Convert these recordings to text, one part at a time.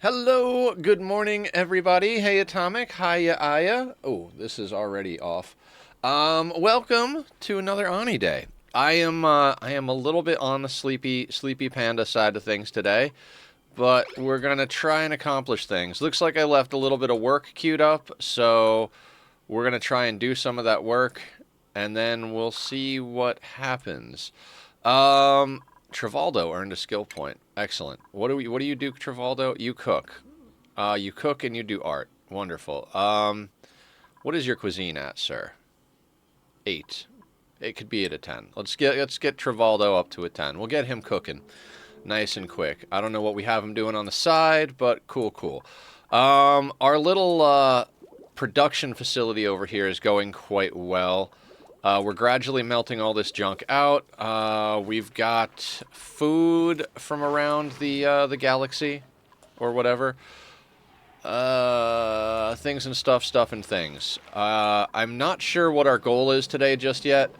Hello, good morning, everybody. Hey, Atomic. Hiya, Aya. Oh, this is already off. Welcome to another Ani Day. I am a little bit on the sleepy panda side of things today, but we're gonna try and accomplish things. Looks like I left a little bit of work queued up, so we're gonna try and do some of that work, and then we'll see what happens. Um, Travaldo earned a skill point. Excellent. What do you do, Travaldo? You cook. You cook and you do art. Wonderful. What is your cuisine at, sir? 8. It could be at a 10. Let's get Travaldo up to a 10. We'll get him cooking nice and quick. I don't know what we have him doing on the side, but cool. Our little production facility over here is going quite well. We're gradually melting all this junk out. We've got food from around the galaxy, or whatever. Things and stuff and things. I'm not sure what our goal is today just yet.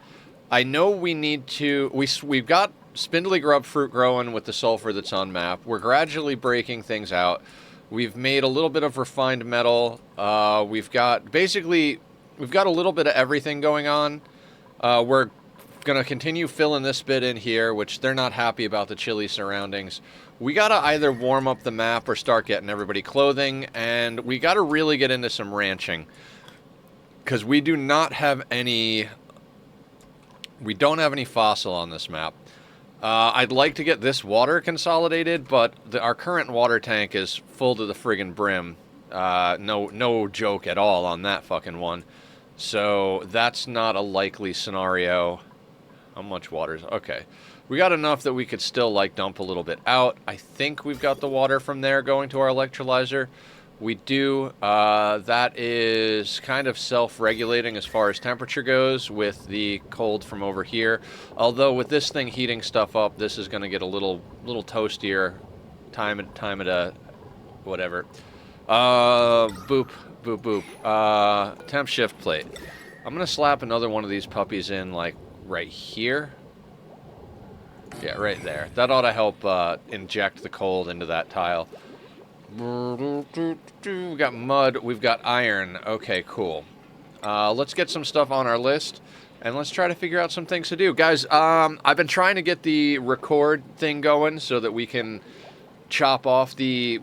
I know we need to. We've got spindly grub fruit growing with the sulfur that's on map. We're gradually breaking things out. We've made a little bit of refined metal. We've got a little bit of everything going on. We're gonna continue filling this bit in here, which they're not happy about the chilly surroundings. We gotta either warm up the map or start getting everybody clothing, and we gotta really get into some ranching, because we don't have any fossil on this map. I'd like to get this water consolidated, but our current water tank is full to the friggin' brim. No joke at all on that fucking one. So that's not a likely scenario. How much water's... Okay. We got enough that we could still, like, dump a little bit out. I think we've got the water from there going to our electrolyzer. We do. That is kind of self-regulating as far as temperature goes with the cold from over here. Although with this thing heating stuff up, this is going to get a little toastier. Time at a... whatever. Boop. Temp shift plate. I'm going to slap another one of these puppies in, like, right here. Yeah, right there. That ought to help inject the cold into that tile. We've got mud. We've got iron. Okay, cool. Let's get some stuff on our list, and let's try to figure out some things to do. Guys, I've been trying to get the record thing going so that we can chop off the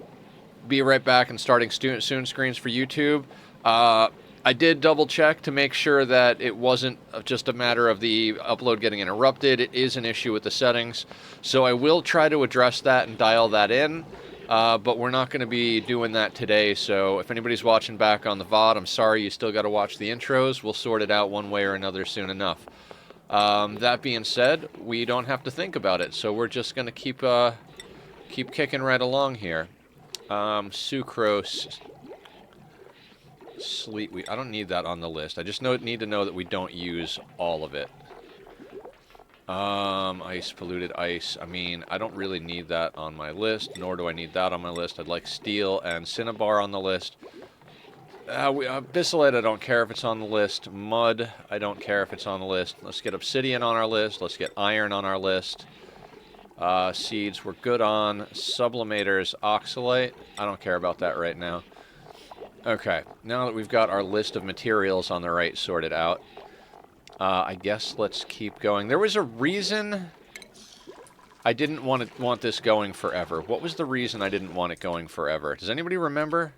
be right back and starting soon screens for YouTube. I did double check to make sure that it wasn't just a matter of the upload getting interrupted. It is an issue with the settings. So I will try to address that and dial that in. But we're not going to be doing that today. So if anybody's watching back on the VOD, I'm sorry, you still got to watch the intros. We'll sort it out one way or another soon enough. That being said, we don't have to think about it. So we're just going to keep kicking right along here. Sucrose... Sleep. I don't need that on the list. I just need to know that we don't use all of it. Ice, polluted ice. I mean, I don't really need that on my list, nor do I need that on my list. I'd like steel and cinnabar on the list. Bissolite, I don't care if it's on the list. Mud, I don't care if it's on the list. Let's get obsidian on our list. Let's get iron on our list. Seeds, we're good on. Sublimators, oxalate. I don't care about that right now. Okay, now that we've got our list of materials on the right sorted out, I guess let's keep going. There was a reason I didn't want this going forever. What was the reason I didn't want it going forever? Does anybody remember?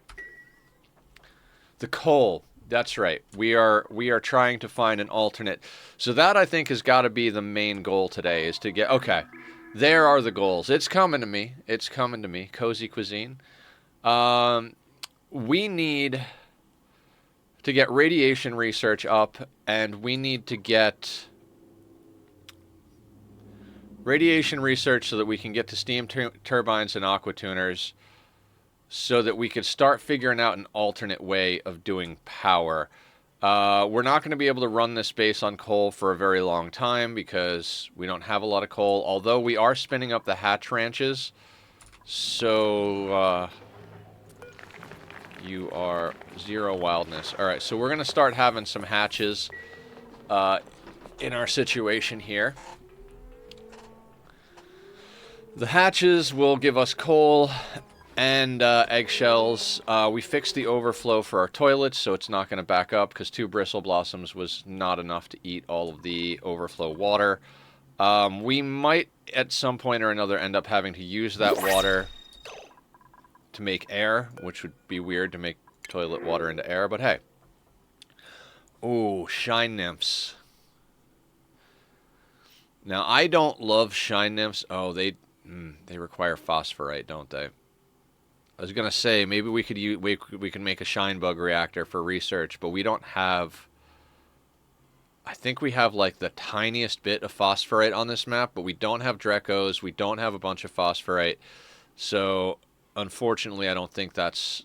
The coal. That's right. We are trying to find an alternate. So that, I think, has got to be the main goal today, is to get... Okay, there are the goals. It's coming to me. It's coming to me. Cozy cuisine. We need to get radiation research up, and we need to get radiation research so that we can get to steam turbines and aqua tuners, so that we could start figuring out an alternate way of doing power. We're not going to be able to run this base on coal for a very long time because we don't have a lot of coal, although we are spinning up the hatch ranches. So... you are 0 wildness. Alright, so we're going to start having some hatches in our situation here. The hatches will give us coal And eggshells. We fixed the overflow for our toilets, so it's not going to back up, because 2 bristle blossoms was not enough to eat all of the overflow water. We might, at some point or another, end up having to use that water to make air, which would be weird to make toilet water into air, but hey. Ooh, shine nymphs. Now, I don't love shine nymphs. Oh, they require phosphorite, don't they? I was gonna say maybe we could we can make a shine bug reactor for research, but we don't have. I think we have like the tiniest bit of phosphorite on this map, but we don't have Drecos. We don't have a bunch of phosphorite, so unfortunately, I don't think that's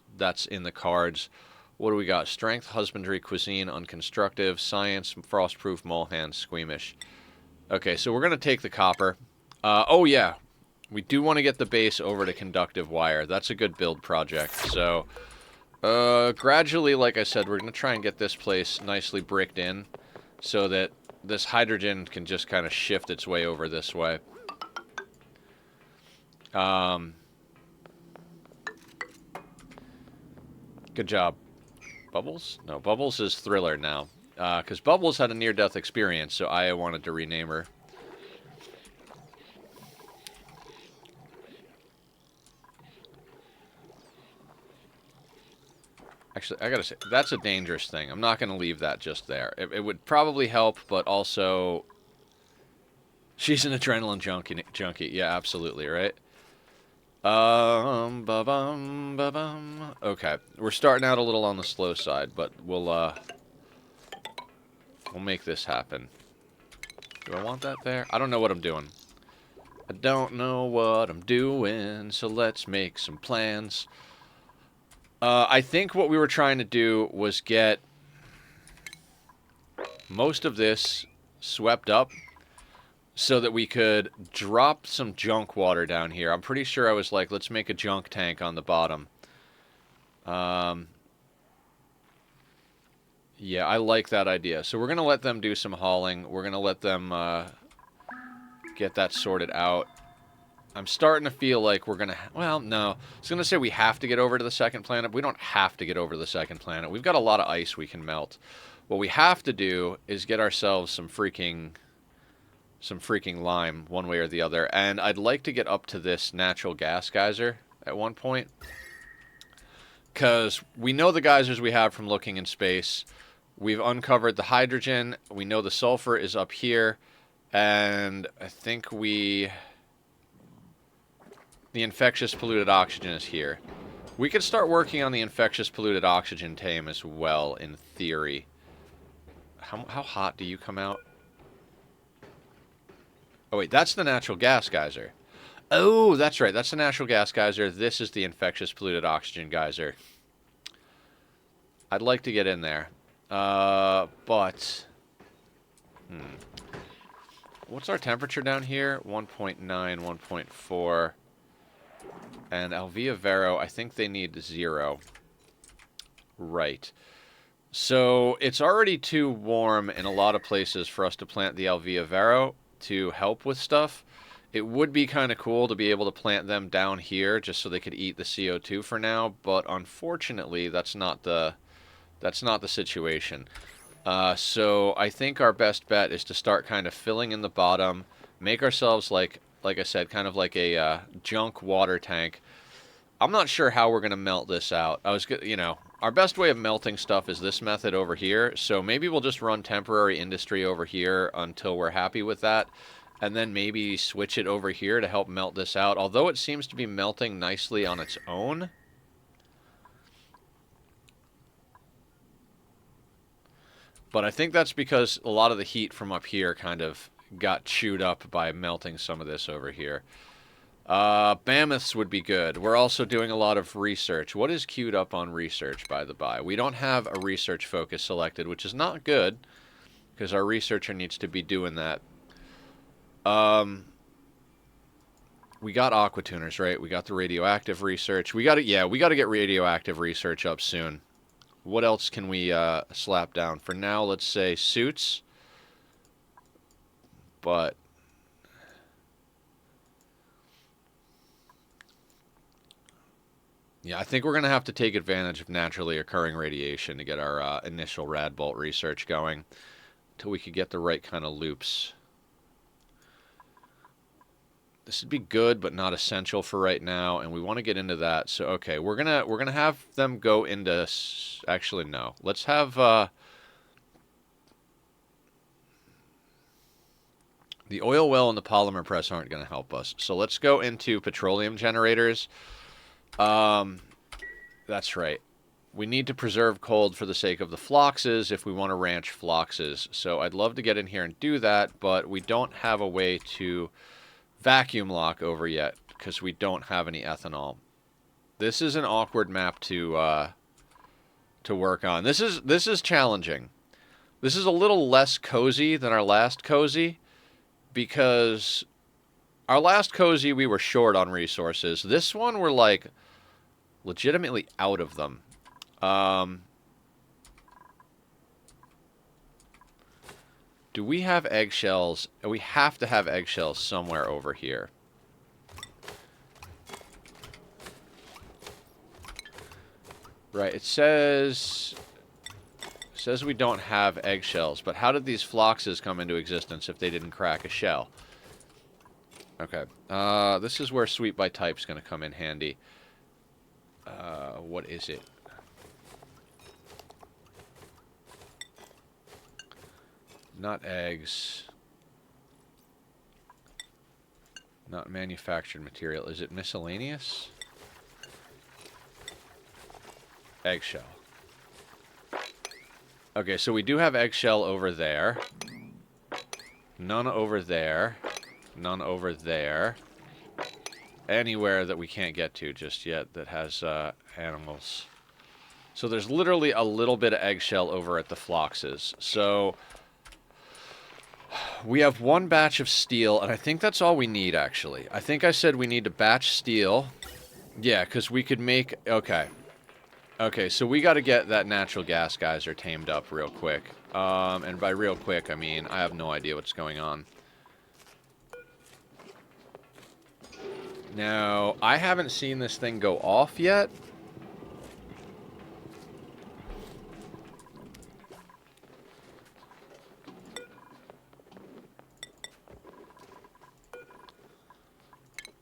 in the cards. What do we got? Strength, husbandry, cuisine, unconstructive, science, frostproof, mulehand, squeamish. Okay, so we're gonna take the copper. Oh yeah, we do want to get the base over to conductive wire. That's a good build project. So, gradually, like I said, we're going to try and get this place nicely bricked in so that this hydrogen can just kind of shift its way over this way. Good job. Bubbles? No, Bubbles is Thriller now. Because Bubbles had a near-death experience, so Aya wanted to rename her. Actually, I gotta say, that's a dangerous thing. I'm not gonna leave that just there. It would probably help, but also... She's an adrenaline junkie. Yeah, absolutely, right? Ba-bum, ba-bum. Okay, we're starting out a little on the slow side, but we'll make this happen. Do I want that there? I don't know what I'm doing. I don't know what I'm doing, so let's make some plans. I think what we were trying to do was get most of this swept up so that we could drop some junk water down here. I'm pretty sure I was like, let's make a junk tank on the bottom. Yeah, I like that idea. So we're going to let them do some hauling. We're going to let them get that sorted out. I'm starting to feel like we're going to... Well, no. I was going to say we have to get over to the second planet. But we don't have to get over to the second planet. We've got a lot of ice we can melt. What we have to do is get ourselves some freaking lime, one way or the other. And I'd like to get up to this natural gas geyser at one point. Because we know the geysers we have from looking in space. We've uncovered the hydrogen. We know the sulfur is up here. And I think the infectious polluted oxygen is here. We could start working on the infectious polluted oxygen tame as well, in theory. How hot do you come out? Oh, wait, that's the natural gas geyser. Oh, that's right. That's the natural gas geyser. This is the infectious polluted oxygen geyser. I'd like to get in there. But... What's our temperature down here? 1.9, 1.4. And Alvia Vero, I think they need 0. Right. So, it's already too warm in a lot of places for us to plant the Alvia Vero to help with stuff. It would be kind of cool to be able to plant them down here just so they could eat the CO2 for now, but unfortunately, that's not the situation. So I think our best bet is to start kind of filling in the bottom, make ourselves like I said, kind of like a junk water tank. I'm not sure how we're gonna melt this out. Our best way of melting stuff is this method over here. So maybe we'll just run temporary industry over here until we're happy with that, and then maybe switch it over here to help melt this out. Although it seems to be melting nicely on its own. But I think that's because a lot of the heat from up here kind of got chewed up by melting some of this over here. Mammoths would be good. We're also doing a lot of research. What is queued up on research, by the by? We don't have a research focus selected, which is not good, because our researcher needs to be doing that. We got aqua tuners, right? We got the radioactive research. We got to get radioactive research up soon. What else can we slap down? For now, let's say suits. But Yeah, I think we're going to have to take advantage of naturally occurring radiation to get our initial rad bolt research going until we could get the right kind of loops. This would be good, but not essential for right now, and we want to get into that. So, okay, we're gonna have them go into. Actually, no. Let's have the oil well and the polymer press aren't going to help us. So let's go into petroleum generators. That's right. We need to preserve cold for the sake of the floxes if we want to ranch floxes. So I'd love to get in here and do that, but we don't have a way to vacuum lock over yet because we don't have any ethanol. This is an awkward map to work on. This is challenging. This is a little less cozy than our last cozy because our last cozy we were short on resources. This one we're like legitimately out of them. Do we have eggshells? We have to have eggshells somewhere over here. Right, it says we don't have eggshells, but how did these floxes come into existence if they didn't crack a shell? Okay, this is where sweep by type's going to come in handy. What is it? Not eggs. Not manufactured material. Is it miscellaneous? Eggshell. Okay, so we do have eggshell over there. None over there. None over there. Anywhere that we can't get to just yet that has animals. So there's literally a little bit of eggshell over at the floxes. So we have one batch of steel, and I think that's all we need, actually. I think I said we need to batch steel. Yeah, because we could make... Okay. Okay, so we got to get that natural gas geyser tamed up real quick. And by real quick, I mean I have no idea what's going on. Now, I haven't seen this thing go off yet.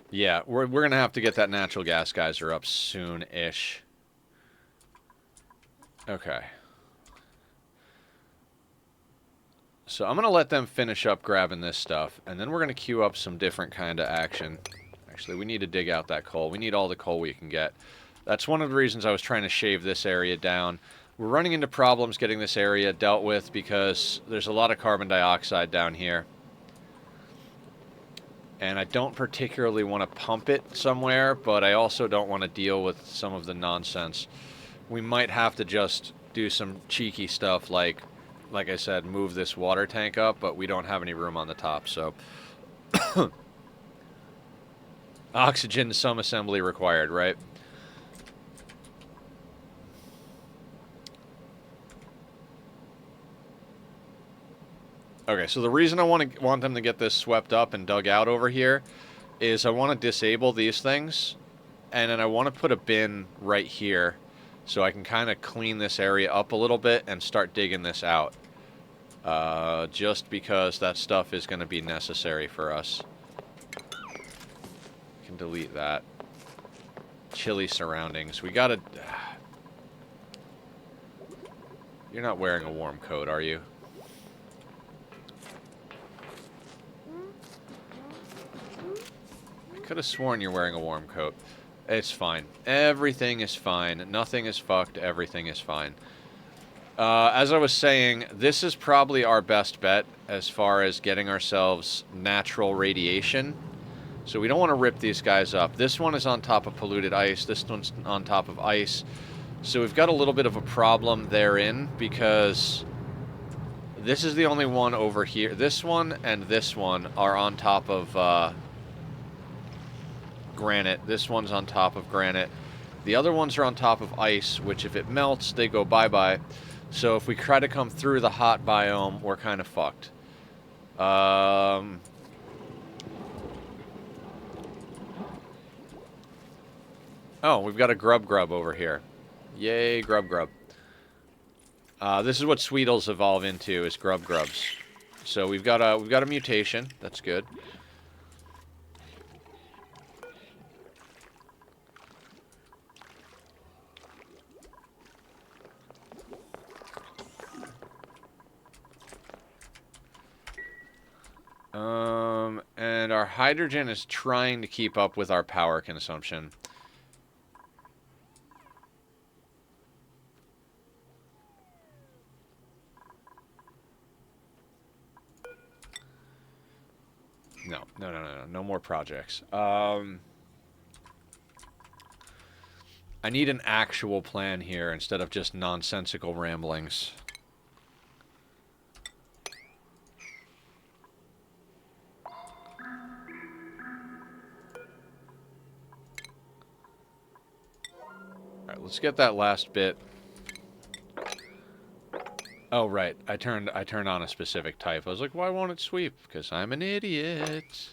Yeah, we're going to have to get that natural gas geyser up soon-ish. Okay. So I'm going to let them finish up grabbing this stuff, and then we're going to queue up some different kind of action. Actually, we need to dig out that coal. We need all the coal we can get. That's one of the reasons I was trying to shave this area down. We're running into problems getting this area dealt with because there's a lot of carbon dioxide down here. And I don't particularly want to pump it somewhere, but I also don't want to deal with some of the nonsense. We might have to just do some cheeky stuff like I said, move this water tank up, but we don't have any room on the top, so... Oxygen, some assembly required, right? Okay, so the reason I want them to get this swept up and dug out over here is I want to disable these things, and then I want to put a bin right here so I can kind of clean this area up a little bit and start digging this out. Just because that stuff is going to be necessary for us. Can delete that. Chilly surroundings. We gotta... You're not wearing a warm coat, are you? I could have sworn you're wearing a warm coat. It's fine. Everything is fine. Nothing is fucked. Everything is fine. As I was saying, this is probably our best bet as far as getting ourselves natural radiation. So we don't want to rip these guys up. This one is on top of polluted ice. This one's on top of ice. So we've got a little bit of a problem therein because this is the only one over here. This one and this one are on top of granite. This one's on top of granite. The other ones are on top of ice, which if it melts, they go bye-bye. So if we try to come through the hot biome, we're kind of fucked. Oh, we've got a grub grub over here. Yay, grub grub. This is what Sweetles evolve into, is grub grubs. So we've got a mutation. That's good. And our hydrogen is trying to keep up with our power consumption. No more projects. I need an actual plan here instead of just nonsensical ramblings. Alright, let's get that last bit. Oh, right. I turned on a specific type. I was like, why won't it sweep? Because I'm an idiot.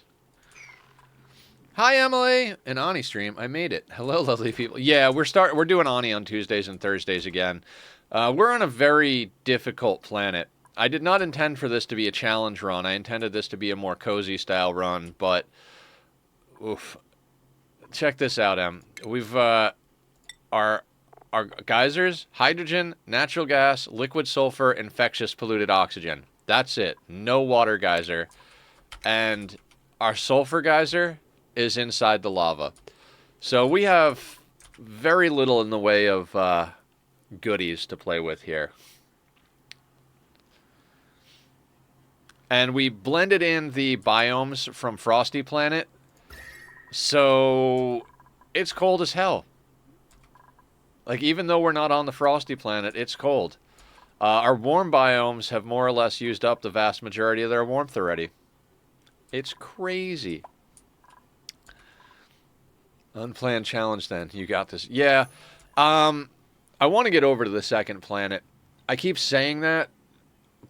Hi, Emily! An Ani stream. I made it. Hello, lovely people. Yeah, we're doing Ani on Tuesdays and Thursdays again. We're on a very difficult planet. I did not intend for this to be a challenge run. I intended this to be a more cozy style run, but oof. Check this out, Em. We've our geysers, hydrogen, natural gas, liquid sulfur, infectious polluted oxygen. That's it. No water geyser. And our sulfur geyser is inside the lava. So we have very little in the way of goodies to play with here. And we blended in the biomes from Frosty Planet. So it's cold as hell. Like, even though we're not on the Frosty Planet, it's cold. Our warm biomes have more or less used up the vast majority of their warmth already. It's crazy. Unplanned challenge, then. You got this. Yeah. I want to get over to the second planet. I keep saying that,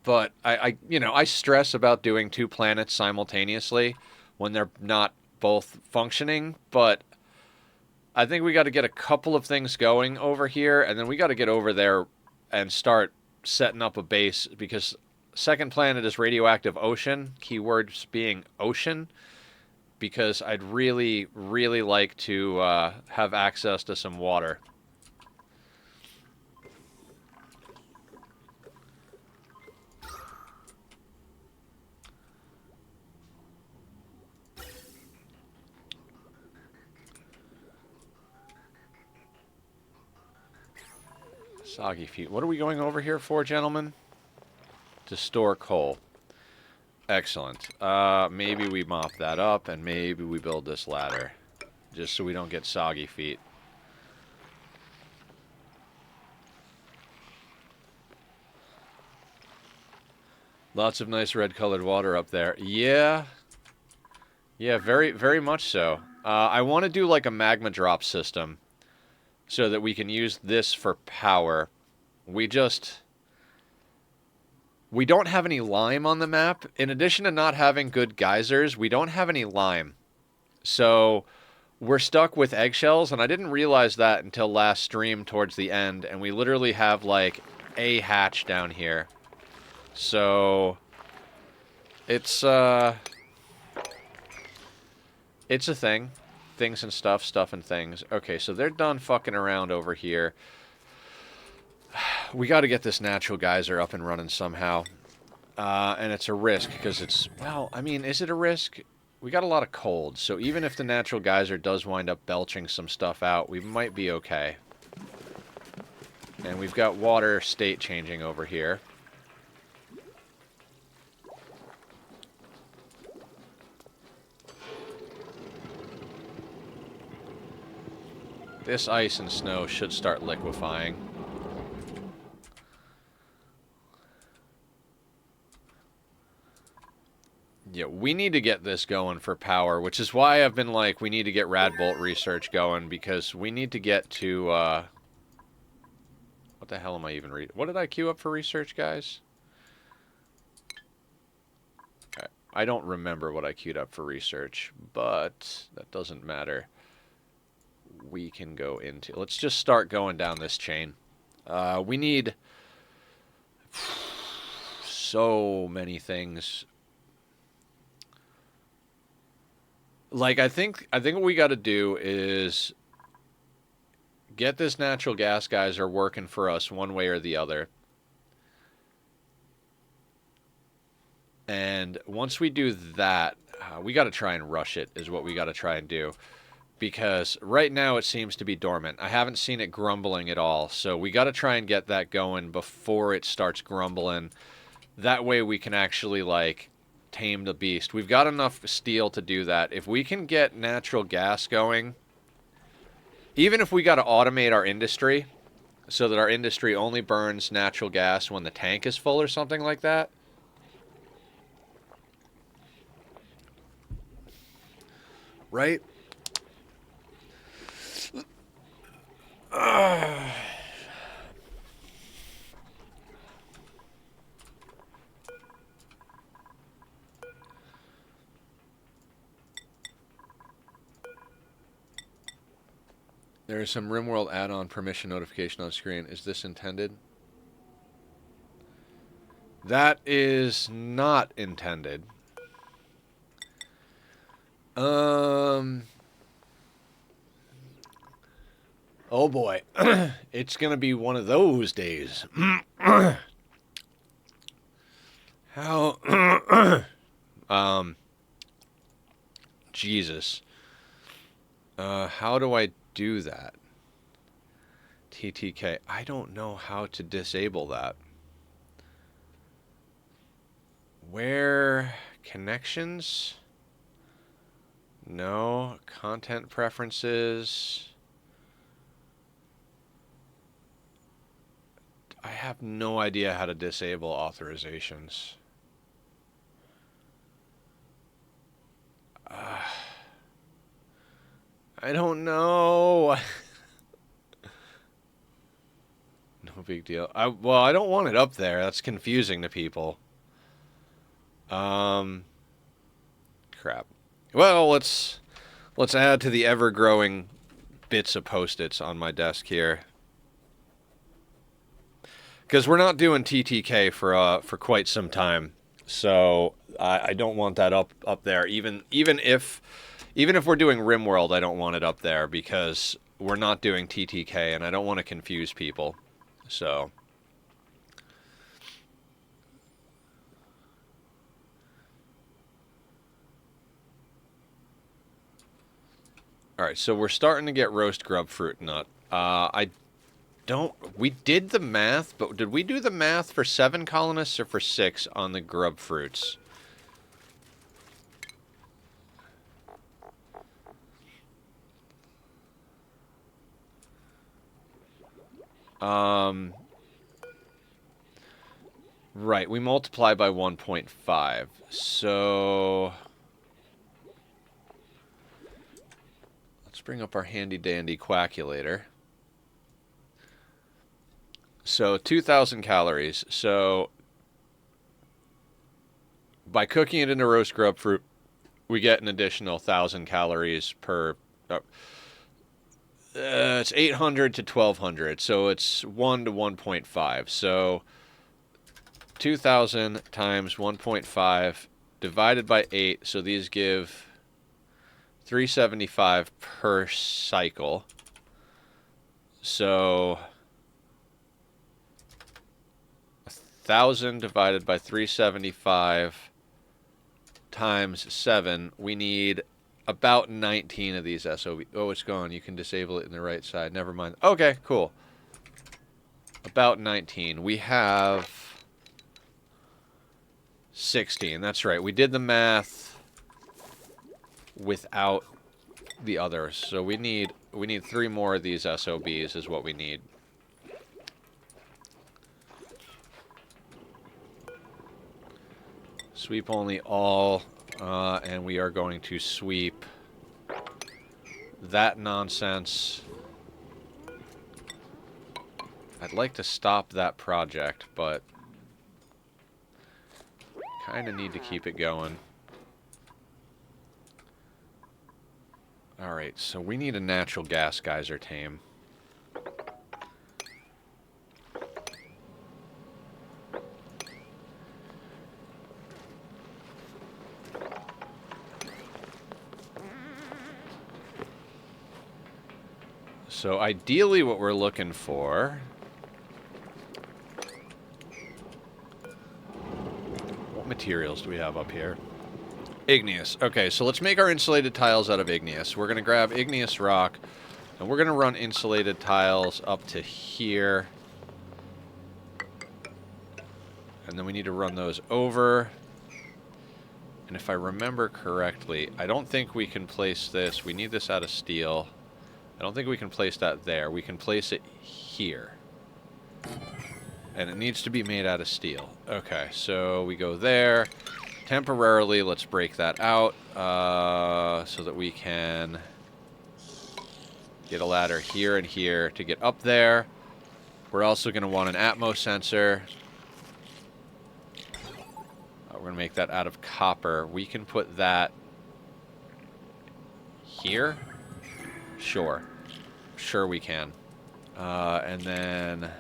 but I stress about doing 2 planets simultaneously when they're not both functioning, but I think we got to get a couple of things going over here, and then we got to get over there and start setting up a base, because second planet is radioactive ocean, keywords being ocean, because I'd really, really like to have access to some water. Soggy feet. What are we going over here for, gentlemen? To store coal. Excellent. Maybe we mop that up, and maybe we build this ladder. Just so we don't get soggy feet. Lots of nice red-colored water up there. Yeah. Yeah, very, very much so. I want to do like a magma drop system, so that we can use this for power. We don't have any lime on the map. In addition to not having good geysers, we don't have any lime. So we're stuck with eggshells, and I didn't realize that until last stream towards the end, and we literally have like a hatch down here. So it's a thing. Things and stuff, stuff and things. Okay, so they're done fucking around over here. We got to get this natural geyser up and running somehow. And it's a risk, because it's... Well, I mean, is it a risk? We got a lot of cold, so even if the natural geyser does wind up belching some stuff out, we might be okay. And we've got water state changing over here. This ice and snow should start liquefying. Yeah, we need to get this going for power, which is why I've been like, we need to get Radbolt research going, because we need to get to, what the hell am I even reading? What did I queue up for research, guys? I don't remember what I queued up for research, but that doesn't matter. we can go into. Let's just start going down this chain. We need so many things. Like, I think what we got to do is get this natural gas guys are working for us one way or the other. And once we do that, we got to try and rush it is what we got to try and do. Because right now it seems to be dormant. I haven't seen it grumbling at all. So we got to try and get that going before it starts grumbling. That way we can actually, like, tame the beast. We've got enough steel to do that. If we can get natural gas going, even if we got to automate our industry so that our industry only burns natural gas when the tank is full or something like that. Right? There is some RimWorld add-on permission notification on screen. Is this intended? That is not intended. Oh boy. It's gonna be one of those days. How Jesus. How do I do that? TTK. I don't know how to disable that. Where connections? No. Content preferences. I have no idea how to disable authorizations. I don't know. No big deal. Well, I don't want it up there. That's confusing to people. Crap. Well, let's add to the ever-growing bits of Post-its on my desk here. Because we're not doing TTK for quite some time, so I don't want that up there. Even if we're doing RimWorld, I don't want it up there because we're not doing TTK, and I don't want to confuse people. So, all right. So we're starting to get roast grub fruit nut. We did the math, but did we do the math for 7 colonists or for 6 on the grub fruits? Right, we multiply by 1.5. So let's bring up our handy dandy quackulator. So 2,000 calories. So by cooking it into roast grub fruit, we get an additional 1,000 calories per. It's 800 to 1,200, so it's 1 to 1.5. So 2,000 times 1.5 divided by 8. So these give 375 per cycle. So 1,000 divided by 375 times 7, we need about 19 of these SOB. Oh, it's gone. You can disable it in the right side. Never mind. Okay, cool. About 19. We have 16. That's right. We did the math without the others. So we need 3 more of these SOBs is what we need. Sweep only all, and we are going to sweep that nonsense. I'd like to stop that project, but kind of need to keep it going. Alright, so we need a natural gas geyser tame. So ideally what we're looking for... What materials do we have up here? Igneous. Okay, so let's make our insulated tiles out of igneous. We're going to grab igneous rock, and we're going to run insulated tiles up to here. And then we need to run those over. And if I remember correctly, I don't think we can place this. We need this out of steel. I don't think we can place that there. We can place it here. And it needs to be made out of steel. Okay, so we go there. Temporarily, let's break that out so that we can get a ladder here and here to get up there. We're also going to want an Atmos sensor. We're going to make that out of copper. We can put that here. Sure. Sure we can. And then...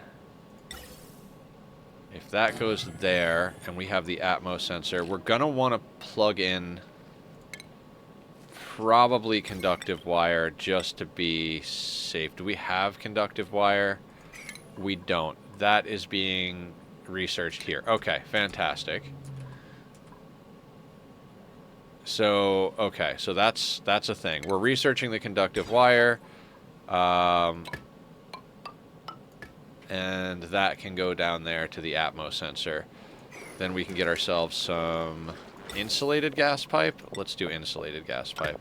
if that goes there, and we have the Atmos sensor, we're going to want to plug in probably conductive wire just to be safe. Do we have conductive wire? We don't. That is being researched here. Okay, fantastic. So, okay, so that's a thing. We're researching the conductive wire. And that can go down there to the Atmos sensor. Then we can get ourselves some insulated gas pipe. Let's do insulated gas pipe.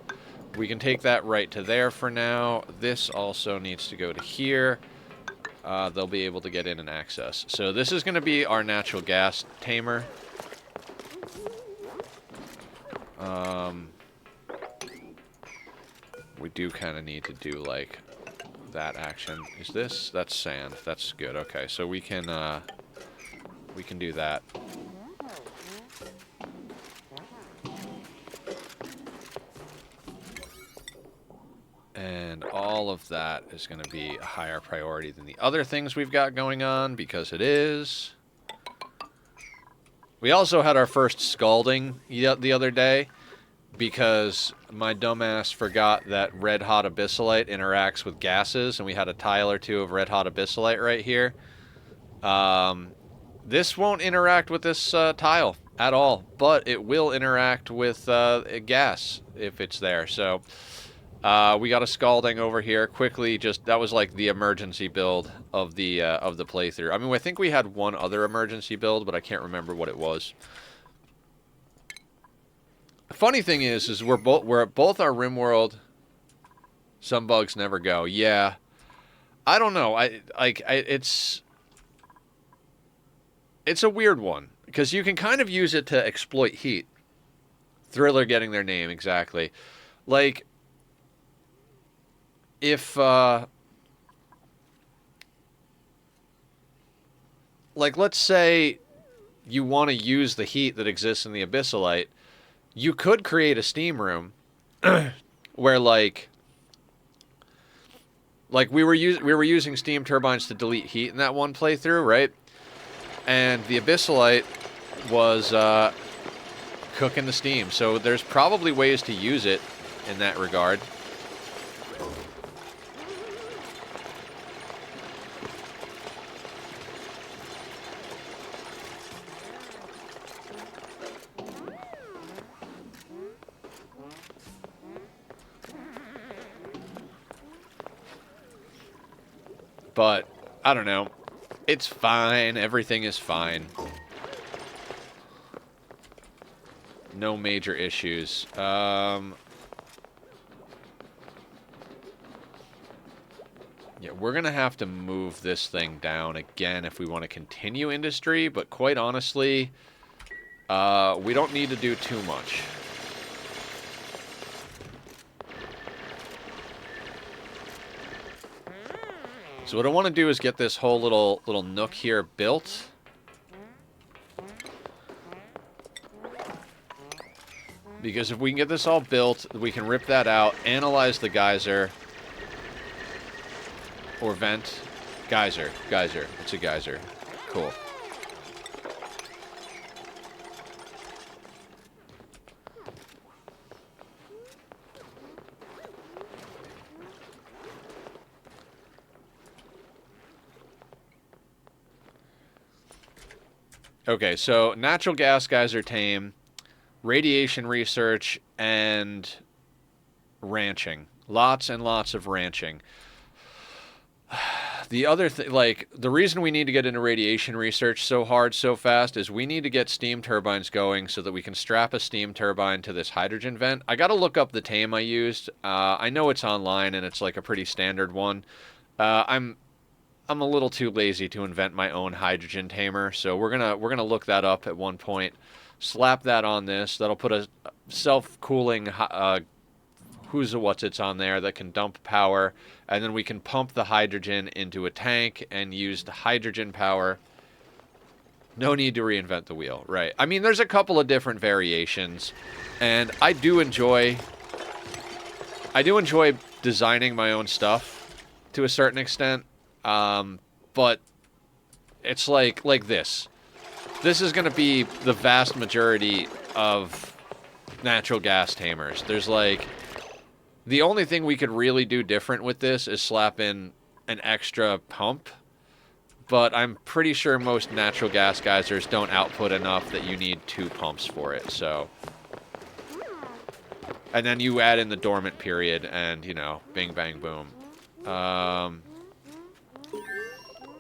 We can take that right to there for now. This also needs to go to here. They'll be able to get in and access. So this is going to be our natural gas tamer. We do kind of need to do, like... that action. Is this? That's sand. That's good. Okay, so we can do that. And all of that is going to be a higher priority than the other things we've got going on, because it is. We also had our first scalding the other day, because my dumbass forgot that red-hot abyssalite interacts with gases, and we had a tile or two of red-hot abyssalite right here. This won't interact with this tile at all, but it will interact with gas if it's there. So we got a scalding over here. Quickly, just that was like the emergency build of the playthrough. I mean, I think we had one other emergency build, but I can't remember what it was. The funny thing is we're at both our RimWorld. Some bugs never go. Yeah, I don't know. It's a weird one because you can kind of use it to exploit heat. Thriller getting their name exactly. Like if like let's say you want to use the heat that exists in the abyssalite. You could create a steam room where like we were using steam turbines to delete heat in that one playthrough, right? And the abyssalite was cooking the steam. So there's probably ways to use it in that regard. But, I don't know. It's fine. Everything is fine. No major issues. Yeah, we're going to have to move this thing down again if we want to continue industry. But quite honestly, we don't need to do too much. So what I want to do is get this whole little nook here built. Because if we can get this all built, we can rip that out, analyze the geyser, or vent. Geyser. It's a geyser. Cool. Okay, so natural gas geyser tame, radiation research, and ranching. Lots and lots of ranching. The other thing, like, the reason we need to get into radiation research so hard, so fast, is we need to get steam turbines going so that we can strap a steam turbine to this hydrogen vent. I gotta look up the tame I used. I know it's online, and it's, like, a pretty standard one. I'm a little too lazy to invent my own hydrogen tamer, so we're gonna look that up at one point. Slap that on this. That'll put a self-cooling who's a what's it's on there that can dump power, and then we can pump the hydrogen into a tank and use the hydrogen power. No need to reinvent the wheel, right? I mean, there's a couple of different variations, and I do enjoy designing my own stuff to a certain extent. But it's like this. This is going to be the vast majority of natural gas tamers. There's like, the only thing we could really do different with this is slap in an extra pump. But I'm pretty sure most natural gas geysers don't output enough that you need 2 pumps for it, so. And then you add in the dormant period and, you know, bing, bang, boom.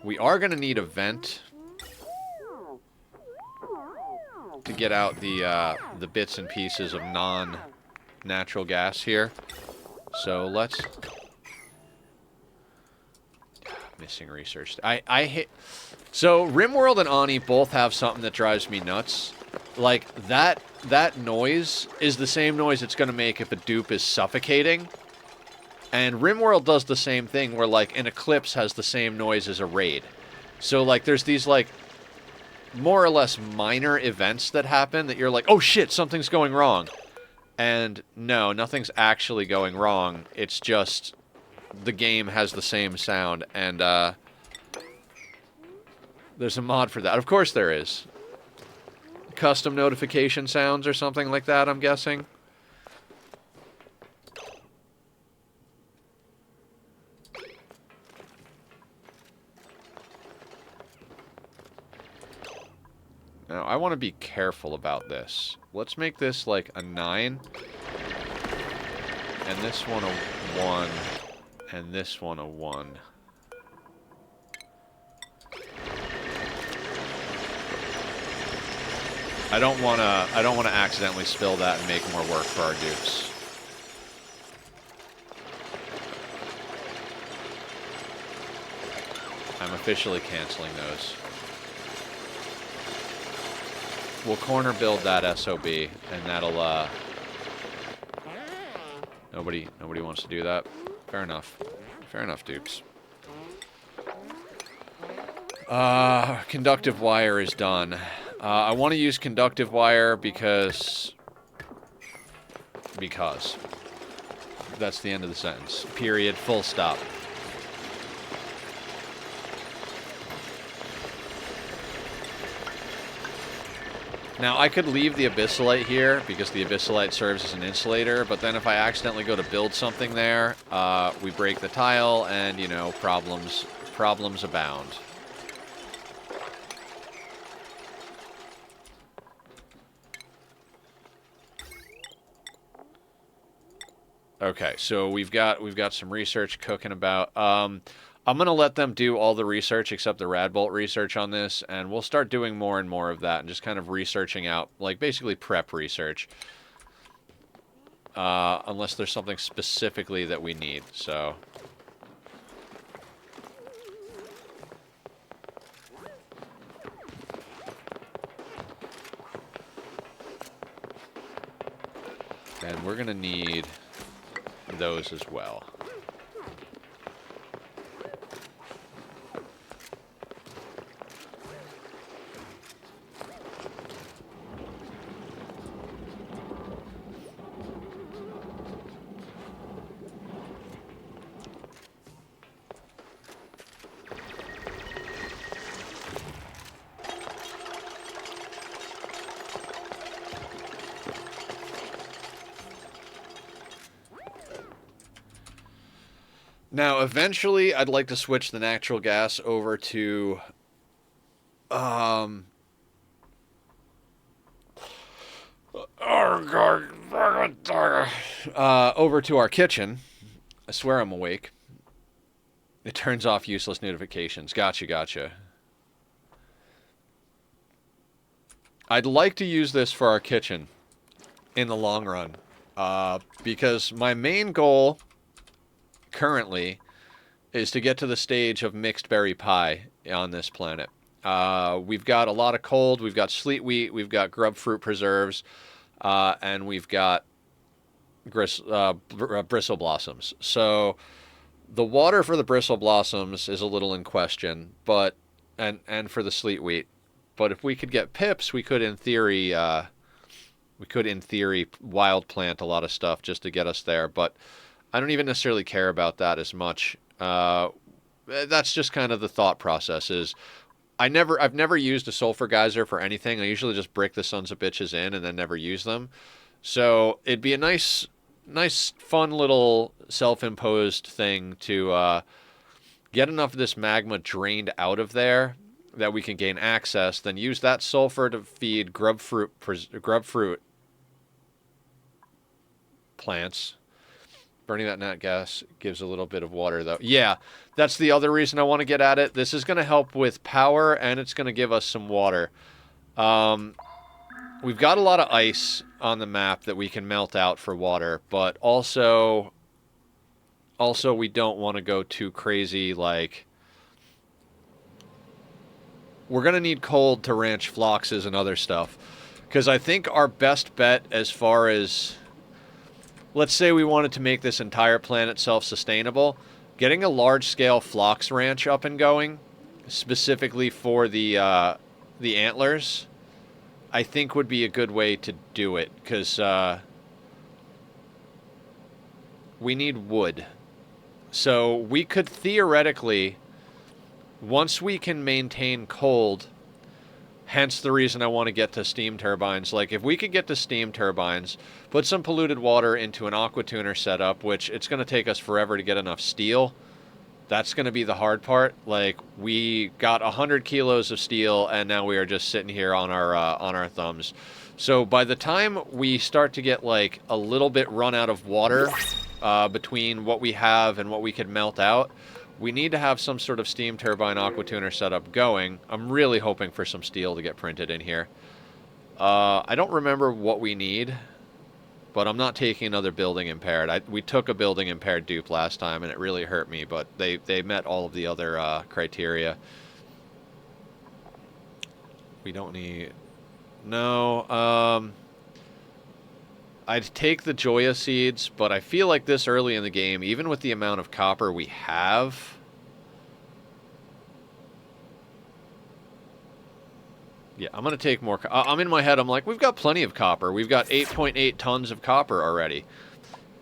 We are going to need a vent to get out the bits and pieces of non-natural gas here. So let's... Missing research. I hate... So RimWorld and Ani both have something that drives me nuts. Like, that noise is the same noise it's going to make if a dupe is suffocating. And RimWorld does the same thing where, like, an eclipse has the same noise as a raid. So, like, there's these, like, more or less minor events that happen that you're like, oh shit, something's going wrong. And no, nothing's actually going wrong. It's just the game has the same sound, and there's a mod for that. Of course there is. Custom notification sounds or something like that, I'm guessing. Now, I want to be careful about this. Let's make this like a 9. And this one a 1. And this one a 1. I don't want to accidentally spill that and make more work for our dupes. I'm officially canceling those. We'll corner build that SOB, and that'll, Nobody wants to do that. Fair enough. Fair enough, dupes. Conductive wire is done. I want to use conductive wire because... That's the end of the sentence. Period. Full stop. Now, I could leave the Abyssalite here, because the Abyssalite serves as an insulator, but then if I accidentally go to build something there, we break the tile, and, you know, problems abound. Okay, so we've got some research cooking about. I'm going to let them do all the research except the Radbolt research on this, and we'll start doing more and more of that and just kind of researching out, like, basically prep research. Unless there's something specifically that we need, so... And we're going to need those as well. Now, eventually, I'd like to switch the natural gas over to, um, over to our kitchen. I swear I'm awake. It turns off useless notifications. Gotcha, gotcha. I'd like to use this for our kitchen in the long run, because my main goal currently is to get to the stage of mixed berry pie on this planet. We've got a lot of cold, we've got sleet wheat, we've got grub fruit preserves, and we've got bristle blossoms. So the water for the bristle blossoms is a little in question, but and for the sleet wheat. But if we could get pips, we could in theory wild plant a lot of stuff just to get us there. But I don't even necessarily care about that as much. That's just kind of the thought process. Is I've never used a sulfur geyser for anything. I usually just brick the sons of bitches in and then never use them. So it'd be a nice, fun little self-imposed thing to get enough of this magma drained out of there that we can gain access. Then use that sulfur to feed grub fruit plants. Burning that nat gas gives a little bit of water, though. Yeah, that's the other reason I want to get at it. This is going to help with power, and it's going to give us some water. We've got a lot of ice on the map that we can melt out for water, but also we don't want to go too crazy. Like, we're going to need cold to ranch phloxes and other stuff, because I think our best bet as far as... Let's say we wanted to make this entire planet self-sustainable. Getting a large-scale phlox ranch up and going, specifically for the antlers, I think would be a good way to do it, because we need wood. So we could theoretically, once we can maintain cold, hence the reason I want to get to steam turbines. Like, if we could get to steam turbines, put some polluted water into an aqua tuner setup, which it's going to take us forever to get enough steel. That's going to be the hard part. Like, we got 100 kilos of steel, and now we are just sitting here on our thumbs. So by the time we start to get, like, a little bit run out of water between what we have and what we could melt out, we need to have some sort of steam turbine aqua tuner setup going. I'm really hoping for some steel to get printed in here. I don't remember what we need, but I'm not taking another building impaired. We took a building impaired dupe last time, and it really hurt me, but they met all of the other criteria. We don't need... No, I'd take the Joya seeds, but I feel like this early in the game, even with the amount of copper we have... Yeah, I'm going to take more... I'm in my head, I'm like, we've got plenty of copper. We've got 8.8 tons of copper already.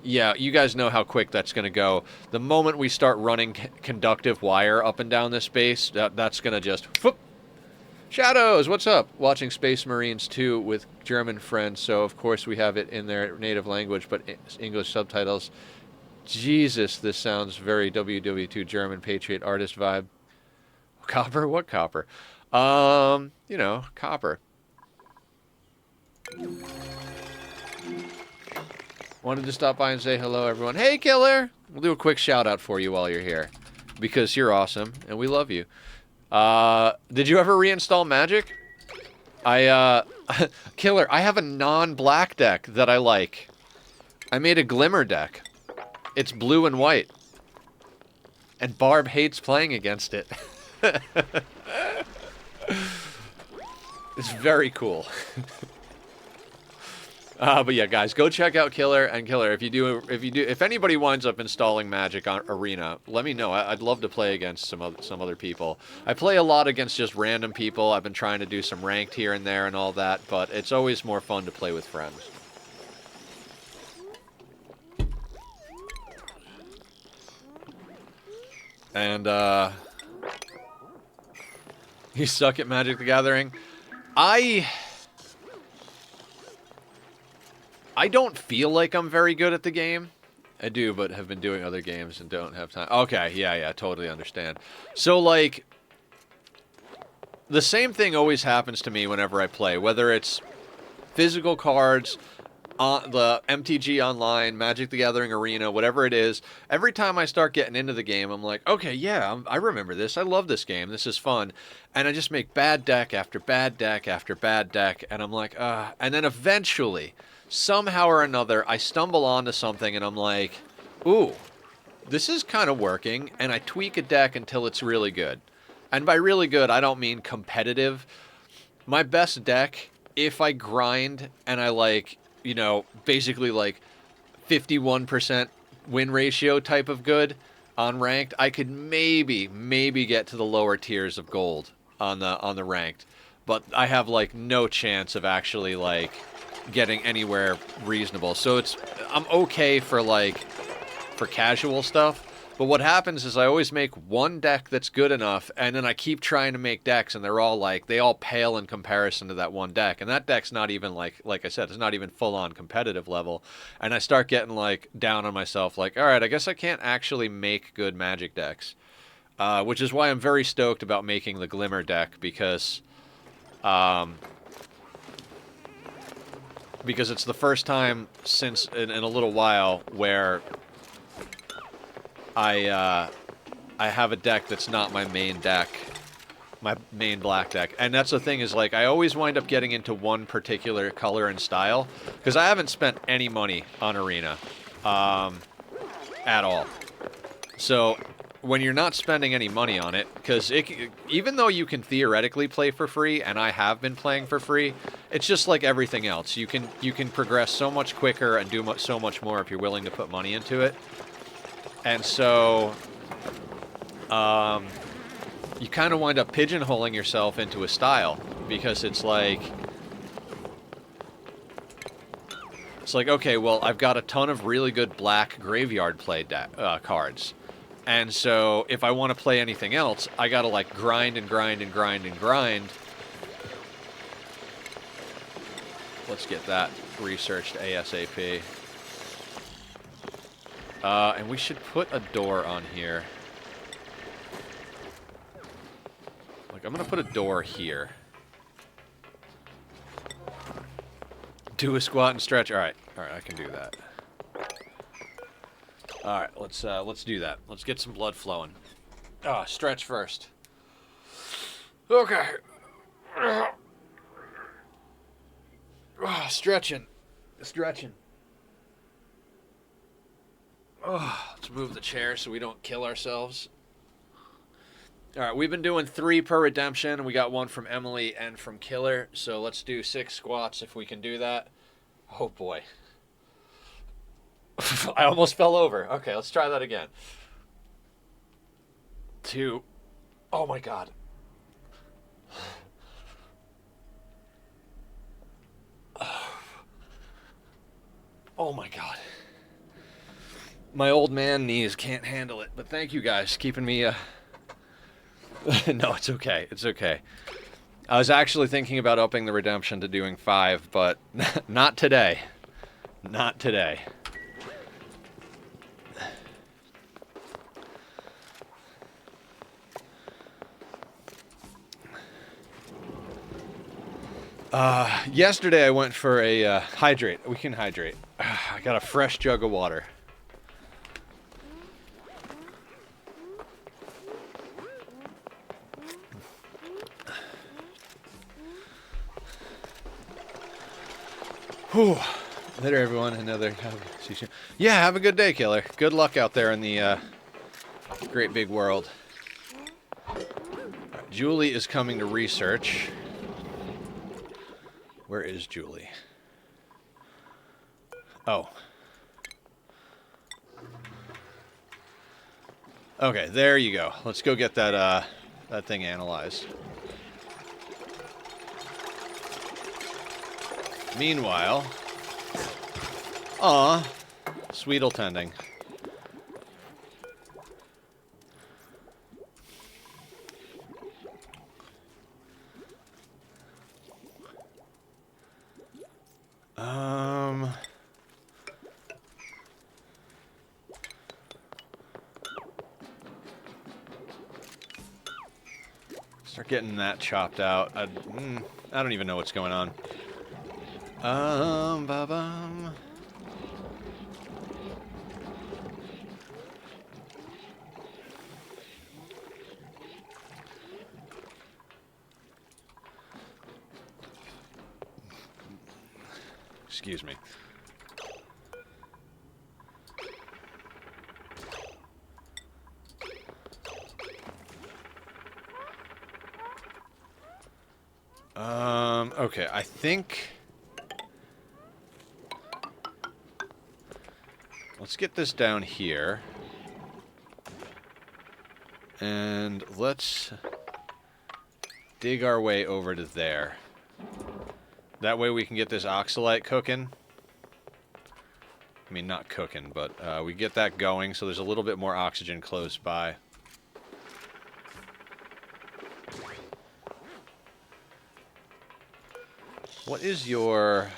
Yeah, you guys know how quick that's going to go. The moment we start running conductive wire up and down this base, that's going to just... Whoop. Shadows, what's up? Watching Space Marines 2 with German friends, so of course we have it in their native language, but English subtitles. Jesus, this sounds very WW2 German Patriot artist vibe. Copper? What copper? You know, copper. Wanted to stop by and say hello, everyone. Hey, Killer! We'll do a quick shout-out for you while you're here, because you're awesome, and we love you. Did you ever reinstall Magic? Killer, I have a non-black deck that I like. I made a Glimmer deck. It's blue and white. And Barb hates playing against it. It's very cool. But yeah, guys, go check out Killer and Killer. If anybody winds up installing Magic on Arena, let me know. I'd love to play against some other people. I play a lot against just random people. I've been trying to do some ranked here and there and all that, but it's always more fun to play with friends. And you suck at Magic the Gathering? I don't feel like I'm very good at the game. I do, but have been doing other games and don't have time. Okay, yeah, totally understand. So, like, the same thing always happens to me whenever I play, whether it's physical cards, the MTG Online, Magic the Gathering Arena, whatever it is. Every time I start getting into the game, I'm like, okay, yeah, I remember this. I love this game. This is fun. And I just make bad deck after bad deck after bad deck, and I'm like, and then eventually, somehow or another, I stumble onto something, and I'm like, ooh, this is kind of working, and I tweak a deck until it's really good. And by really good, I don't mean competitive. My best deck, if I grind and I like, basically like 51% win ratio type of good on ranked, I could maybe get to the lower tiers of gold on the ranked. But I have like no chance of actually like getting anywhere reasonable. So I'm okay for casual stuff. But what happens is I always make one deck that's good enough, and then I keep trying to make decks, and they all pale in comparison to that one deck. And that deck's not even like I said, it's not even full on competitive level. And I start getting like down on myself, like, all right, I guess I can't actually make good Magic decks. Which is why I'm very stoked about making the Glimmer deck, because it's the first time since in a little while where I have a deck that's not my main deck, my main black deck. And that's the thing is, like, I always wind up getting into one particular color and style, because I haven't spent any money on Arena at all. So when you're not spending any money on it, because even though you can theoretically play for free, and I have been playing for free, it's just like everything else. You can progress so much quicker and do so much more if you're willing to put money into it. And so, you kind of wind up pigeonholing yourself into a style, because it's like, okay, well, I've got a ton of really good black graveyard play cards. And so, if I want to play anything else, I gotta, like, grind and grind and grind and grind. Let's get that researched ASAP. And we should put a door on here. Like, I'm gonna put a door here. Do a squat and stretch. All right, I can do that. All right, let's do that. Let's get some blood flowing. Stretch first. Okay. Stretching. Let's move the chair so we don't kill ourselves. All right, we've been doing 3 per redemption. We got 1 from Emily and from Killer, so let's do 6 squats if we can do that. Oh boy. I almost fell over. Okay, let's try that again. 2. Oh my god. Oh my god. My old man knees can't handle it, but thank you guys keeping me, No, it's okay. It's okay. I was actually thinking about upping the redemption to doing 5, but not today. Not today. Yesterday I went for a hydrate. We can hydrate. I got a fresh jug of water. Whew. Later, everyone. Another. Yeah, have a good day, Killer. Good luck out there in the great big world. Right, Julie is coming to research. Where is Julie? Oh. Okay, there you go. Let's go get that that thing analyzed. Meanwhile, Sweetle tending. Start getting that chopped out. I don't even know what's going on. Ba-bum. Excuse me. Okay, I think... Let's get this down here. And let's dig our way over to there. That way we can get this oxalite cooking. I mean, not cooking, but we get that going so there's a little bit more oxygen close by. What is your...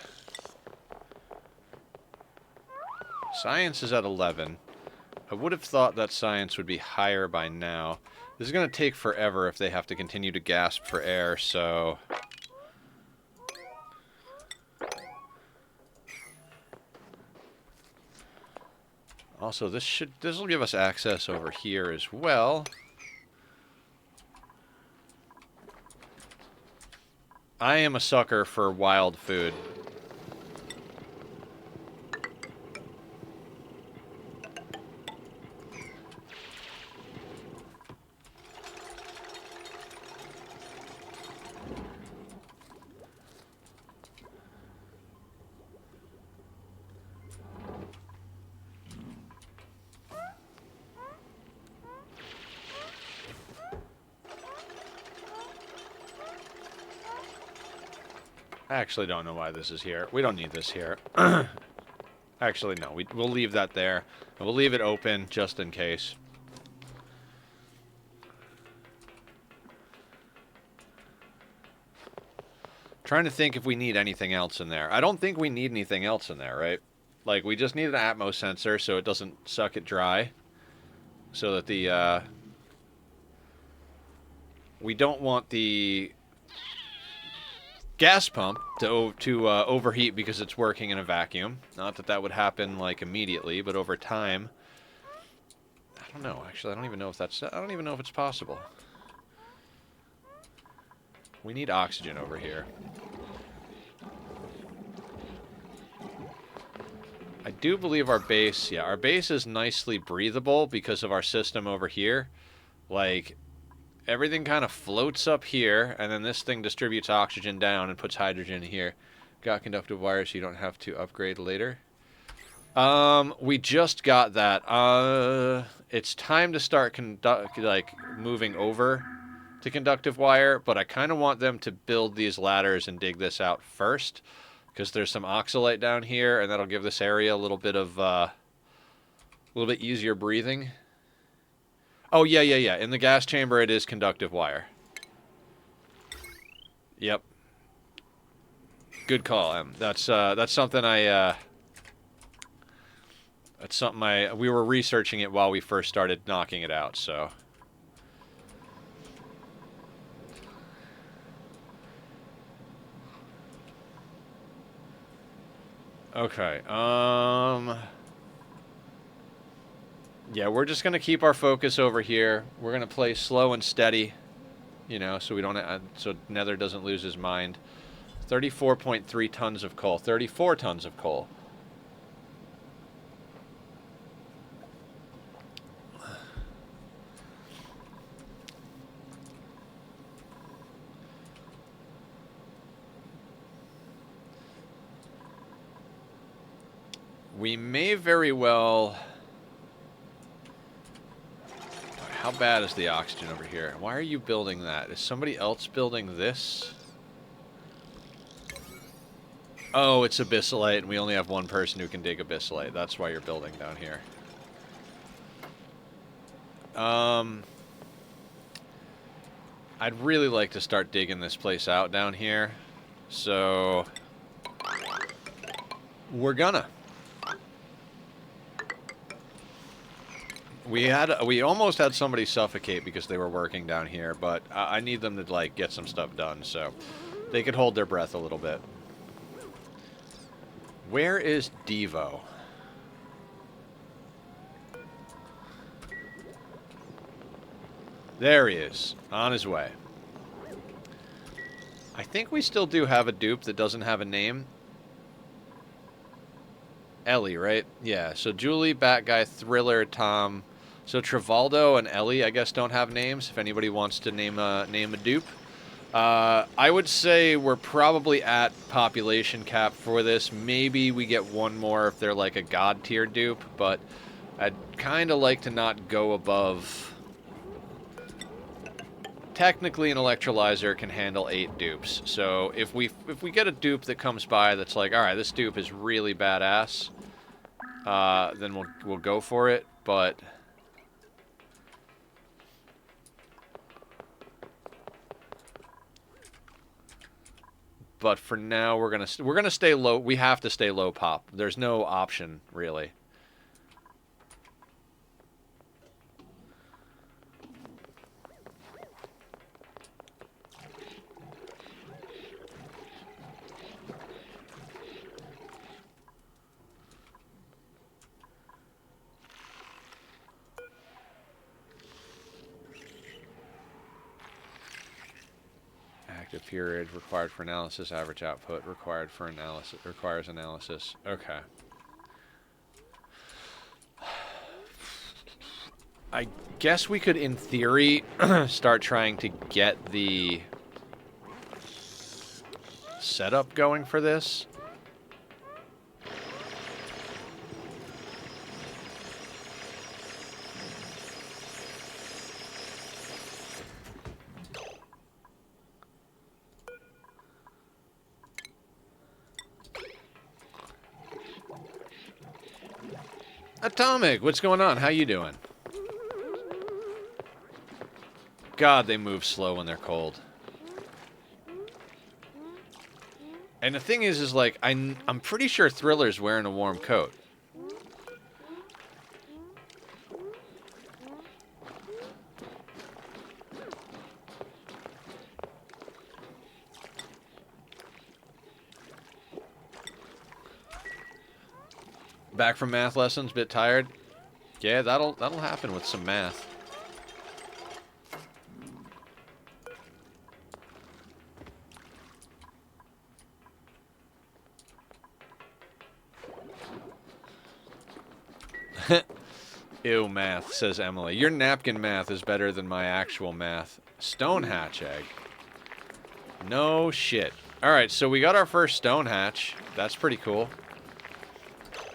Science is at 11. I would have thought that science would be higher by now. This is going to take forever if they have to continue to gasp for air, so... Also, this will give us access over here as well. I am a sucker for wild food. I actually don't know why this is here. We don't need this here. Actually, no. We'll leave that there. And we'll leave it open just in case. Trying to think if we need anything else in there. I don't think we need anything else in there, right? Like, we just need an atmo sensor so it doesn't suck it dry. So that the, we don't want the gas pump to overheat because it's working in a vacuum. Not that that would happen, like, immediately, but over time. I don't know, actually. I don't even know if it's possible. We need oxygen over here. I do believe our base, yeah, our base is nicely breathable because of our system over here. Like, everything kind of floats up here, and then this thing distributes oxygen down and puts hydrogen here. Got conductive wire so you don't have to upgrade later. We just got that. It's time to start moving over to conductive wire, but I kind of want them to build these ladders and dig this out first, because there's some oxalate down here, and that'll give this area a little bit of, a little bit easier breathing. Oh, yeah. In the gas chamber, it is conductive wire. Yep. Good call, Em. That's something we were researching it while we first started knocking it out, so... Okay, yeah, we're just gonna keep our focus over here. We're gonna play slow and steady, you know, so we don't, so Nether doesn't lose his mind. 34.3 tons of coal. 34 tons of coal. We may very well... How bad is the oxygen over here? Why are you building that? Is somebody else building this? Oh, it's abyssalite, and we only have one person who can dig abyssalite. That's why you're building down here. I'd really like to start digging this place out down here. So... we're gonna. We almost had somebody suffocate because they were working down here, but I need them to like get some stuff done so they could hold their breath a little bit. Where is Devo? There he is, on his way. I think we still do have a dupe that doesn't have a name. Ellie, right? Yeah, so Julie, Bat Guy, Thriller, Tom. So Travaldo and Ellie, I guess, don't have names, if anybody wants to name a dupe. I would say we're probably at population cap for this. Maybe we get one more if they're like a god tier dupe, but I'd kind of like to not go above... Technically, an electrolyzer can handle 8 dupes. So if we get a dupe that comes by that's like, all right, this dupe is really badass, then we'll go for it. But for now, we're gonna stay low. We have to stay low pop. There's no option really. Active period required for analysis. Average output required for analysis. Requires analysis. Okay. I guess we could, in theory, start trying to get the setup going for this. Atomic, what's going on? How you doing? God, they move slow when they're cold. And the thing is like, I'm pretty sure Thriller's wearing a warm coat. Back from math lessons, bit tired. Yeah, that'll happen with some math. Ew, math, says Emily. Your napkin math is better than my actual math. Stone hatch egg. No shit. Alright, so we got our first stone hatch. That's pretty cool.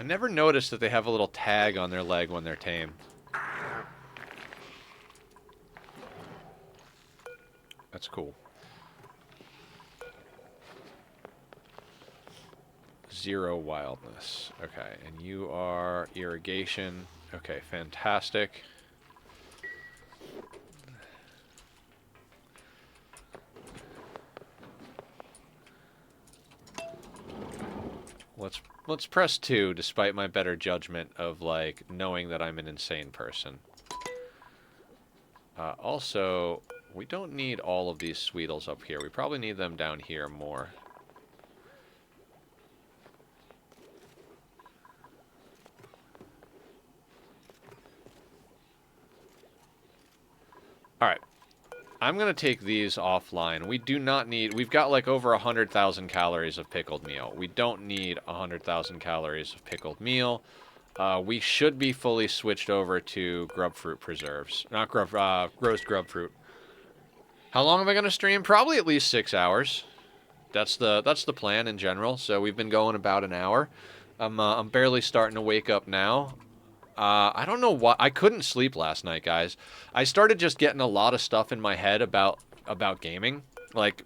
I never noticed that they have a little tag on their leg when they're tame. That's cool. 0 wildness. Okay, and you are irrigation. Okay, fantastic. Let's press 2, despite my better judgment of, like, knowing that I'm an insane person. Also, we don't need all of these Sweetles up here. We probably need them down here more. Alright. I'm going to take these offline. We do not need... We've got like over 100,000 calories of pickled meal. We don't need 100,000 calories of pickled meal. We should be fully switched over to grub fruit preserves. Not grub... roast grub fruit. How long am I going to stream? Probably at least 6 hours. That's the plan in general. So we've been going about an hour. I'm barely starting to wake up now. I don't know why. I couldn't sleep last night, guys. I started just getting a lot of stuff in my head about gaming. Like,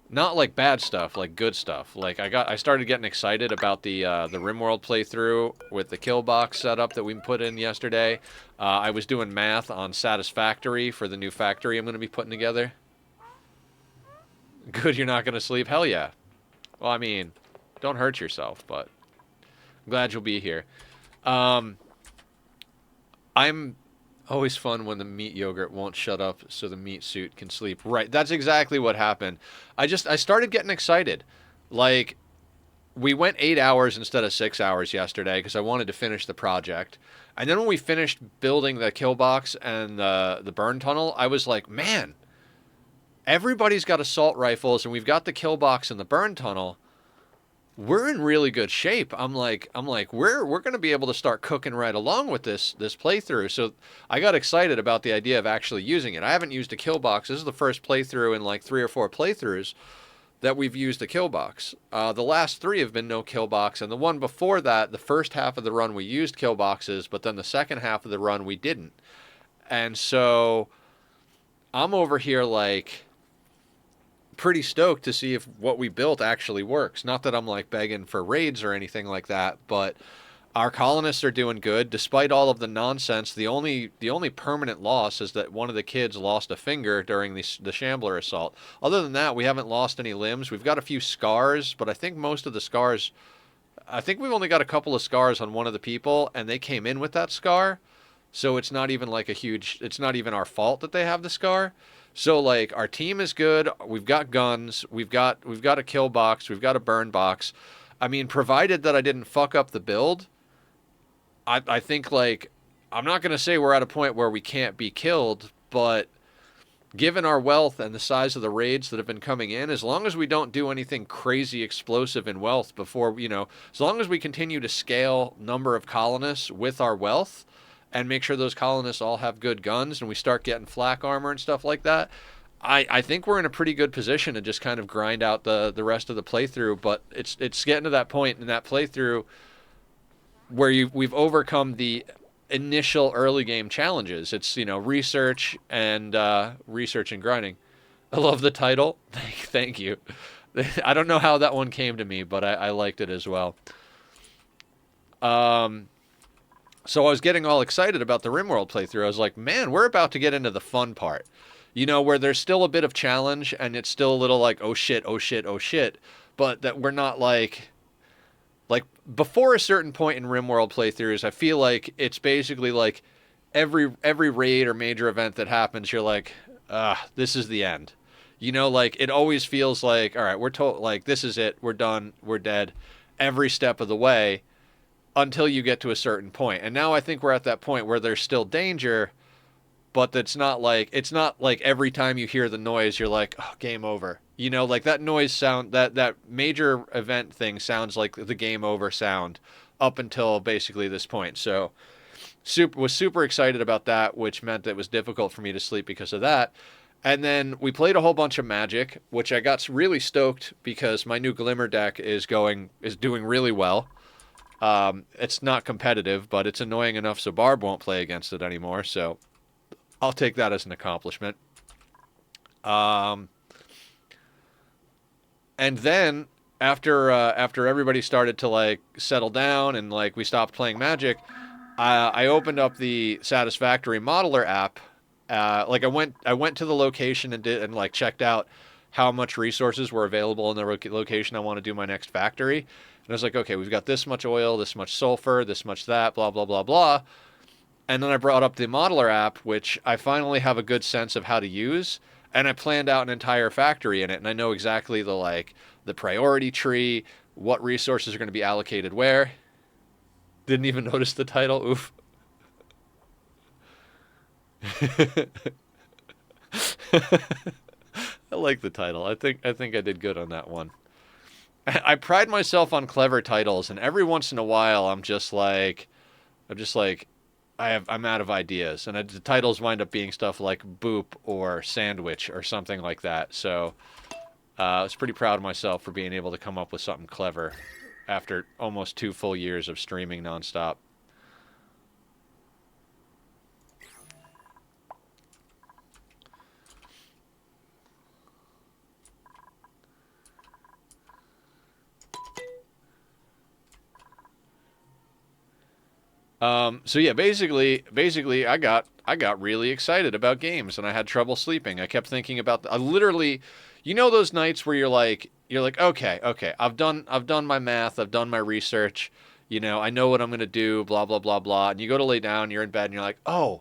not like bad stuff, like good stuff. Like, I started getting excited about the RimWorld playthrough with the kill box setup that we put in yesterday. I was doing math on Satisfactory for the new factory I'm going to be putting together. Good, you're not going to sleep? Hell yeah. Well, I mean, don't hurt yourself, but I'm glad you'll be here. I'm always fun when the meat yogurt won't shut up so the meat suit can sleep. Right, that's exactly what happened. I started getting excited. Like, we went 8 hours instead of 6 hours yesterday because I wanted to finish the project. And then when we finished building the kill box and the burn tunnel, I was like, man, everybody's got assault rifles and we've got the kill box and the burn tunnel. We're in really good shape. I'm like, we're going to be able to start cooking right along with this playthrough. So I got excited about the idea of actually using it. I haven't used a kill box. This is the first playthrough in like 3 or 4 playthroughs that we've used a kill box. The last 3 have been no kill box, and the one before that, the first half of the run we used kill boxes, but then the second half of the run we didn't. And so I'm over here like pretty stoked to see if what we built actually works. Not that I'm like begging for raids or anything like that, but our colonists are doing good despite all of the nonsense. The only permanent loss is that one of the kids lost a finger during the Shambler assault. Other than that, we haven't lost any limbs. We've got a few scars, but I think most of the scars, I think we've only got a couple of scars on one of the people, and they came in with that scar. So it's not even like it's not even our fault that they have the scar. So like our team is good. We've got guns. We've got a kill box. We've got a burn box. I mean, provided that I didn't fuck up the build, I think like I'm not going to say we're at a point where we can't be killed, but given our wealth and the size of the raids that have been coming in, as long as we don't do anything crazy explosive in wealth before, as long as we continue to scale number of colonists with our wealth and make sure those colonists all have good guns and we start getting flak armor and stuff like that, I think we're in a pretty good position to just kind of grind out the rest of the playthrough. But it's getting to that point in that playthrough where we've overcome the initial early game challenges. It's research and grinding. I love the title. Thank you. I don't know how that one came to me, but I liked it as well. So I was getting all excited about the RimWorld playthrough. I was like, man, we're about to get into the fun part. Where there's still a bit of challenge and it's still a little like, oh shit, oh shit, oh shit. But that we're not like before a certain point in RimWorld playthroughs, I feel like it's basically like every raid or major event that happens, you're like, this is the end. Like it always feels like, all right, we're told like this is it, we're done, we're dead, every step of the way until you get to a certain point. And now I think we're at that point where there's still danger, but it's not like every time you hear the noise, you're like, oh, game over. Like that noise sound, that major event thing sounds like the game over sound up until basically this point. So was super excited about that, which meant that it was difficult for me to sleep because of that. And then we played a whole bunch of Magic, which I got really stoked because my new Glimmer deck is doing really well. It's not competitive, but it's annoying enough so Barb won't play against it anymore. So I'll take that as an accomplishment. And then after everybody started to like settle down and like we stopped playing Magic, I opened up the Satisfactory Modeler app. Like I went to the location and like checked out how much resources were available in the location I want to do my next factory. And I was like, okay, we've got this much oil, this much sulfur, this much that, blah, blah, blah, blah. And then I brought up the Modeler app, which I finally have a good sense of how to use. And I planned out an entire factory in it. And I know exactly the priority tree, what resources are going to be allocated where. Didn't even notice the title. Oof. I like the title. I think I did good on that one. I pride myself on clever titles, and every once in a while I'm just like I'm out of ideas, and the titles wind up being stuff like Boop or Sandwich or something like that. So I was pretty proud of myself for being able to come up with something clever after almost 2 full years of streaming nonstop. So yeah, basically, I got really excited about games, and I had trouble sleeping. I kept thinking about I literally, those nights where you're like, okay, I've done my math, I've done my research. You know, I know what I'm going to do, blah, blah, blah, blah. And you go to lay down, you're in bed, and you're like, oh,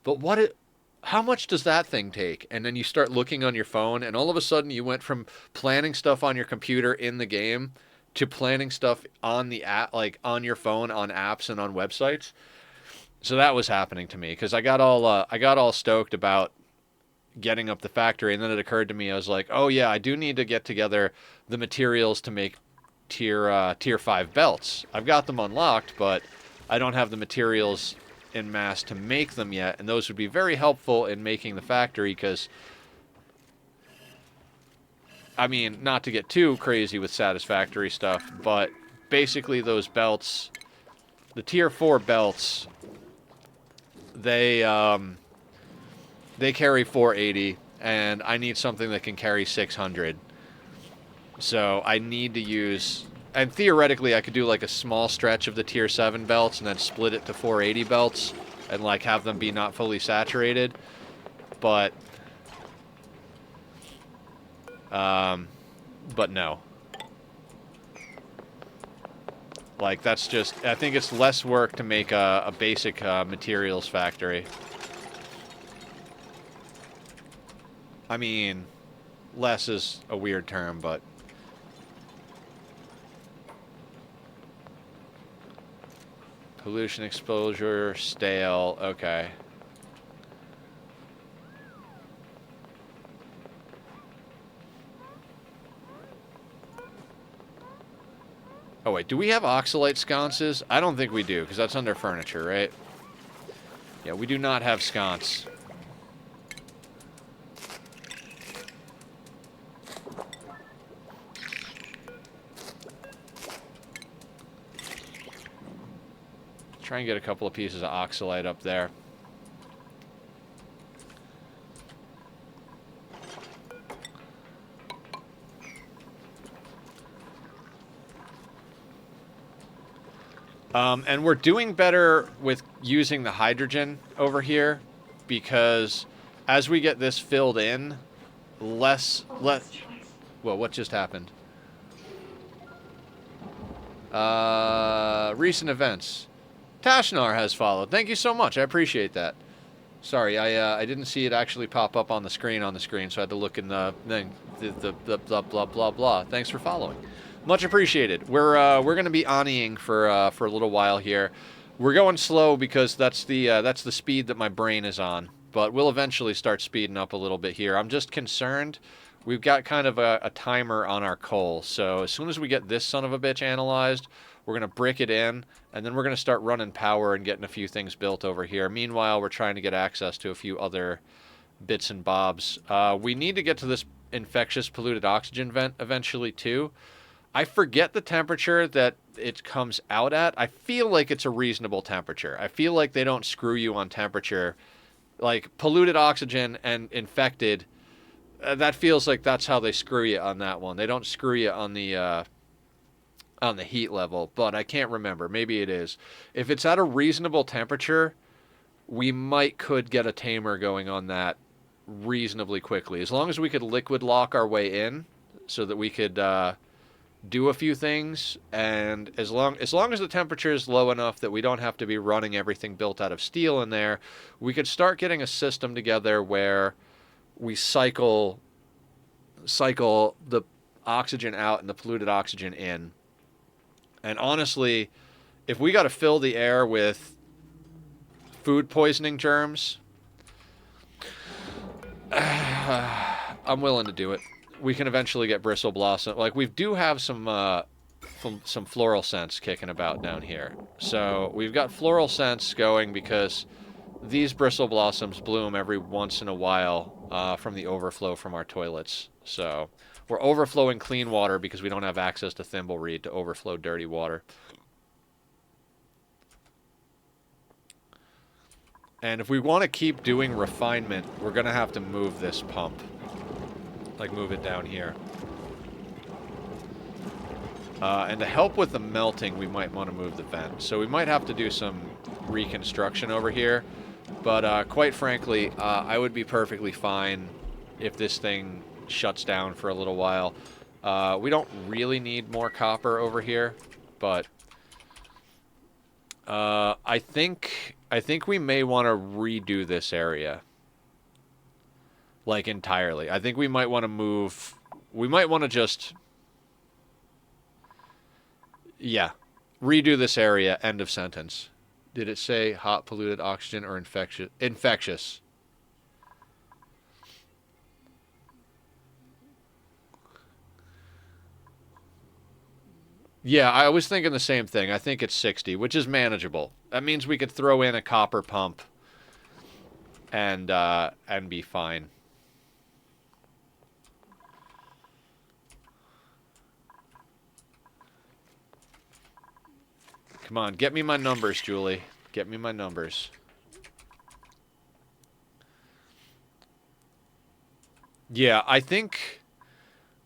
but how much does that thing take? And then you start looking on your phone, and all of a sudden you went from planning stuff on your computer in the game to planning stuff on the app, like on your phone, on apps and on websites. So that was happening to me because I got all stoked about getting up the factory, and then it occurred to me I was like, oh yeah, I do need to get together the materials to make tier 5 belts. I've got them unlocked, but I don't have the materials in mass to make them yet, and those would be very helpful in making the factory because, I mean, not to get too crazy with satisfactory stuff, but basically those belts, the tier 4 belts, they carry 480, and I need something that can carry 600. So I need to use, and theoretically I could do like a small stretch of the tier 7 belts and then split it to 480 belts and like have them be not fully saturated. But no. Like that's just, I think it's less work to make a basic materials factory. I mean, less is a weird term, but pollution exposure, stale, okay. Oh wait, do we have oxalate sconces? I don't think we do, because that's under furniture, right? Yeah, we do not have sconce. Try and get a couple of pieces of oxalate up there. And we're doing better with using the hydrogen over here because as we get this filled in, less... Well, what just happened? Recent events. Tashnar has followed. Thank you so much. I appreciate that. Sorry, I didn't see it actually pop up on the screen, so I had to look in the thing. The blah, blah, blah, blah. Thanks for following. Much appreciated. We're going to be oniing for a little while here. We're going slow because that's the speed that my brain is on. But we'll eventually start speeding up a little bit here. I'm just concerned. We've got kind of a timer on our coal. So as soon as we get this son of a bitch analyzed, we're going to brick it in, and then we're going to start running power and getting a few things built over here. Meanwhile, we're trying to get access to a few other bits and bobs. We need to get to this infectious polluted oxygen vent eventually, too. I forget the temperature that it comes out at. I feel like it's a reasonable temperature. I feel like they don't screw you on temperature. Like, polluted oxygen and infected, that feels like that's how they screw you on that one. They don't screw you on the heat level, but I can't remember. Maybe it is. If it's at a reasonable temperature, we could get a tamer going on that reasonably quickly. As long as we could liquid lock our way in so that we could do a few things, and as long as the temperature is low enough that we don't have to be running everything built out of steel in there, we could start getting a system together where we cycle the oxygen out and the polluted oxygen in. And honestly, if we got to fill the air with food poisoning germs, I'm willing to do it. We can eventually get bristle blossom. Like, we do have some floral scents kicking about down here. So we've got floral scents going because these bristle blossoms bloom every once in a while from the overflow from our toilets. So we're overflowing clean water because we don't have access to thimbleweed to overflow dirty water. And if we want to keep doing refinement, we're going to have to move this pump. Like, move it down here. And to help with the melting, we might want to move the vent. So we might have to do some reconstruction over here. But quite frankly, I would be perfectly fine if this thing shuts down for a little while. We don't really need more copper over here, but I think we may want to redo this area. Like, entirely. I think we might want to move... We might want to just... Yeah. Redo this area. End of sentence. Did it say hot, polluted, oxygen, or infectious? Infectious. Yeah, I was thinking the same thing. I think it's 60, which is manageable. That means we could throw in a copper pump and be fine. Come on, get me my numbers, Julie. Get me my numbers. Yeah, I think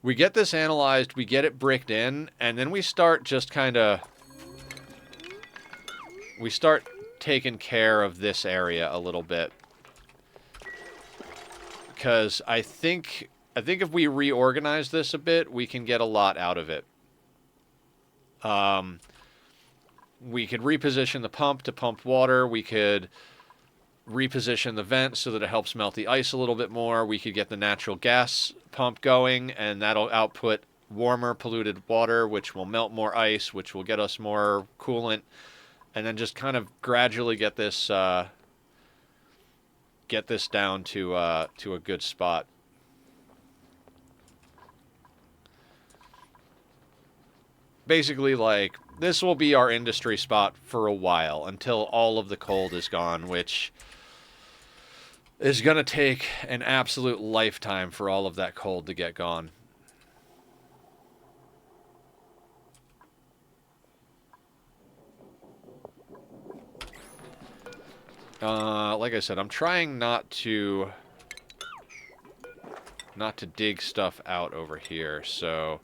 we get this analyzed, we get it bricked in, and then we start just kind of... We start taking care of this area a little bit. Because I think if we reorganize this a bit, we can get a lot out of it. We could reposition the pump to pump water. We could reposition the vent so that it helps melt the ice a little bit more. We could get the natural gas pump going, and that'll output warmer, polluted water, which will melt more ice, which will get us more coolant, and then just kind of gradually get this down to a good spot. Basically, like, this will be our industry spot for a while until all of the cold is gone, which is going to take an absolute lifetime for all of that cold to get gone. Like I said, I'm trying not to dig stuff out over here, so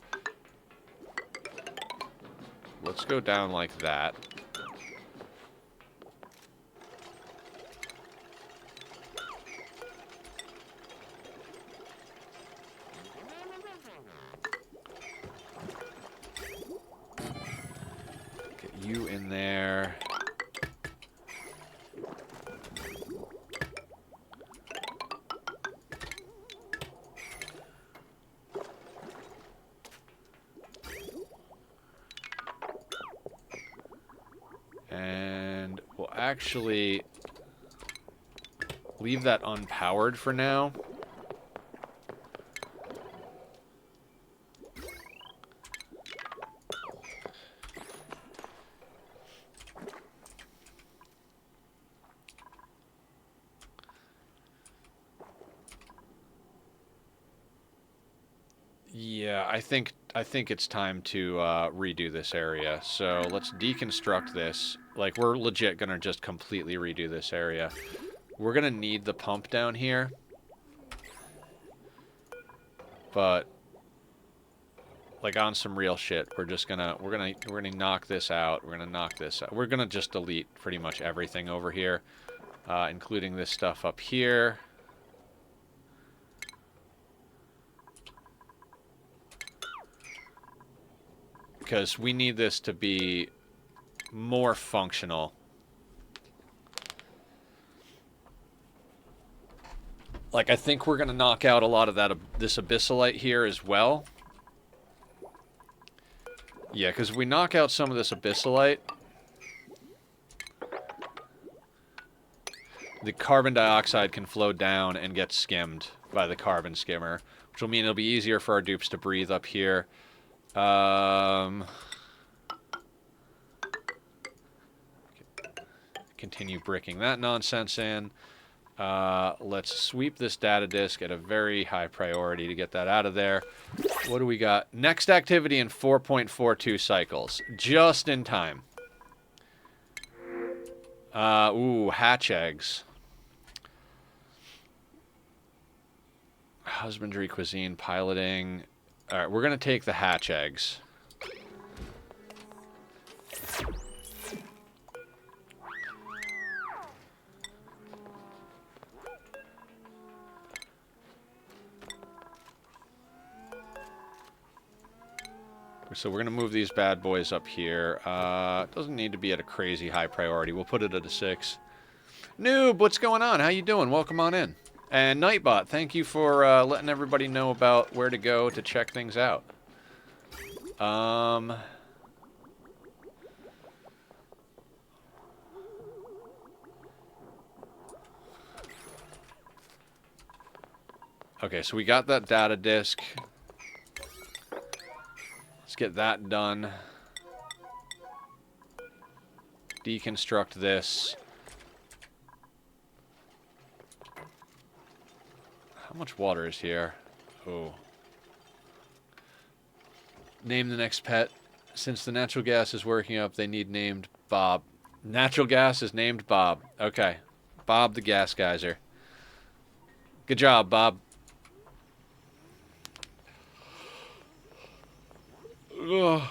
let's go down like that. Get you in there. And we'll actually leave that unpowered for now. Yeah, I think it's time to redo this area. So let's deconstruct this. Like, we're legit gonna just completely redo this area. We're gonna need the pump down here, but like, on some real shit, we're gonna knock this out. We're gonna knock this out. We're gonna just delete pretty much everything over here, including this stuff up here. Because we need this to be more functional. Like, I think we're going to knock out a lot of this abyssalite here as well. Yeah, because if we knock out some of this abyssalite, the carbon dioxide can flow down and get skimmed by the carbon skimmer, which will mean it'll be easier for our dupes to breathe up here. Continue bricking that nonsense in. Let's sweep this data disk at a very high priority to get that out of there. What do we got? Next activity in 4.42 cycles. Just in time. Ooh, hatch eggs. Husbandry, cuisine, piloting. Alright, we're going to take the hatch eggs. So we're going to move these bad boys up here. It doesn't need to be at a crazy high priority. We'll put it at a 6. Noob, what's going on? How you doing? Welcome on in. And Nightbot, thank you for letting everybody know about where to go to check things out. Okay, so we got that data disk. Let's get that done. Deconstruct this. How much water is here? Oh. Name the next pet. Since the natural gas is working up, they need named Bob. Natural gas is named Bob. Okay. Bob the gas geyser. Good job, Bob. Ugh.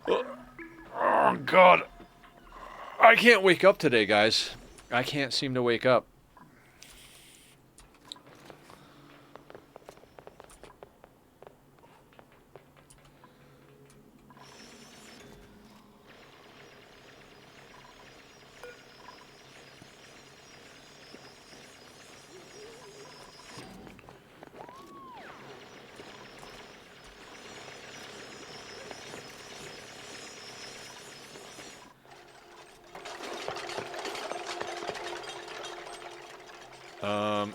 Oh, God. I can't wake up today, guys. I can't seem to wake up.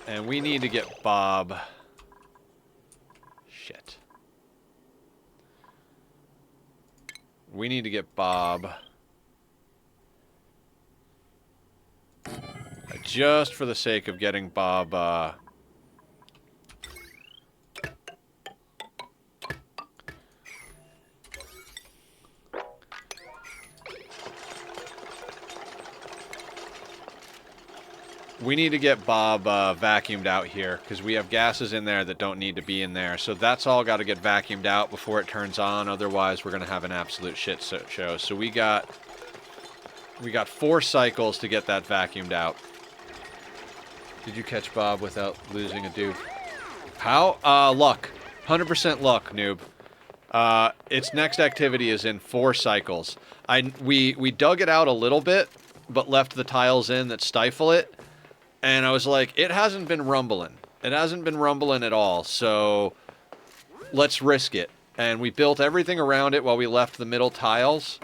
And we need to get Bob. Shit. We need to get Bob. Just for the sake of getting Bob, we need to get Bob vacuumed out here, because we have gases in there that don't need to be in there. So that's all got to get vacuumed out before it turns on. Otherwise, we're going to have an absolute shit show. So we got 4 cycles to get that vacuumed out. Did you catch Bob without losing a dupe? How? Luck. 100% luck, noob. Its next activity is in 4 cycles. We dug it out a little bit, but left the tiles in that stifle it. And I was like, it hasn't been rumbling. It hasn't been rumbling at all, so let's risk it. And we built everything around it while we left the middle tiles.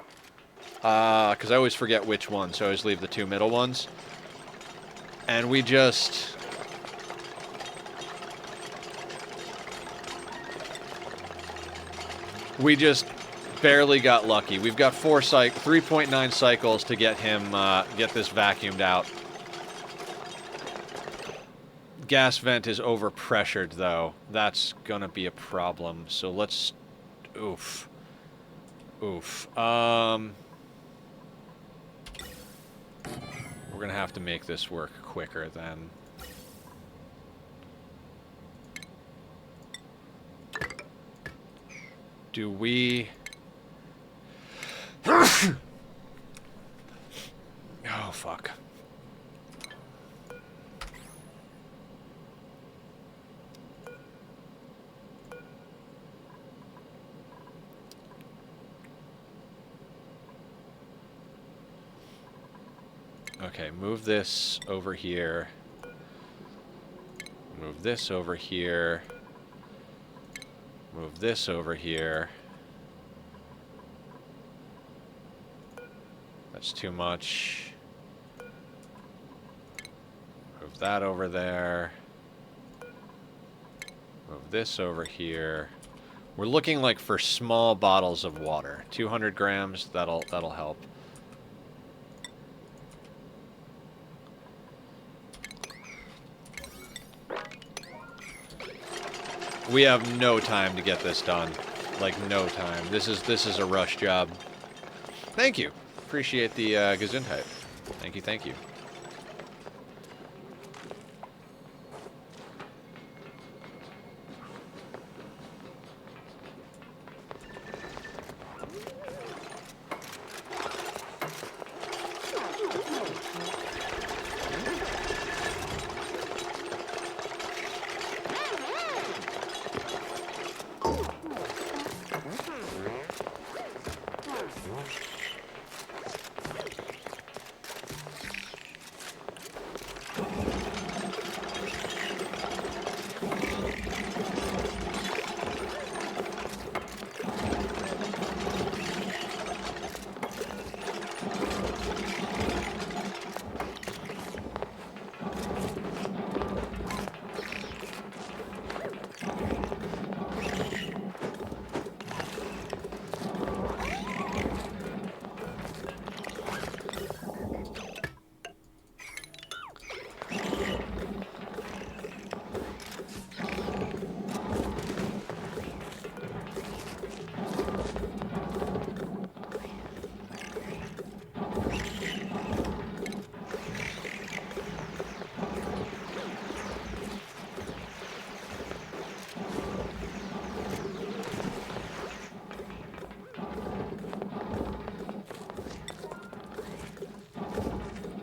Because I always forget which one, so I always leave the 2 middle ones. And we just... barely got lucky. We've got 3.9 cycles to get him, get this vacuumed out. Gas vent is overpressured, though. That's gonna be a problem. So let's... Oof. Oof. We're gonna have to make this work quicker, then. Do we... Oh, fuck. Okay, move this over here. Move this over here. Move this over here. That's too much. Move that over there. Move this over here. We're looking like for small bottles of water. 200 grams, that'll help. We have no time to get this done. Like, no time. This is a rush job. Thank you. Appreciate the Gesundheit. Thank you, thank you.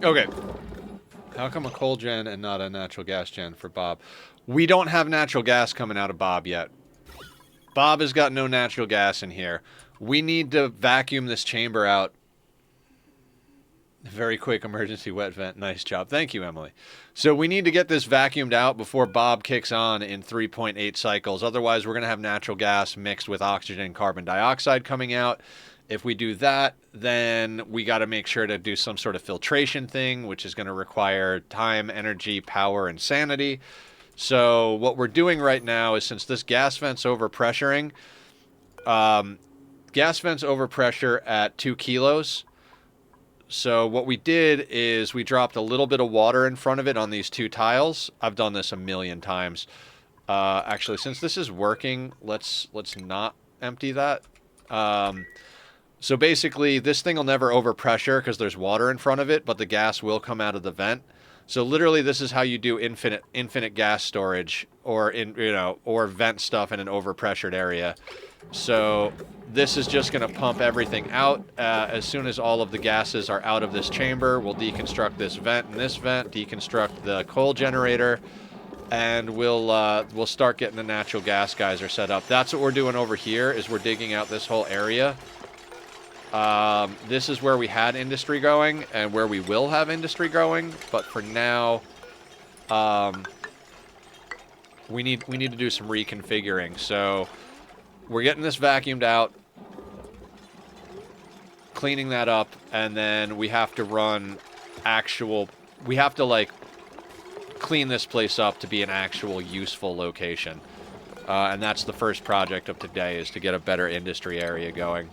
Okay. How come a coal gen and not a natural gas gen for Bob? We don't have natural gas coming out of Bob yet. Bob has got no natural gas in here. We need to vacuum this chamber out. Very quick emergency wet vent. Nice job. Thank you, Emily. So we need to get this vacuumed out before Bob kicks on in 3.8 cycles. Otherwise, we're going to have natural gas mixed with oxygen and carbon dioxide coming out. If we do that, then we got to make sure to do some sort of filtration thing, which is going to require time, energy, power, and sanity. So what we're doing right now is, since this gas vent's overpressuring, gas vent's overpressure at 2 kilos. So what we did is we dropped a little bit of water in front of it on these 2 tiles. I've done this a million times. Actually, since this is working, let's not empty that. So basically, this thing will never overpressure because there's water in front of it, but the gas will come out of the vent. So literally, this is how you do infinite gas storage, or or vent stuff in an overpressured area. So this is just going to pump everything out. As soon as all of the gases are out of this chamber, we'll deconstruct this vent and this vent, deconstruct the coal generator, and we'll start getting the natural gas geyser set up. That's what we're doing over here. Is we're digging out this whole area. This is where we had industry going and where we will have industry going, but for now, we need to do some reconfiguring. So we're getting this vacuumed out, cleaning that up, and then we have to like clean this place up to be an actual useful location. And that's the first project of today, is to get a better industry area going.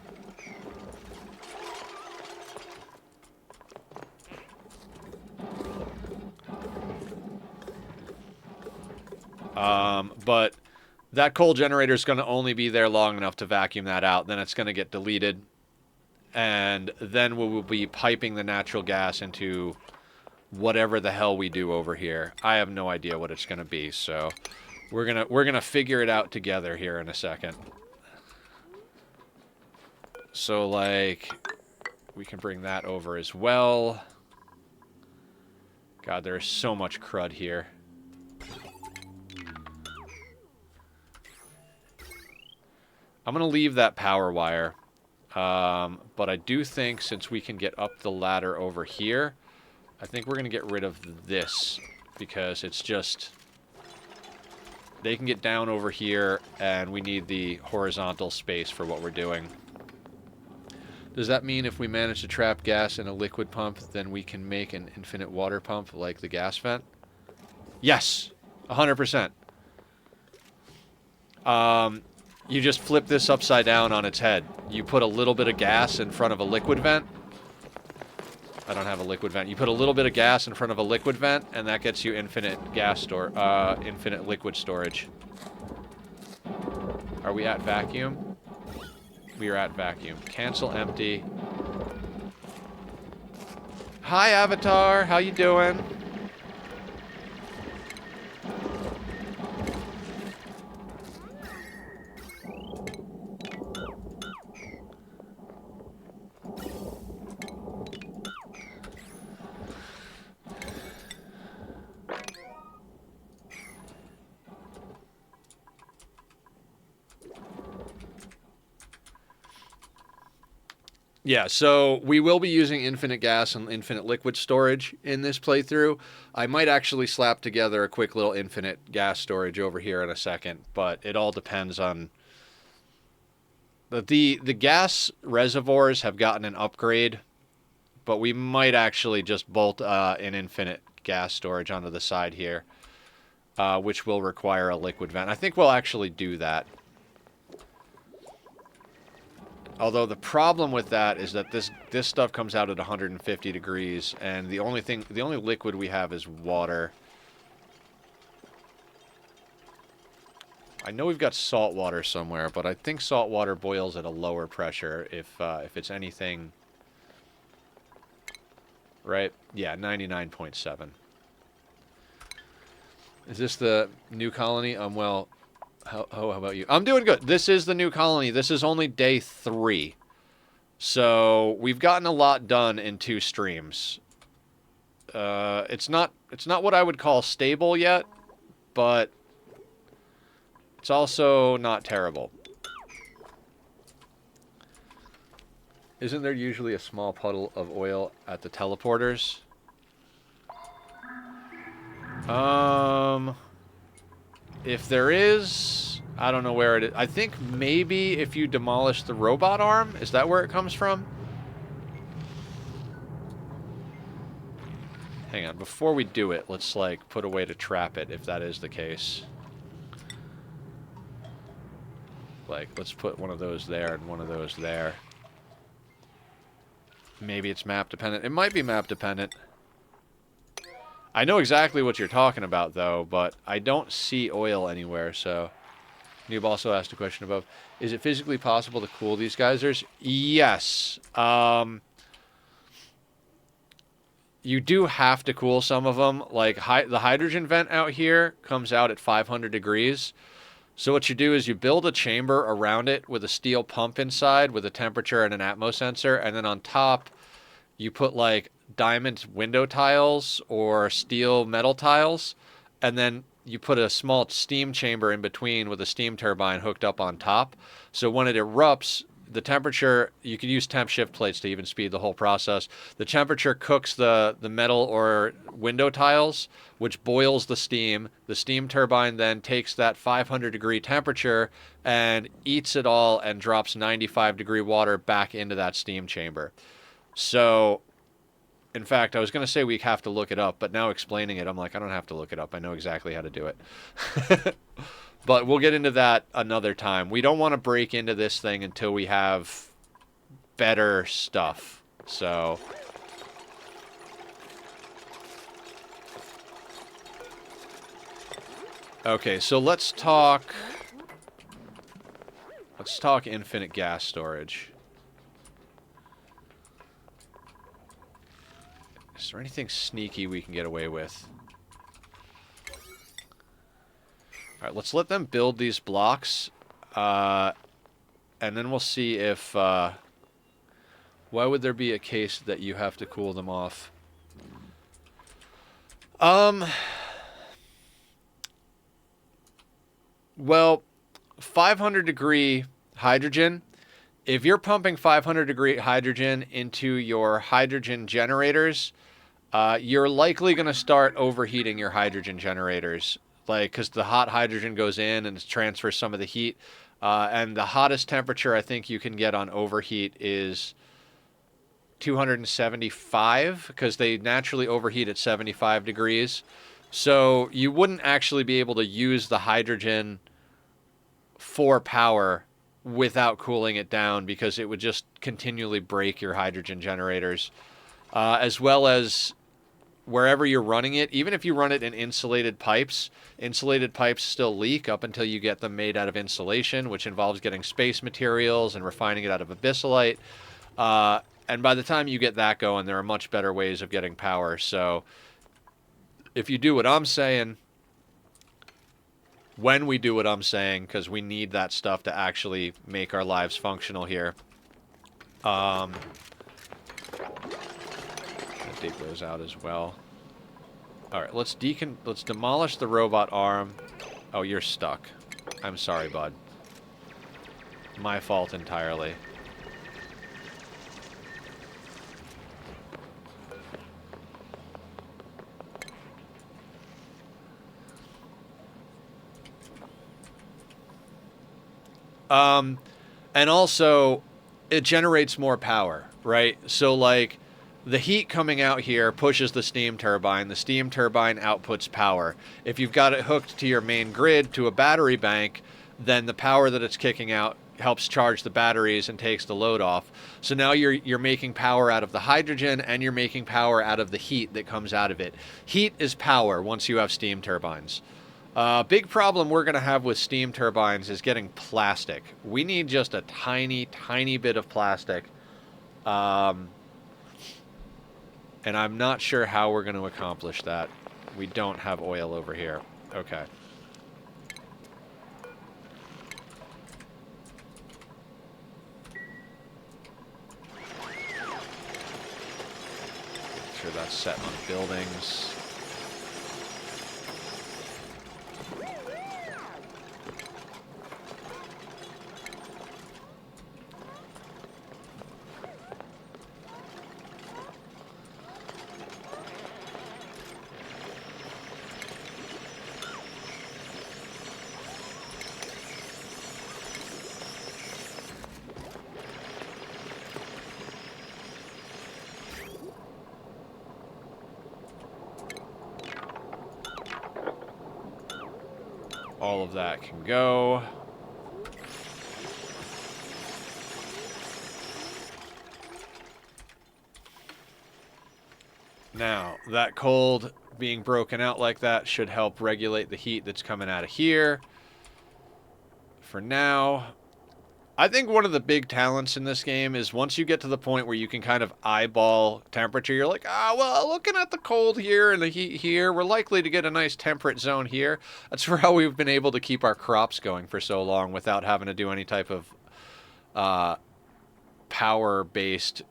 But that coal generator is going to only be there long enough to vacuum that out. Then it's going to get deleted. And then we will be piping the natural gas into whatever the hell we do over here. I have no idea what it's going to be. So we're going to figure it out together here in a second. So, like, we can bring that over as well. God, there is so much crud here. I'm going to leave that power wire, but I do think, since we can get up the ladder over here, I think we're going to get rid of this, because it's just, they can get down over here, and we need the horizontal space for what we're doing. Does that mean if we manage to trap gas in a liquid pump, then we can make an infinite water pump like the gas vent? Yes, 100%. You just flip this upside down on its head. You put a little bit of gas in front of a liquid vent. I don't have a liquid vent. You put a little bit of gas in front of a liquid vent, and that gets you infinite infinite liquid storage. Are we at vacuum? We are at vacuum. Cancel empty. Hi, Avatar. How you doing? Yeah, so we will be using infinite gas and infinite liquid storage in this playthrough. I might actually slap together a quick little infinite gas storage over here in a second, but it all depends on... The gas reservoirs have gotten an upgrade, but we might actually just bolt an infinite gas storage onto the side here, which will require a liquid vent. I think we'll actually do that. Although the problem with that is that this stuff comes out at 150 degrees, and the only liquid we have is water. I know we've got salt water somewhere, but I think salt water boils at a lower pressure if it's anything. Right? Yeah, 99.7. Is this the new colony? Well, how about you? I'm doing good. This is the new colony. This is only day 3. So we've gotten a lot done in 2 streams. It's not what I would call stable yet, but it's also not terrible. Isn't there usually a small puddle of oil at the teleporters? If there is, I don't know where it is. I think maybe if you demolish the robot arm, is that where it comes from? Hang on, before we do it, let's like put a way to trap it if that is the case. Like, let's put one of those there and one of those there. Maybe it's map dependent. It might be map dependent. I know exactly what you're talking about, though, but I don't see oil anywhere, so... Noob also asked a question above. Is it physically possible to cool these geysers? Yes. You do have to cool some of them. Like, the hydrogen vent out here comes out at 500 degrees. So what you do is you build a chamber around it with a steel pump inside with a temperature and an atmo sensor, and then on top you put, like, diamond window tiles or steel metal tiles, and then you put a small steam chamber in between with a steam turbine hooked up on top. So when it erupts, the temperature, you can use temp shift plates to even speed the whole process. The temperature cooks the metal or window tiles, which boils the steam. The steam turbine then takes that 500 degree temperature and eats it all and drops 95 degree water back into that steam chamber. So, in fact, I was going to say we have to look it up, but now explaining it, I'm like, I don't have to look it up. I know exactly how to do it. But we'll get into that another time. We don't want to break into this thing until we have better stuff. So... Okay, so let's talk infinite gas storage. Is there anything sneaky we can get away with? Alright, let's let them build these blocks. And then we'll see if... why would there be a case that you have to cool them off? Well, 500 degree hydrogen... If you're pumping 500 degree hydrogen into your hydrogen generators, you're likely going to start overheating your hydrogen generators. Like, because the hot hydrogen goes in and transfers some of the heat. And the hottest temperature I think you can get on overheat is 275, because they naturally overheat at 75 degrees. So you wouldn't actually be able to use the hydrogen for power without cooling it down, because it would just continually break your hydrogen generators. As well as wherever you're running it, even if you run it in insulated pipes still leak up until you get them made out of insulation, which involves getting space materials and refining it out of abyssalite. And by the time you get that going, there are much better ways of getting power. So if you do what I'm saying, when we do what I'm saying, because we need that stuff to actually make our lives functional here. Dig those out as well. Alright, let's demolish the robot arm. Oh, you're stuck. I'm sorry, bud. My fault entirely. And also, it generates more power, right? So, like, the heat coming out here pushes the steam turbine. The steam turbine outputs power. If you've got it hooked to your main grid to a battery bank, then the power that it's kicking out helps charge the batteries and takes the load off. So now you're making power out of the hydrogen, and you're making power out of the heat that comes out of it. Heat is power once you have steam turbines. Big problem we're going to have with steam turbines is getting plastic. We need just a tiny, tiny bit of plastic. And I'm not sure how we're going to accomplish that. We don't have oil over here. Okay. Make sure that's set on buildings. All of that can go. Now, that cold being broken out like that should help regulate the heat that's coming out of here. For now, I think one of the big talents in this game is once you get to the point where you can kind of eyeball temperature, you're like, well, looking at the cold here and the heat here, we're likely to get a nice temperate zone here. That's for how we've been able to keep our crops going for so long without having to do any type of power-based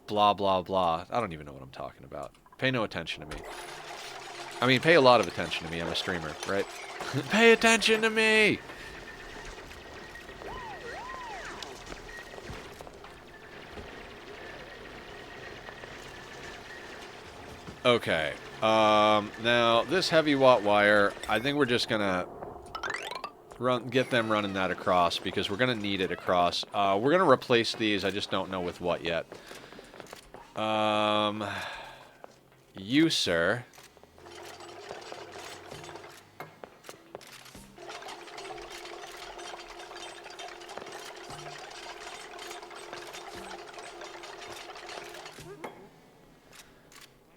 blah, blah, blah. I don't even know what I'm talking about. Pay no attention to me. I mean, pay a lot of attention to me. I'm a streamer, right? Pay attention to me! Okay, now this heavy watt wire, I think we're just gonna get them running that across because we're gonna need it across. We're gonna replace these, I just don't know with what yet. You, sir.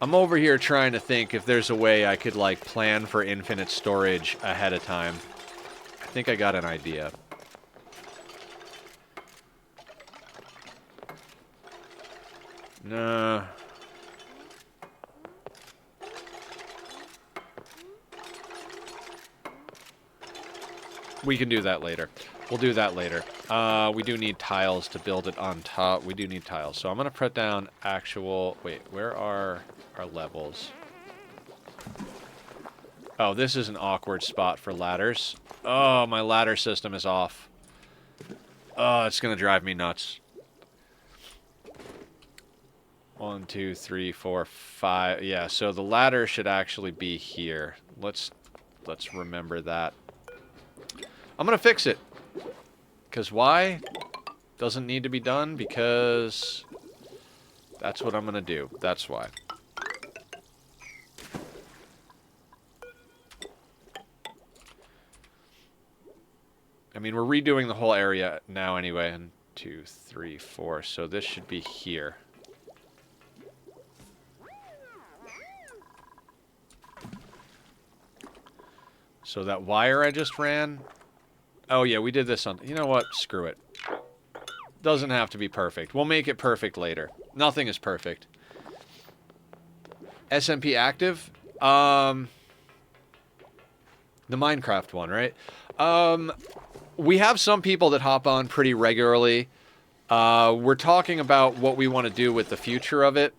I'm over here trying to think if there's a way I could, like, plan for infinite storage ahead of time. I think I got an idea. Nah. We can do that later. We'll do that later. We do need tiles to build it on top. We do need tiles. So I'm going to put down actual... Wait, where are our levels? Oh, this is an awkward spot for ladders. Oh, my ladder system is off. Oh, it's going to drive me nuts. 1, 2, 3, 4, 5. Yeah, so the ladder should actually be here. Let's remember that. I'm going to fix it. Because why? Doesn't need to be done because that's what I'm going to do. That's why. I mean, we're redoing the whole area now anyway. 1, 2, 3, 4. So this should be here. So that wire I just ran... Oh, yeah, we did this on... You know what? Screw it. Doesn't have to be perfect. We'll make it perfect later. Nothing is perfect. SMP active? The Minecraft one, right? We have some people that hop on pretty regularly. We're talking about what we want to do with the future of it,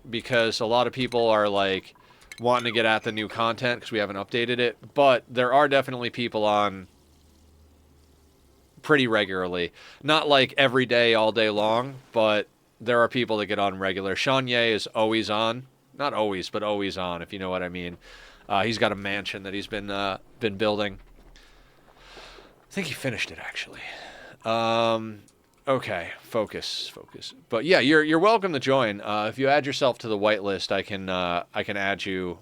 because a lot of people are, like, wanting to get at the new content because we haven't updated it. But there are definitely people on... pretty regularly. Not like every day, all day long, but there are people that get on regular. Shanye is always on. Not always, but always on, if you know what I mean. He's got a mansion that he's been building. I think he finished it, actually. Okay, focus. But yeah, you're welcome to join. If you add yourself to the whitelist, I can add you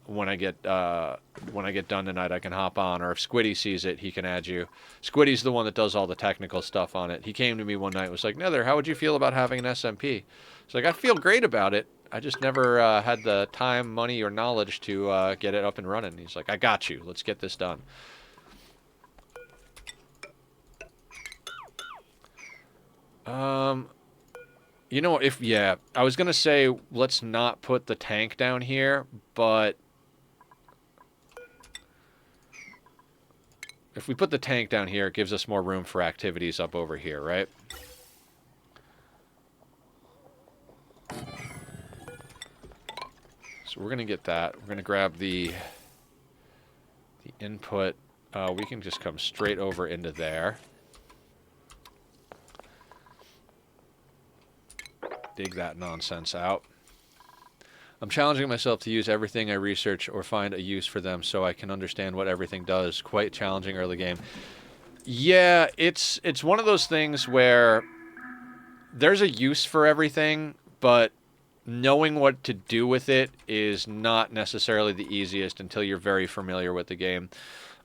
when I get done tonight. I can hop on, or if Squiddy sees it, he can add you. Squiddy's the one that does all the technical stuff on it. He came to me one night and was like, Nether, how would you feel about having an SMP? It's like, I feel great about it. I just never had the time, money, or knowledge to get it up and running. He's like, I got you. Let's get this done. You know, yeah, I was gonna say let's not put the tank down here, but if we put the tank down here, it gives us more room for activities up over here, right? So we're gonna get that. We're gonna grab the input. We can just come straight over into there. Dig that nonsense out. I'm challenging myself to use everything I research or find a use for them so I can understand what everything does. Quite challenging early game. Yeah, it's one of those things where there's a use for everything, but knowing what to do with it is not necessarily the easiest until you're very familiar with the game.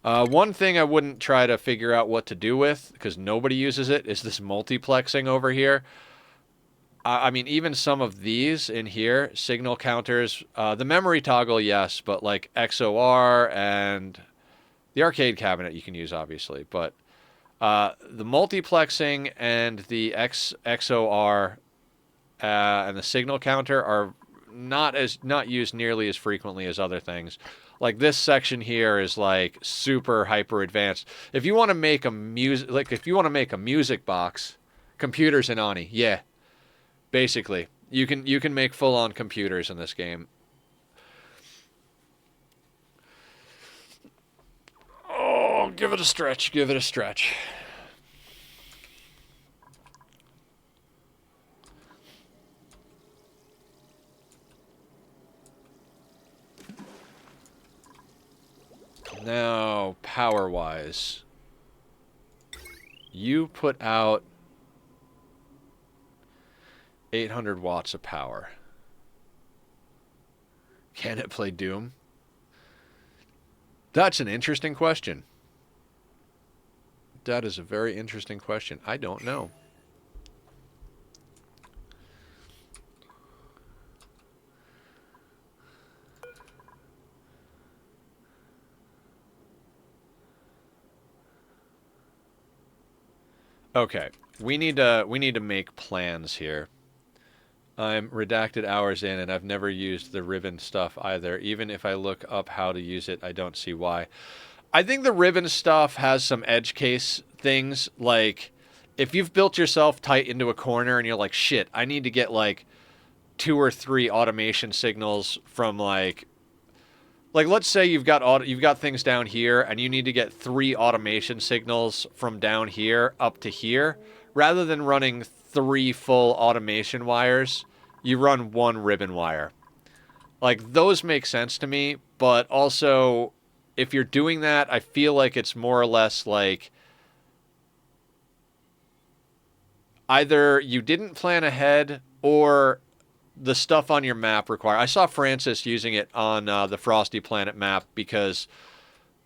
One thing I wouldn't try to figure out what to do with, because nobody uses it, is this multiplexing over here. I mean, even some of these in here, signal counters, the memory toggle, yes, but like XOR and the arcade cabinet you can use, obviously. But the multiplexing and the XOR and the signal counter are not used nearly as frequently as other things. Like this section here is like super hyper advanced. If you want to make a music box, computers in Ani, yeah. Basically, you can make full-on computers in this game. Oh, give it a stretch. Give it a stretch. Now, power-wise, you put out 800 watts of power. Can it play Doom? That's an interesting question. That is a very interesting question. I don't know. Okay, we need to make plans here. I'm redacted hours in, and I've never used the ribbon stuff either. Even if I look up how to use it, I don't see why. I think the ribbon stuff has some edge case things. Like, if you've built yourself tight into a corner and you're like, shit, I need to get like 2 or 3 automation signals from like let's say you've got things down here and you need to get 3 automation signals from down here up to here, rather than running 3 full automation wires, you run 1 ribbon wire. Like, those make sense to me, but also, if you're doing that, I feel like it's more or less like either you didn't plan ahead or the stuff on your map require. I saw Francis using it on the Frosty Planet map because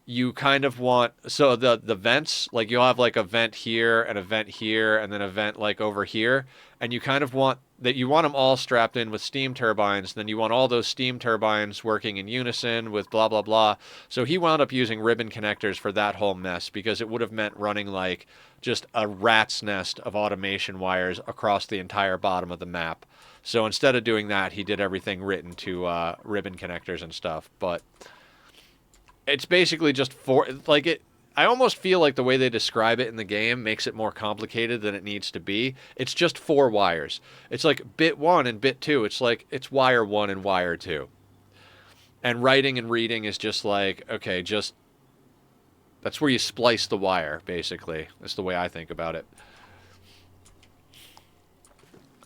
you kind of want, so the vents, like you'll have like a vent here and a vent here and then a vent like over here, and you kind of want them all strapped in with steam turbines, then you want all those steam turbines working in unison with blah blah blah. So he wound up using ribbon connectors for that whole mess because it would have meant running like just a rat's nest of automation wires across the entire bottom of the map. So instead of doing that, he did everything written to ribbon connectors and stuff. But it's basically just I almost feel like the way they describe it in the game makes it more complicated than it needs to be. It's just 4 wires. It's like bit 1 and bit 2. It's like it's wire 1 and wire 2. And writing and reading is just like, okay, just that's where you splice the wire, basically. That's the way I think about it.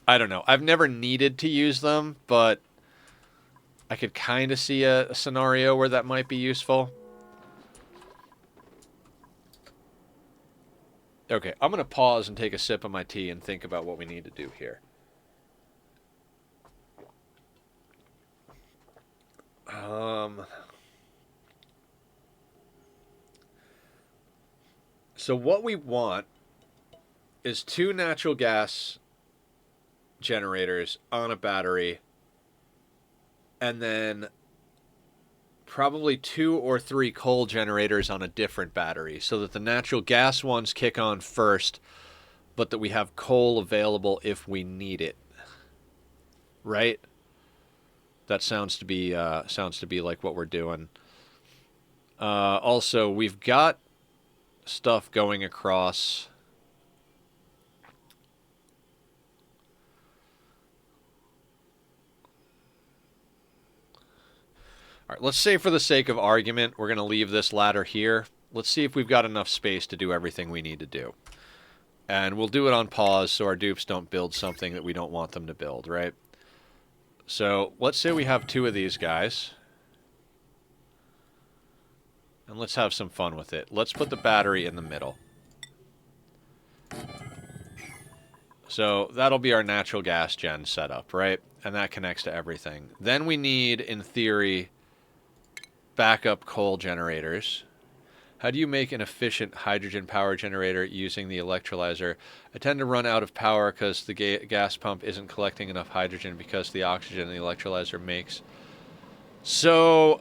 I don't know. I've never needed to use them, but I could kind of see a scenario where that might be useful. Okay, I'm going to pause and take a sip of my tea and think about what we need to do here. So what we want is 2 natural gas generators on a battery, and then probably 2 or 3 coal generators on a different battery, so that the natural gas ones kick on first, but that we have coal available if we need it. Right? That sounds to be like what we're doing. Also, we've got stuff going across. All right, let's say for the sake of argument, we're going to leave this ladder here. Let's see if we've got enough space to do everything we need to do. And we'll do it on pause so our dupes don't build something that we don't want them to build, right? So let's say we have 2 of these guys. And let's have some fun with it. Let's put the battery in the middle. So that'll be our natural gas gen setup, right? And that connects to everything. Then we need, in theory, backup coal generators. How do you make an efficient hydrogen power generator using the electrolyzer? I tend to run out of power because the gas pump isn't collecting enough hydrogen because the oxygen the electrolyzer makes. So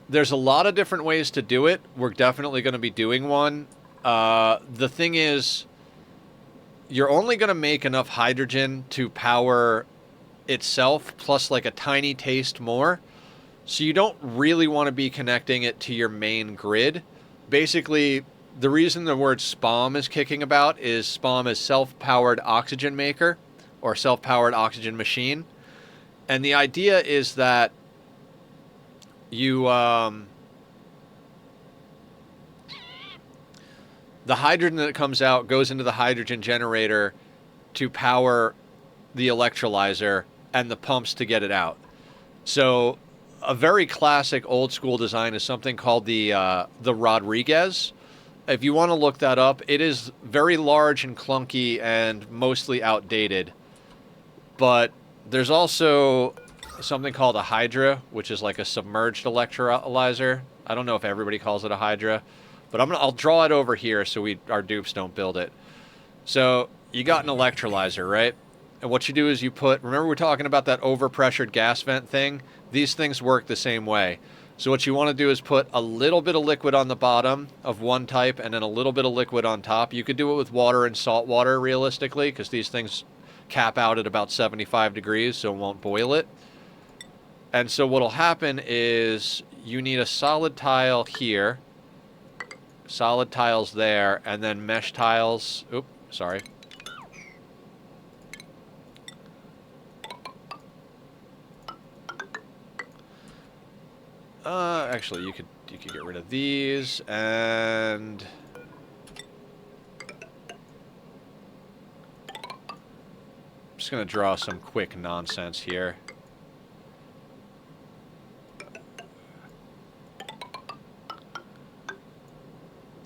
there's a lot of different ways to do it. We're definitely going to be doing one. The thing is, you're only going to make enough hydrogen to power itself, plus like a tiny taste more. So you don't really want to be connecting it to your main grid. Basically, the reason the word SPOM is kicking about is SPOM is self-powered oxygen maker, or self-powered oxygen machine. And the idea is that you, the hydrogen that comes out goes into the hydrogen generator to power the electrolyzer and the pumps to get it out. So a very classic old school design is something called the Rodriguez. If you want to look that up, it is very large and clunky and mostly outdated. But there's also something called a Hydra, which is like a submerged electrolyzer. I don't know if everybody calls it a Hydra, but I'll draw it over here so our dupes don't build it. So you got an electrolyzer, right? And what you do is you remember we're talking about that overpressured gas vent thing? These things work the same way. So what you want to do is put a little bit of liquid on the bottom of one type and then a little bit of liquid on top. You could do it with water and salt water, realistically, because these things cap out at about 75 degrees, so it won't boil it. And so what'll happen is you need a solid tile here, solid tiles there, and then mesh tiles. Oops, sorry. Actually, you could get rid of these, and I'm just gonna draw some quick nonsense here.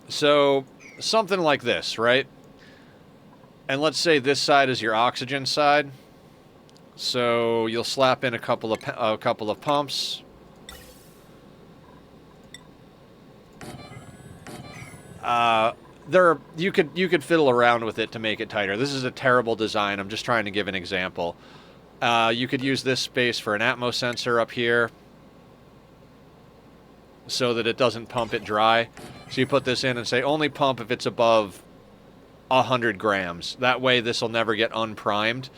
So something like this, right? And let's say this side is your oxygen side. So you'll slap in a couple of pumps. You could fiddle around with it to make it tighter. This is a terrible design. I'm just trying to give an example. You could use this space for an atmo sensor up here so that it doesn't pump it dry. So you put this in and say only pump if it's above 100 grams. That way this will never get unprimed.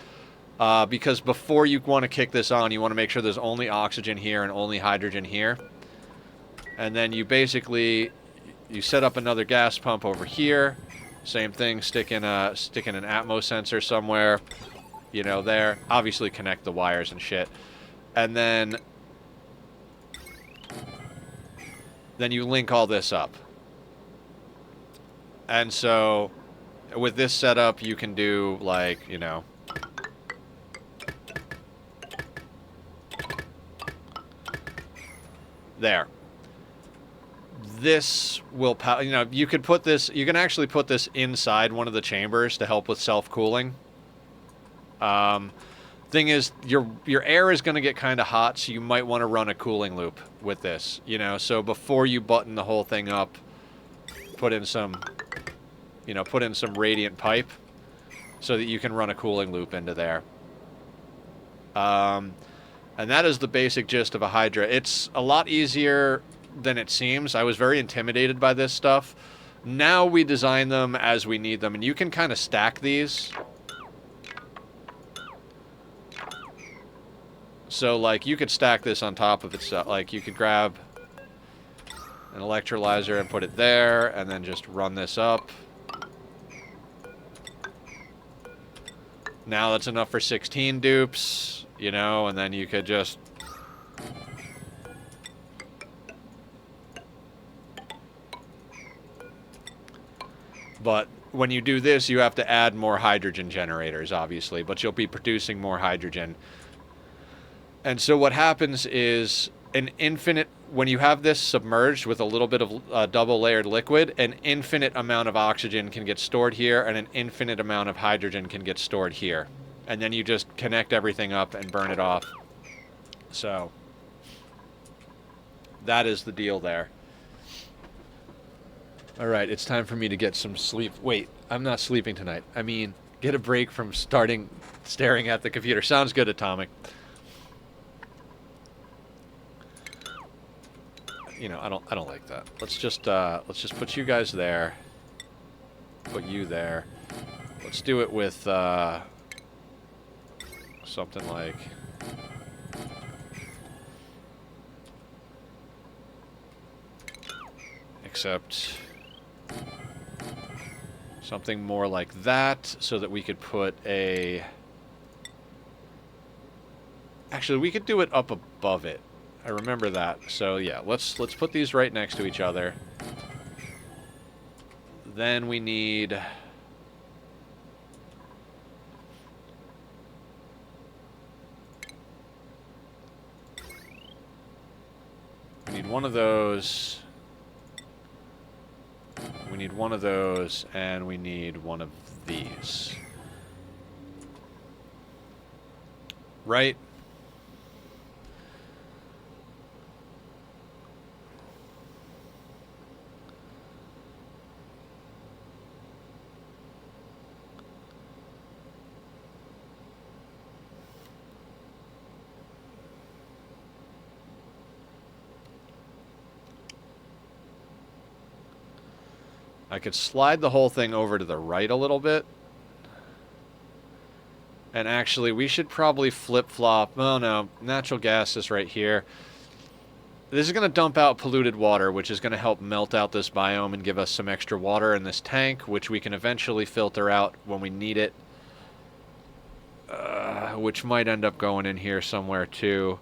Because before you want to kick this on, you want to make sure there's only oxygen here and only hydrogen here. And then you basically... You set up another gas pump over here. Same thing, stick in an atmo sensor somewhere, you know, there. Obviously connect the wires and shit. And then you link all this up. And so with this setup, you can do like, you know, there. this will, you know, you could put this, you can actually put this inside one of the chambers to help with self-cooling. Thing is, your air is going to get kind of hot, so you might want to run a cooling loop with this, you know, so before you button the whole thing up, put in some, you know, put in some radiant pipe so that you can run a cooling loop into there. And that is the basic gist of a Hydra. It's a lot easier than it seems. I was very intimidated by this stuff. Now we design them as we need them, and you can kind of stack these. So, like, you could stack this on top of itself. Like, you could grab an electrolyzer and put it there, and then just run this up. Now that's enough for 16 dupes, you know, and then you could just... But when you do this, you have to add more hydrogen generators, obviously, but you'll be producing more hydrogen. And so what happens is an infinite... When you have this submerged with a little bit of double-layered liquid, an infinite amount of oxygen can get stored here, and an infinite amount of hydrogen can get stored here. And then you just connect everything up and burn it off. So, that is the deal there. Alright, it's time for me to get some sleep. Wait, I'm not sleeping tonight. I mean, get a break from staring at the computer. Sounds good, Atomic. You know, I don't like that. Let's just put you guys there. Put you there. Let's do it with something like except something more like that, so that we could put a... Actually, we could do it up above it. I remember that. So yeah, let's put these right next to each other. Then we need... We need one of those. We need one of those, and we need one of these. Right? I could slide the whole thing over to the right a little bit. And actually, we should probably flip-flop... Oh, no. Natural gas is right here. This is going to dump out polluted water, which is going to help melt out this biome and give us some extra water in this tank, which we can eventually filter out when we need it. Which might end up going in here somewhere, too.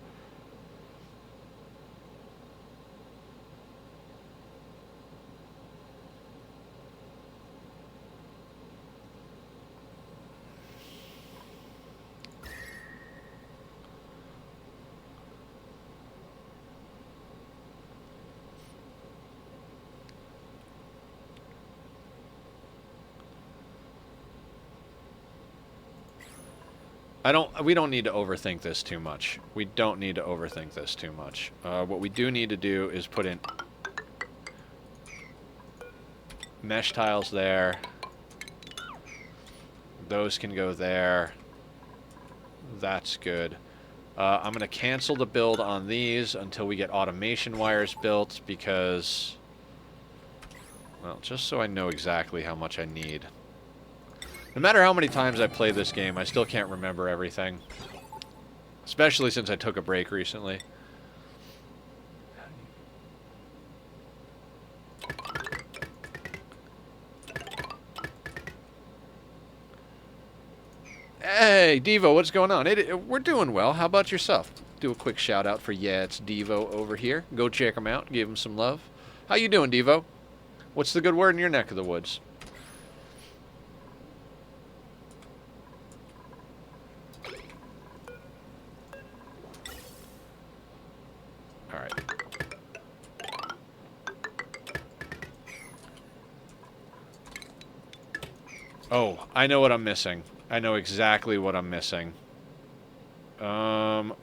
We don't need to overthink this too much. We don't need to overthink this too much. What we do need to do is put in mesh tiles there. Those can go there. That's good. I'm going to cancel the build on these until we get automation wires built because, well, just so I know exactly how much I need. No matter how many times I play this game, I still can't remember everything. Especially since I took a break recently. Hey, Devo, what's going on? We're doing well. How about yourself? Do a quick shout out for it's Devo over here. Go check him out. Give him some love. How you doing, Devo? What's the good word in your neck of the woods? Oh, I know what I'm missing. I know exactly what I'm missing.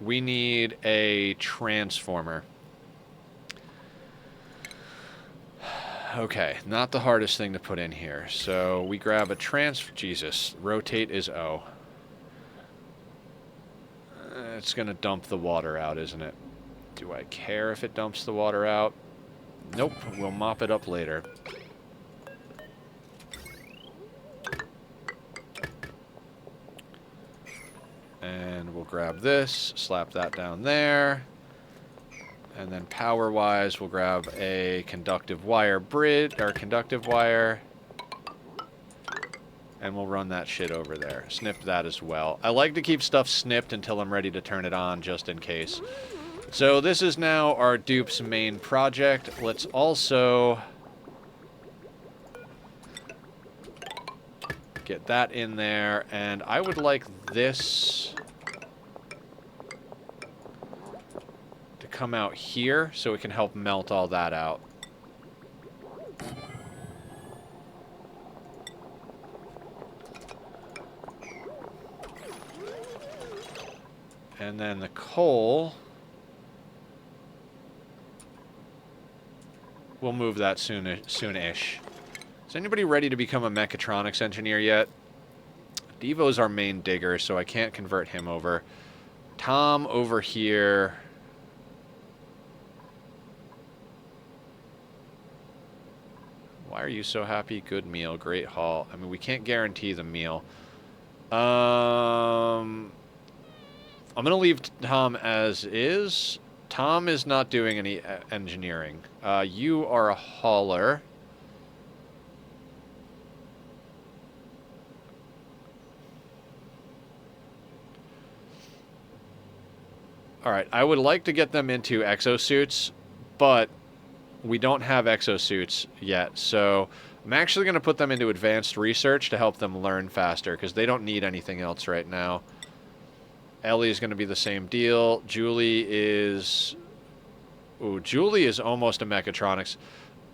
We need a transformer. Okay, not the hardest thing to put in here. So we grab a Jesus, rotate is O. It's going to dump the water out, isn't it? Do I care if it dumps the water out? Nope, we'll mop it up later. And we'll grab this, slap that down there. And then power-wise, we'll grab a conductive wire bridge, or conductive wire. And we'll run that shit over there. Snip that as well. I like to keep stuff snipped until I'm ready to turn it on, just in case. So this is now our dupes main project. Let's also get that in there. And I would like this to come out here so it can help melt all that out. And then the coal, we'll move that soonish. Is anybody ready to become a mechatronics engineer yet? Devo's our main digger, so I can't convert him over. Tom over here. Why are you so happy? Good meal, great haul. I mean, we can't guarantee the meal. I'm going to leave Tom as is. Tom is not doing any engineering. You are a hauler. Alright, I would like to get them into exosuits, but we don't have exosuits yet, so I'm actually going to put them into advanced research to help them learn faster, because they don't need anything else right now. Ellie is going to be the same deal. Julie is... Ooh, Julie is almost a mechatronics.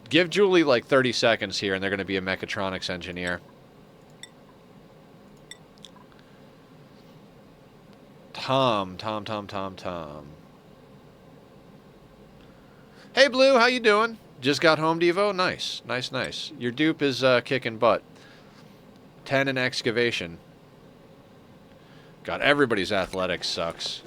Give Julie like 30 seconds here and they're going to be a mechatronics engineer. Tom. Hey, Blue, how you doing? Just got home, Devo? Nice. Your dupe is kicking butt. 10 in excavation. God, everybody's athletics sucks.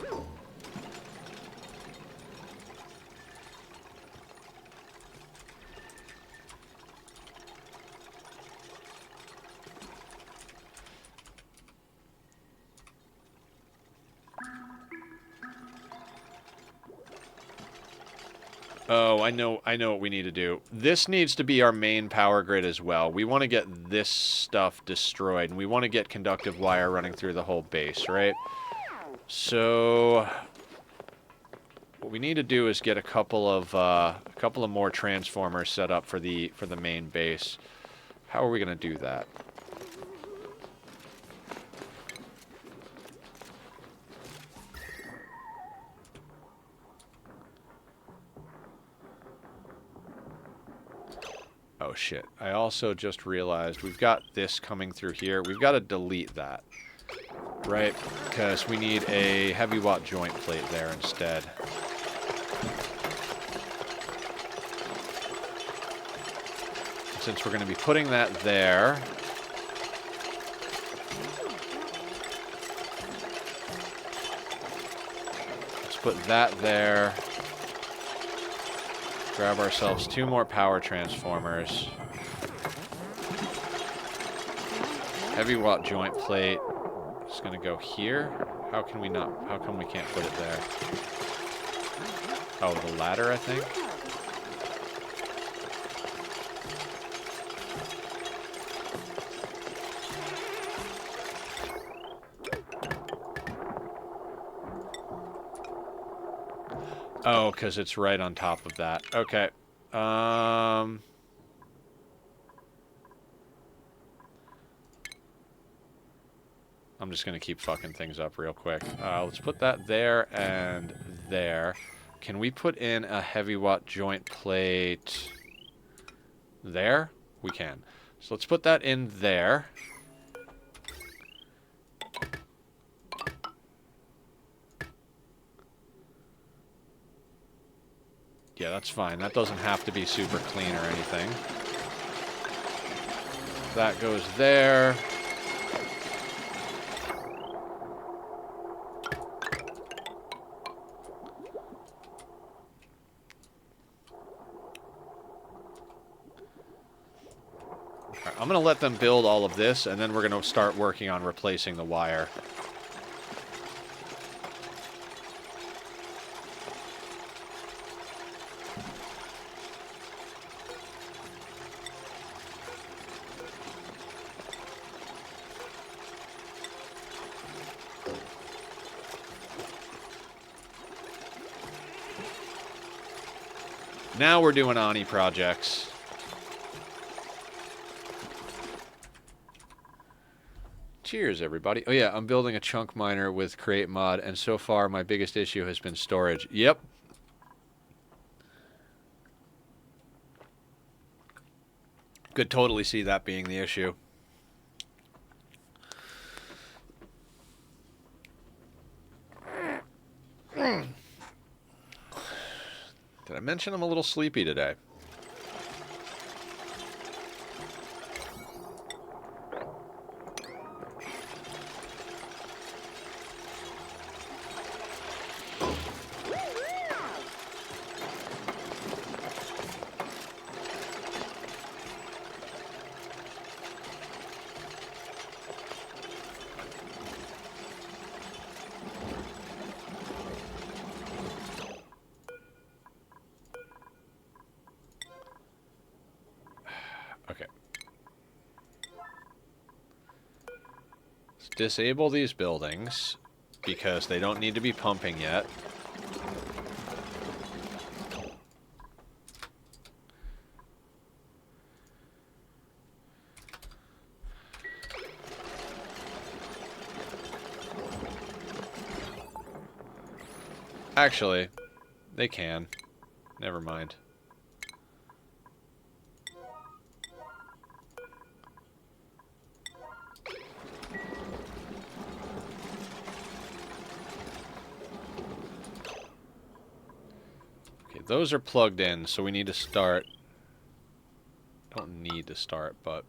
Oh, I know what we need to do. This needs to be our main power grid as well. We want to get this stuff destroyed, and we want to get conductive wire running through the whole base, right? So what we need to do is get a couple of more transformers set up for the main base. How are we going to do that? Oh shit, I also just realized we've got this coming through here. We've got to delete that, right? Because we need a heavy watt joint plate there instead. Since we're going to be putting that there, let's put that there. Grab ourselves 2 more power transformers. Heavy watt joint plate. It's gonna go here. How come we can't put it there? Oh, the ladder, I think. Oh, because it's right on top of that. Okay. I'm just going to keep fucking things up real quick. Let's put that there and there. Can we put in a heavy watt joint plate there? We can. So let's put that in there. Yeah, that's fine. That doesn't have to be super clean or anything. That goes there. Right, I'm going to let them build all of this, and then we're going to start working on replacing the wire. Now we're doing Ani projects. Cheers, everybody. Oh, yeah, I'm building a chunk miner with Create Mod, and so far my biggest issue has been storage. Yep. Could totally see that being the issue. Did I mention I'm a little sleepy today? Okay. Let's disable these buildings because they don't need to be pumping yet. Actually, they can. Never mind. Okay, those are plugged in, so we need to start. Don't need to start, but...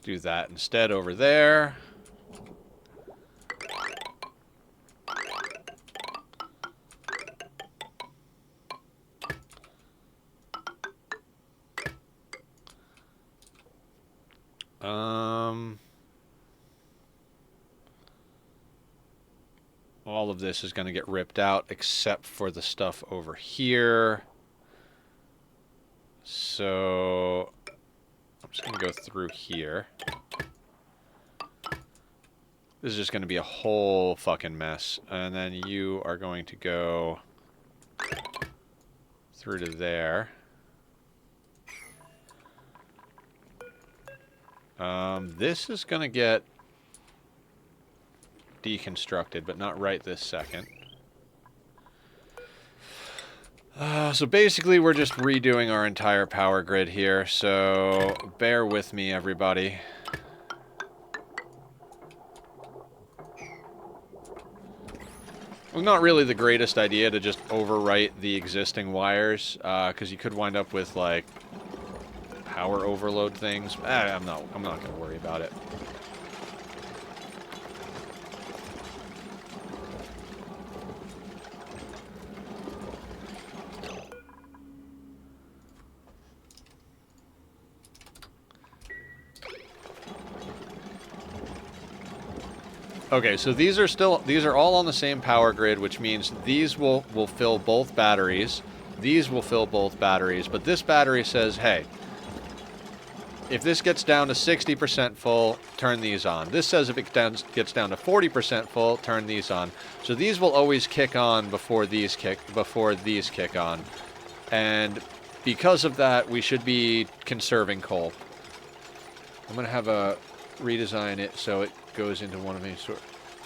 do that instead over there. All of this is going to get ripped out except for the stuff over here. So I'm just going to go through here. This is just going to be a whole fucking mess. And then you are going to go through to there. This is going to get deconstructed, but not right this second. So basically we're just redoing our entire power grid here, so bear with me, everybody. Well, not really the greatest idea to just overwrite the existing wires, because you could wind up with, like, power overload things. I'm not going to worry about it. Okay, so these are all on the same power grid, which means these will fill both batteries. These will fill both batteries, but this battery says, hey, if this gets down to 60% full, turn these on. This says if it gets down to 40% full, turn these on. So these will always kick on before these kick on. And because of that, we should be conserving coal. I'm going to have a redesign it so it goes into one of these.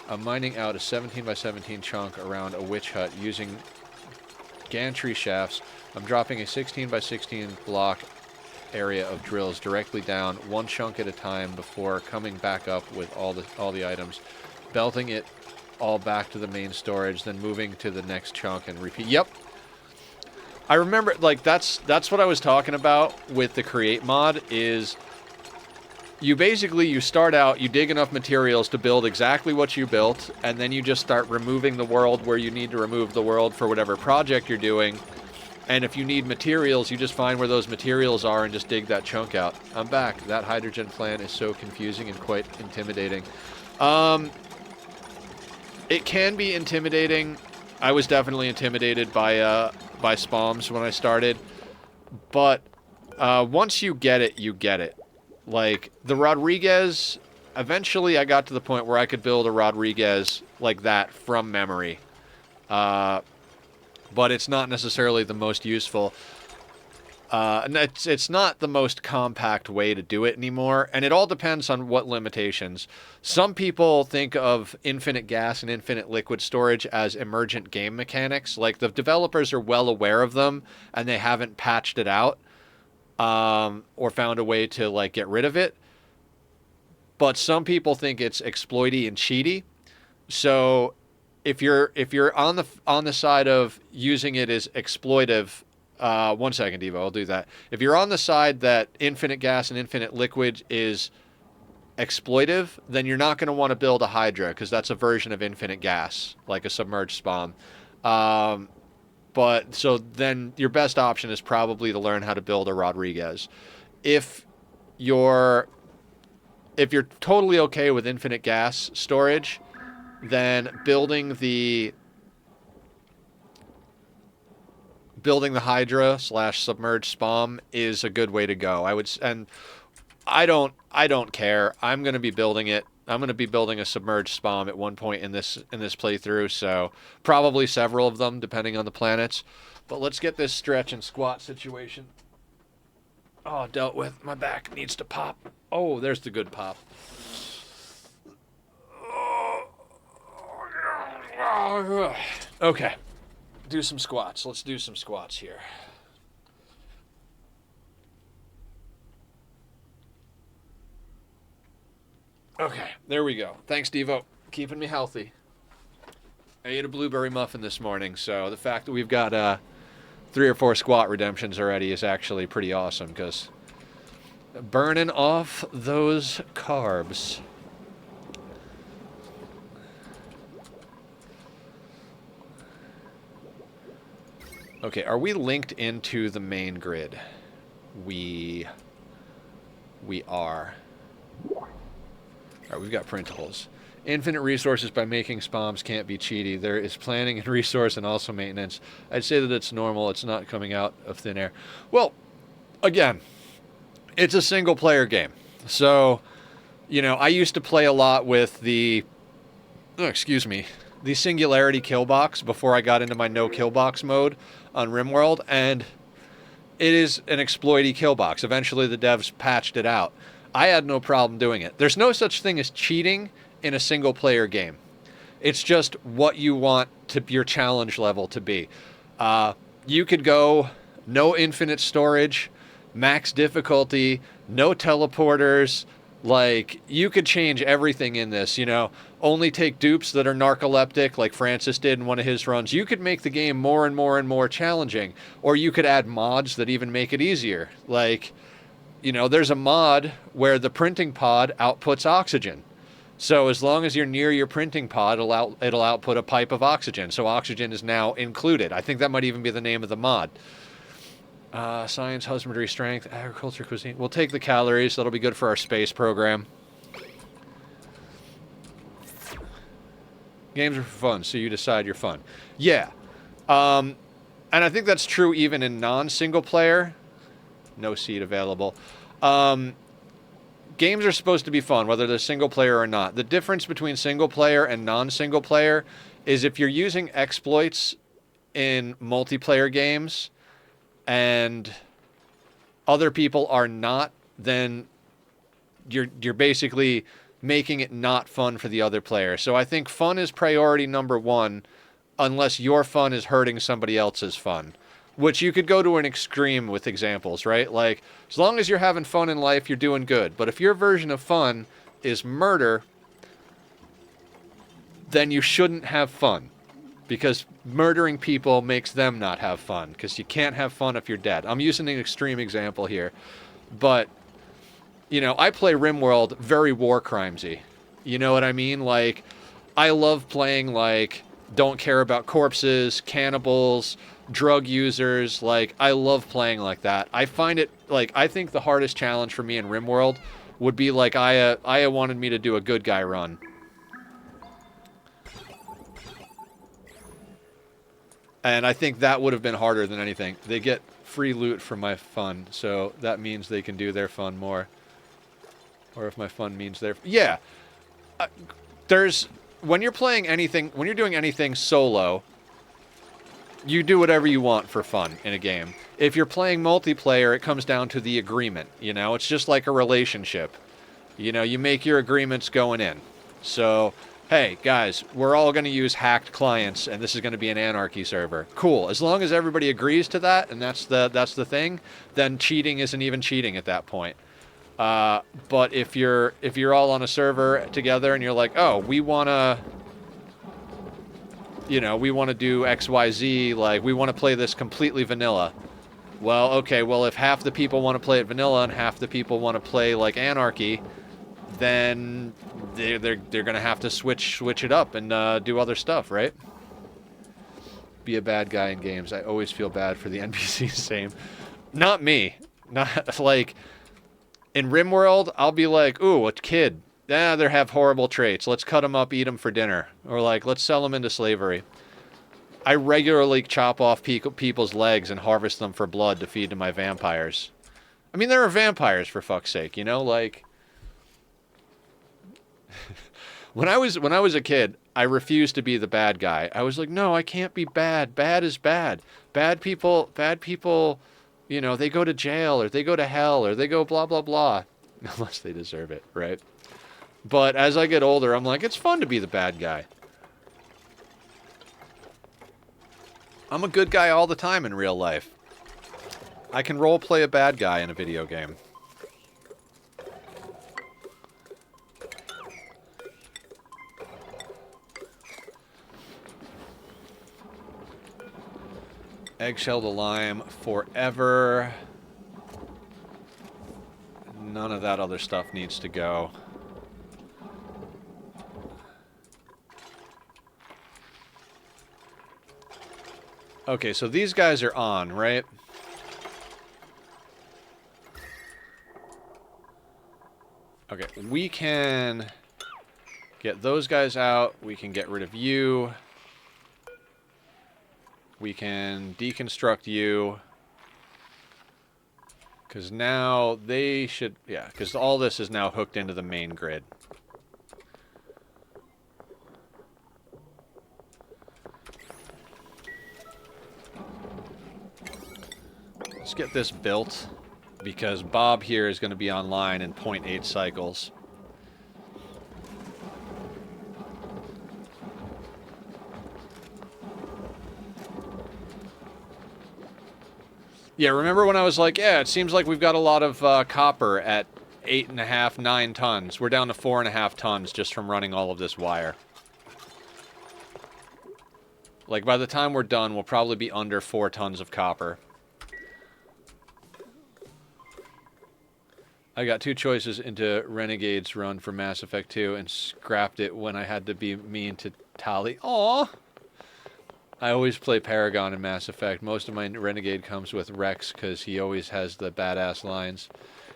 I'm mining out a 17 by 17 chunk around a witch hut using gantry shafts. I'm dropping a 16 by 16 block area of drills directly down, one chunk at a time, before coming back up with all the items, belting it all back to the main storage, then moving to the next chunk and repeat. Yep. I remember, like, that's what I was talking about with the create mod, is you start out, you dig enough materials to build exactly what you built, and then you just start removing the world where you need to remove the world for whatever project you're doing. And if you need materials, you just find where those materials are and just dig that chunk out. I'm back. That hydrogen plant is so confusing and quite intimidating. It can be intimidating. I was definitely intimidated by spawns when I started. But once you get it, you get it. Like, the Rodriguez, eventually I got to the point where I could build a Rodriguez like that from memory. But it's not necessarily the most useful. And it's not the most compact way to do it anymore, and it all depends on what limitations. Some people think of infinite gas and infinite liquid storage as emergent game mechanics. Like, the developers are well aware of them, and they haven't patched it out or found a way to, like, get rid of it. But some people think it's exploity and cheaty. So if you're on the side of using it as exploitive, 1 second, Devo, I'll do that. If you're on the side that infinite gas and infinite liquid is exploitive, then you're not going to want to build a Hydra, because that's a version of infinite gas, like a submerged spawn. But so then your best option is probably to learn how to build a Rodriguez. If you're totally okay with infinite gas storage, then building the Hydra / submerged spawn is a good way to go. I don't care. I'm going to be building it. I'm going to be building a submerged spawn at one point in this playthrough, so probably several of them depending on the planets. But let's get this stretch and squat situation dealt with. My back needs to pop. Oh, there's the good pop. Okay. Do some squats. Let's do some squats here. Okay, there we go. Thanks, Devo. Keeping me healthy. I ate a blueberry muffin this morning, so the fact that we've got 3 or 4 squat redemptions already is actually pretty awesome, because burning off those carbs. Okay, are we linked into the main grid? We are. Alright, we've got printables. Infinite resources by making spawns can't be cheaty. There is planning and resource and also maintenance. I'd say that it's normal. It's not coming out of thin air. Well, again, it's a single-player game. So, you know, I used to play a lot with the Singularity kill box before I got into my no kill box mode on RimWorld, and it is an exploity kill box. Eventually the devs patched it out. I had no problem doing it. There's no such thing as cheating in a single player game. It's just what you want your challenge level to be. You could go no infinite storage, max difficulty, no teleporters. Like, you could change everything in this, you know. Only take dupes that are narcoleptic, like Francis did in one of his runs. You could make the game more and more and more challenging. Or you could add mods that even make it easier. Like, you know, there's a mod where the printing pod outputs oxygen. So as long as you're near your printing pod, it'll output a pipe of oxygen. So oxygen is now included. I think that might even be the name of the mod. Science, husbandry, strength, agriculture, cuisine. We'll take the calories. That'll be good for our space program. Games are for fun, so you decide you're fun. Yeah. And I think that's true even in non-single player. No seed available. Games are supposed to be fun, whether they're single player or not. The difference between single player and non-single player is if you're using exploits in multiplayer games and other people are not, then you're basically making it not fun for the other player. So I think fun is priority number 1 unless your fun is hurting somebody else's fun. Which you could go to an extreme with examples, right? Like, as long as you're having fun in life, you're doing good. But if your version of fun is murder, then you shouldn't have fun. Because murdering people makes them not have fun. Because you can't have fun if you're dead. I'm using an extreme example here. But, you know, I play RimWorld very war crimesy. You know what I mean? Like, I love playing, like, don't care about corpses, cannibals, drug users. Like, I love playing like that. I find it, like, I think the hardest challenge for me in RimWorld would be, like, Aya wanted me to do a good guy run. And I think that would have been harder than anything. They get free loot for my fun, so that means they can do their fun more. Or if my fun means their... Yeah. There's... When you're playing anything... When you're doing anything solo, you do whatever you want for fun in a game. If you're playing multiplayer, it comes down to the agreement, you know? It's just like a relationship. You know, you make your agreements going in. So... Hey, guys, we're all going to use hacked clients, and this is going to be an anarchy server. Cool. As long as everybody agrees to that, and that's the thing, then cheating isn't even cheating at that point. But if you're all on a server together and you're like, oh, we want to, you know, we want to do XYZ, like, we want to play this completely vanilla. Well, okay, well, if half the people want to play it vanilla and half the people want to play, like, anarchy, then they're gonna have to switch it up and do other stuff, right? Be a bad guy in games. I always feel bad for the NPCs. Same. Not me. Not like in RimWorld. I'll be like, ooh, a kid. They have horrible traits. Let's cut them up, eat them for dinner, or like let's sell them into slavery. I regularly chop off people's legs and harvest them for blood to feed to my vampires. I mean, there are vampires, for fuck's sake, you know, like. When I was a kid, I refused to be the bad guy. I was like, no, I can't be bad. Bad is bad. Bad people, you know, they go to jail or they go to hell or they go blah, blah, blah. Unless they deserve it, right? But as I get older, I'm like, it's fun to be the bad guy. I'm a good guy all the time in real life. I can role play a bad guy in a video game. Eggshell to lime forever. None of that other stuff needs to go. Okay, so these guys are on, right? Okay, we can get those guys out. We can get rid of you. We can deconstruct you. Because now they should... Yeah, because all this is now hooked into the main grid. Let's get this built. Because Bob here is going to be online in 0.8 cycles. Yeah, remember when I was like, yeah, it seems like we've got a lot of copper at 8.5, 9 tons. We're down to 4.5 tons just from running all of this wire. Like, by the time we're done, we'll probably be under 4 tons of copper. I got 2 choices into Renegade's run for Mass Effect 2 and scrapped it when I had to be mean to Tali. Aww! I always play Paragon in Mass Effect. Most of my Renegade comes with Rex because he always has the badass lines.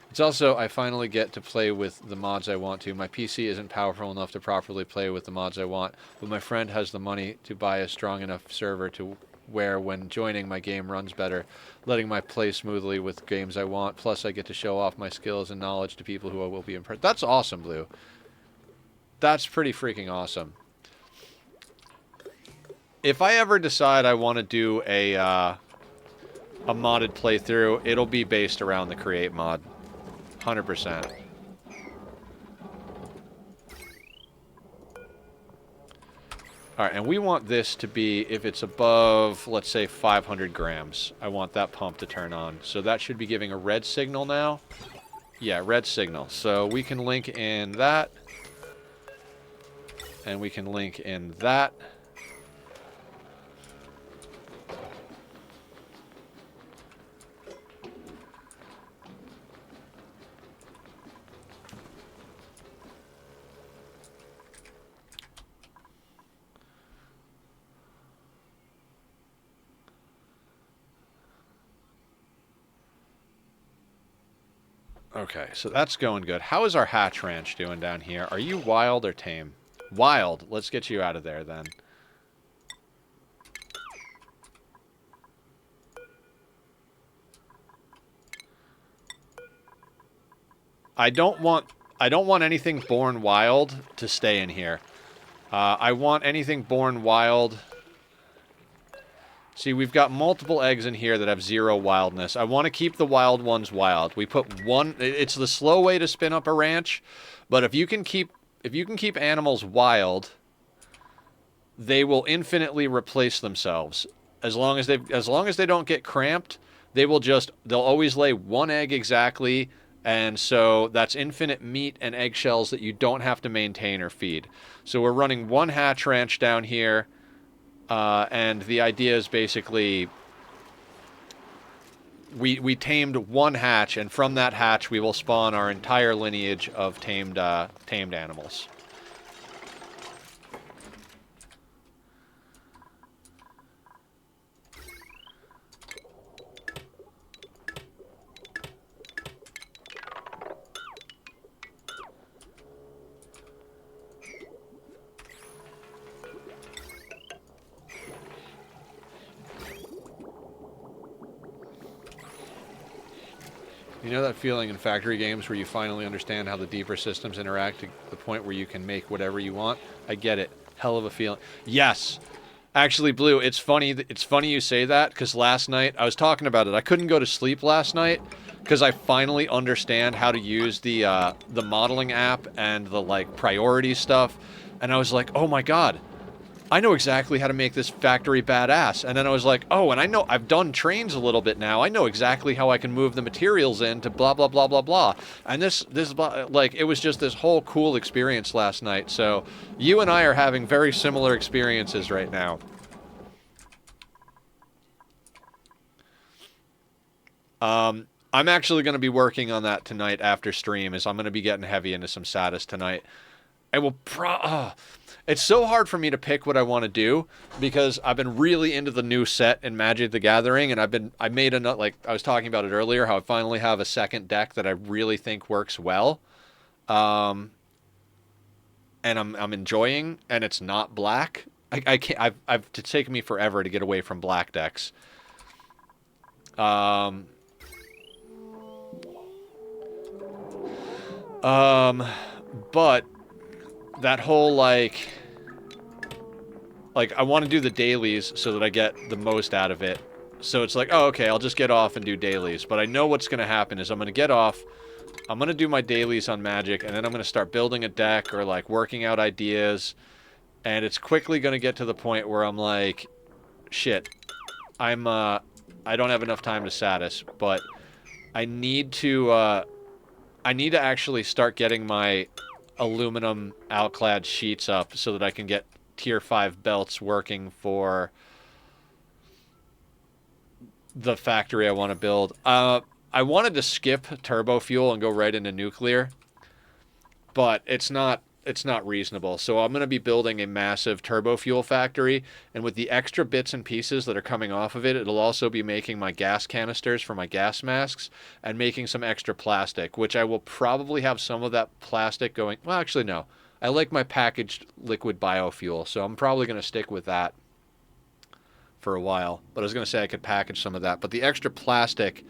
It's also, I finally get to play with the mods I want to. My PC isn't powerful enough to properly play with the mods I want, but my friend has the money to buy a strong enough server to where, when joining, my game runs better, letting my play smoothly with games I want. Plus, I get to show off my skills and knowledge to people who will be impressed. That's awesome, Blue. That's pretty freaking awesome. If I ever decide I want to do a modded playthrough, it'll be based around the Create mod. 100%. All right, and we want this to be, if it's above, let's say 500 grams, I want that pump to turn on. So that should be giving a red signal now. Yeah, red signal. So we can link in that. And we can link in that. Okay, so that's going good. How is our hatch ranch doing down here? Are you wild or tame? Wild. Let's get you out of there then. I don't want anything born wild to stay in here. I want anything born wild. See, we've got multiple eggs in here that have 0 wildness. I want to keep the wild ones wild. We put one. It's the slow way to spin up a ranch, but if you can keep animals wild, they will infinitely replace themselves. As long as they don't get cramped, they'll always lay 1 egg exactly, and so that's infinite meat and eggshells that you don't have to maintain or feed. So we're running 1 hatch ranch down here. And the idea is basically we tamed 1 hatch, and from that hatch we will spawn our entire lineage of tamed animals. You know that feeling in factory games where you finally understand how the deeper systems interact to the point where you can make whatever you want? I get it. Hell of a feeling. Yes. Actually, Blue, it's funny you say that, because last night, I was talking about it. I couldn't go to sleep last night because I finally understand how to use the modeling app and the, like, priority stuff. And I was like, oh my god. I know exactly how to make this factory badass. And then I was like, oh, and I know I've done trains a little bit now. I know exactly how I can move the materials in to blah, blah, blah, blah, blah. And this like, it was just this whole cool experience last night. So you and I are having very similar experiences right now. I'm actually going to be working on that tonight after stream, as I'm going to be getting heavy into some Satis tonight. I will it's so hard for me to pick what I want to do because I've been really into the new set in Magic the Gathering, and I made a, like I was talking about it earlier, how I finally have a second deck that I really think works well. And I'm enjoying, and it's not black. I can't, it's taken me forever to get away from black decks. But that whole, like I want to do the dailies so that I get the most out of it. So it's like, oh, okay, I'll just get off and do dailies. But I know what's going to happen is I'm going to get off, I'm going to do my dailies on Magic, and then I'm going to start building a deck or, like, working out ideas. And it's quickly going to get to the point where I'm like, shit, I don't have enough time to Satis, but I need to actually start getting my aluminum alclad sheets up so that I can get tier 5 belts working for the factory I want to build. I wanted to skip turbo fuel and go right into nuclear, but it's not reasonable. So I'm going to be building a massive turbo fuel factory, and with the extra bits and pieces that are coming off of it, it'll also be making my gas canisters for my gas masks and making some extra plastic, which I will probably have some of that plastic going... Well, actually, no. I like my packaged liquid biofuel, so I'm probably going to stick with that for a while. But I was going to say I could package some of that. But the extra plastic,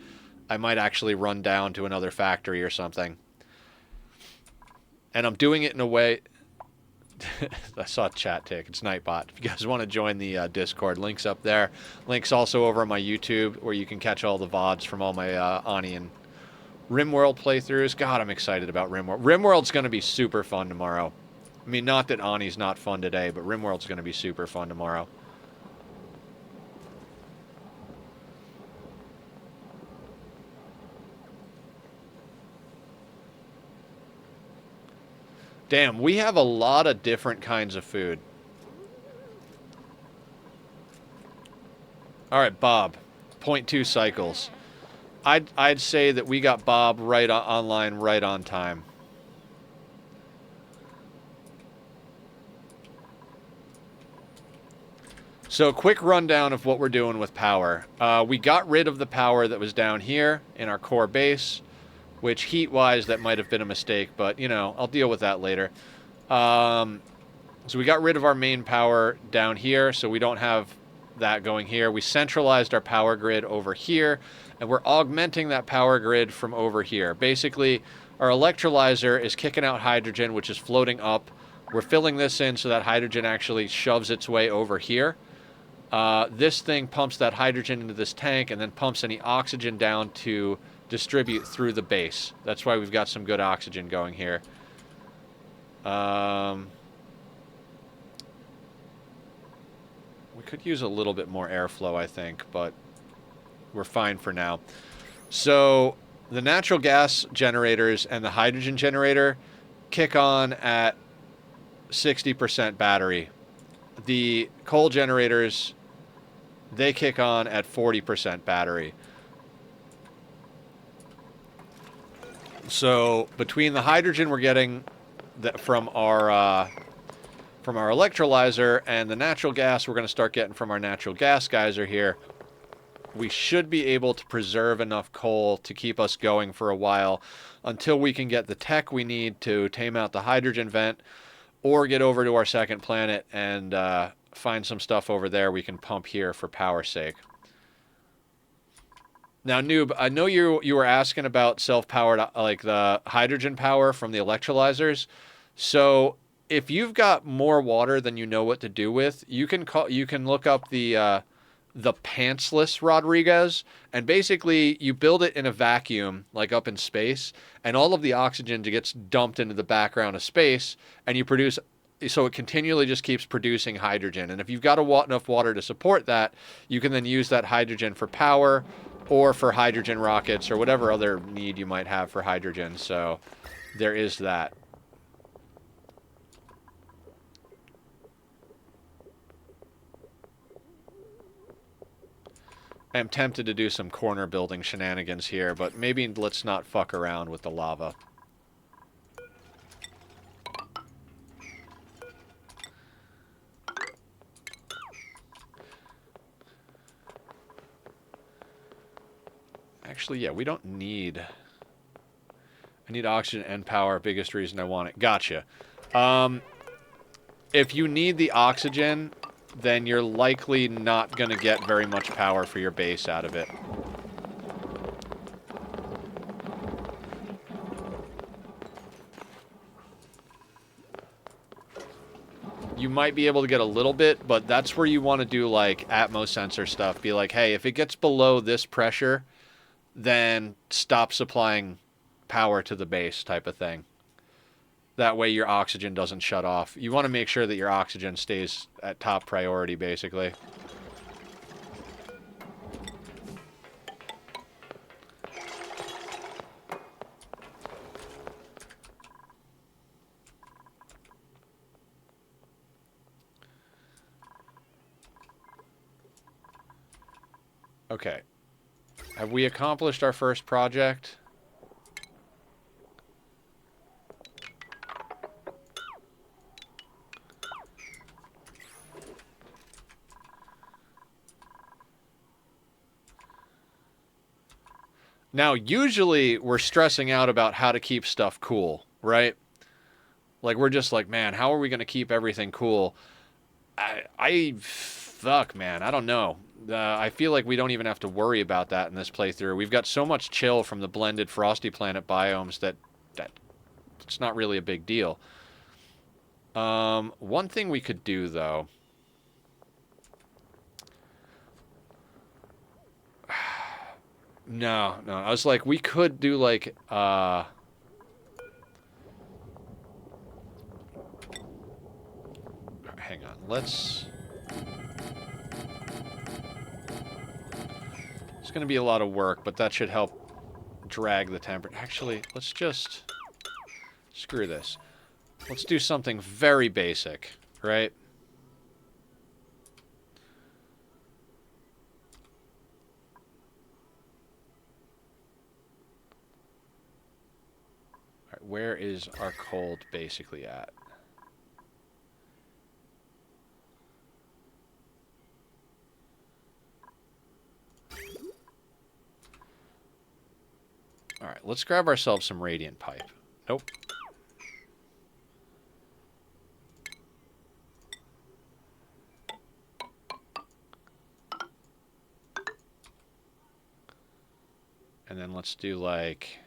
I might actually run down to another factory or something. And I'm doing it in a way... I saw a chat tick. It's Nightbot. If you guys want to join the Discord, link's up there. Link's also over on my YouTube, where you can catch all the VODs from all my Ani and RimWorld playthroughs. God, I'm excited about RimWorld. RimWorld's going to be super fun tomorrow. I mean, not that Ani's not fun today, but RimWorld's going to be super fun tomorrow. Damn, we have a lot of different kinds of food. All right, Bob. 0.2 cycles. I'd say that we got Bob right online right on time. So, quick rundown of what we're doing with power. We got rid of the power that was down here in our core base, which heat-wise, that might have been a mistake, but, you know, I'll deal with that later. So we got rid of our main power down here, so we don't have that going here. We centralized our power grid over here, and we're augmenting that power grid from over here. Basically, our electrolyzer is kicking out hydrogen, which is floating up. We're filling this in so that hydrogen actually shoves its way over here. This thing pumps that hydrogen into this tank and then pumps any oxygen down to distribute through the base. That's why we've got some good oxygen going here. We could use a little bit more airflow, I think, but we're fine for now. So the natural gas generators and the hydrogen generator kick on at 60% battery. The coal generators, they kick on at 40% battery. So between the hydrogen we're getting from our electrolyzer and the natural gas we're going to start getting from our natural gas geyser here, we should be able to preserve enough coal to keep us going for a while until we can get the tech we need to tame out the hydrogen vent or get over to our second planet and find some stuff over there we can pump here for power's sake. Now, Noob, I know you were asking about self-powered, like the hydrogen power from the electrolyzers. So if you've got more water than you know what to do with, you can look up the pantsless Rodriguez, and basically you build it in a vacuum, like up in space, and all of the oxygen gets dumped into the background of space, and you produce, so it continually just keeps producing hydrogen. And if you've got enough water to support that, you can then use that hydrogen for power or for hydrogen rockets or whatever other need you might have for hydrogen. So there is that. I'm tempted to do some corner building shenanigans here, but maybe let's not fuck around with the lava. Actually, yeah, we don't need... I need oxygen and power, biggest reason I want it. Gotcha. If you need the oxygen, then you're likely not going to get very much power for your base out of it. You might be able to get a little bit, but that's where you want to do, like, Atmos sensor stuff. Be like, hey, if it gets below this pressure, then stop supplying power to the base type of thing. That way your oxygen doesn't shut off. You want to make sure that your oxygen stays at top priority, basically. Okay. Have we accomplished our first project? Now, usually we're stressing out about how to keep stuff cool, right? Like, we're just like, man, how are we going to keep everything cool? Fuck, man, I don't know. I feel like we don't even have to worry about that in this playthrough. We've got so much chill from the blended Frosty Planet biomes that it's not really a big deal. One thing we could do, though... No. I was like, we could do, like, let's... It's going to be a lot of work, but that should help drag the temperature. Actually, let's just... Screw this. Let's do something very basic, right? All right, where is our cold basically at? All right, let's grab ourselves some radiant pipe. Nope. And then let's do like...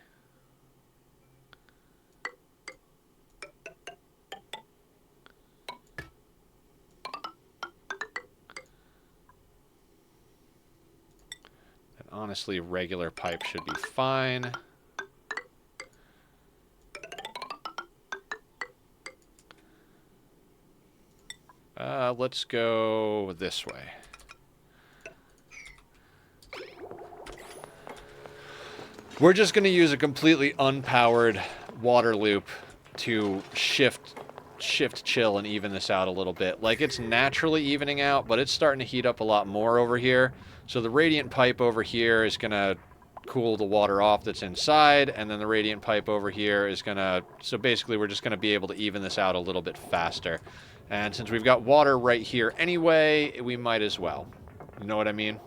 And honestly, regular pipe should be fine. Let's go this way. We're just going to use a completely unpowered water loop to shift, chill, and even this out a little bit. Like, it's naturally evening out, but it's starting to heat up a lot more over here. So the radiant pipe over here is going to cool the water off that's inside, and then the radiant pipe over here is going to... So basically, we're just going to be able to even this out a little bit faster. And since we've got water right here anyway, we might as well. You know what I mean?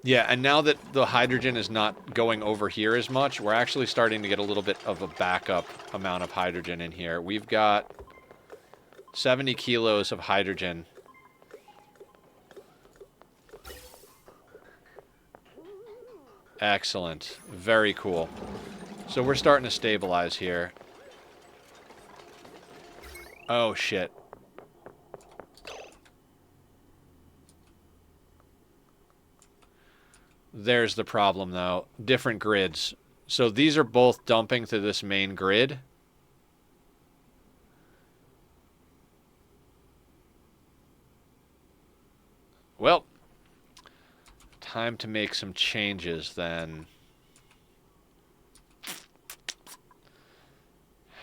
Yeah, and now that the hydrogen is not going over here as much, we're actually starting to get a little bit of a backup amount of hydrogen in here. We've got 70 kilos of hydrogen. Excellent. Very cool. So we're starting to stabilize here. Oh, shit. There's the problem, though. Different grids. So these are both dumping to this main grid. Well, time to make some changes, then.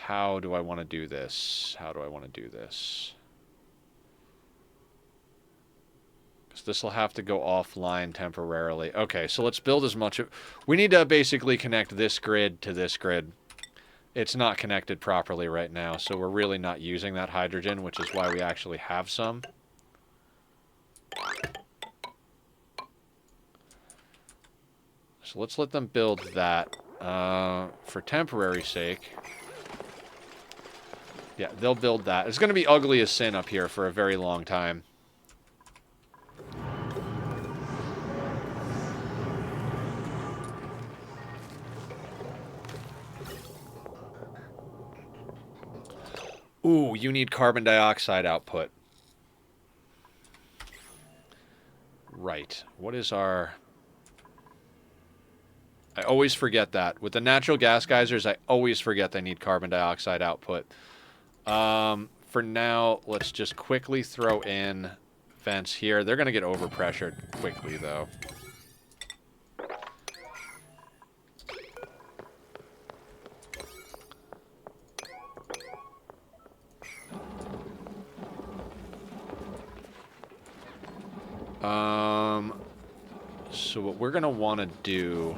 How do I want to do this? How do I want to do this? This will have to go offline temporarily. Okay, so let's build as much of... We need to basically connect this grid to this grid. It's not connected properly right now, so we're really not using that hydrogen, which is why we actually have some. So let's let them build that for temporary sake. Yeah, they'll build that. It's going to be ugly as sin up here for a very long time. Ooh, you need carbon dioxide output. Right. What is our... I always forget that. With the natural gas geysers, I always forget they need carbon dioxide output. For now, let's just quickly throw in vents here. They're going to get overpressured quickly, though. So what we're going to want to do...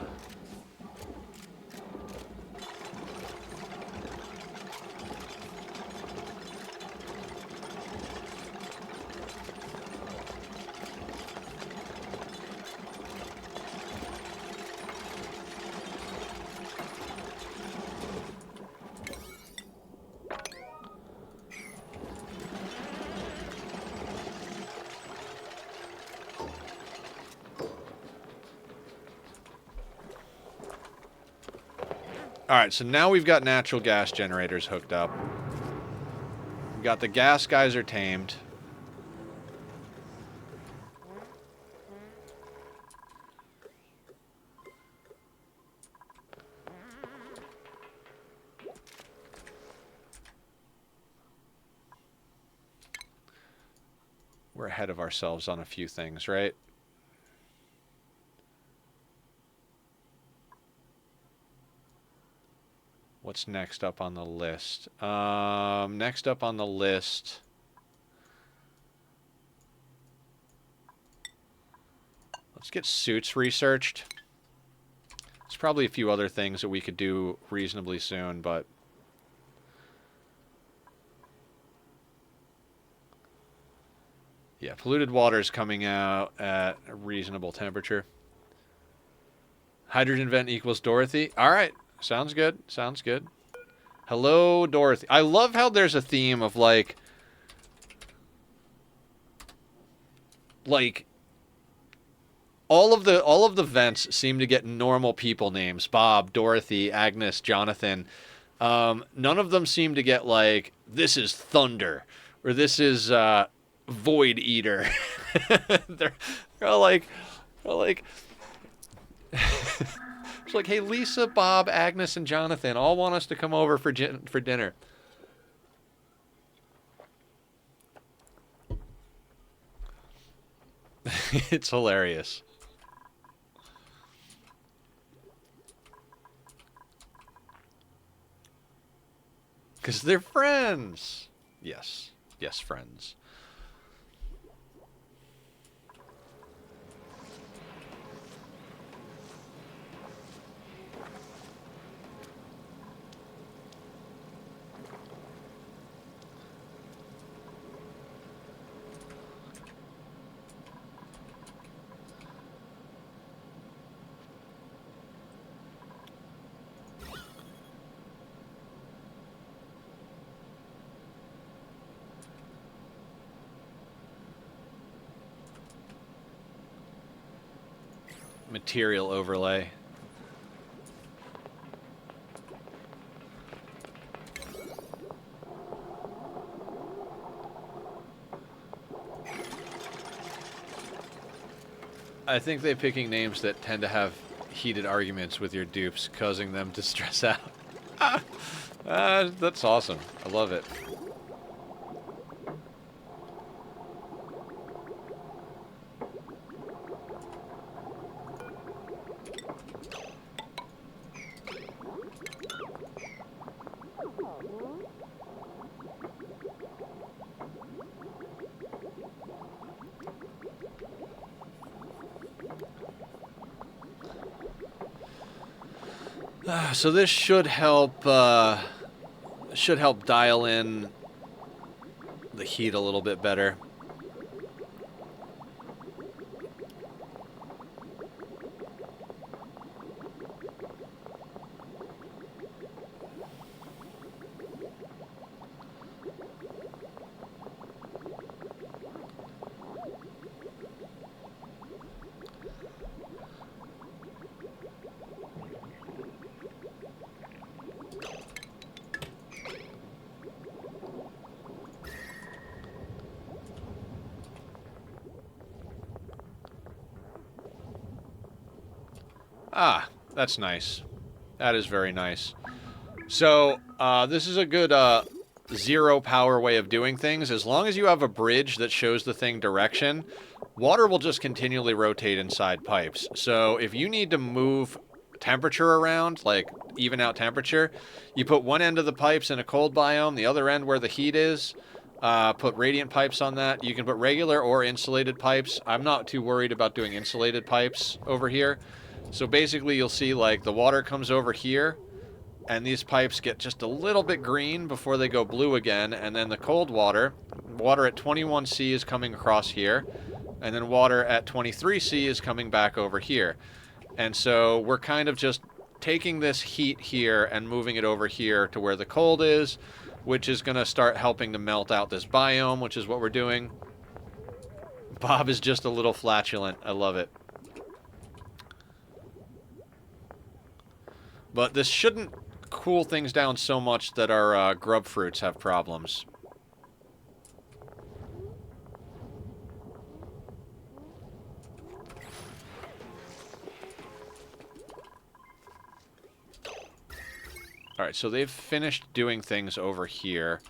Alright, so now we've got natural gas generators hooked up. We've got the gas geyser tamed. we're ahead of ourselves on a few things, right? What's next up on the list? Next up on the list, let's get suits researched. There's probably a few other things that we could do reasonably soon, but yeah, polluted water is coming out at a reasonable temperature. Hydrogen vent equals Dorothy. All right, sounds good. Sounds good. Hello, Dorothy. I love how there's a theme of like all of the vents seem to get normal people names. Bob, Dorothy, Agnes, Jonathan. None of them seem to get like, this is Thunder or this is Void Eater. they're all like it's like, hey, Lisa, Bob, Agnes, and Jonathan all want us to come over for dinner. It's hilarious. Because they're friends. Yes. Yes, friends. Material overlay. I think they're picking names that tend to have heated arguments with your dupes, causing them to stress out. That's awesome. I love it. So this should help dial in the heat a little bit better. Ah, that's nice. That is very nice. So, this is a good zero power way of doing things. As long as you have a bridge that shows the thing direction, water will just continually rotate inside pipes. So if you need to move temperature around, like even out temperature, you put one end of the pipes in a cold biome, the other end where the heat is, put radiant pipes on that. You can put regular or insulated pipes. I'm not too worried about doing insulated pipes over here. So basically you'll see like the water comes over here, and these pipes get just a little bit green before they go blue again, and then the cold water at 21C is coming across here, and then water at 23C is coming back over here. And so we're kind of just taking this heat here and moving it over here to where the cold is, which is going to start helping to melt out this biome, which is what we're doing. Bob is just a little flatulent. I love it. But this shouldn't cool things down so much that our grub fruits have problems. Alright, so they've finished doing things over here.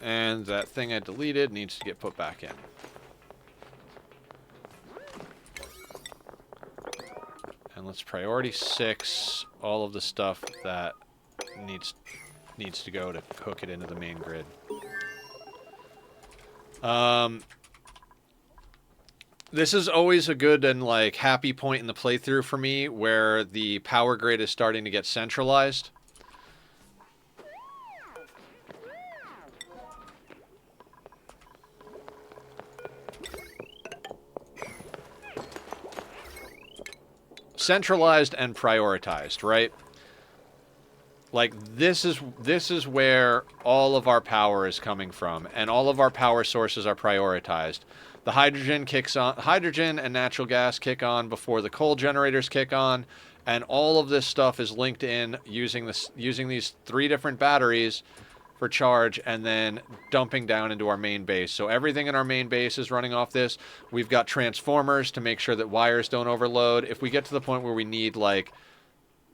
And that thing I deleted needs to get put back in. And let's priority 6 all of the stuff that needs to go to hook it into the main grid. This is always a good and like happy point in the playthrough for me where the power grid is starting to get centralized. Centralized and prioritized, right? Like this is where all of our power is coming from, and all of our power sources are prioritized. The hydrogen and natural gas kick on before the coal generators kick on, and all of this stuff is linked in using these 3 different batteries for charge and then dumping down into our main base. So everything in our main base is running off this. We've got transformers to make sure that wires don't overload. If we get to the point where we need like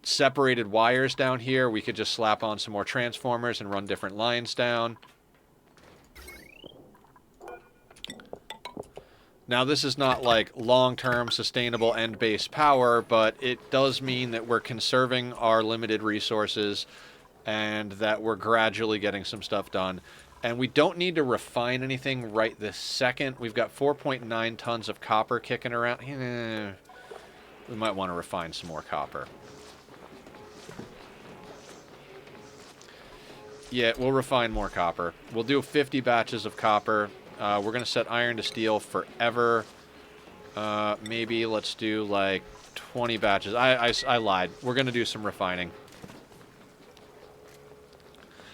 separated wires down here, we could just slap on some more transformers and run different lines down. Now this is not like long-term sustainable end-based power, but it does mean that we're conserving our limited resources and that we're gradually getting some stuff done. And we don't need to refine anything right this second. We've got 4.9 tons of copper kicking around. We might want to refine some more copper. Yeah, we'll refine more copper. We'll do 50 batches of copper. We're going to set iron to steel forever. Maybe let's do like 20 batches. I lied. We're going to do some refining.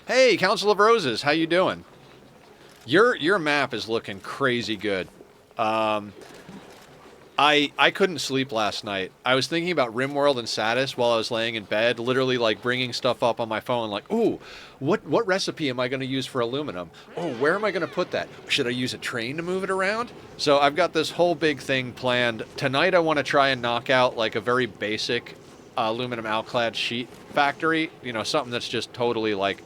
Hey, Council of Roses, how you doing? Your map is looking crazy good. I couldn't sleep last night. I was thinking about RimWorld and Satis while I was laying in bed, literally like bringing stuff up on my phone like, ooh, what recipe am I going to use for aluminum? Oh, where am I going to put that? Should I use a train to move it around? So I've got this whole big thing planned. Tonight I want to try and knock out like a very basic aluminum alclad sheet factory, you know, something that's just totally like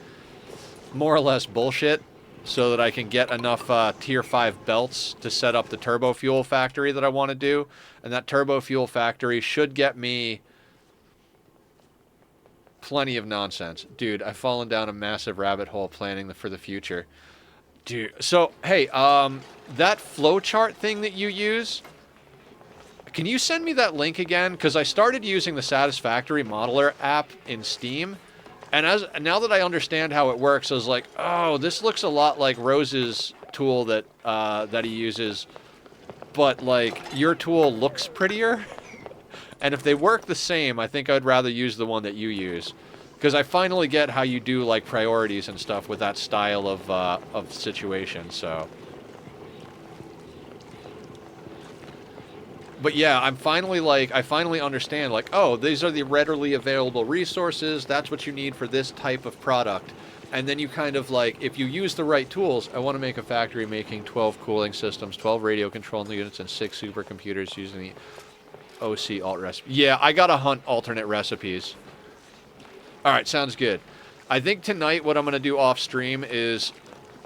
more or less bullshit, so that I can get enough tier 5 belts to set up the turbo fuel factory that I want to do. And that turbo fuel factory should get me plenty of nonsense. Dude, I've fallen down a massive rabbit hole planning for the future. Dude, so, hey, that flowchart thing that you use, can you send me that link again? Because I started using the Satisfactory Modeler app in Steam, and now that I understand how it works, I was like, oh, this looks a lot like Rose's tool that he uses, but like your tool looks prettier. And if they work the same, I think I'd rather use the one that you use, because I finally get how you do like priorities and stuff with that style of situation. So. But yeah, I finally understand, like, oh, these are the readily available resources. That's what you need for this type of product. And then you kind of like, if you use the right tools, I want to make a factory making 12 cooling systems, 12 radio control units, and 6 supercomputers using the OC alt recipe. Yeah, I got to hunt alternate recipes. All right, sounds good. I think tonight what I'm going to do off stream is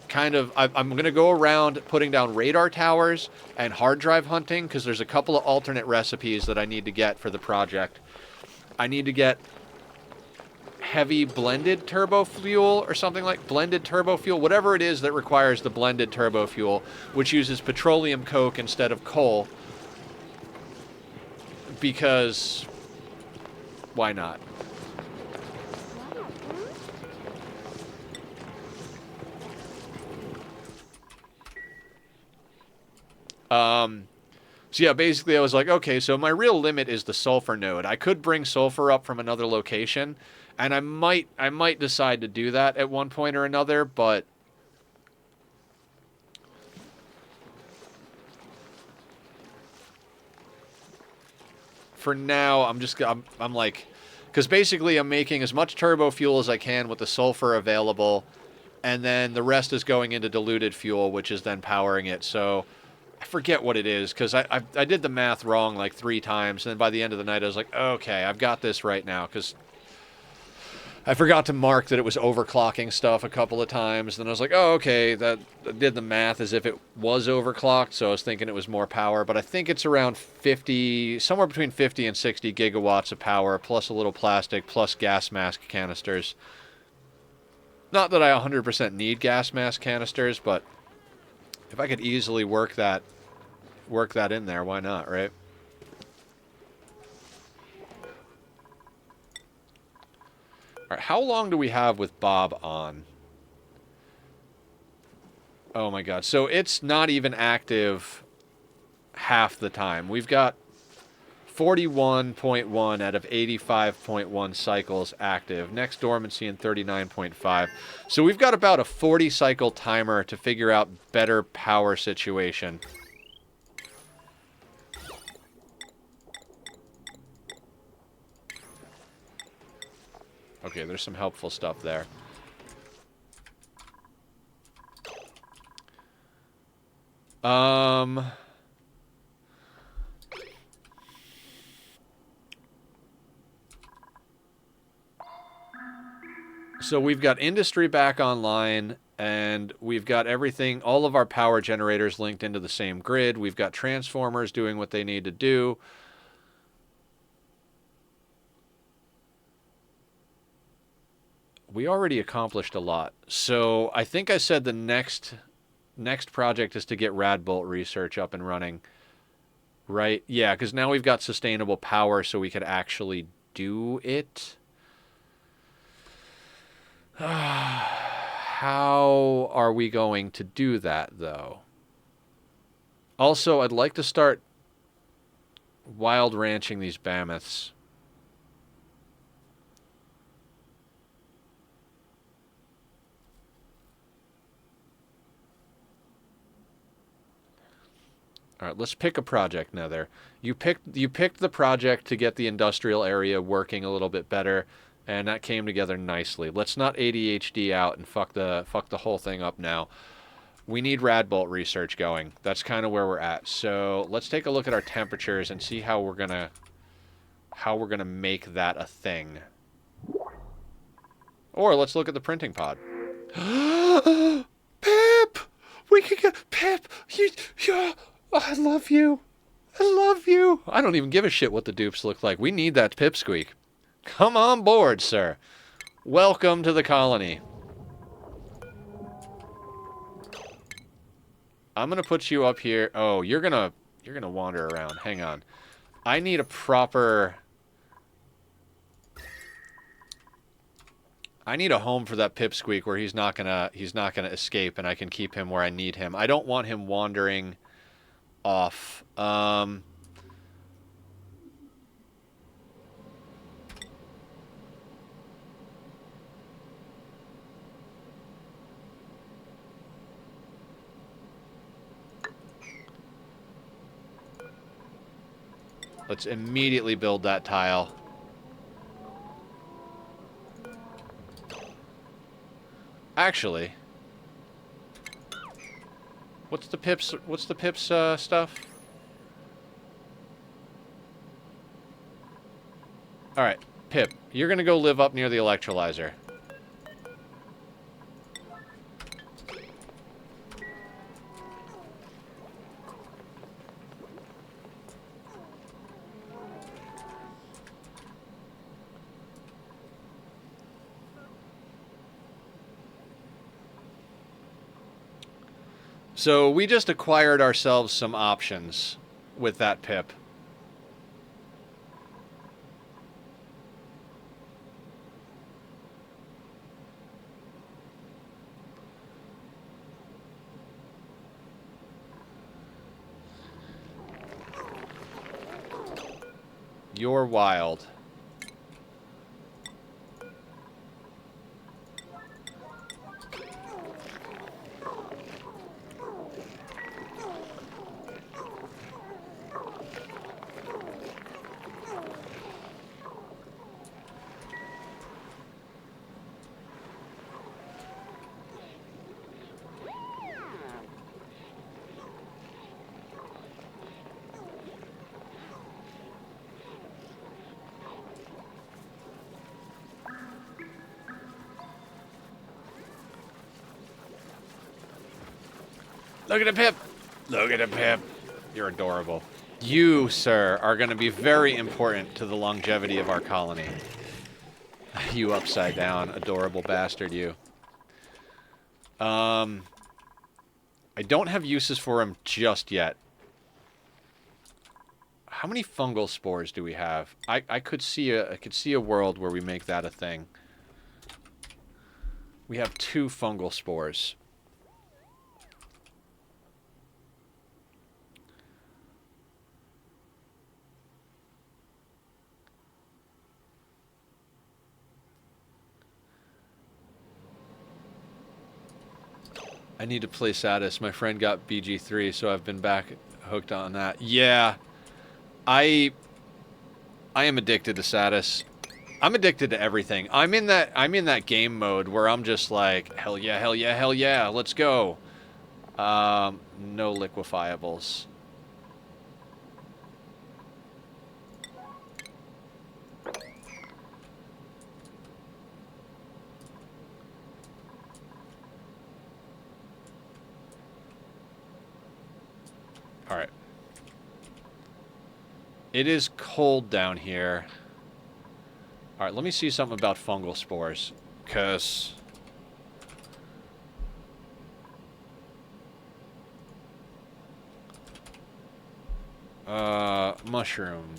kind of, I'm going to go around putting down radar towers and hard drive hunting, because there's a couple of alternate recipes that I need to get for the project. I need to get heavy blended turbo fuel or something like blended turbo fuel, whatever it is that requires the blended turbo fuel, which uses petroleum coke instead of coal, because why not? So yeah, basically I was like, okay, so my real limit is the sulfur node. I could bring sulfur up from another location, and I might decide to do that at one point or another, but for now, I'm like, because basically I'm making as much turbo fuel as I can with the sulfur available, and then the rest is going into diluted fuel, which is then powering it. So I forget what it is, because I did the math wrong like 3 times, and then by the end of the night I was like, okay, I've got this right now, because I forgot to mark that it was overclocking stuff a couple of times. Then I was like, oh, okay, that I did the math as if it was overclocked, so I was thinking it was more power. But I think it's around 50, somewhere between 50 and 60 gigawatts of power, plus a little plastic, plus gas mask canisters. Not that I 100% need gas mask canisters, but if I could easily work that in there, why not, right? All right, how long do we have with Bob on? Oh my god. So it's not even active half the time. We've got 41.1 out of 85.1 cycles active. Next dormancy in 39.5. So we've got about a 40 cycle timer to figure out better power situation. Okay, there's some helpful stuff there. So we've got industry back online, and we've got everything, all of our power generators linked into the same grid. We've got transformers doing what they need to do. We already accomplished a lot. So I think I said the next project is to get Radbolt research up and running. Right? Yeah, because now we've got sustainable power so we could actually do it. How are we going to do that, though? Also, I'd like to start wild ranching these mammoths. All right, let's pick a project, Nether. You picked the project to get the industrial area working a little bit better, and that came together nicely. Let's not ADHD out and fuck the whole thing up now. We need Radbolt research going. That's kind of where we're at. So let's take a look at our temperatures and see how we're gonna make that a thing. Or let's look at the printing pod. Pip, we could get Pip. I love you. I love you. I don't even give a shit what the dupes look like. We need that pipsqueak. Come on board, sir. Welcome to the colony. I'm gonna put you up here. Oh, you're gonna wander around. Hang on. I need a proper. I need a home for that pipsqueak where he's not gonna escape, and I can keep him where I need him. I don't want him wandering off. Let's immediately build that tile. Actually, what's the Pip's stuff? All right, Pip, you're gonna go live up near the electrolyzer. So we just acquired ourselves some options with that Pip. You're wild. Look at the Pip. Look at the Pip. You're adorable. You, sir, are going to be very important to the longevity of our colony. You upside down, adorable bastard, you. I don't have uses for him just yet. How many fungal spores do we have? I could see a world where we make that a thing. We have 2 fungal spores. I need to play Satis. My friend got BG3, so I've been back hooked on that. Yeah. I am addicted to Satis. I'm addicted to everything. I'm in that game mode where I'm just like, hell yeah, hell yeah, hell yeah, let's go. No liquefiables. All right. It is cold down here. All right, let me see something about fungal spores. Because... mushroom.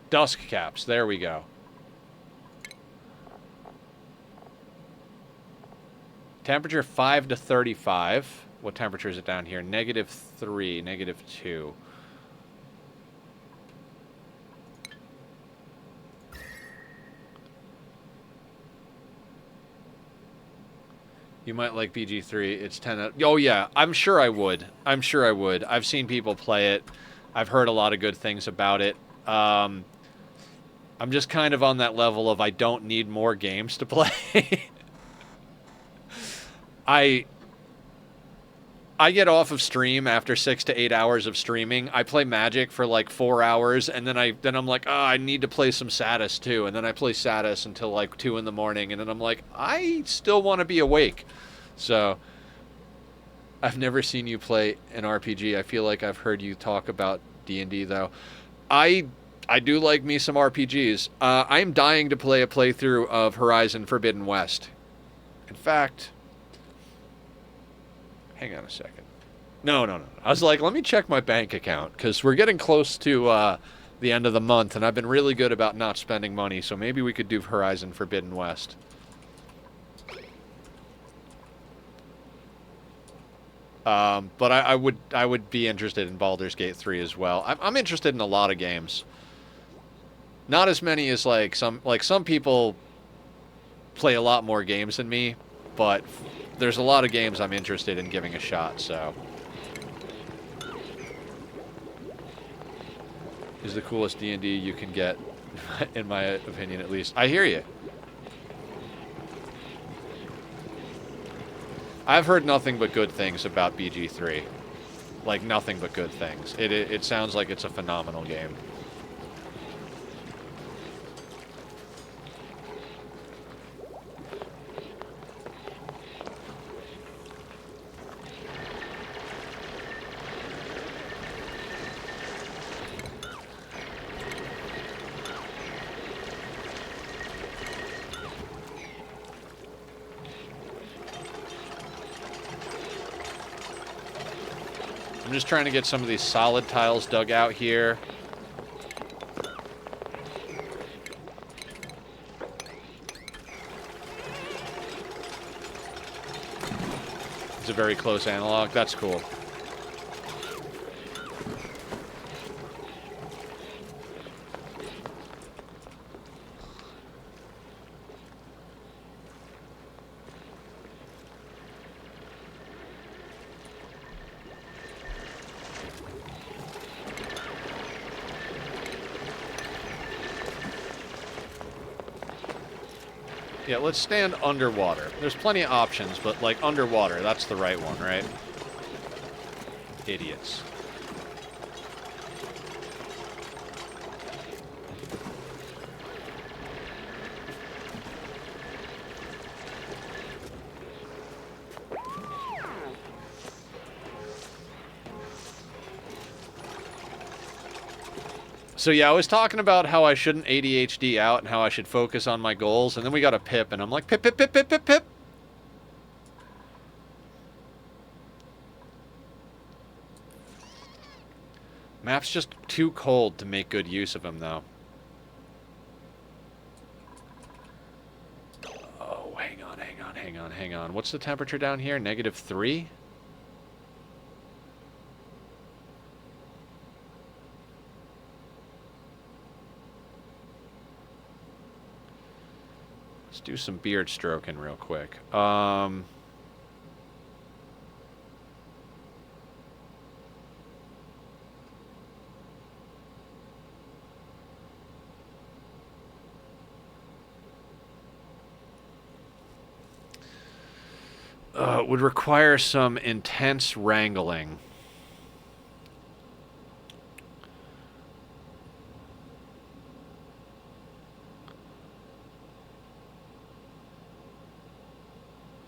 Dusk caps. There we go. Temperature 5 to 35. What temperature is it down here? -3, -2. You might like BG3. It's 10 out... Oh, yeah. I'm sure I would. I'm sure I would. I've seen people play it. I've heard a lot of good things about it. I'm just kind of on that level of I don't need more games to play. I get off of stream after 6 to 8 hours of streaming. I play Magic for like 4 hours, and then I'm like, oh, I need to play some Satis too. And then I play Satis until like 2 in the morning, and then I'm like, I still want to be awake. So I've never seen you play an RPG. I feel like I've heard you talk about D&D though. I do like me some RPGs. I'm dying to play a playthrough of Horizon Forbidden West. In fact, hang on a second. No. I was like, let me check my bank account, because we're getting close to the end of the month, and I've been really good about not spending money, so maybe we could do Horizon Forbidden West. But I would be interested in Baldur's Gate 3 as well. I'm interested in a lot of games. Not as many as some people play a lot more games than me, but there's a lot of games I'm interested in giving a shot, so. Is the coolest D&D you can get, in my opinion at least. I hear you. I've heard nothing but good things about BG3. Like, nothing but good things. It sounds like it's a phenomenal game. I'm just trying to get some of these solid tiles dug out here. It's a very close analog. That's cool. Yeah, let's stand underwater. There's plenty of options, but, like, underwater, that's the right one, right? Idiots. So yeah, I was talking about how I shouldn't ADHD out and how I should focus on my goals, and then we got a pip, and I'm like, pip, pip, pip, pip, pip, pip. Map's just too cold to make good use of him, though. Oh, hang on, hang on, hang on, hang on. What's the temperature down here? -3? Let's do some beard stroking real quick. Would require some intense wrangling.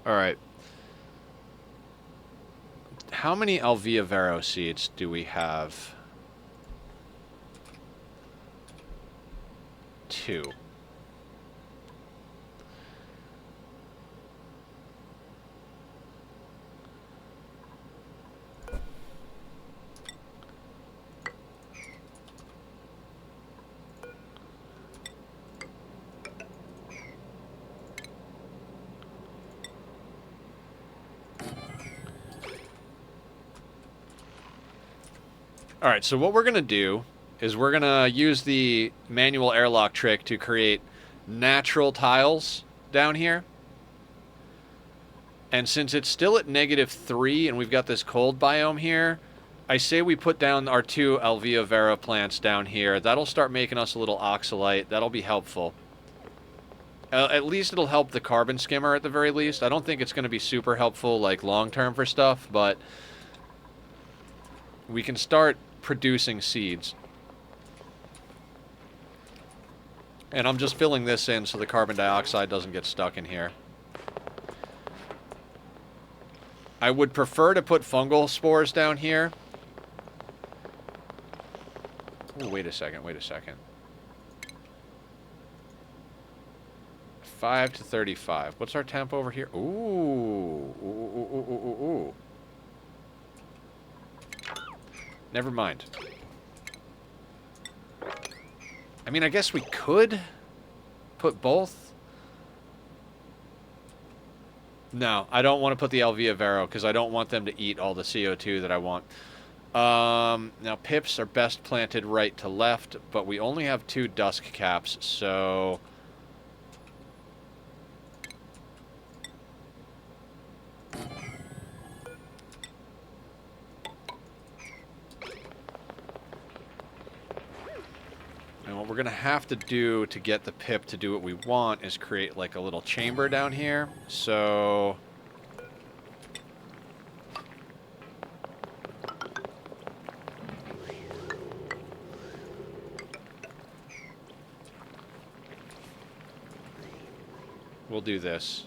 All right. How many Alvia Vero seeds do we have? 2. All right, so what we're going to do is we're going to use the manual airlock trick to create natural tiles down here. And since it's still at -3 and we've got this cold biome here, I say we put down our 2 Alvia Vera plants down here. That'll start making us a little oxalite. That'll be helpful. At least it'll help the carbon skimmer at the very least. I don't think it's going to be super helpful like long-term for stuff, but we can start producing seeds. And I'm just filling this in so the carbon dioxide doesn't get stuck in here. I would prefer to put fungal spores down here. Ooh, wait a second, wait a second. 5 to 35. What's our temp over here? Ooh. Ooh, ooh, ooh, ooh, ooh, ooh. Never mind. I mean, I guess we could put both. No, I don't want to put the Alvia Vero because I don't want them to eat all the CO2 that I want. Now, pips are best planted right to left, but we only have 2 dusk caps, so... And what we're going to have to do to get the pip to do what we want is create like a little chamber down here. So... we'll do this.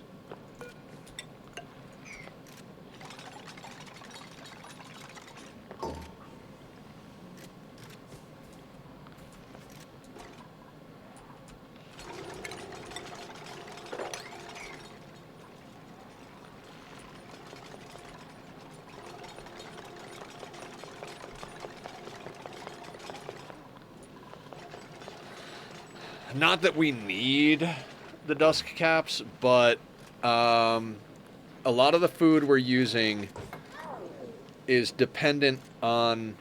Not that we need the dusk caps, but a lot of the food we're using is dependent on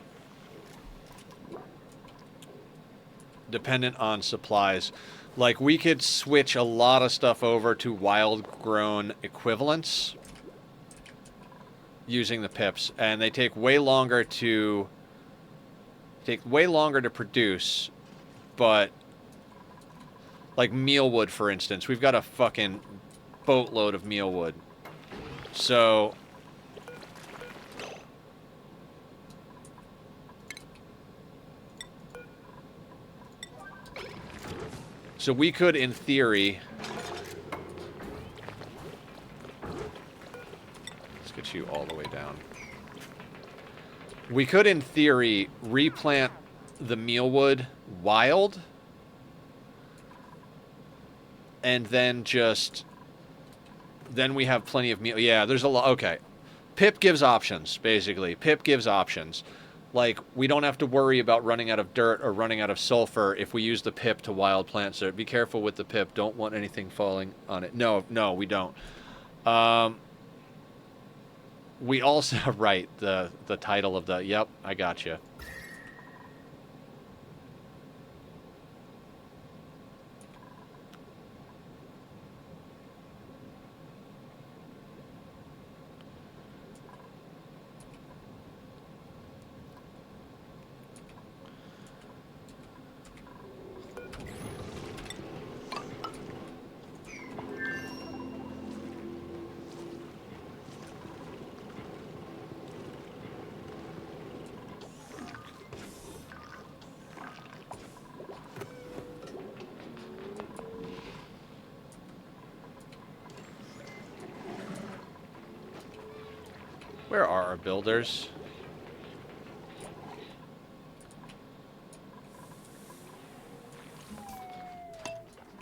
supplies. Like, we could switch a lot of stuff over to wild-grown equivalents using the pips, and they take way longer to produce, but like mealwood, for instance. We've got a fucking boatload of mealwood. So... so we could, in theory... let's get you all the way down. We could, in theory, replant the mealwood wild, and then then we have plenty of meal. Yeah, there's a lot. Okay. Pip gives options, basically. Pip gives options. Like, we don't have to worry about running out of dirt or running out of sulfur if we use the pip to wild plant. So be careful with the pip. Don't want anything falling on it. No, we don't. We also... Right, the title of the... Yep, I got you. Where are our builders?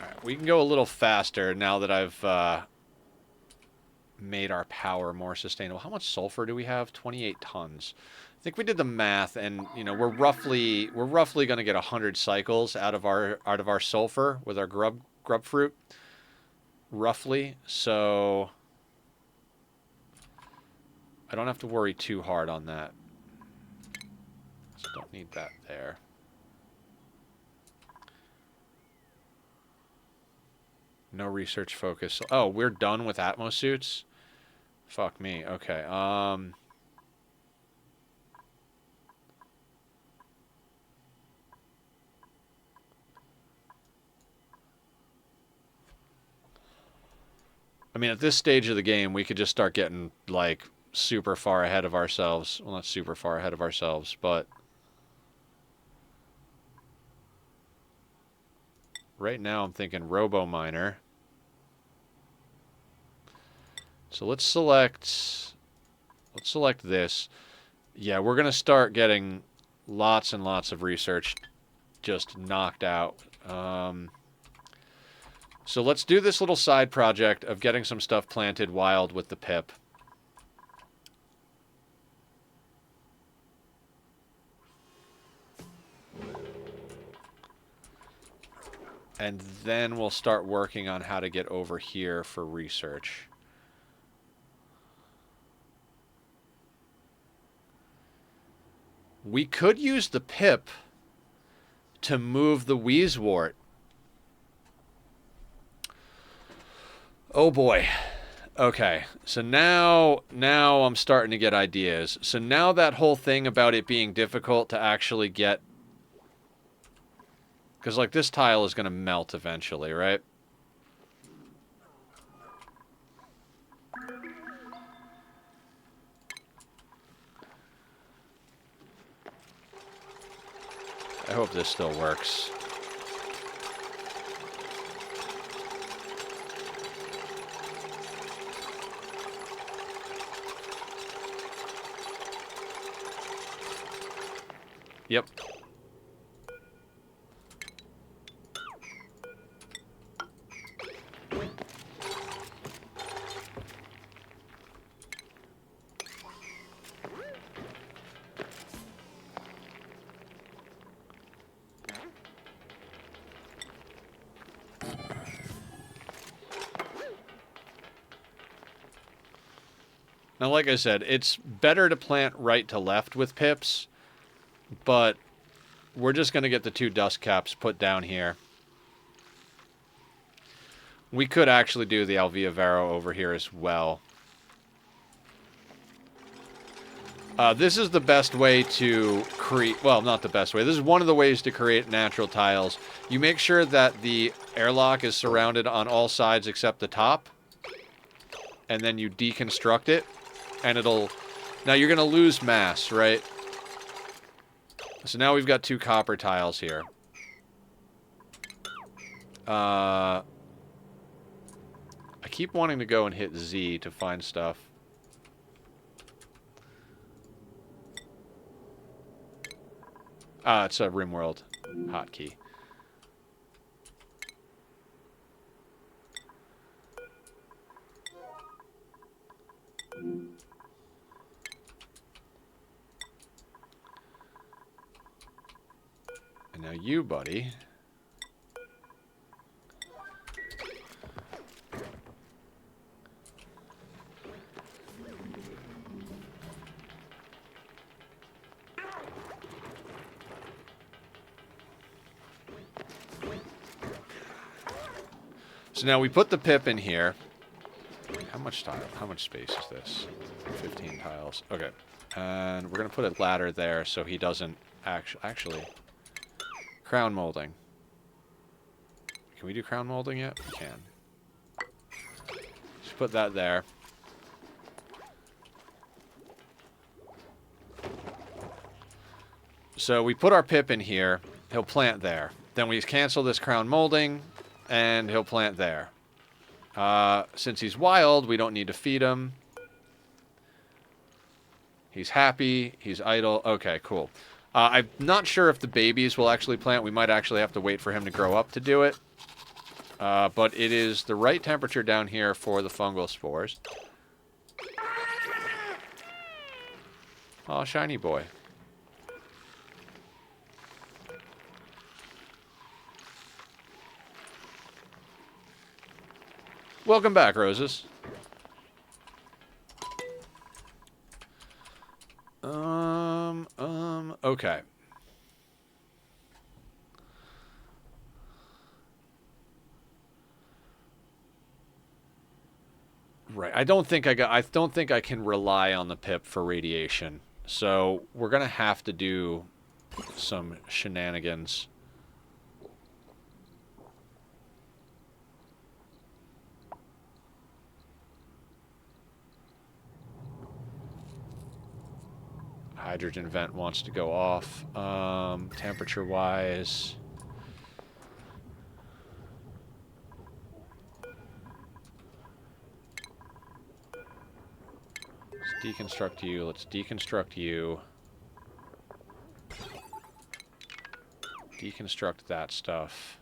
Alright, we can go a little faster now that I've made our power more sustainable. How much sulfur do we have? 28 tons. I think we did the math, and you know we're roughly going to get 100 cycles out of our sulfur with our grub fruit, roughly. So I don't have to worry too hard on that. Just don't need that there. No research focus. Oh, we're done with Atmos suits? Fuck me. Okay. I mean, at this stage of the game, we could just start getting, like, super far ahead of ourselves. Well, not super far ahead of ourselves, but... Right now, I'm thinking Robo-Miner. So let's select this. Yeah, we're going to start getting lots and lots of research just knocked out. So let's do this little side project of getting some stuff planted wild with the pip. And then we'll start working on how to get over here for research. We could use the pip to move the Wheezewort. Oh boy. Okay, so now I'm starting to get ideas. So now that whole thing about it being difficult to actually get... Because, like, this tile is going to melt eventually, right? I hope this still works. Yep. Now, like I said, it's better to plant right to left with pips, but we're just going to get the 2 dust caps put down here. We could actually do the Alvia Vero over here as well. This is the best way to create... Well, not the best way. This is one of the ways to create natural tiles. You make sure that the airlock is surrounded on all sides except the top. And then you deconstruct it. And it'll... Now, you're going to lose mass, right? So now we've got 2 copper tiles here. I keep wanting to go and hit Z to find stuff. It's a RimWorld hotkey. And now you, buddy. So now we put the pip in here. How much tile? How much space is this? 15 tiles. Okay. And we're going to put a ladder there so he doesn't actually... Crown molding. Can we do crown molding yet? We can. Just put that there. So we put our pip in here. He'll plant there. Then we cancel this crown molding, and he'll plant there. Since he's wild, we don't need to feed him. He's happy. He's idle. Okay, cool. I'm not sure if the babies will actually plant. We might actually have to wait for him to grow up to do it. But it is the right temperature down here for the fungal spores. Oh, shiny boy. Welcome back, Roses. Okay. Right. I don't think I can rely on the pip for radiation. So we're gonna have to do some shenanigans. Hydrogen vent wants to go off. Temperature-wise... Let's deconstruct you. Let's deconstruct you. Deconstruct that stuff.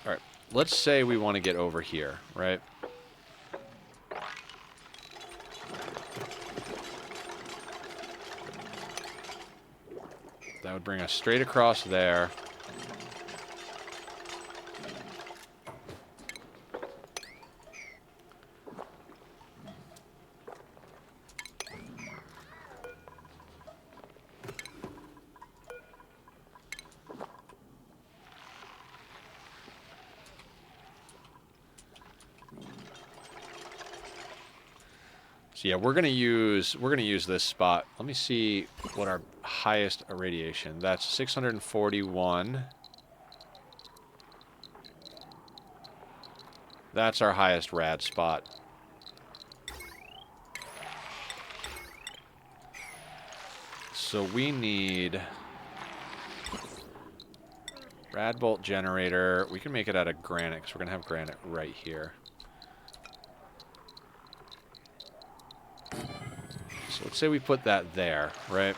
Alright, let's say we want to get over here, right? That would bring us straight across there. So yeah, we're gonna use this spot. Let me see what our highest irradiation. That's 641. That's our highest rad spot. So we need rad bolt generator. We can make it out of granite because we're gonna have granite right here. So let's say we put that there, right?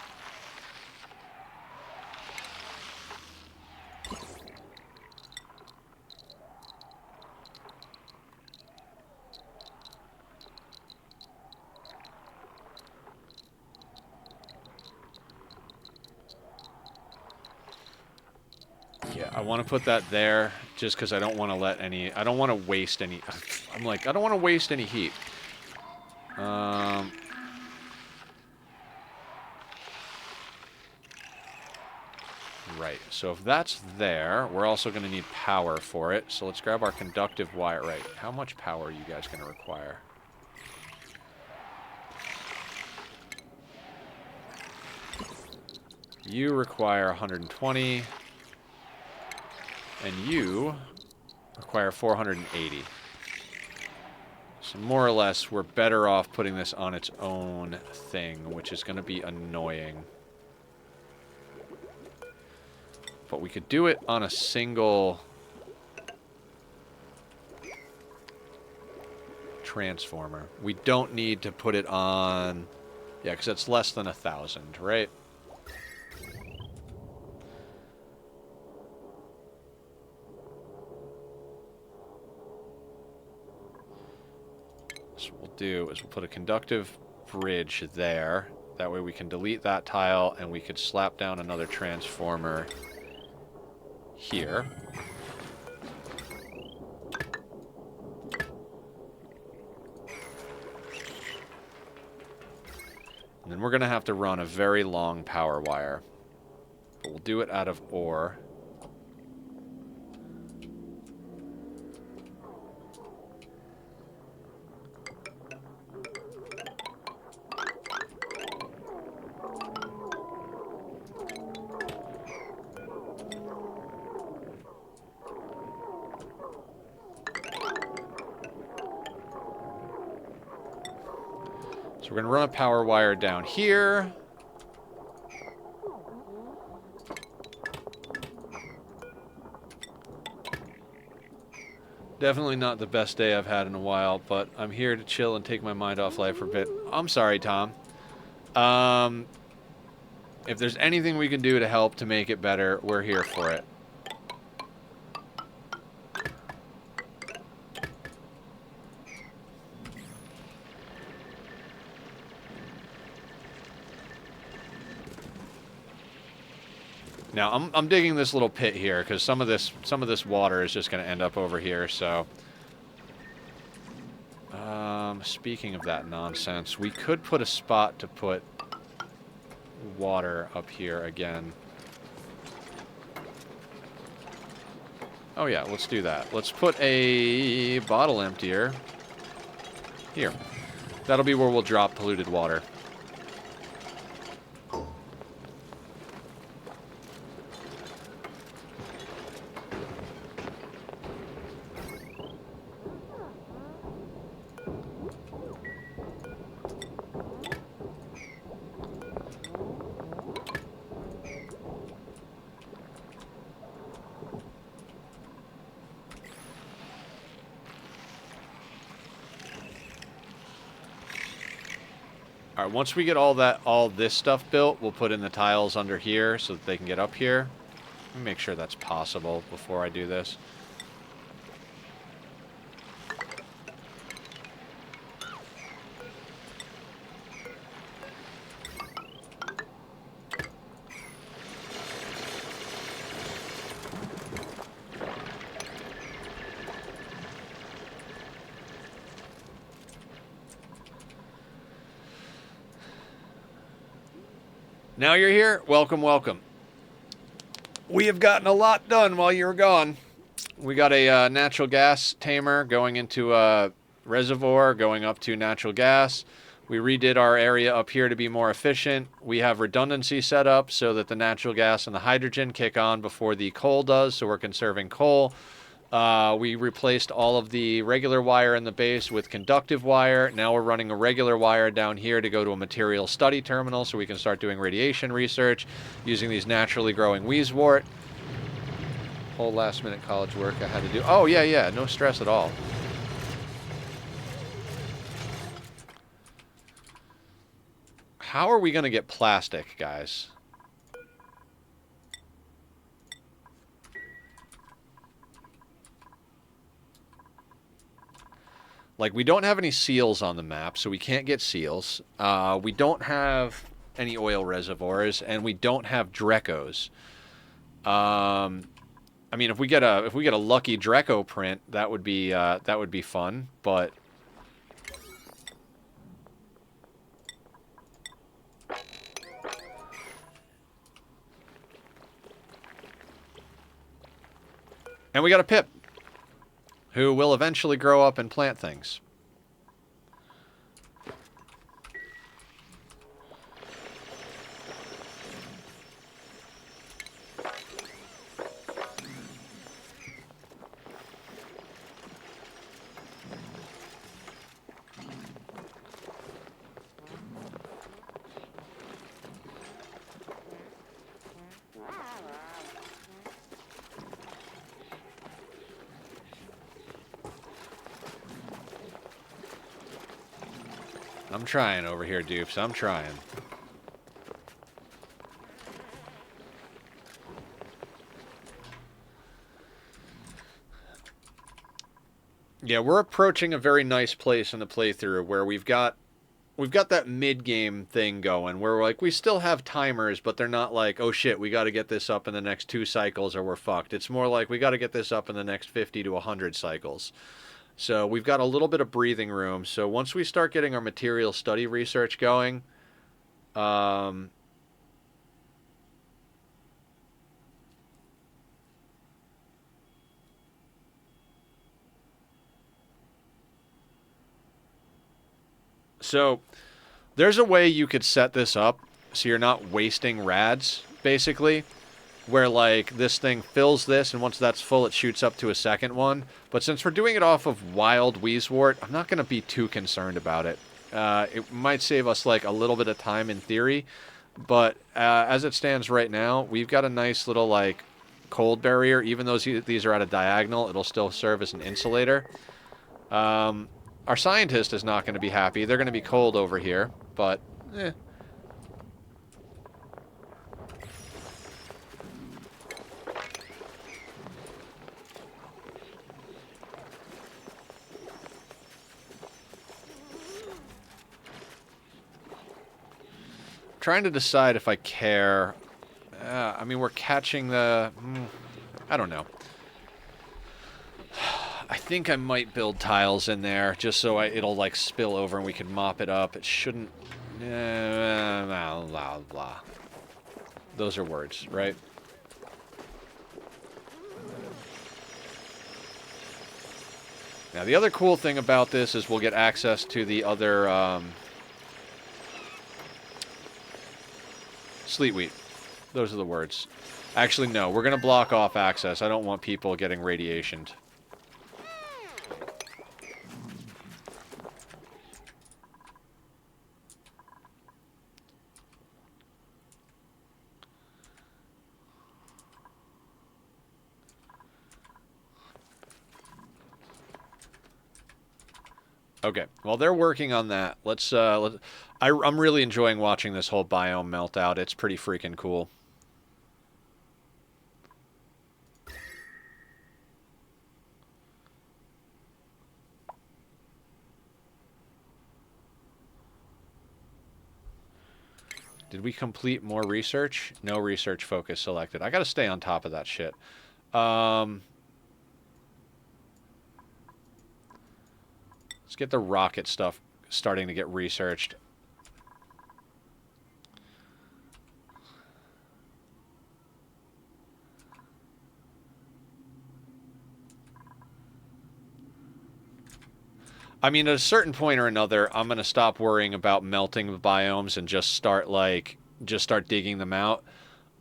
Yeah, I want to put that there just because I don't want to let any... I don't want to waste any... I'm like, I don't want to waste any heat. Right, so if that's there, we're also going to need power for it. So let's grab our conductive wire. Right, how much power are you guys going to require? You require 120. And you require 480. So more or less, we're better off putting this on its own thing, which is going to be annoying. But we could do it on a single transformer. We don't need to put it on... Yeah, because it's less than 1,000, right? So what we'll do is we'll put a conductive bridge there. That way we can delete that tile, and we could slap down another transformer here. And then we're going to have to run a very long power wire. But we'll do it out of ore. So we're going to run a power wire down here. Definitely not the best day I've had in a while, but I'm here to chill and take my mind off life for a bit. I'm sorry, Tom. If there's anything we can do to help to make it better, we're here for it. Now, I'm digging this little pit here because some of this water is just going to end up over here. So, speaking of that nonsense, we could put a spot to put water up here again. Oh yeah, let's do that. Let's put a bottle emptier here. That'll be where we'll drop polluted water. All right, once we get all this stuff built, we'll put in the tiles under here so that they can get up here. Let me make sure that's possible before I do this. Now you're here. Welcome, welcome. We have gotten a lot done while you were gone. We got a natural gas tamer going into a reservoir, going up to natural gas. We redid our area up here to be more efficient. We have redundancy set up so that the natural gas and the hydrogen kick on before the coal does, so we're conserving coal. We replaced all of the regular wire in the base with conductive wire. Now we're running a regular wire down here to go to a material study terminal so we can start doing radiation research using these naturally growing wheezewort. Whole last minute college work I had to do. Oh, yeah, no stress at all. How are we going to get plastic, guys? Like, we don't have any seals on the map, so we can't get seals. We don't have any oil reservoirs, and we don't have Drecos. I mean, if we get a lucky Dreco print, that would be fun. But and we got a Pip, who will eventually grow up and plant things. I'm trying over here, dupes. I'm trying. Yeah, we're approaching a very nice place in the playthrough where we've got that mid-game thing going where we're like, we still have timers, but they're not like, oh shit, we got to get this up in the next 2 cycles or we're fucked. It's more like we got to get this up in the next 50 to 100 cycles. So we've got a little bit of breathing room. So once we start getting our material study research going, so there's a way you could set this up so you're not wasting rads, basically, where like this thing fills this, and once that's full, it shoots up to a second one. But since we're doing it off of wild Wheezewort, I'm not going to be too concerned about it. It might save us like a little bit of time in theory, but as it stands right now, we've got a nice little like cold barrier. Even though these are at a diagonal, it'll still serve as an insulator. Our scientist is not going to be happy. They're going to be cold over here, but eh. Trying to decide if I care. I mean, we're catching the... I don't know. I think I might build tiles in there just so it'll like spill over and we can mop it up. It shouldn't... blah, blah, blah. Those are words, right? Now, the other cool thing about this is we'll get access to the other... Sleet wheat. Those are the words. Actually, no. We're going to block off access. I don't want people getting radiationed. Okay. While they're working on that, I'm really enjoying watching this whole biome melt out. It's pretty freaking cool. Did we complete more research? No research focus selected. I gotta stay on top of that shit. Let's get the rocket stuff starting to get researched. I mean, at a certain point or another, I'm going to stop worrying about melting the biomes and just start digging them out.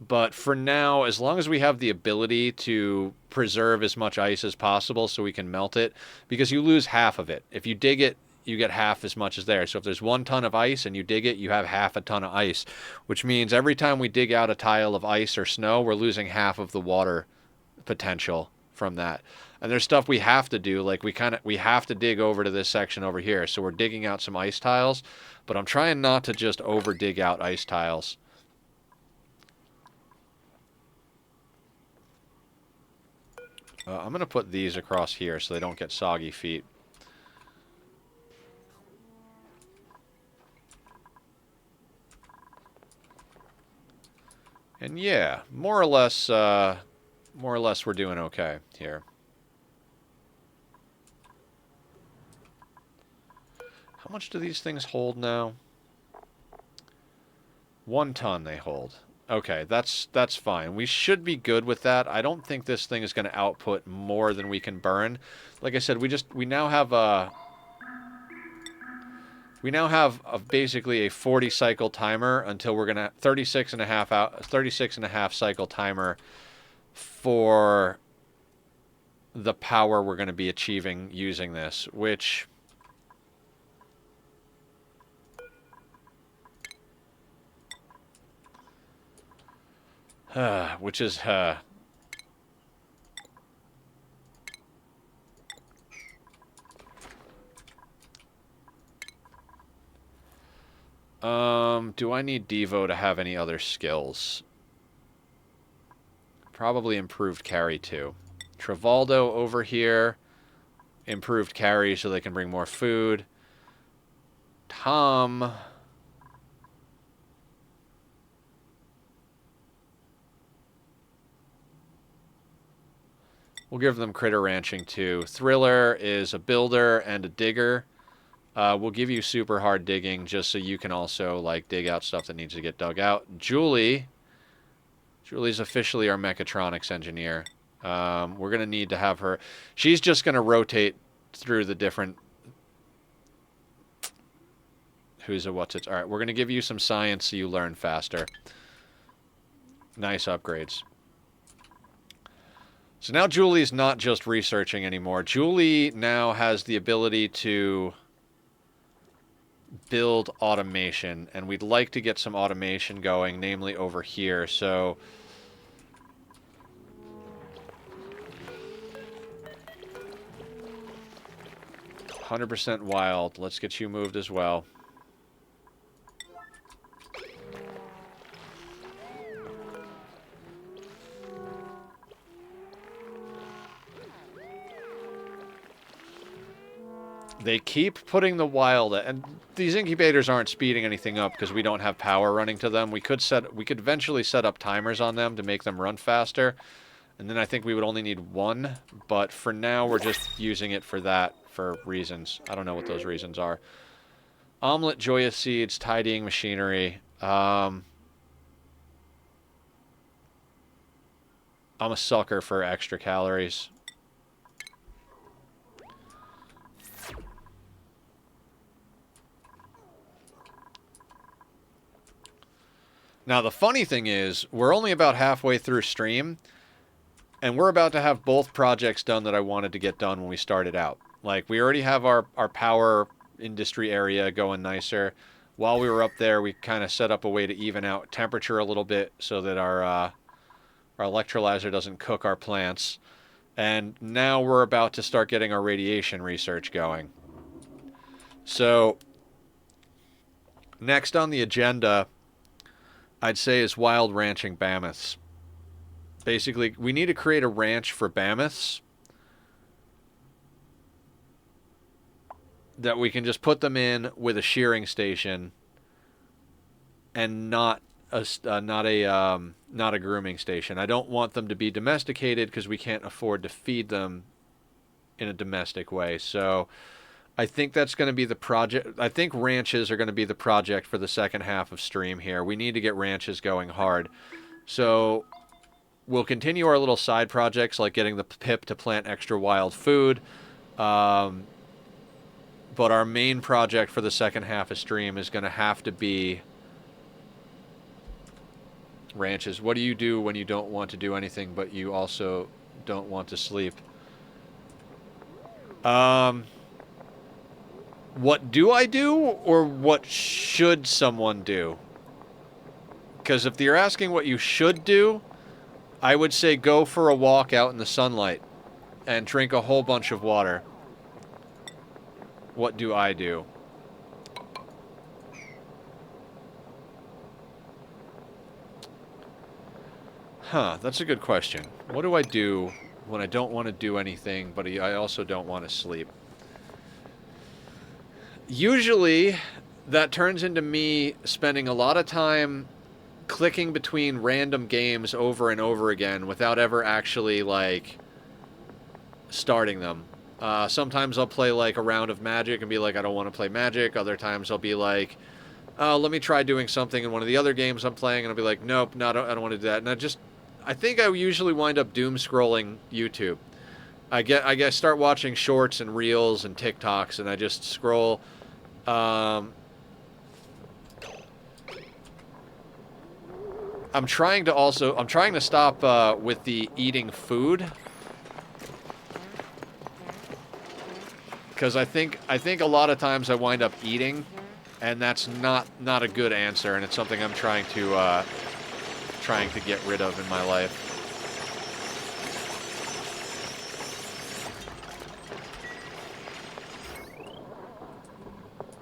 But for now, as long as we have the ability to preserve as much ice as possible so we can melt it, because you lose half of it. If you dig it, you get half as much as there. So if there's 1 ton of ice and you dig it, you have half a ton of ice, which means every time we dig out a tile of ice or snow, we're losing half of the water potential from that. And there's stuff we have to do, like we have to dig over to this section over here. So we're digging out some ice tiles, but I'm trying not to just over dig out ice tiles. I'm going to put these across here so they don't get soggy feet. And yeah, more or less we're doing okay here. How much do these things hold now? 1 ton they hold. Okay, that's fine. We should be good with that. I don't think this thing is going to output more than we can burn. Like I said, we now have basically a 40 cycle timer until we're going to 36 and a half cycle timer for the power we're going to be achieving using this, which is Do I need Devo to have any other skills? Probably improved carry too. Travaldo over here. Improved carry so they can bring more food. Tom. We'll give them critter ranching too. Thriller is a builder and a digger. We'll give you super hard digging just so you can also like dig out stuff that needs to get dug out. Julie's officially our mechatronics engineer. We're going to need to have her. She's just going to rotate through the different... Who's a what's it? All right, we're going to give you some science so you learn faster. Nice upgrades. So now Julie's not just researching anymore. Julie now has the ability to build automation, and we'd like to get some automation going, namely over here. So 100% wild. Let's get you moved as well. They keep putting the wild, and these incubators aren't speeding anything up because we don't have power running to them. We could eventually set up timers on them to make them run faster, and then I think we would only need one. But for now, we're just using it for that for reasons. I don't know what those reasons are. Omelet, joyous seeds, tidying machinery. I'm a sucker for extra calories. Now, the funny thing is, we're only about halfway through stream, and we're about to have both projects done that I wanted to get done when we started out. Like, we already have our power industry area going nicer. While we were up there, we kind of set up a way to even out temperature a little bit so that our electrolyzer doesn't cook our plants. And now we're about to start getting our radiation research going. So, next on the agenda, I'd say, is wild ranching mammoths. Basically, we need to create a ranch for mammoths that we can just put them in with a shearing station and not a grooming station. I don't want them to be domesticated because we can't afford to feed them in a domestic way. So I think that's going to be the project. I think ranches are going to be the project for the second half of stream here. We need to get ranches going hard. So we'll continue our little side projects like getting the pip to plant extra wild food. But our main project for the second half of stream is going to have to be ranches. What do you do when you don't want to do anything, but you also don't want to sleep? What do I do, or what should someone do? Because if you're asking what you should do, I would say go for a walk out in the sunlight and drink a whole bunch of water. What do I do? Huh, that's a good question. What do I do when I don't want to do anything, but I also don't want to sleep? Usually, that turns into me spending a lot of time clicking between random games over and over again without ever actually, like, starting them. Sometimes I'll play, like, a round of Magic and be like, I don't want to play Magic. Other times I'll be like, oh, let me try doing something in one of the other games I'm playing, and I'll be like, nope, no, I don't want to do that. And I think I usually wind up doom scrolling YouTube. I guess start watching shorts and reels and TikToks, and I just scroll. I'm trying to stop with the eating food, because I think a lot of times I wind up eating, and that's not a good answer, and it's something I'm trying to get rid of in my life.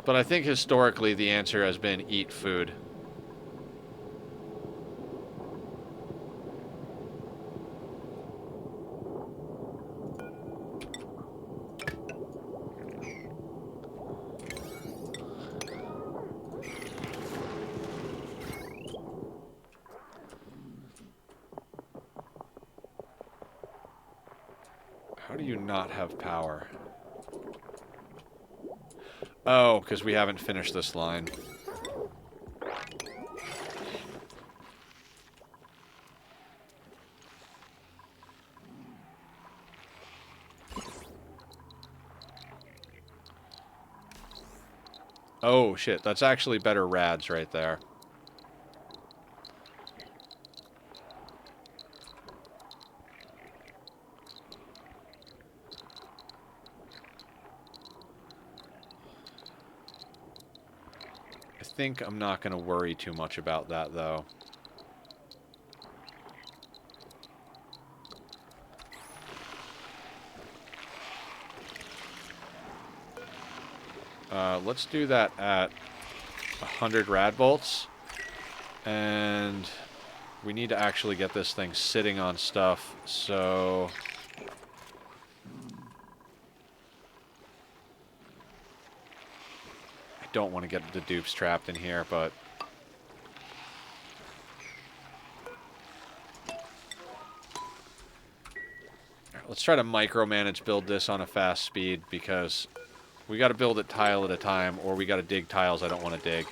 But I think historically the answer has been eat food. How do you not have power? Oh, because we haven't finished this line. Oh, shit. That's actually better rads right there. I think I'm not going to worry too much about that, though. Let's do that at 100 rad bolts. And we need to actually get this thing sitting on stuff, so... I don't want to get the dupes trapped in here, but... Let's try to micromanage build this on a fast speed, because we got to build it tile at a time, or we got to dig tiles I don't want to dig.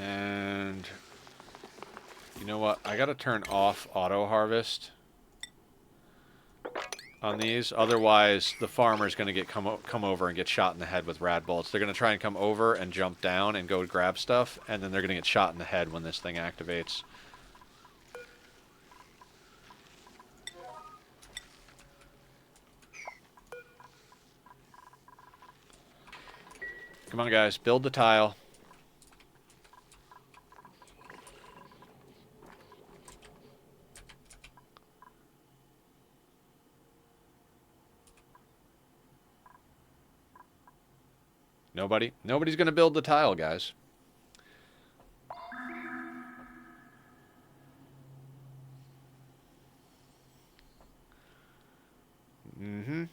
And you know what? I gotta turn off auto harvest on these. Otherwise, the farmer's gonna get come over and get shot in the head with rad bullets. They're gonna try and come over and jump down and go grab stuff, and then they're gonna get shot in the head when this thing activates. Come on, guys. Build the tile. Nobody? Nobody's going to build the tile, guys. Mm-hmm.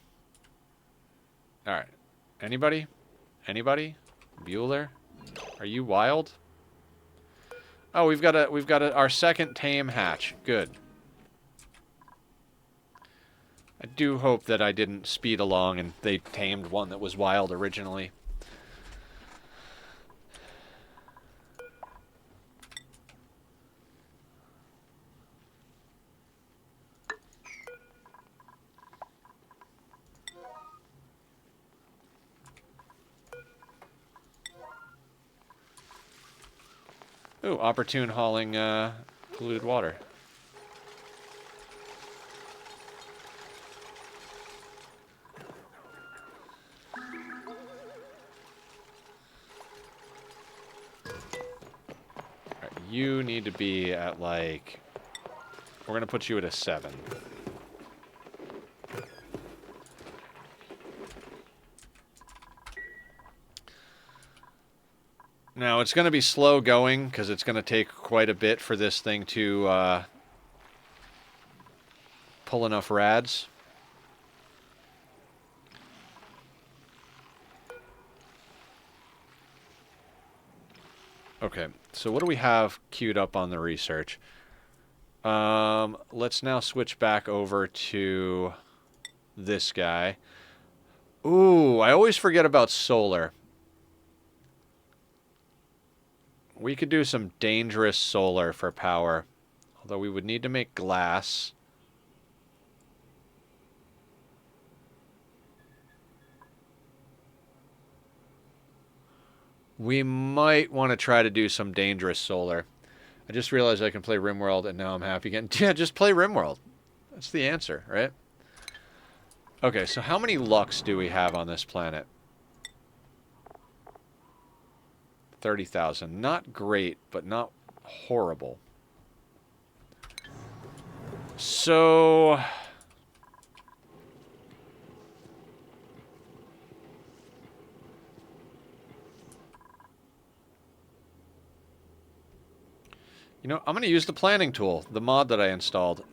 All right. Anybody? Anybody? Bueller? Are you wild? Oh, we've got our second tame hatch. Good. I do hope that I didn't speed along and they tamed one that was wild originally. Ooh, opportune hauling polluted water. Right, you need to be at like... We're going to put you at a 7. Now, it's going to be slow going, because it's going to take quite a bit for this thing to pull enough rads. Okay, so what do we have queued up on the research? Let's now switch back over to this guy. Ooh, I always forget about solar. We could do some dangerous solar for power. Although we would need to make glass. We might want to try to do some dangerous solar. I just realized I can play RimWorld, and now I'm happy again. Yeah, just play RimWorld. That's the answer, right? Okay, so how many Lux do we have on this planet? 30,000. Not great, but not horrible. So... You know, I'm going to use the planning tool, the mod that I installed.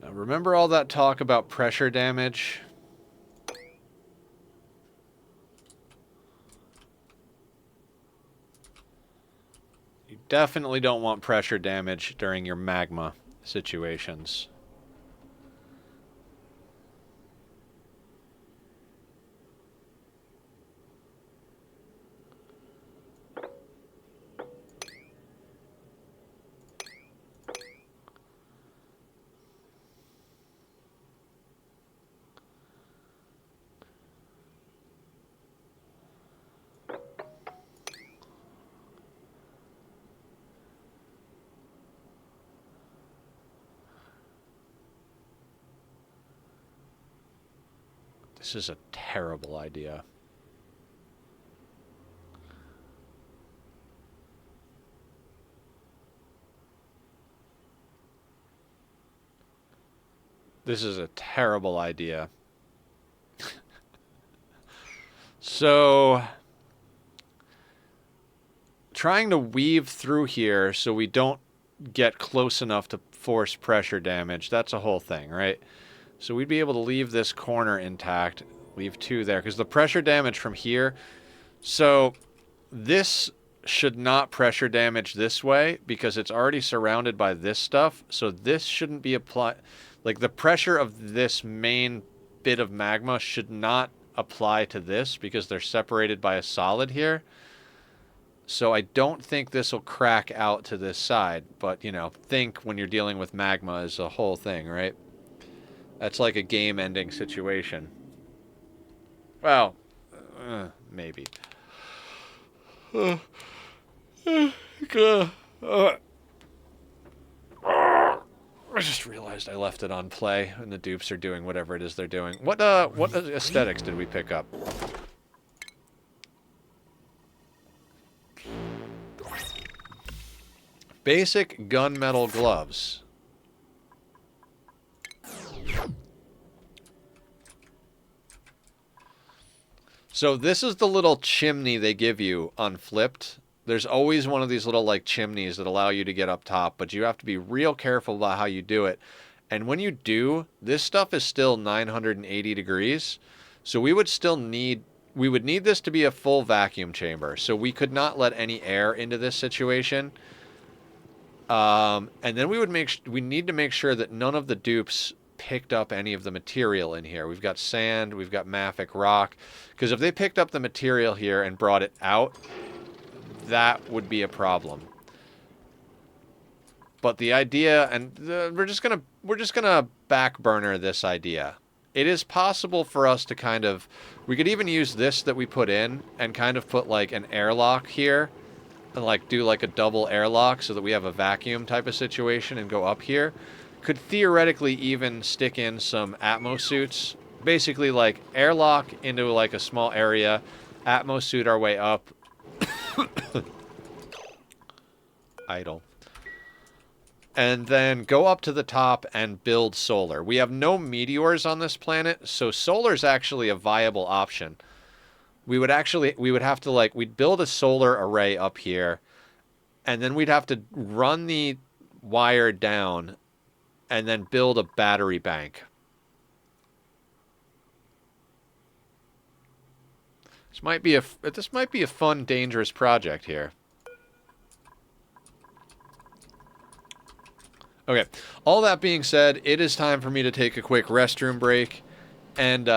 Now, remember all that talk about pressure damage? You definitely don't want pressure damage during your magma situations. This is a terrible idea. This is a terrible idea. So, trying to weave through here so we don't get close enough to force pressure damage, that's a whole thing, right? So we'd be able to leave this corner intact, leave 2 there, because the pressure damage from here... So, this should not pressure damage this way, because it's already surrounded by this stuff, so this shouldn't be applied... Like, the pressure of this main bit of magma should not apply to this, because they're separated by a solid here. So I don't think this will crack out to this side, but, you know, think when you're dealing with magma is a whole thing, right? That's like a game-ending situation. Well, maybe. I just realized I left it on play, and the dupes are doing whatever it is they're doing. What aesthetics did we pick up? Basic gunmetal gloves. So this is the little chimney they give you unflipped. There's always one of these little like chimneys that allow you to get up top, but you have to be real careful about how you do it. And when you do, this stuff is still 980 degrees. So we would need this to be a full vacuum chamber. So we could not let any air into this situation. And then we need to make sure that none of the dupes picked up any of the material in here. We've got sand, we've got mafic rock, because if they picked up the material here and brought it out, that would be a problem. But the idea, and we're just gonna back burner this idea. It is possible for us to kind of, we could even use this that we put in and kind of put like an airlock here and like do like a double airlock so that we have a vacuum type of situation and go up here. Could theoretically even stick in some Atmos suits. Basically like airlock into like a small area, Atmos suit our way up. Idle. And then go up to the top and build solar. We have no meteors on this planet, so solar's actually a viable option. We would have to like, we'd build a solar array up here, and then we'd have to run the wire down and then build a battery bank. This might be a fun, dangerous project here. Okay. All that being said, it is time for me to take a quick restroom break and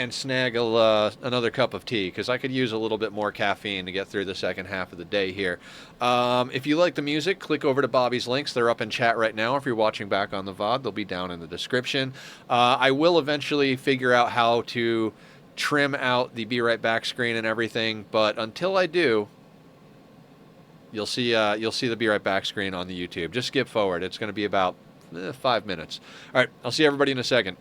snag another cup of tea, because I could use a little bit more caffeine to get through the second half of the day here. If you like the music, click over to Bobby's links. They're up in chat right now. If you're watching back on the VOD, they'll be down in the description. I will eventually figure out how to trim out the Be Right Back screen and everything, but until I do, you'll see the Be Right Back screen on the YouTube. Just skip forward. It's going to be about 5 minutes. All right, I'll see everybody in a second.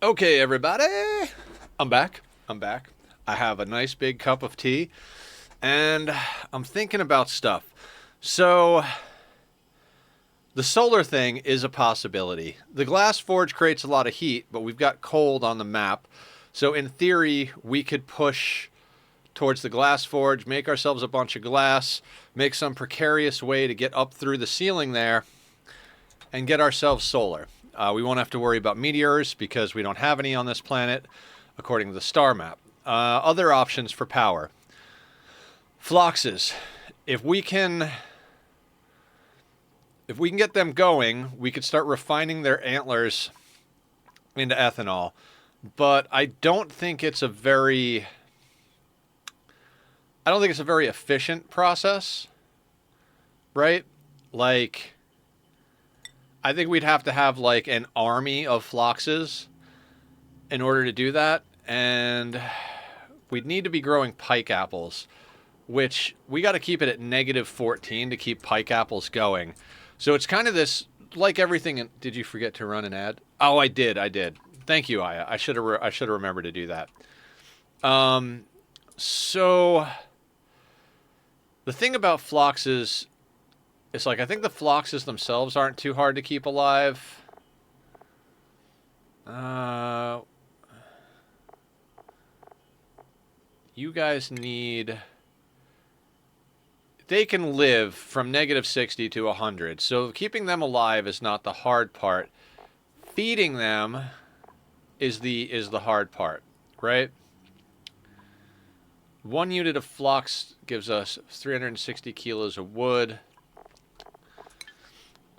Okay, everybody, I'm back. I have a nice big cup of tea, and I'm thinking about stuff. So, the solar thing is a possibility. The glass forge creates a lot of heat, but we've got cold on the map. So, in theory, we could push towards the glass forge, make ourselves a bunch of glass, make some precarious way to get up through the ceiling there, and get ourselves solar. We won't have to worry about meteors because we don't have any on this planet, according to the star map. Other options for power. Phloxes. If we can get them going, we could start refining their antlers into ethanol. But I don't think it's a very efficient process, right? Like, I think we'd have to have like an army of phloxes in order to do that, and we'd need to be growing pike apples, which we got to keep it at -14 to keep pike apples going. So it's kind of this, like everything. Did you forget to run an ad? Oh, I did. Thank you, Aya. I should have remembered to do that. So the thing about phloxes, it's like, I think the phloxes themselves aren't too hard to keep alive. You guys need... They can live from -60 to 100, so keeping them alive is not the hard part. Feeding them is the hard part, right? 1 unit of phlox gives us 360 kilos of wood.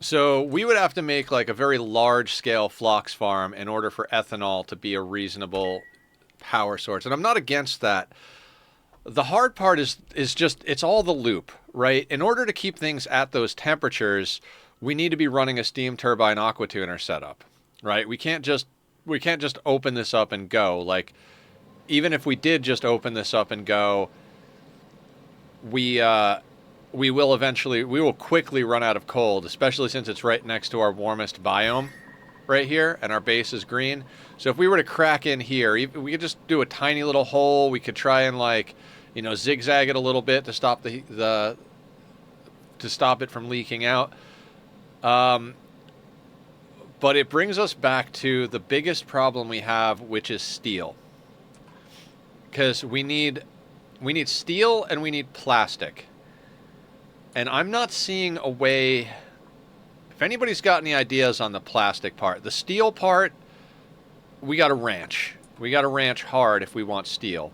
So we would have to make like a very large-scale phlox farm in order for ethanol to be a reasonable power source. And I'm not against that. The hard part is just, it's all the loop, right? In order to keep things at those temperatures, we need to be running a steam turbine aqua tuner setup, right? We can't just open this up and go. Like, even if we did just open this up and go, we will quickly run out of cold, especially since it's right next to our warmest biome right here, and our base is green. So if we were to crack in here, we could just do a tiny little hole. We could try and, like, you know, zigzag it a little bit to stop to stop it from leaking out. But it brings us back to the biggest problem we have, which is steel. Because we need steel and we need plastic. And I'm not seeing a way... If anybody's got any ideas on the plastic part. The steel part, we got to ranch. We got to ranch hard if we want steel.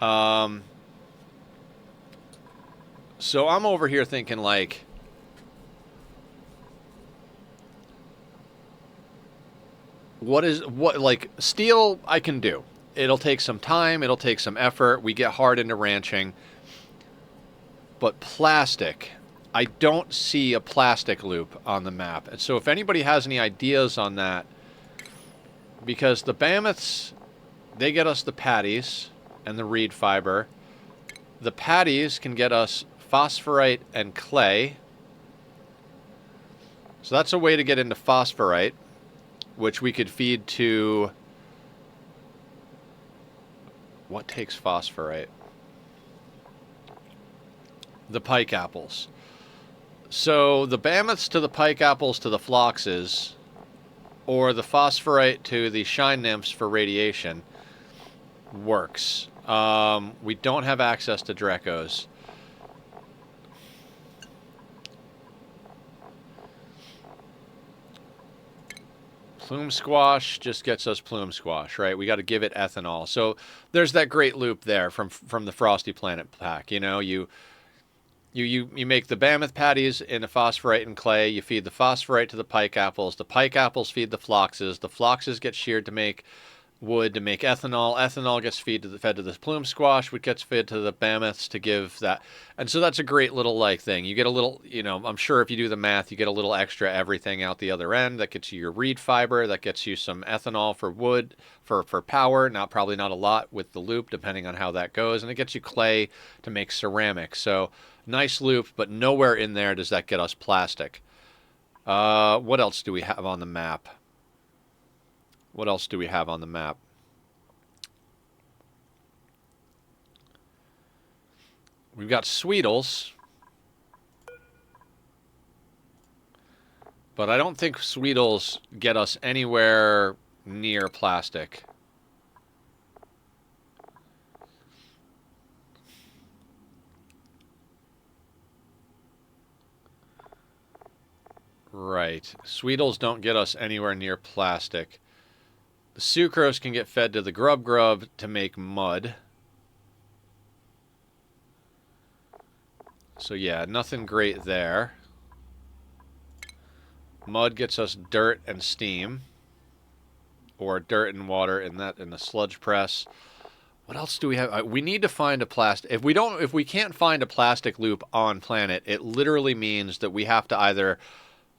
So I'm over here thinking, like... Like, steel I can do. It'll take some time. It'll take some effort. We get hard into ranching. But plastic, I don't see a plastic loop on the map. And so if anybody has any ideas on that, because the mammoths, they get us the patties and the reed fiber. The patties can get us phosphorite and clay. So that's a way to get into phosphorite, which we could feed to... What takes phosphorite? The pike apples. So the mammoths to the pike apples to the phloxes, or the phosphorite to the shine nymphs for radiation, works. We don't have access to Drecos. Plume squash just gets us plume squash, right? We got to give it ethanol. So there's that great loop there from the Frosty Planet pack. You know, you make the mammoth patties in a phosphorite and clay. You feed the phosphorite to the pike apples. The pike apples feed the phloxes. The phloxes get sheared to make wood to make ethanol. Ethanol gets fed to the plume squash, which gets fed to the mammoths to give that. And so that's a great little like thing. You get a little, you know, I'm sure if you do the math, you get a little extra everything out the other end. That gets you your reed fiber. That gets you some ethanol for wood, for power. Probably not a lot with the loop, depending on how that goes. And it gets you clay to make ceramic. So nice loop, but nowhere in there does that get us plastic. What else do we have on the map? What else do we have on the map? We've got Sweetles. But I don't think Sweetles get us anywhere near plastic. Right. Sweetles don't get us anywhere near plastic. The sucrose can get fed to the grub grub to make mud. So yeah, nothing great there. Mud gets us dirt and steam, or dirt and water in the sludge press. What else do we have? We need to find a plastic. If we can't find a plastic loop on planet, it literally means that we have to either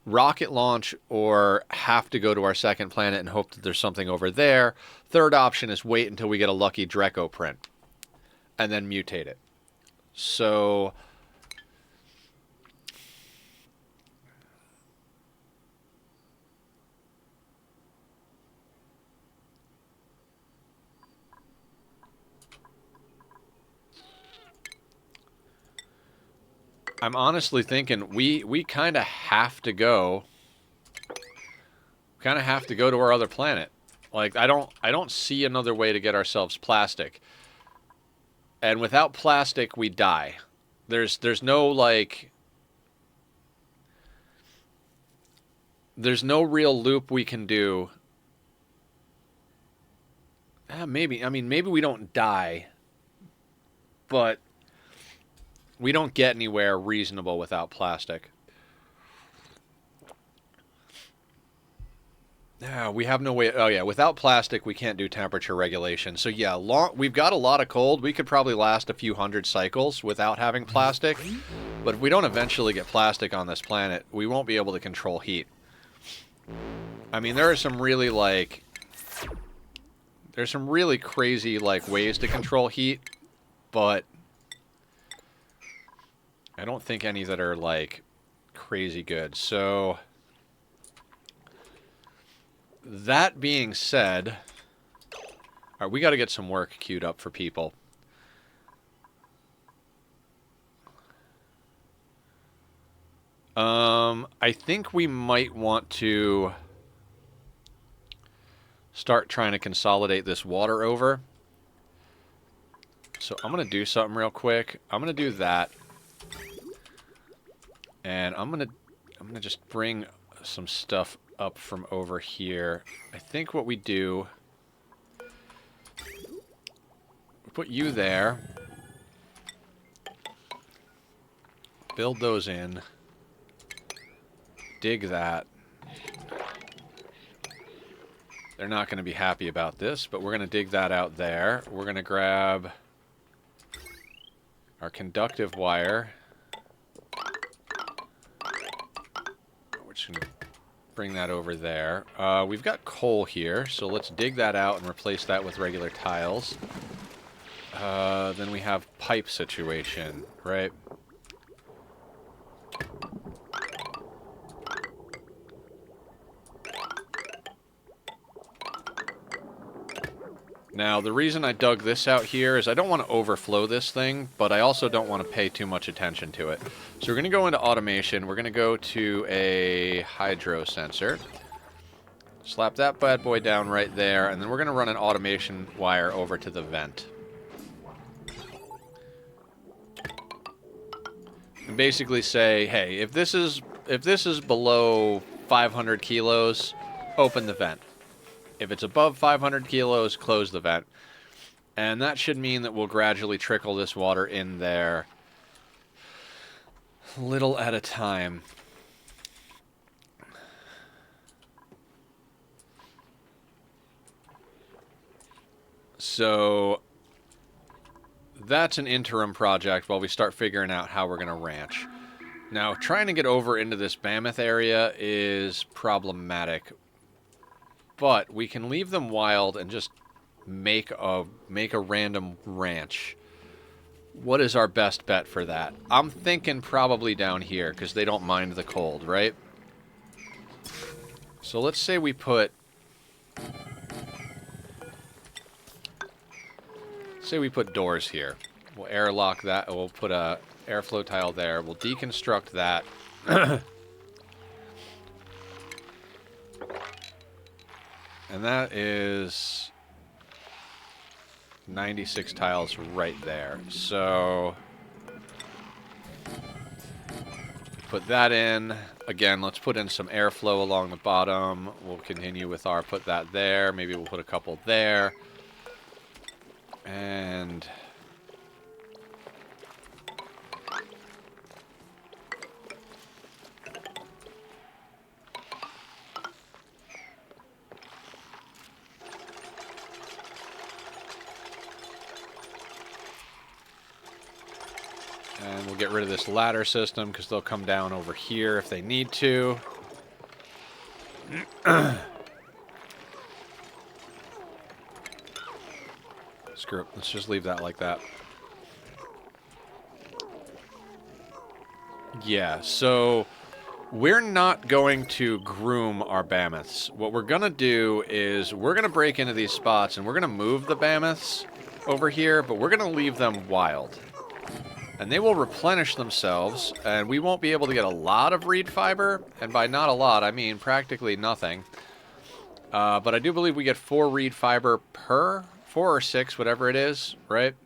rocket launch or have to go to our second planet and hope that there's something over there. Third option is wait until we get a lucky Dreco print and then mutate it. So I'm honestly thinking we kind of have to go. Kind of have to go to our other planet. Like I don't see another way to get ourselves plastic. And without plastic, we die. There's no like. There's no real loop we can do. Maybe. I mean, maybe we don't die, but we don't get anywhere reasonable without plastic. Yeah, we have no way. Oh yeah, without plastic, we can't do temperature regulation. So yeah, we've got a lot of cold. We could probably last a few hundred cycles without having plastic. But if we don't eventually get plastic on this planet, we won't be able to control heat. I mean, there are some really like... There's some really crazy like ways to control heat, but I don't think any that are like crazy good. So that being said, all right, we got to get some work queued up for people. I think we might want to start trying to consolidate this water over. So I'm going to do something real quick. I'm going to do that. And I'm going to just bring some stuff up from over here. I think what we do, we put you there. Build those in. Dig that. They're not going to be happy about this, but we're going to dig that out there. We're going to grab our conductive wire. We're just going to bring that over there. We've got coal here, so let's dig that out and replace that with regular tiles. Then we have pipe situation, right? Now, the reason I dug this out here is I don't want to overflow this thing, but I also don't want to pay too much attention to it. So we're going to go into automation. We're going to go to a hydro sensor. Slap that bad boy down right there, and then we're going to run an automation wire over to the vent. And basically say, hey, if this is below 500 kilos, open the vent. If it's above 500 kilos, close the vent. And that should mean that we'll gradually trickle this water in there, little at a time. So that's an interim project while we start figuring out how we're going to ranch. Now, trying to get over into this mammoth area is problematic. But we can leave them wild and just make a random ranch. What is our best bet for that? I'm thinking probably down here, because they don't mind the cold, right? So let's say we put say we put doors here. We'll airlock that. We'll put a airflow tile there. We'll deconstruct that. And that is 96 tiles right there. So put that in. Again, let's put in some airflow along the bottom. We'll continue with our put that there. Maybe we'll put a couple there. And we'll get rid of this ladder system because they'll come down over here if they need to. Screw it. Let's just leave that like that. Yeah, so we're not going to groom our mammoths. What we're going to do is we're going to break into these spots and we're going to move the mammoths over here, but we're going to leave them wild. And they will replenish themselves, and we won't be able to get a lot of reed fiber. And by not a lot, I mean practically nothing. But I do believe we get 4 reed fiber per, 4 or 6, whatever it is, right?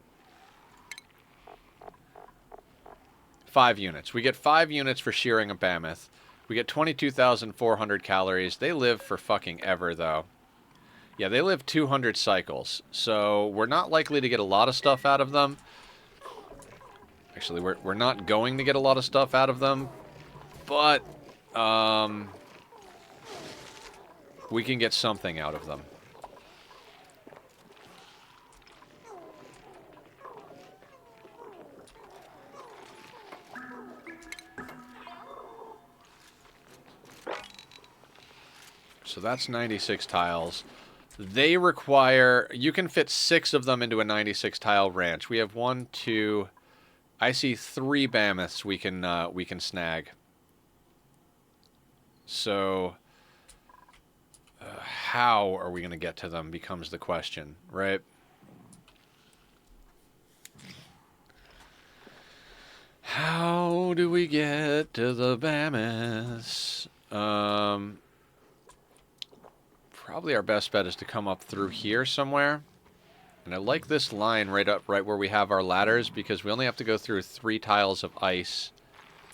5 units. We get 5 units for shearing a mammoth. We get 22,400 calories. They live for fucking ever, though. Yeah, they live 200 cycles. So we're not likely to get a lot of stuff out of them. Actually, we're not going to get a lot of stuff out of them, but we can get something out of them. So that's 96 tiles. They require... You can fit 6 of them into a 96 tile ranch. We have 1, 2... I see 3 mammoths we can snag. So, how are we going to get to them becomes the question, right? How do we get to the mammoths? Probably our best bet is to come up through here somewhere. And I like this line right where we have our ladders, because we only have to go through 3 tiles of ice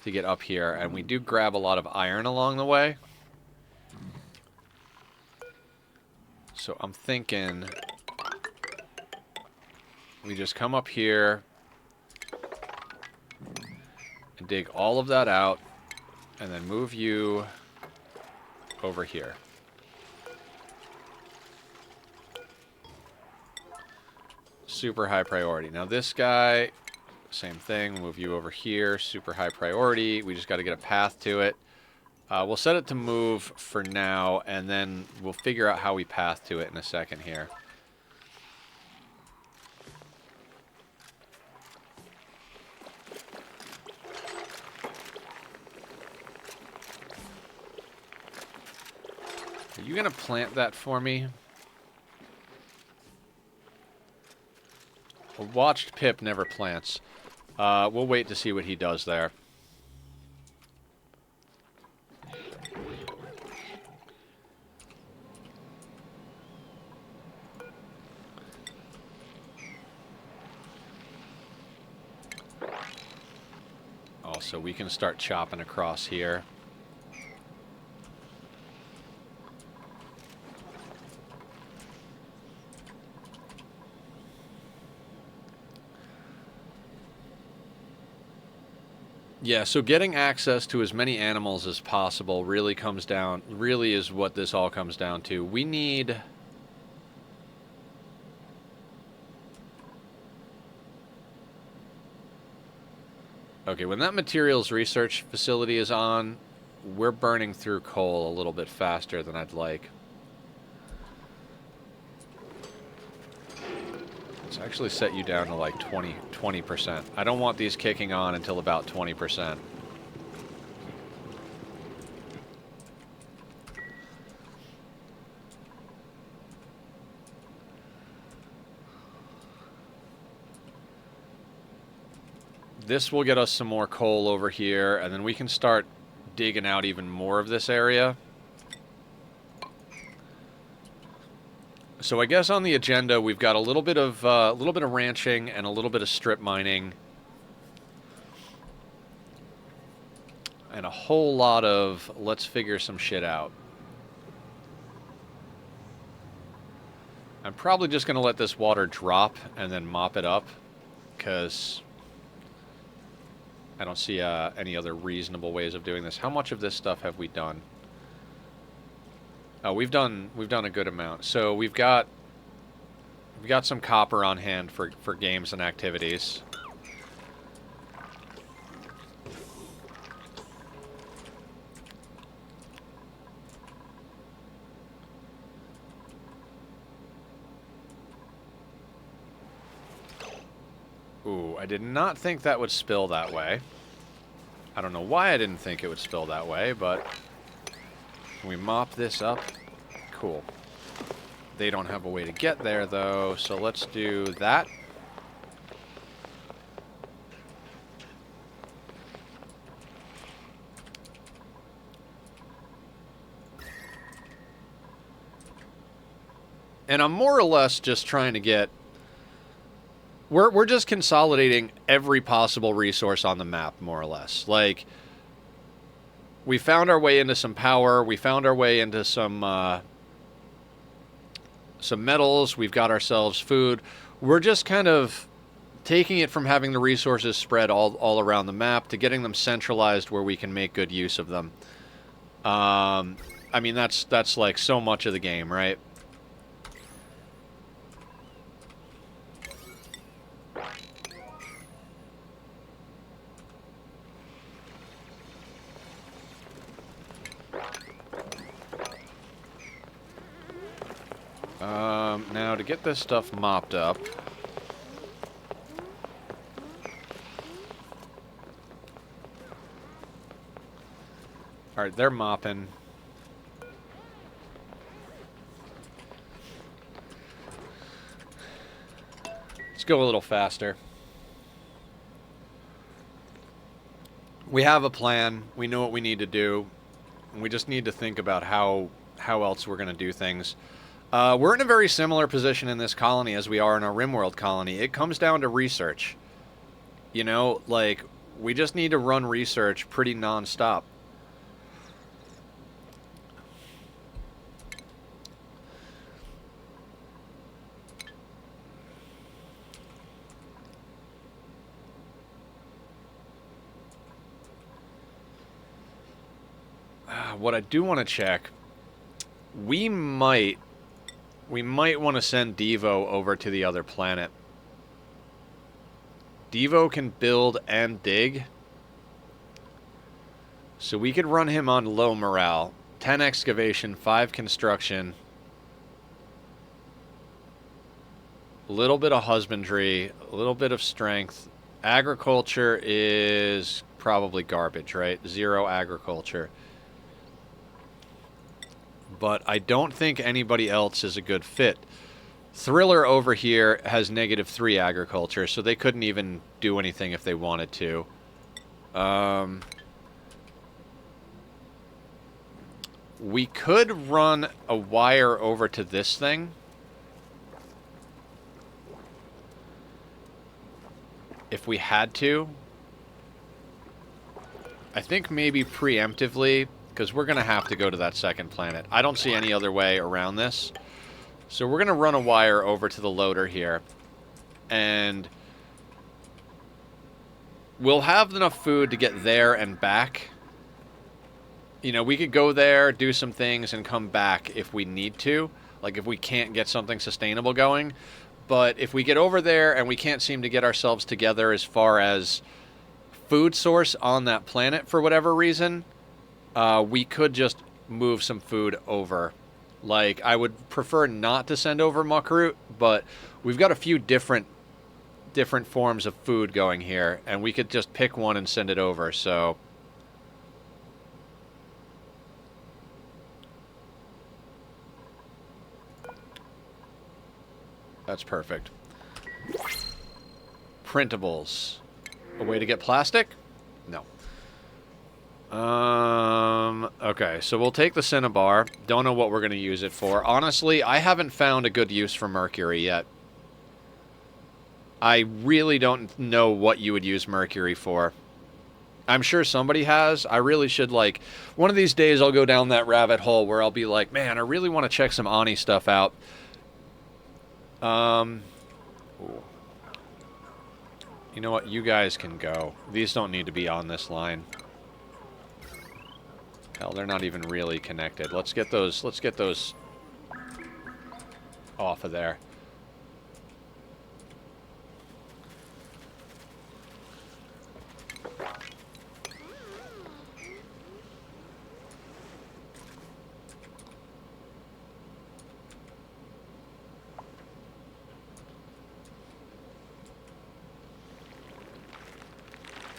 to get up here, and we do grab a lot of iron along the way. So I'm thinking we just come up here and dig all of that out, and then move you over here. Super high priority. Now this guy, same thing, move you over here, super high priority. We just got to get a path to it. We'll set it to move for now, and then we'll figure out how we path to it in a second here. Are you going to plant that for me? A watched Pip never plants. We'll wait to see what he does there. Also, we can start chopping across here. Yeah, so getting access to as many animals as possible really is what this all comes down to. We need... Okay, when that materials research facility is on, we're burning through coal a little bit faster than I'd like. Let's actually set you down to like 20%. I don't want these kicking on until about 20%. This will get us some more coal over here, and then we can start digging out even more of this area. So I guess on the agenda we've got a little bit of ranching and a little bit of strip mining, and a whole lot of let's figure some shit out. I'm probably just going to let this water drop and then mop it up, because I don't see any other reasonable ways of doing this. How much of this stuff have we done? Oh, we've done a good amount. So we've got some copper on hand for games and activities. Ooh, I did not think that would spill that way. I don't know why I didn't think it would spill that way, but can we mop this up? Cool. They don't have a way to get there, though, so let's do that. And I'm more or less just trying to get... We're just consolidating every possible resource on the map, more or less. Like, we found our way into some power. We found our way into some metals. We've got ourselves food. We're just kind of taking it from having the resources spread all around the map to getting them centralized where we can make good use of them. I mean, that's like so much of the game, right? Now to get this stuff mopped up. Alright, they're mopping. Let's go a little faster. We have a plan. We know what we need to do. And we just need to think about how else we're going to do things. We're in a very similar position in this colony as we are in our RimWorld colony. It comes down to research. You know, like, we just need to run research pretty non-stop. What I do want to check, we might want to send Devo over to the other planet. Devo can build and dig. So we could run him on low morale. 10 excavation, 5 construction. A little bit of husbandry, a little bit of strength. Agriculture is probably garbage, right? 0 agriculture. But I don't think anybody else is a good fit. Thriller over here has -3 agriculture, so they couldn't even do anything if they wanted to. We could run a wire over to this thing. If we had to. I think maybe preemptively, because we're going to have to go to that second planet. I don't see any other way around this. So we're going to run a wire over to the loader here. And we'll have enough food to get there and back. You know, we could go there, do some things, and come back if we need to. Like, if we can't get something sustainable going. But if we get over there and we can't seem to get ourselves together as far as food source on that planet for whatever reason... we could just move some food over. Like, I would prefer not to send over muckroot, but we've got a few different forms of food going here, and we could just pick one and send it over, so... That's perfect. Printables. A way to get plastic? No. Okay, so we'll take the Cinnabar. Don't know what we're going to use it for. Honestly, I haven't found a good use for mercury yet. I really don't know what you would use mercury for. I'm sure somebody has. I really should, like... One of these days I'll go down that rabbit hole where I'll be like, man, I really want to check some Ani stuff out. Ooh. You know what? You guys can go. These don't need to be on this line. Hell, they're not even really connected. Let's get those off of there.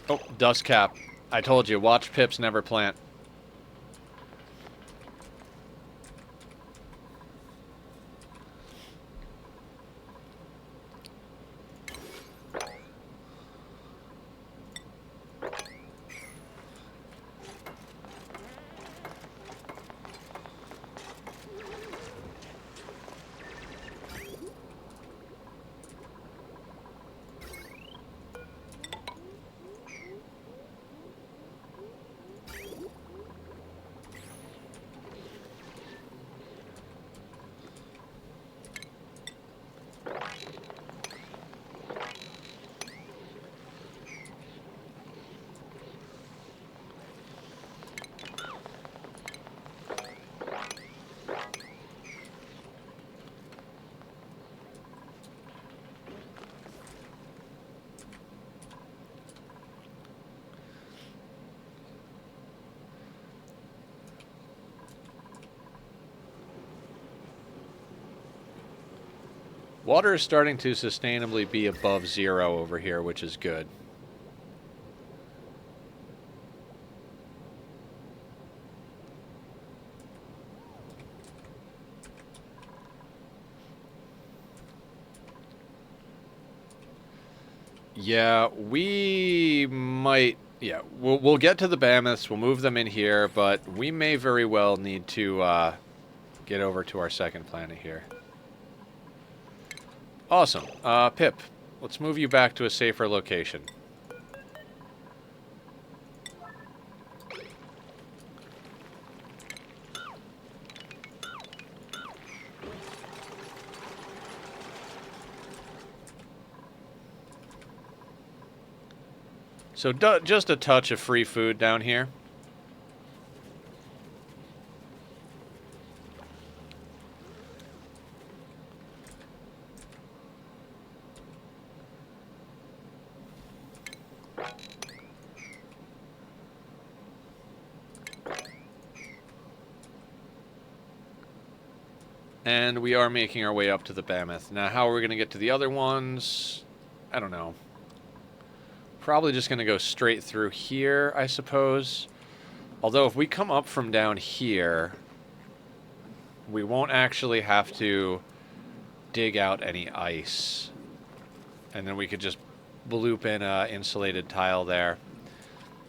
Oh, dust cap. I told you, watch pips never plant. Water is starting to sustainably be above 0 over here, which is good. Yeah, we might... Yeah, we'll get to the mammoths, we'll move them in here, but we may very well need to get over to our second planet here. Awesome. Pip, let's move you back to a safer location. So just a touch of free food down here. And we are making our way up to the mammoth. Now, how are we going to get to the other ones? I don't know. Probably just going to go straight through here, I suppose. Although, if we come up from down here, we won't actually have to dig out any ice. And then we could just bloop in an insulated tile there.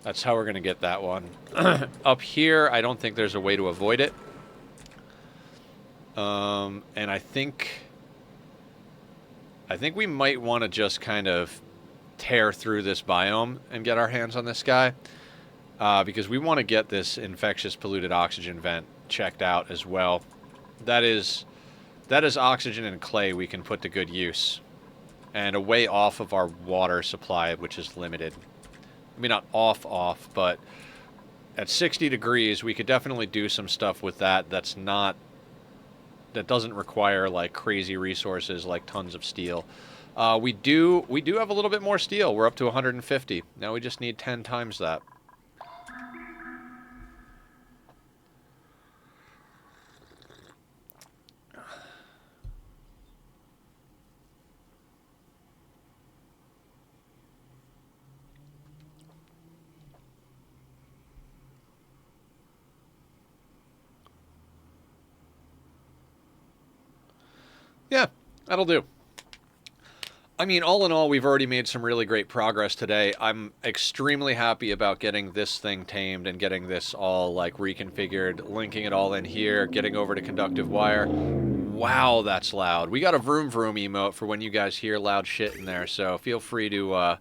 That's how we're going to get that one. Up here, I don't think there's a way to avoid it. And I think we might want to just kind of tear through this biome and get our hands on this guy, because we want to get this infectious polluted oxygen vent checked out as well. That is oxygen and clay we can put to good use, and a way off of our water supply, which is limited. I mean, not off, but at 60 degrees, we could definitely do some stuff with that. That doesn't require like crazy resources like tons of steel. We do have a little bit more steel. We're up to 150. Now we just need 10 times that. Yeah, that'll do. I mean, all in all, we've already made some really great progress today. I'm extremely happy about getting this thing tamed and getting this all, like, reconfigured, linking it all in here, getting over to conductive wire. Wow, that's loud. We got a vroom vroom emote for when you guys hear loud shit in there, so feel free to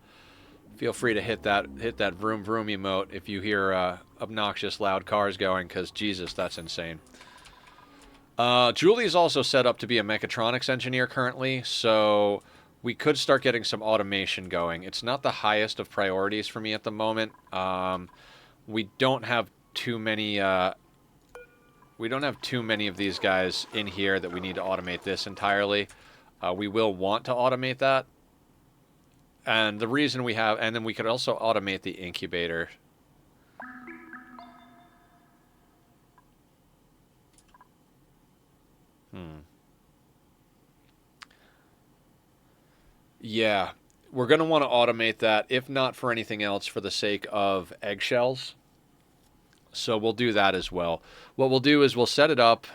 hit that vroom vroom emote if you hear obnoxious loud cars going, because Jesus, that's insane. Julie is also set up to be a mechatronics engineer currently, so we could start getting some automation going. It's not the highest of priorities for me at the moment. We don't have too many. We don't have too many of these guys in here that we need to automate this entirely. We will want to automate that, and the reason we have, and then we could also automate the incubator. Yeah, we're going to want to automate that, if not for anything else, for the sake of eggshells. So we'll do that as well. What we'll do is we'll set it up.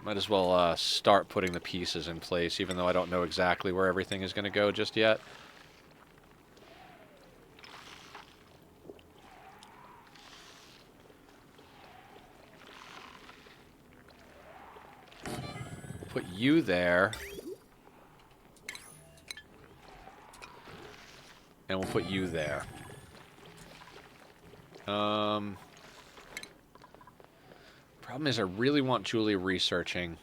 Might as well start putting the pieces in place, even though I don't know exactly where everything is going to go just yet. Put you there. And we'll put you there. Problem is I really want Julie researching.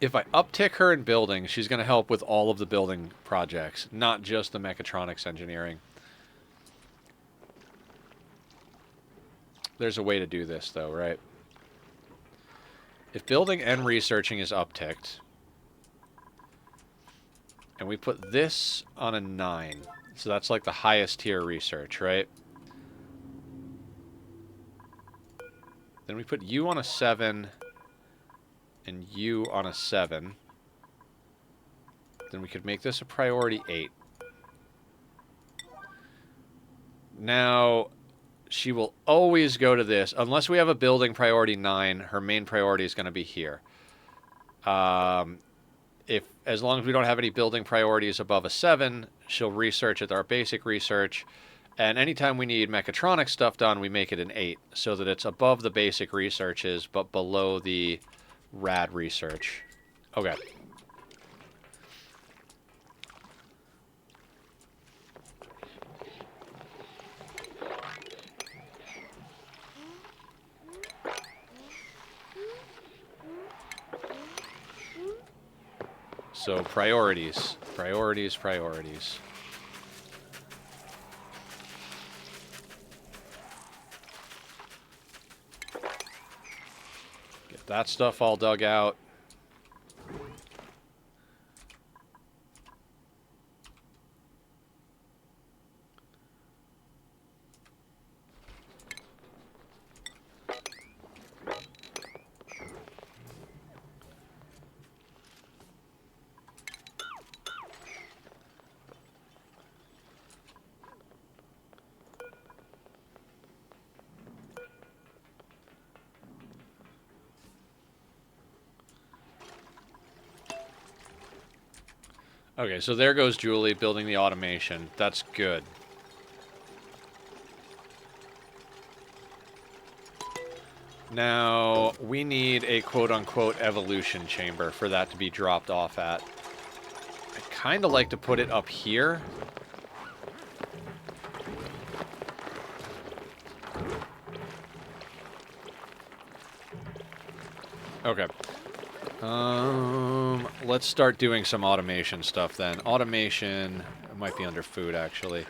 If I uptick her in building, she's going to help with all of the building projects, not just the mechatronics engineering. There's a way to do this, though, right? If building and researching is upticked, and we put this on a 9, so that's like the highest tier research, right? Then we put you on a 7, and you on a 7. Then we could make this a priority 8. Now, she will always go to this. Unless we have a building priority 9, her main priority is going to be here. As long as we don't have any building priorities above a 7, she'll research at our basic research. And anytime we need mechatronics stuff done, we make it an 8, so that it's above the basic researches, but below the rad research. Okay. So priorities, priorities, priorities. Get that stuff all dug out. Okay, so there goes Julie building the automation. That's good. Now, we need a quote-unquote evolution chamber for that to be dropped off at. I kind of like to put it up here. Okay. Let's start doing some automation stuff then. Automation, it might be under food actually.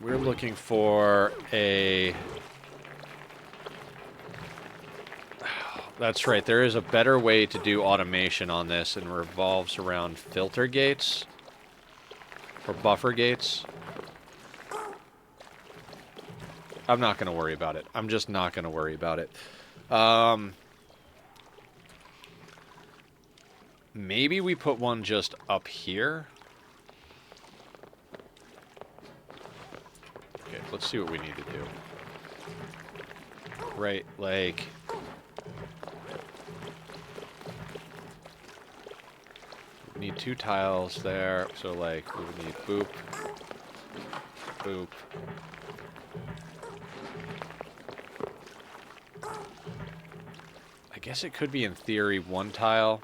We're looking for a... That's right, there is a better way to do automation on this, and revolves around filter gates. Or buffer gates. I'm not going to worry about it. I'm just not going to worry about it. Maybe we put one just up here. Let's see what we need to do. Right, like... we need 2 tiles there, so like, we would need boop, boop. I guess it could be, in theory, 1 tile.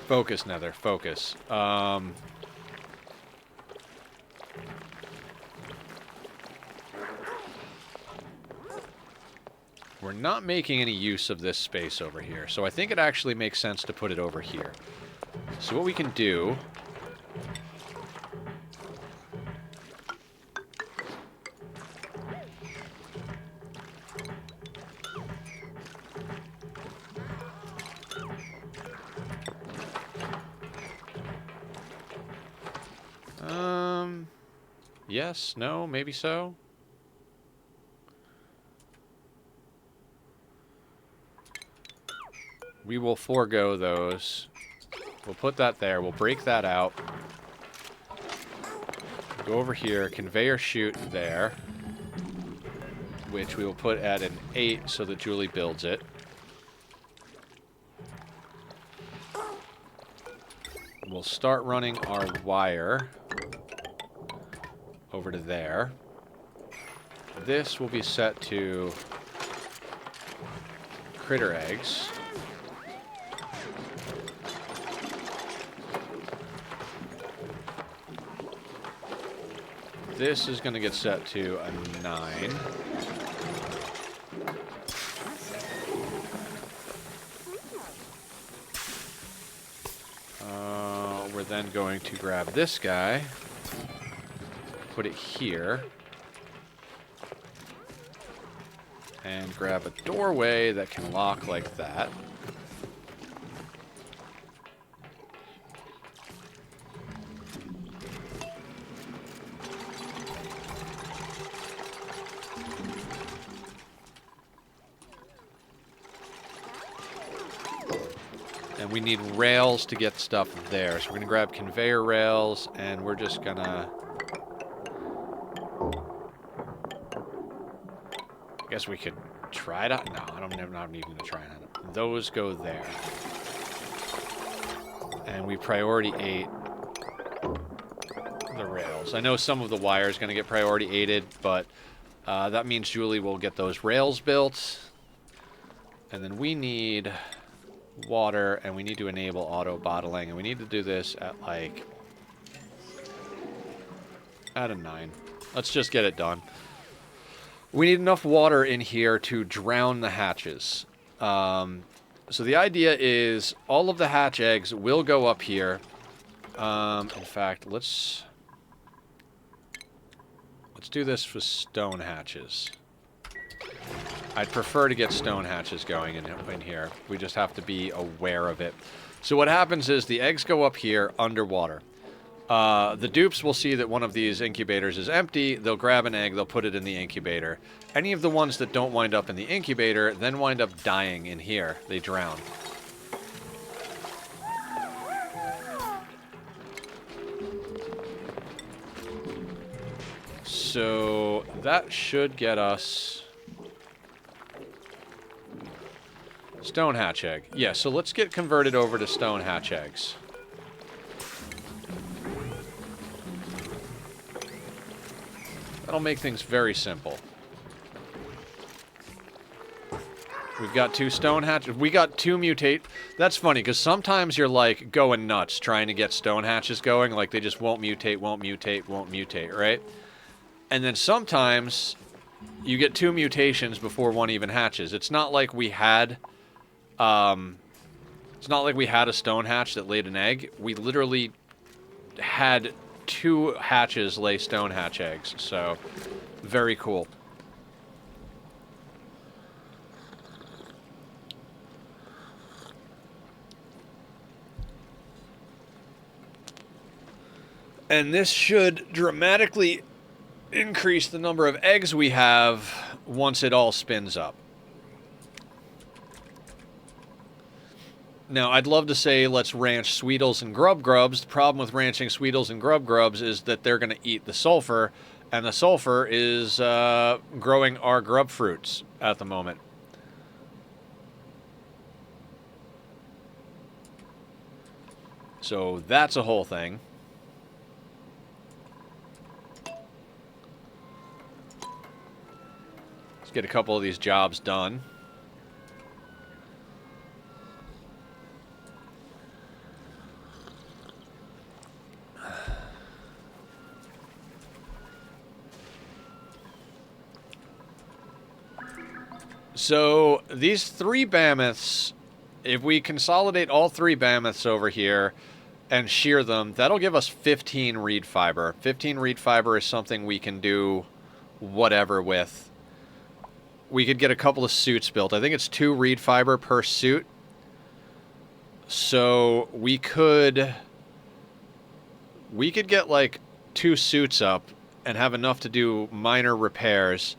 Focus, Nether, focus. We're not making any use of this space over here, so I think it actually makes sense to put it over here. So what we can do... yes, no, maybe so. We will forego those. We'll put that there. We'll break that out. Go over here. Conveyor chute there. Which we will put at an 8 so that Julie builds it. We'll start running our wire over to there. This will be set to critter eggs. This is going to get set to a 9. We're then going to grab this guy, put it here, and grab a doorway that can lock like that. And we need rails to get stuff there. So we're going to grab conveyor rails, and we're just going to... I guess we could try to... No, I'm not even going to try it. Those go there. And we priority 8 the rails. I know some of the wire is going to get priority 8'd, but that means Julie will get those rails built. And then we need... water, and we need to enable auto bottling, and we need to do this at like at a 9. Let's just get it done. We need enough water in here to drown the hatches. So the idea is all of the hatch eggs will go up here. In fact, let's do this with stone hatches. I'd prefer to get stone hatches going in here. We just have to be aware of it. So what happens is the eggs go up here underwater. The dupes will see that one of these incubators is empty. They'll grab an egg. They'll put it in the incubator. Any of the ones that don't wind up in the incubator then wind up dying in here. They drown. So that should get us... stone hatch egg. Yeah, so let's get converted over to stone hatch eggs. That'll make things very simple. We've got 2 stone hatches. We got 2 mutate. That's funny, because sometimes you're, like, going nuts trying to get stone hatches going. Like, they just won't mutate, won't mutate, won't mutate, right? And then sometimes you get 2 mutations before one even hatches. It's not like we had... it's not like we had a stone hatch that laid an egg. We literally had 2 hatches lay stone hatch eggs. So, very cool. And this should dramatically increase the number of eggs we have once it all spins up. Now, I'd love to say let's ranch Sweetles and Grub Grubs. The problem with ranching Sweetles and Grub Grubs is that they're going to eat the sulfur, and the sulfur is growing our grub fruits at the moment. So that's a whole thing. Let's get a couple of these jobs done. So these 3 mammoths, if we consolidate all 3 mammoths over here and shear them, that'll give us 15 reed fiber. 15 reed fiber is something we can do whatever with. We could get a couple of suits built. I think it's 2 reed fiber per suit. So we could get like 2 suits up and have enough to do minor repairs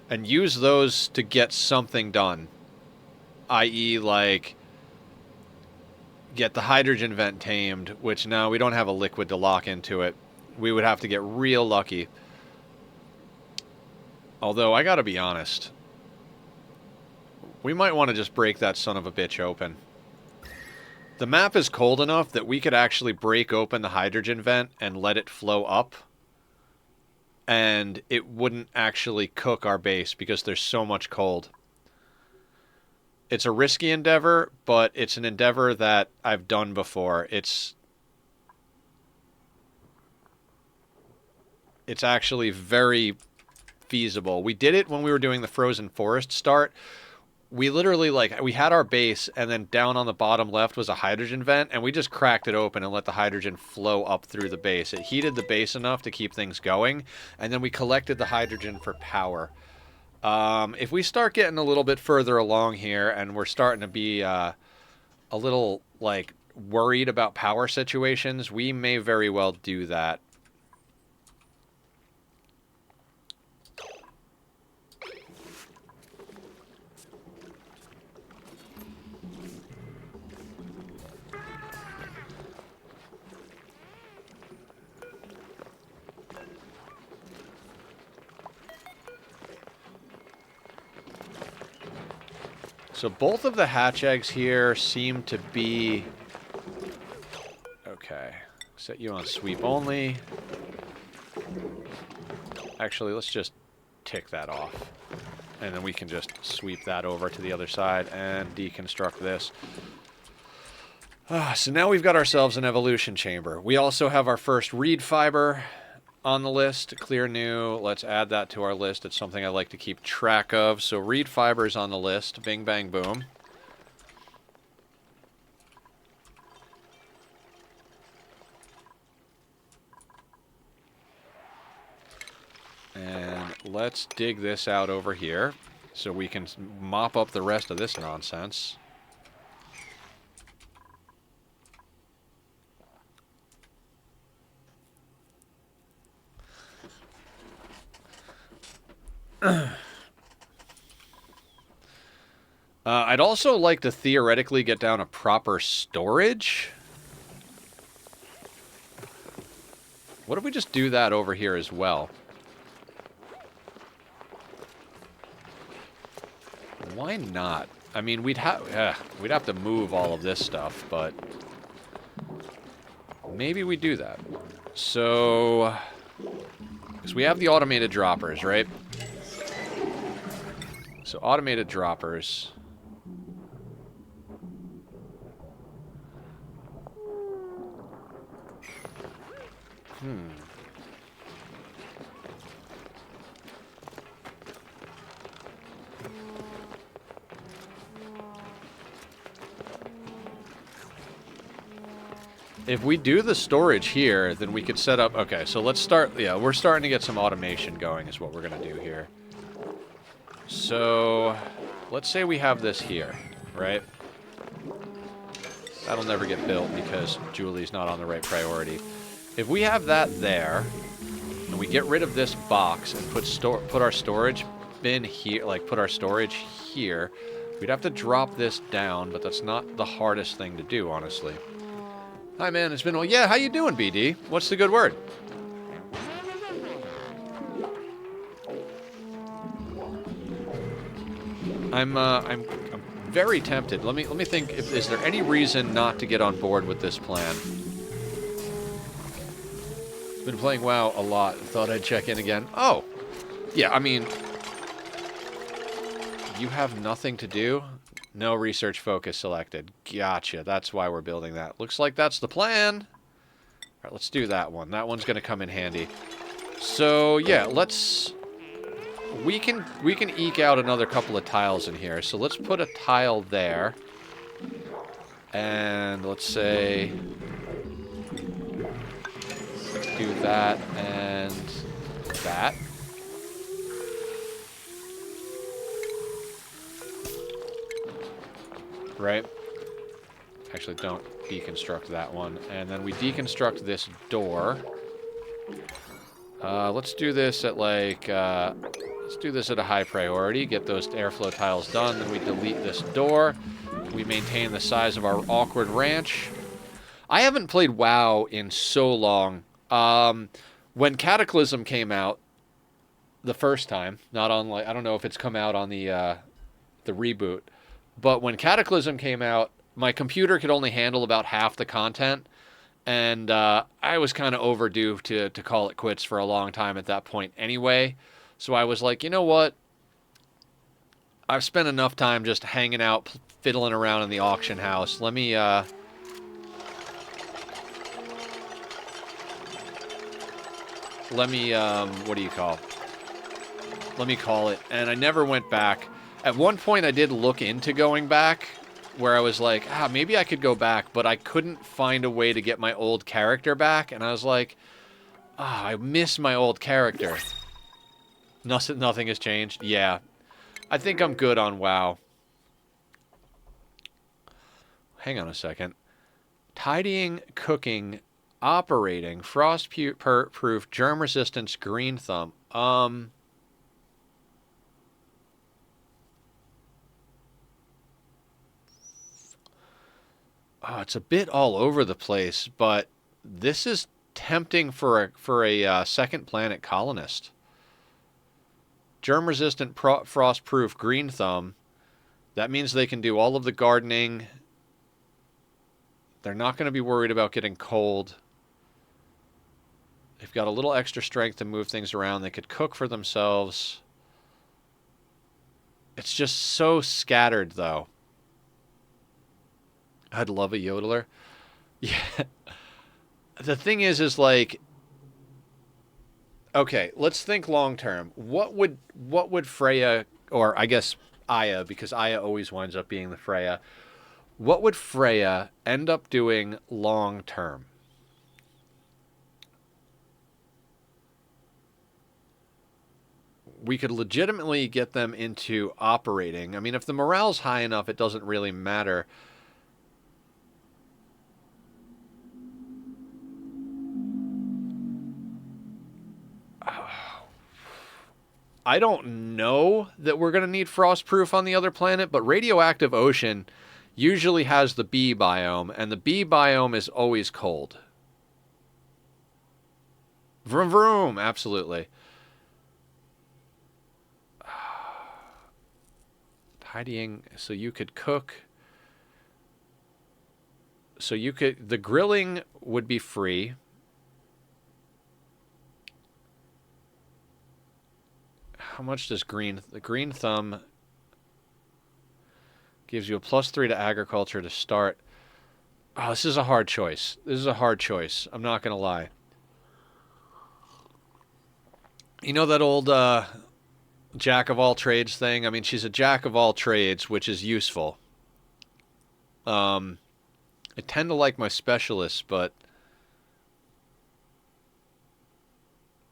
and use those to get something done. I.e. like get the hydrogen vent tamed, which now we don't have a liquid to lock into it. We would have to get real lucky. Although, I gotta be honest, we might want to just break that son of a bitch open. The map is cold enough that we could actually break open the hydrogen vent and let it flow up, and it wouldn't actually cook our base because there's so much cold. It's a risky endeavor, but it's an endeavor that I've done before. It's actually very feasible. We did it when we were doing the Frozen Forest start. We literally, like, we had our base, and then down on the bottom left was a hydrogen vent, and we just cracked it open and let the hydrogen flow up through the base. It heated the base enough to keep things going, and then we collected the hydrogen for power. If we start getting a little bit further along here, and we're starting to be a little, like, worried about power situations, we may very well do that. So both of the hatch eggs here seem to be... Okay. Set you on sweep only. Actually, let's just tick that off. And then we can just sweep that over to the other side and deconstruct this. So now we've got ourselves an evolution chamber. We also have our first reed fiber on the list. Clear new. Let's add that to our list. It's something I like to keep track of. So reed fiber's on the list. Bing, bang, boom. And let's dig this out over here so we can mop up the rest of this nonsense. I'd also like to theoretically get down a proper storage. What if we just do that over here as well? Why not? I mean, we'd have to move all of this stuff, but maybe we do that. So, because we have the automated droppers, right? So automated droppers. If we do the storage here, then we could set up... Okay, so let's start... Yeah, we're starting to get some automation going is what we're going to do here. So, let's say we have this here, right? That'll never get built because Julie's not on the right priority. If we have that there, and we get rid of this box and put our storage bin here, like put our storage here, We'd have to drop this down, but that's not the hardest thing to do, honestly. Hi, man. It's been... Yeah, how you doing, BD? What's the good word? I'm very tempted. Let me think. Is there any reason not to get on board with this plan? Been playing WoW a lot. Thought I'd check in again. Oh, yeah. I mean, you have nothing to do. No research focus selected. Gotcha. That's why we're building that. Looks like that's the plan. All right, let's do that one. That one's gonna come in handy. So yeah, let's. We can eke out another couple of tiles in here. So let's put a tile there. And let's say do that and that. Right? Actually, don't deconstruct that one. And then we deconstruct this door. Let's do this at like... let's do this at a high priority. Get those airflow tiles done. Then we delete this door. We maintain the size of our awkward ranch. I haven't played WoW in so long. When Cataclysm came out the first time, not on like I don't know if it's come out on the reboot, but when Cataclysm came out, my computer could only handle about half the content, and I was kind of overdue to call it quits for a long time at that point anyway. So I was like, you know what? I've spent enough time just hanging out, fiddling around in the auction house. Let me, what do you call? Let me call it. And I never went back. At one point, I did look into going back, where I was like, maybe I could go back, but I couldn't find a way to get my old character back. And I was like, I miss my old character. Nothing has changed? Yeah. I think I'm good on WoW. Hang on a second. Tidying, cooking, operating, frost-proof, germ resistance, green thumb. Oh, it's a bit all over the place, but this is tempting for a second planet colonist. Germ-resistant, frost-proof, green thumb. That means they can do all of the gardening. They're not going to be worried about getting cold. They've got a little extra strength to move things around. They could cook for themselves. It's just so scattered, though. I'd love a yodeler. Yeah. The thing is like... Okay, let's think long term. What would Freya, or I guess Aya, because Aya always winds up being the Freya, what would Freya end up doing long term? We could legitimately get them into operating. I mean, if the morale's high enough, it doesn't really matter. I don't know that we're going to need frostproof on the other planet, but radioactive ocean usually has the bee biome, and the bee biome is always cold. Vroom vroom, absolutely. Tidying, so you could cook. So you could, the grilling would be free. How much does the green thumb gives you a +3 to agriculture to start. Oh, this is a hard choice. This is a hard choice. I'm not going to lie. You know that old jack of all trades thing? I mean, she's a jack of all trades, which is useful. I tend to like my specialists, but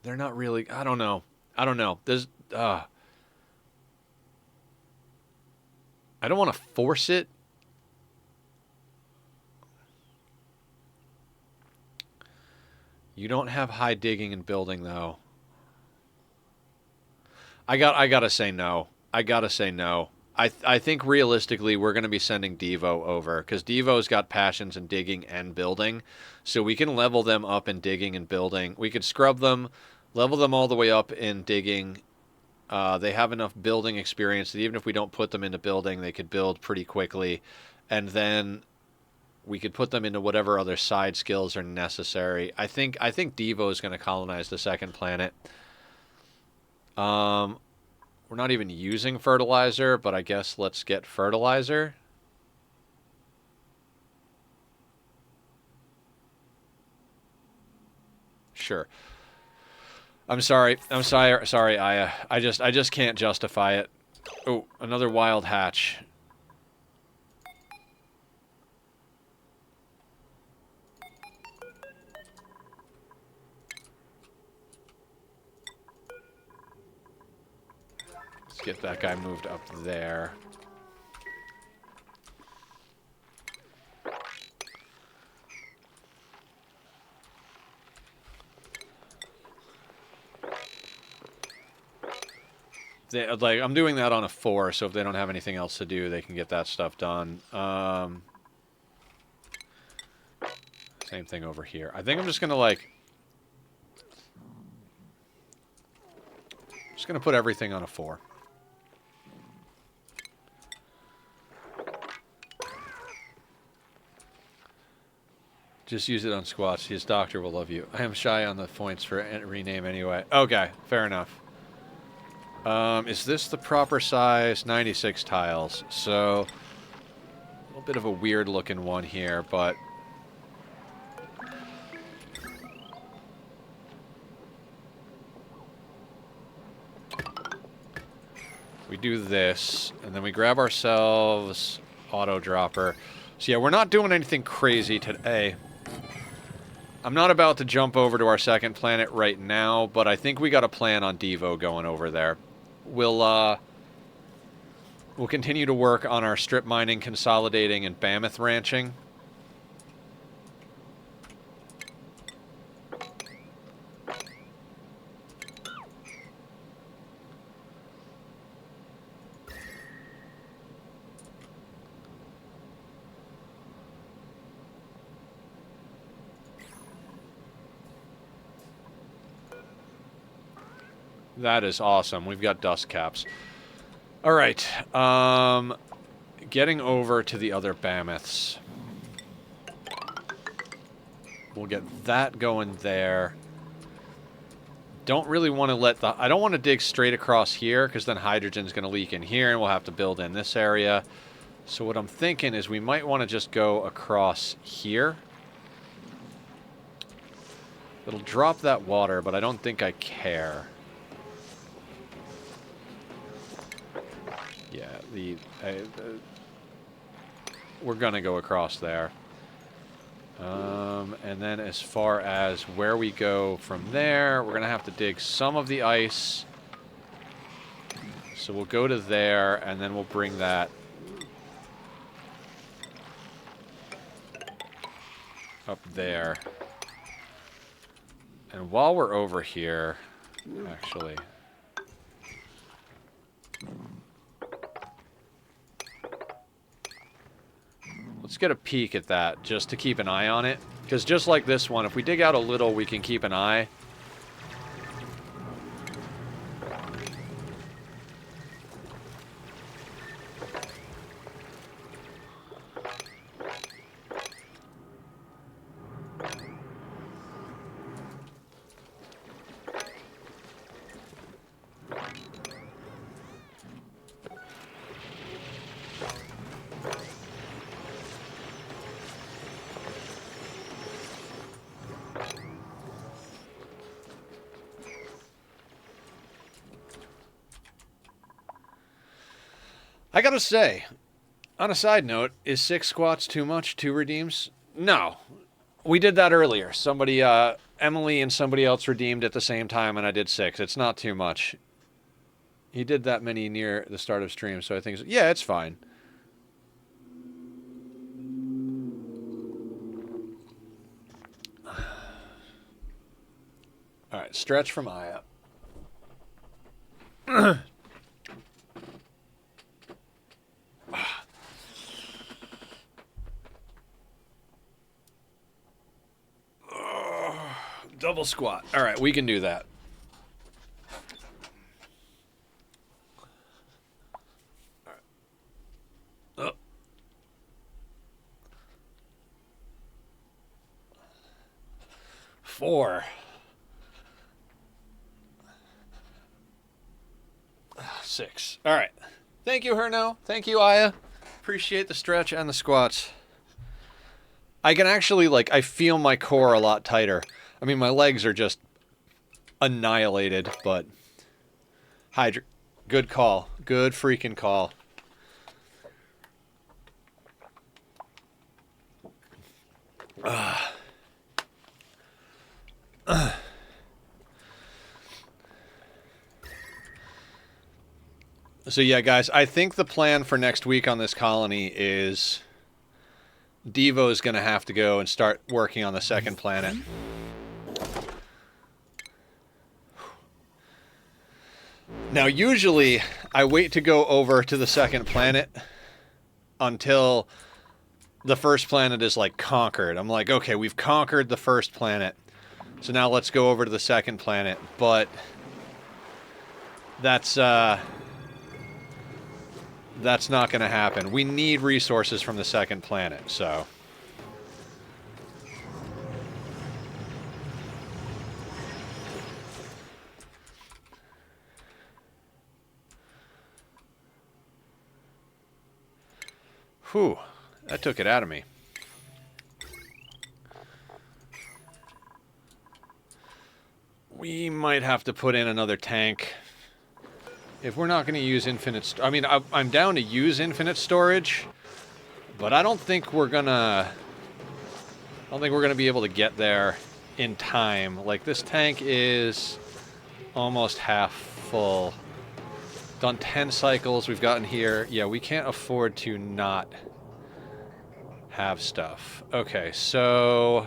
they're not really... I don't know. There's... I don't want to force it. You don't have high digging and building, though. I gotta say no. I gotta say no. I think realistically we're going to be sending Devo over because Devo's got passions in digging and building, so we can level them up in digging and building. We could scrub them, level them all the way up in digging. They have enough building experience that even if we don't put them into building, they could build pretty quickly, and then we could put them into whatever other side skills are necessary. I think Devo is going to colonize the second planet. We're not even using fertilizer, but I guess let's get fertilizer. Sure. I'm sorry. I'm sorry, Aya. I just can't justify it. Oh, another wild hatch. Let's get that guy moved up there. Like, I'm doing that on a 4, so if they don't have anything else to do, they can get that stuff done. Same thing over here. I think I'm just gonna, like... Just gonna put everything on a 4. Just use it on squats. His doctor will love you. I am shy on the points for rename anyway. Okay, fair enough. Is this the proper size? 96 tiles. So, a little bit of a weird looking one here, but... We do this, and then we grab ourselves auto dropper. So yeah, we're not doing anything crazy today. I'm not about to jump over to our second planet right now, but I think we got a plan on Devo going over there. We'll continue to work on our strip mining, consolidating, and mammoth ranching. That is awesome. We've got dust caps. All right. Getting over to the other mammoths. We'll get that going there. Don't really want to let the... I don't want to dig straight across here, because then hydrogen's going to leak in here, and we'll have to build in this area. So what I'm thinking is we might want to just go across here. It'll drop that water, but I don't think I care. Yeah, we're going to go across there. And then as far as where we go from there, we're going to have to dig some of the ice. So we'll go to there, and then we'll bring that up there. And while we're over here, actually... Let's get a peek at that, just to keep an eye on it. Because just like this one, if we dig out a little, we can keep an eye. I gotta say, on a side note, is 6 squats too much? 2 redeems? No. We did that earlier. Somebody, Emily and somebody else redeemed at the same time, and I did 6. It's not too much. He did that many near the start of stream, so I think, yeah, it's fine. Alright, stretch from Aya. Double squat. All right, we can do that. All right. 4. 6. All right. Thank you, Herno. Thank you, Aya. Appreciate the stretch and the squats. I can actually, like, I feel my core a lot tighter. I mean, my legs are just annihilated, but... Good call. Good freaking call. So yeah, guys, I think the plan for next week on this colony is Devo's going to have to go and start working on the second planet. Now, usually, I wait to go over to the second planet until the first planet is, like, conquered. I'm like, okay, we've conquered the first planet, so now let's go over to the second planet. But that's not going to happen. We need resources from the second planet, so... Whew, that took it out of me. We might have to put in another tank. If we're not going to use infinite... I mean, I'm down to use infinite storage, but I don't think we're going to... I don't think we're going to be able to get there in time. Like, this tank is almost half full. Done 10 cycles, we've gotten here. Yeah, we can't afford to not have stuff. Okay, so...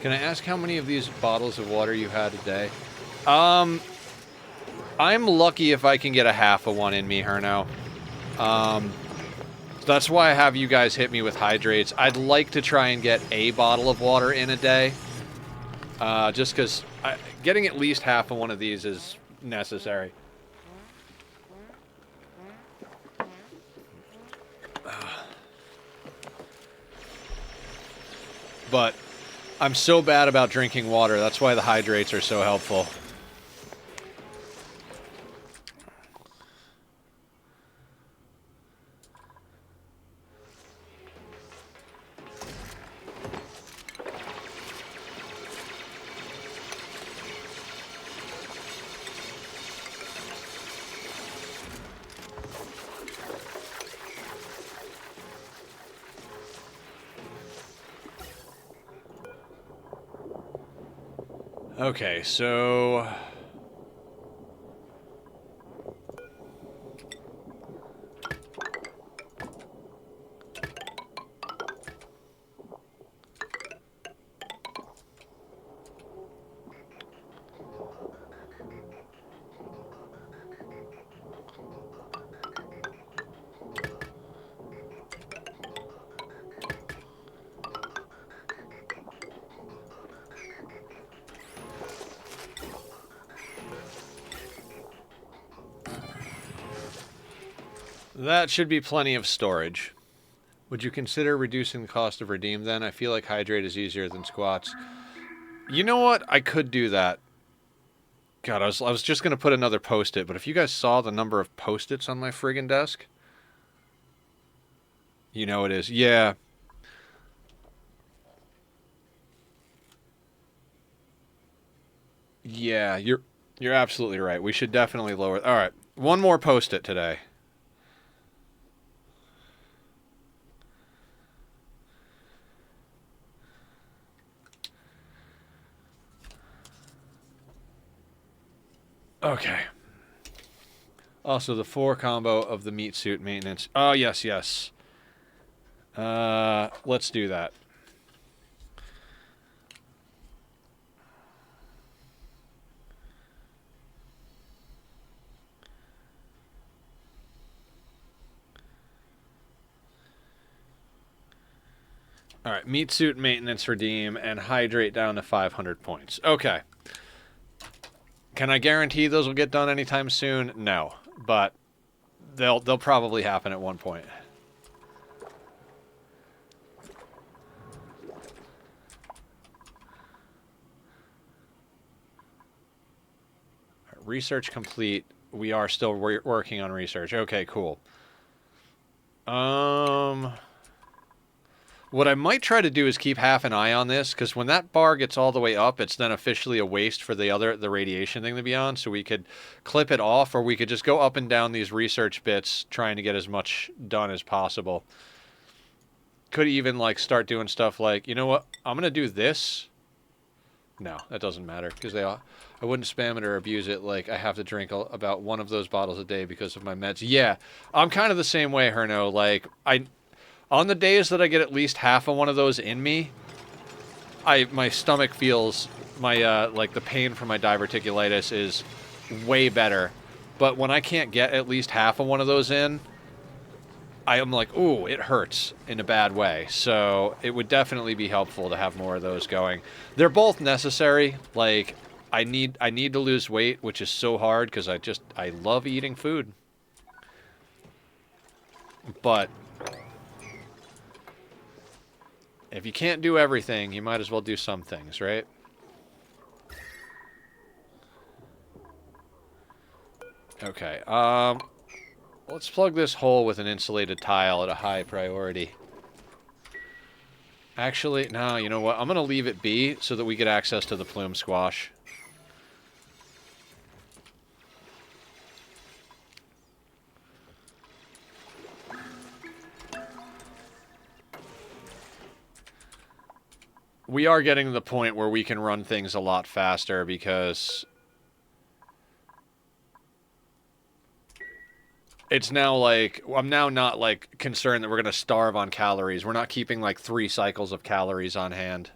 Can I ask how many of these bottles of water you had a day? I'm lucky if I can get a half of one in me, Herno. That's why I have you guys hit me with hydrates. I'd like to try and get a bottle of water in a day. Just because getting at least half of one of these is necessary. But... I'm so bad about drinking water. That's why the hydrates are so helpful. Okay, so... That should be plenty of storage. Would you consider reducing the cost of redeem then? I feel like hydrate is easier than squats. You know what? I could do that. God, I was just going to put another post-it, but if you guys saw the number of post-its on my friggin' desk... You know it is. Yeah. Yeah, you're absolutely right. We should definitely lower... All right, one more post-it today. Okay. Also, the 4 combo of the meat suit maintenance. Oh, yes, yes. Let's do that. All right, meat suit maintenance redeem and hydrate down to 500 points. Okay. Can I guarantee those will get done anytime soon? No, but they'll probably happen at one point. Research complete. We are still working on research. Okay, cool. What I might try to do is keep half an eye on this, because when that bar gets all the way up, it's then officially a waste for the radiation thing to be on, so we could clip it off, or we could just go up and down these research bits, trying to get as much done as possible. Could even, like, start doing stuff like, you know what, I'm going to do this. No, that doesn't matter, because I wouldn't spam it or abuse it. Like, I have to drink about one of those bottles a day because of my meds. Yeah, I'm kind of the same way, Herno. Like, on the days that I get at least half of one of those in me, my stomach feels, like, the pain from my diverticulitis is way better. But when I can't get at least half of one of those in, I am like, ooh, it hurts in a bad way. So it would definitely be helpful to have more of those going. They're both necessary. Like, I need to lose weight, which is so hard because I love eating food. But if you can't do everything, you might as well do some things, right? Okay, let's plug this hole with an insulated tile at a high priority. Actually, no, you know what? I'm going to leave it be so that we get access to the plume squash. We are getting to the point where we can run things a lot faster because it's now like, I'm now not like concerned that we're going to starve on calories. We're not keeping like 3 cycles of calories on hand.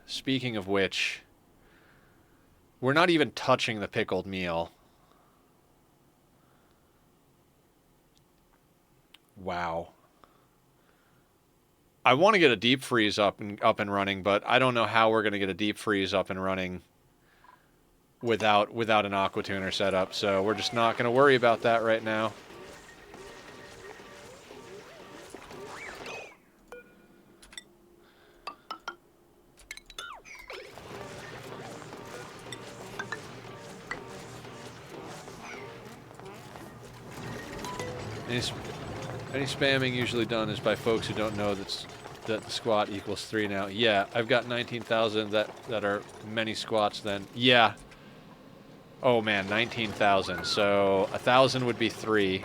Speaking of which, we're not even touching the pickled meal. Wow. I want to get a deep freeze up and running, but I don't know how we're going to get a deep freeze up and running without an aqua tuner setup. So we're just not going to worry about that right now. Any spamming usually done is by folks who don't know that the squat equals 3 now. Yeah, I've got 19,000 that are many squats then. Yeah. Oh man, 19,000. So 1,000 would be 3.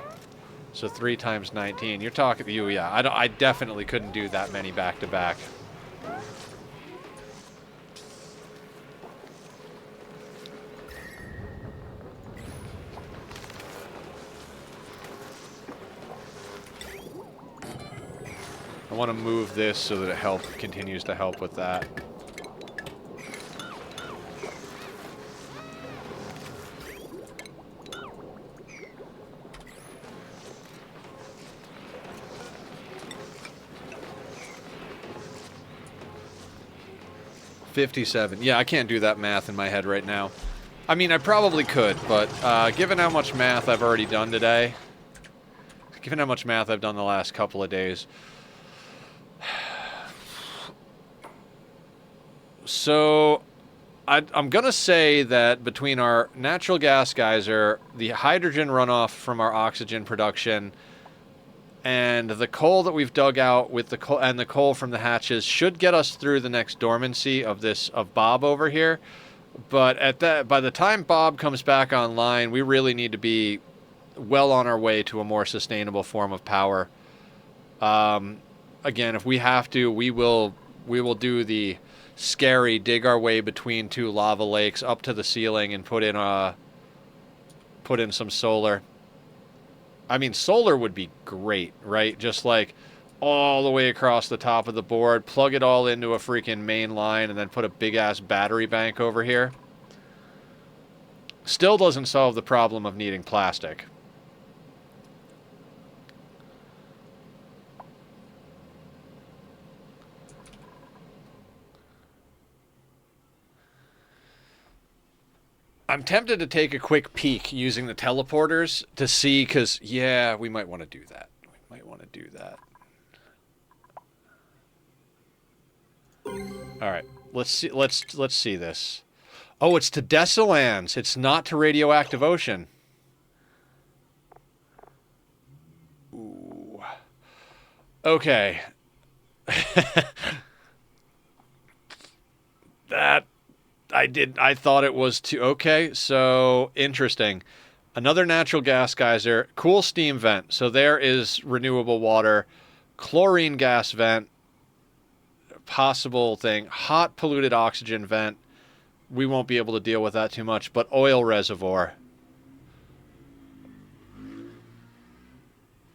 So 3 times 19. You're talking to you, yeah. I definitely couldn't do that many back to back. I want to move this so that it continues to help with that. $57. Yeah, I can't do that math in my head right now. I mean, I probably could, but given how much math I've already done today, given how much math I've done the last couple of days, so I'm going to say that between our natural gas geyser, the hydrogen runoff from our oxygen production, and the coal that we've dug out with the coal and the coal from the hatches should get us through the next dormancy of Bob over here. But by the time Bob comes back online, we really need to be well on our way to a more sustainable form of power. Again, if we have to, we will do the scary dig our way between 2 lava lakes up to the ceiling and put in put in some solar. I mean, solar would be great, right? Just like all the way across the top of the board, plug it all into a freaking main line, and then put a big-ass battery bank over here. Still doesn't solve the problem of needing plastic. I'm tempted to take a quick peek using the teleporters to see, because, yeah, we might want to do that. We might want to do that. All right, let's see this. Oh, it's to Desolans. It's not to radioactive ocean. Ooh. Okay. That I thought it was too. Okay, so interesting. Another natural gas geyser, cool steam vent. So there is renewable water, chlorine gas vent, possible thing, hot polluted oxygen vent. We won't be able to deal with that too much, but oil reservoir.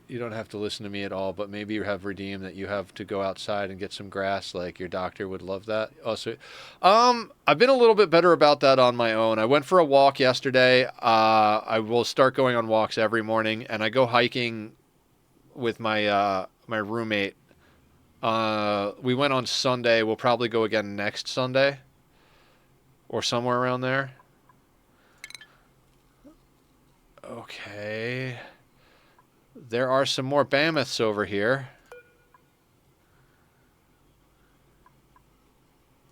You don't have to listen to me at all, but maybe you have redeemed that you have to go outside and get some grass. Like your doctor would love that. Also, I've been a little bit better about that on my own. I went for a walk yesterday. I will start going on walks every morning, and I go hiking with my my roommate. We went on Sunday. We'll probably go again next Sunday, or somewhere around there. Okay. There are some more mammoths over here.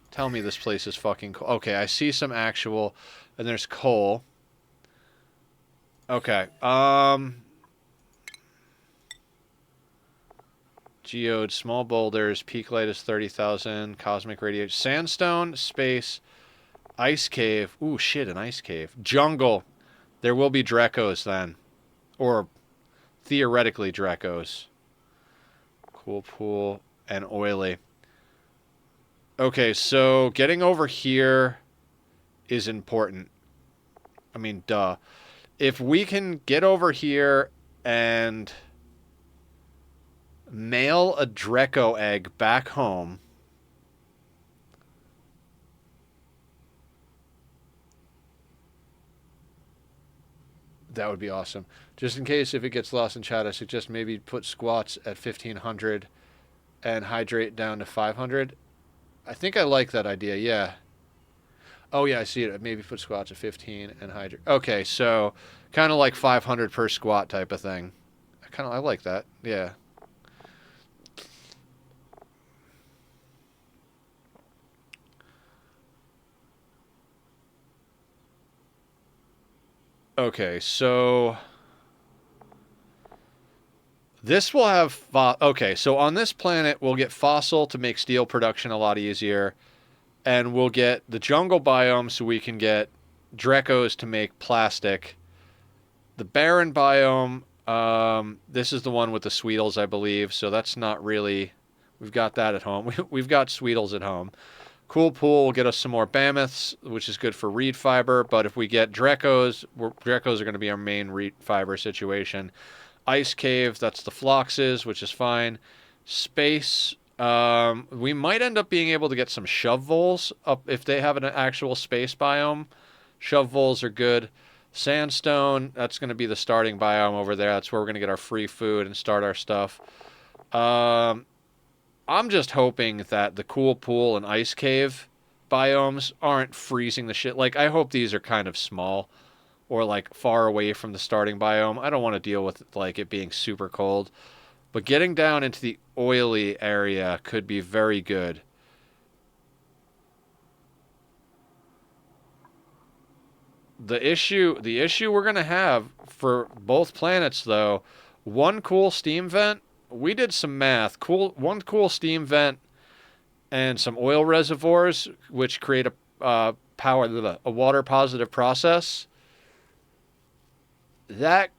Tell me this place is fucking cool. Okay, I see some actual, and there's coal. Okay, geode, small boulders, peak light is 30,000, cosmic radiation, sandstone, space, ice cave. Ooh, shit, an ice cave. Jungle. There will be Drecos then. Or theoretically Drecos. Cool pool and oily. Okay, so getting over here is important. I mean, duh. If we can get over here and mail a Dreco egg back home, that would be awesome. Just in case if it gets lost in chat, I suggest maybe put squats at 1500 and hydrate down to 500. I think I like that idea, yeah. Oh, yeah, I see it. Maybe put squats at 15 and hydrate. Okay, so kind of like 500 per squat type of thing. I like that, yeah. Okay, so this will have... Okay, so on this planet, we'll get fossil to make steel production a lot easier. And we'll get the jungle biome so we can get Drecos to make plastic. The barren biome, this is the one with the Sweetles, I believe. So that's not really... We've got that at home. We've got Sweetles at home. Cool pool will get us some more mammoths, which is good for reed fiber. But if we get Drecos, Drecos are going to be our main reed fiber situation. Ice cave, that's the Phloxes, which is fine. Space, we might end up being able to get some shove voles up if they have an actual space biome. Shove voles are good. Sandstone, that's going to be the starting biome over there. That's where we're going to get our free food and start our stuff. I'm just hoping that the cool pool and ice cave biomes aren't freezing the shit. Like, I hope these are kind of small or, like, far away from the starting biome. I don't want to deal with, like, it being super cold. But getting down into the oily area could be very good. The issue we're going to have for both planets, though, one cool steam vent. We did some math. One cool steam vent and some oil reservoirs, which create a water positive process. That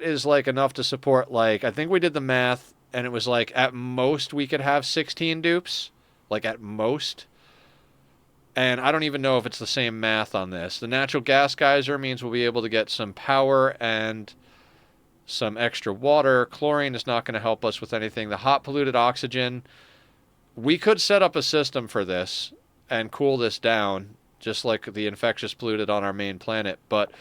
is like enough to support, like, I think we did the math and it was like at most we could have 16 dupes, like at most. And I don't even know if it's the same math on this. The natural gas geyser means we'll be able to get some power and some extra water. Chlorine is not going to help us with anything. The hot polluted oxygen, we could set up a system for this and cool this down, just like the infectious polluted on our main planet. But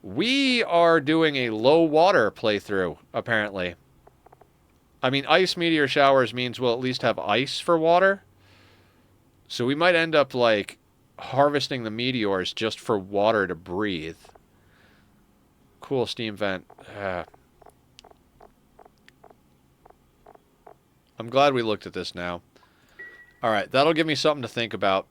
we are doing a low water playthrough, apparently. I mean, ice meteor showers means we'll at least have ice for water. So we might end up, like, harvesting the meteors just for water to breathe. Cool steam vent. I'm glad we looked at this now. Alright, that'll give me something to think about.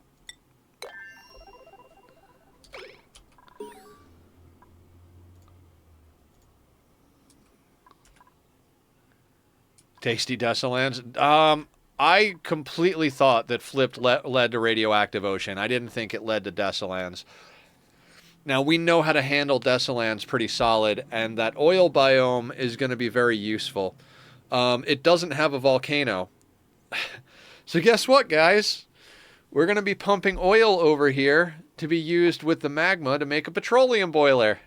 Tasty Desolans. I completely thought that flipped led to radioactive ocean. I didn't think it led to Desolans. Now, we know how to handle Desolans pretty solid, and that oil biome is going to be very useful. It doesn't have a volcano. So guess what, guys? We're going to be pumping oil over here to be used with the magma to make a petroleum boiler.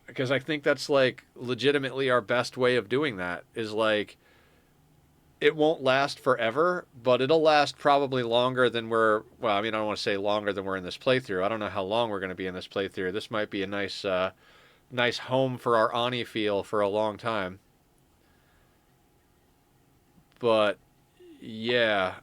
Because I think that's, like, legitimately our best way of doing that. Is, like, it won't last forever, but it'll last probably longer than we're... Well, I mean, I don't want to say longer than we're in this playthrough. I don't know how long we're going to be in this playthrough. This might be a nice, nice home for our Ani feel for a long time. But, yeah...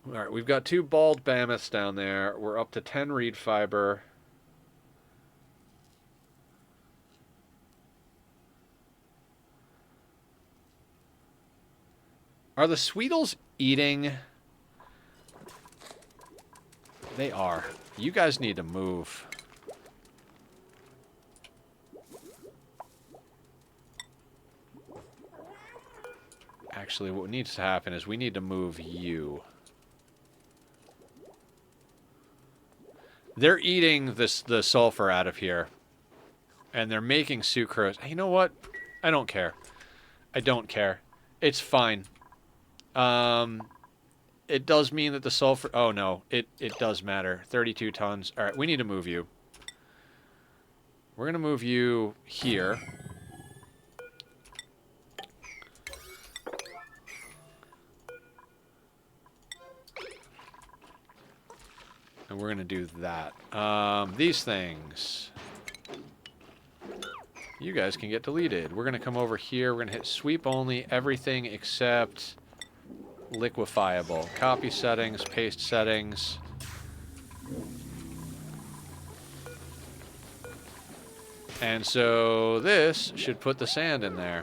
Alright, we've got 2 bald mammoths down there. We're up to 10 reed fiber. Are the Sweetles eating? They are. You guys need to move. Actually, what needs to happen is we need to move you. They're eating the sulfur out of here. And they're making sucrose. Hey, you know what? I don't care. I don't care. It's fine. It does mean that the sulfur... Oh, no. It does matter. 32 tons. Alright, we need to move you. We're going to move you here. And we're going to do that. These things. You guys can get deleted. We're going to come over here. We're going to hit sweep only. Everything except liquefiable. Copy settings. Paste settings. And so this should put the sand in there.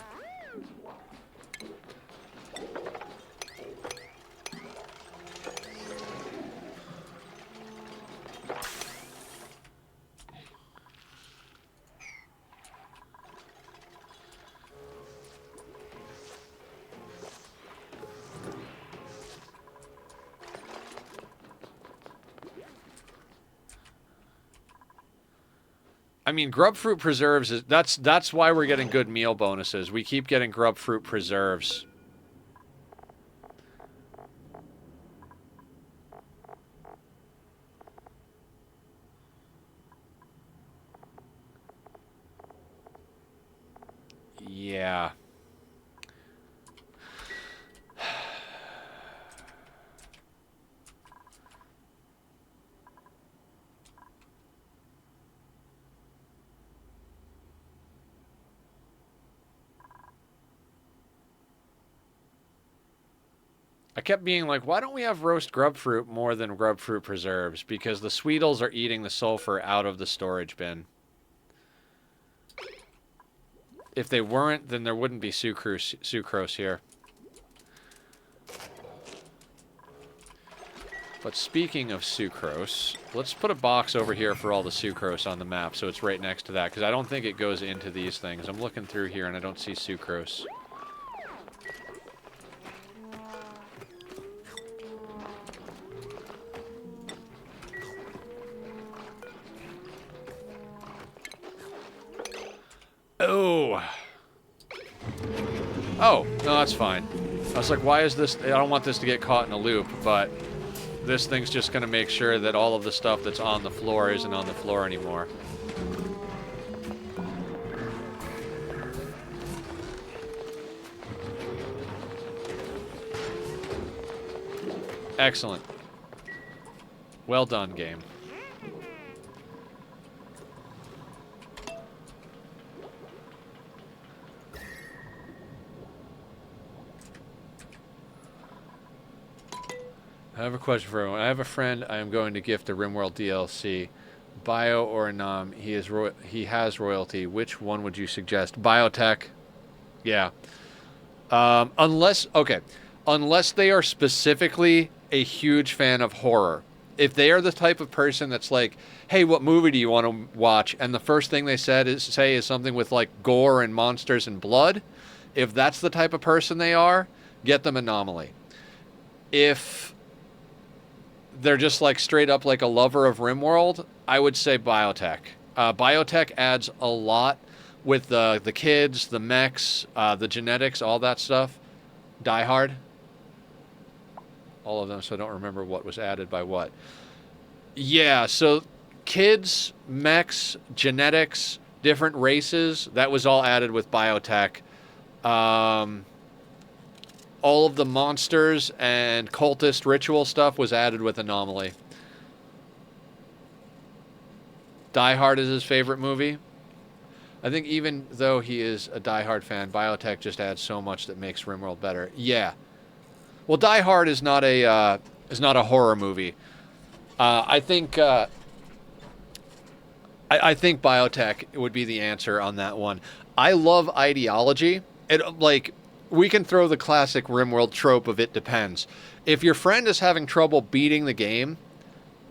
I mean, grub fruit preserves is that's why we're getting good meal bonuses. We keep getting grub fruit preserves. Yeah. I kept being like, why don't we have roast grub fruit more than grub fruit preserves? Because the Sweetles are eating the sulfur out of the storage bin. If they weren't, then there wouldn't be sucrose here. But speaking of sucrose, let's put a box over here for all the sucrose on the map so it's right next to that, because I don't think it goes into these things. I'm looking through here and I don't see sucrose. Oh, no, that's fine. I was like, why is this? I don't want this to get caught in a loop, but this thing's just going to make sure that all of the stuff that's on the floor isn't on the floor anymore. Excellent. Well done, game. I have a question for everyone. I have a friend I am going to gift a RimWorld DLC. Bio or Nam, he has royalty. Which one would you suggest? Biotech. Yeah. Unless they are specifically a huge fan of horror. If they are the type of person that's like, hey, what movie do you want to watch? And the first thing they say is something with like gore and monsters and blood. If that's the type of person they are, get them Anomaly. If they're just like straight up like a lover of RimWorld, I would say Biotech. Biotech adds a lot with the kids, the mechs, the genetics, all that stuff. Die Hard. All of them, so I don't remember what was added by what. Yeah, so kids, mechs, genetics, different races, that was all added with Biotech. All of the monsters and cultist ritual stuff was added with Anomaly. Die Hard is his favorite movie. I think even though he is a Die Hard fan, Biotech just adds so much that makes RimWorld better. Yeah. Well, Die Hard is not a horror movie. I think Biotech would be the answer on that one. I love ideology. We can throw the classic RimWorld trope of it depends. If your friend is having trouble beating the game,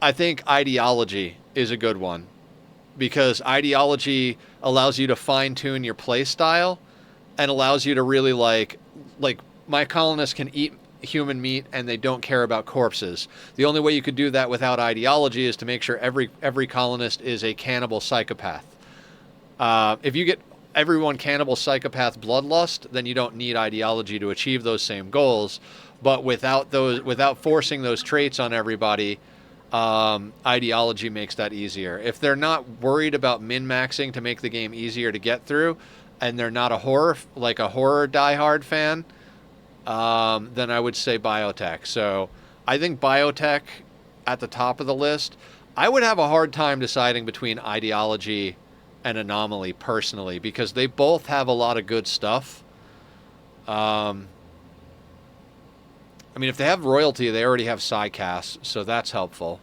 I think ideology is a good one. Because ideology allows you to fine-tune your play style and allows you to really like my colonists can eat human meat and they don't care about corpses. The only way you could do that without ideology is to make sure every colonist is a cannibal psychopath. If you get everyone cannibal psychopath bloodlust, then you don't need ideology to achieve those same goals. But without forcing those traits on everybody, ideology makes that easier. If they're not worried about min-maxing to make the game easier to get through, and they're not a horror die-hard fan, then I would say Biotech. So I think Biotech at the top of the list. I would have a hard time deciding between ideology and Anomaly personally, because they both have a lot of good stuff. I mean, if they have royalty, they already have Psycast, so that's helpful.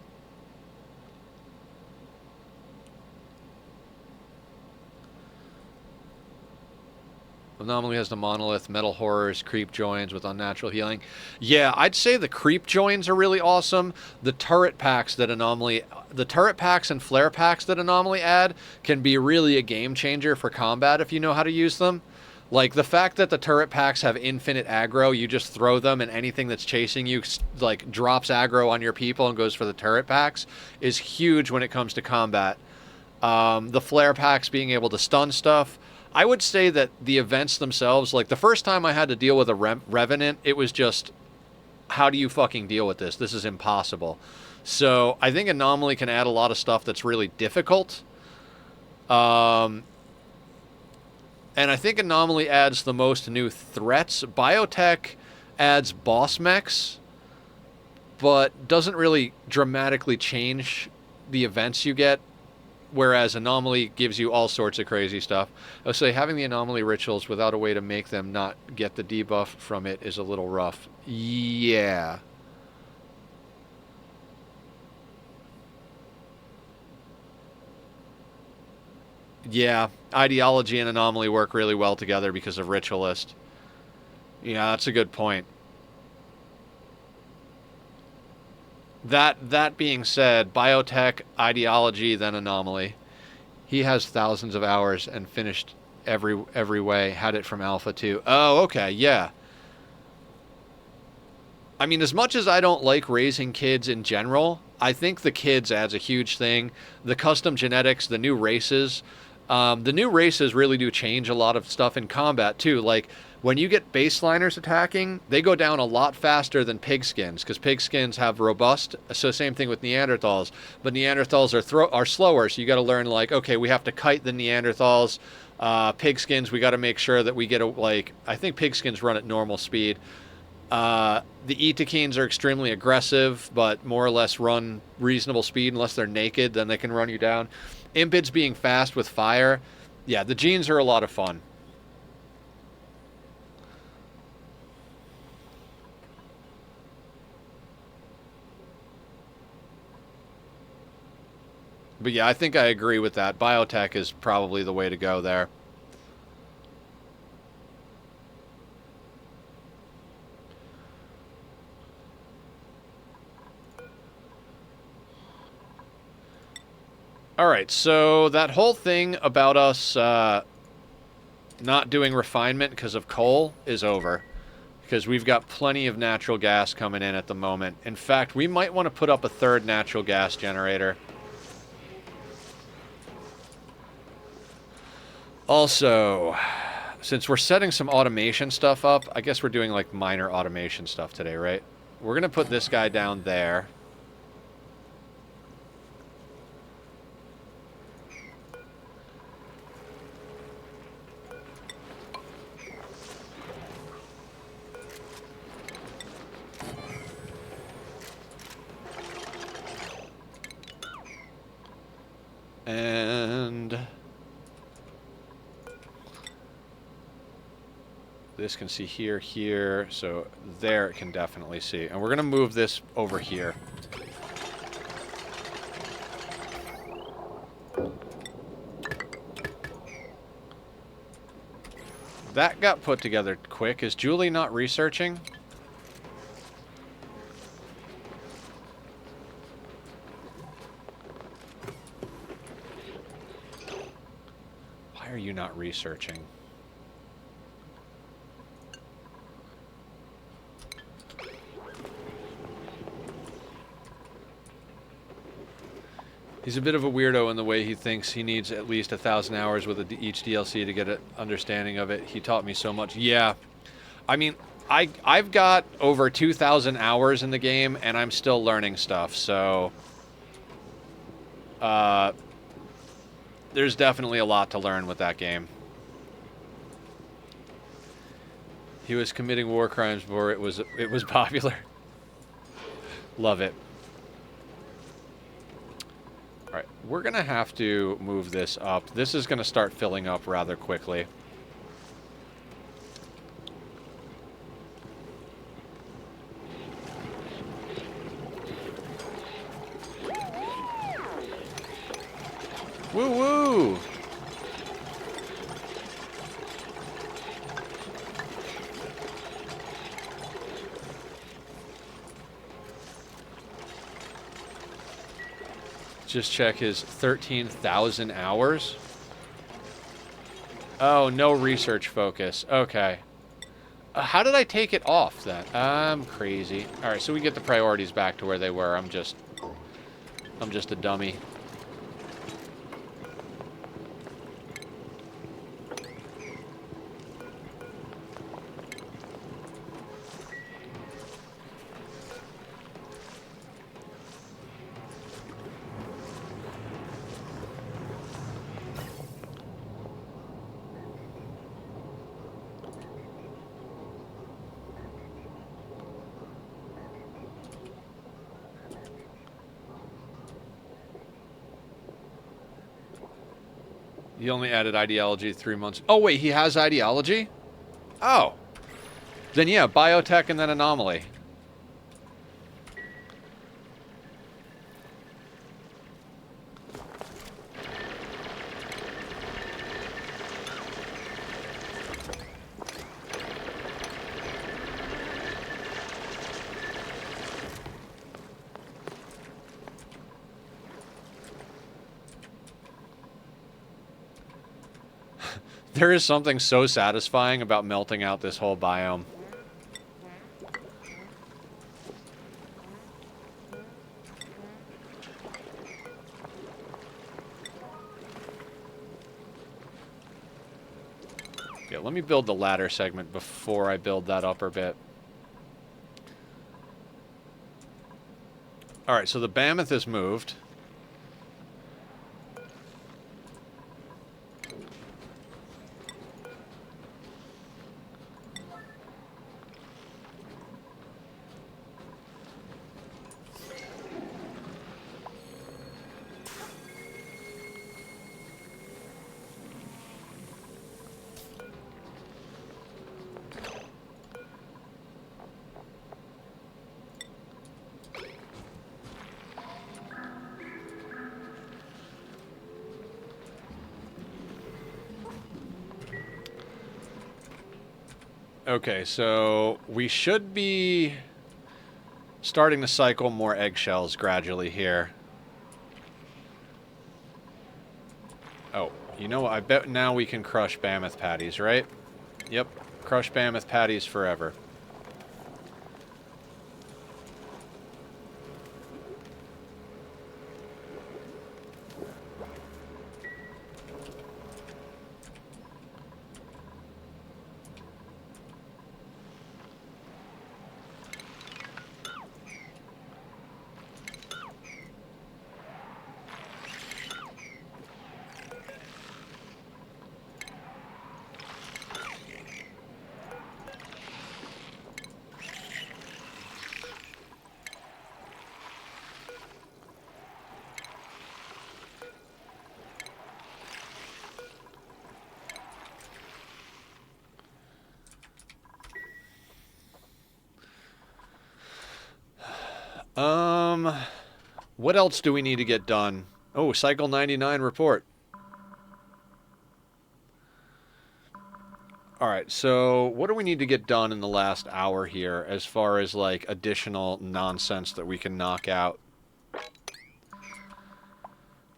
Anomaly has the monolith, metal horrors, creep joins with unnatural healing. Yeah, I'd say the creep joins are really awesome. The turret packs and flare packs that Anomaly add can be really a game changer for combat if you know how to use them. Like, the fact that the turret packs have infinite aggro, you just throw them and anything that's chasing you, like, drops aggro on your people and goes for the turret packs, is huge when it comes to combat. The flare packs being able to stun stuff. I would say that the events themselves, like, the first time I had to deal with a Revenant, it was just, how do you fucking deal with this? This is impossible. So, I think Anomaly can add a lot of stuff that's really difficult. And I think Anomaly adds the most new threats. Biotech adds boss mechs, but doesn't really dramatically change the events you get, whereas Anomaly gives you all sorts of crazy stuff. I would say having the Anomaly rituals without a way to make them not get the debuff from it is a little rough. Yeah. Yeah, ideology and Anomaly work really well together because of Ritualist. Yeah, that's a good point. That being said, Biotech, ideology, then Anomaly. He has thousands of hours and finished every way. Had it from Alpha too. Oh, okay, yeah. I mean, as much as I don't like raising kids in general, I think the kids adds a huge thing. The custom genetics, the new races. The new races really do change a lot of stuff in combat too. Like when you get baseliners attacking, they go down a lot faster than pigskins because pigskins have robust. So same thing with Neanderthals, but Neanderthals are slower. So you got to learn like, okay, we have to kite the Neanderthals. Pigskins, we got to make sure that we get I think pigskins run at normal speed. The Etekines are extremely aggressive, but more or less run reasonable speed unless they're naked. Then they can run you down. Impids being fast with fire. Yeah, the genes are a lot of fun. But yeah, I think I agree with that. Biotech is probably the way to go there. Alright, so that whole thing about us not doing refinement because of coal is over. Because we've got plenty of natural gas coming in at the moment. In fact, we might want to put up a third natural gas generator. Also, since we're setting some automation stuff up, I guess we're doing like minor automation stuff today, right? We're going to put this guy down there. And this can see here, here, so there it can definitely see. And we're going to move this over here. That got put together quick. Is Julie not researching? Why are you not researching? He's a bit of a weirdo in the way he thinks he needs at least 1,000 hours with each DLC to get an understanding of it. He taught me so much. Yeah. I mean, I've got over 2,000 hours in the game, and I'm still learning stuff, so... there's definitely a lot to learn with that game. He was committing war crimes before it was popular. Love it. Alright, we're going to have to move this up. This is going to start filling up rather quickly. Woo-woo! Just check his 13,000 hours. Oh, no research focus. Okay. How did I take it off then? I'm crazy. Alright, so we get the priorities back to where they were. I'm just a dummy. He only added ideology 3 months. Oh, wait, he has ideology? Oh. Then, yeah, biotech and then anomaly. There is something so satisfying about melting out this whole biome. let me build the ladder segment before I build that upper bit. Alright, so the Mammoth is moved. Okay, so we should be starting to cycle more eggshells gradually here. Oh, you know what? I bet now we can crush Mammoth patties, right? Yep, crush Mammoth patties forever. What else do we need to get done? Oh, Cycle 99 report. Alright, so what do we need to get done in the last hour here as far as, like, additional nonsense that we can knock out?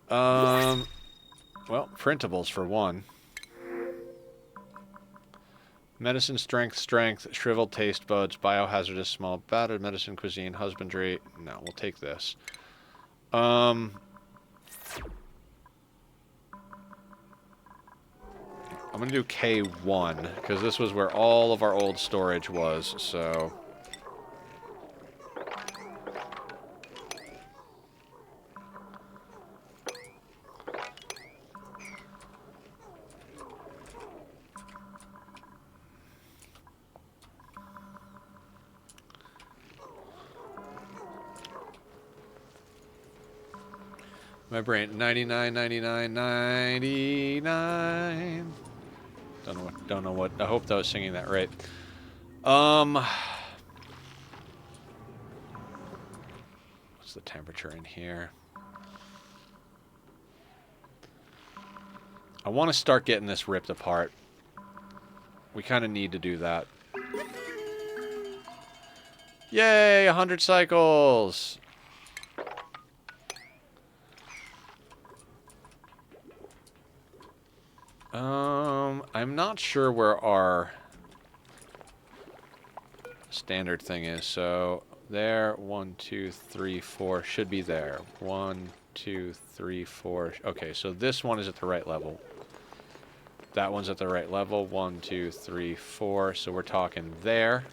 Well, printables for one. Medicine, strength, shriveled taste buds, biohazardous, small, battered, medicine, cuisine, husbandry. No, we'll take this. I'm going to do K1, because this was where all of our old storage was, so... My brain, 99, 99, 99. Don't know what, I hope I was singing that right. What's the temperature in here? I want to start getting this ripped apart. We kind of need to do that. Yay, 100 cycles! I'm not sure where our standard thing is, so there, 1, 2, 3, 4, should be there. 1, 2, 3, 4, okay, so this one is at the right level. That one's at the right level, 1, 2, 3, 4, so we're talking there.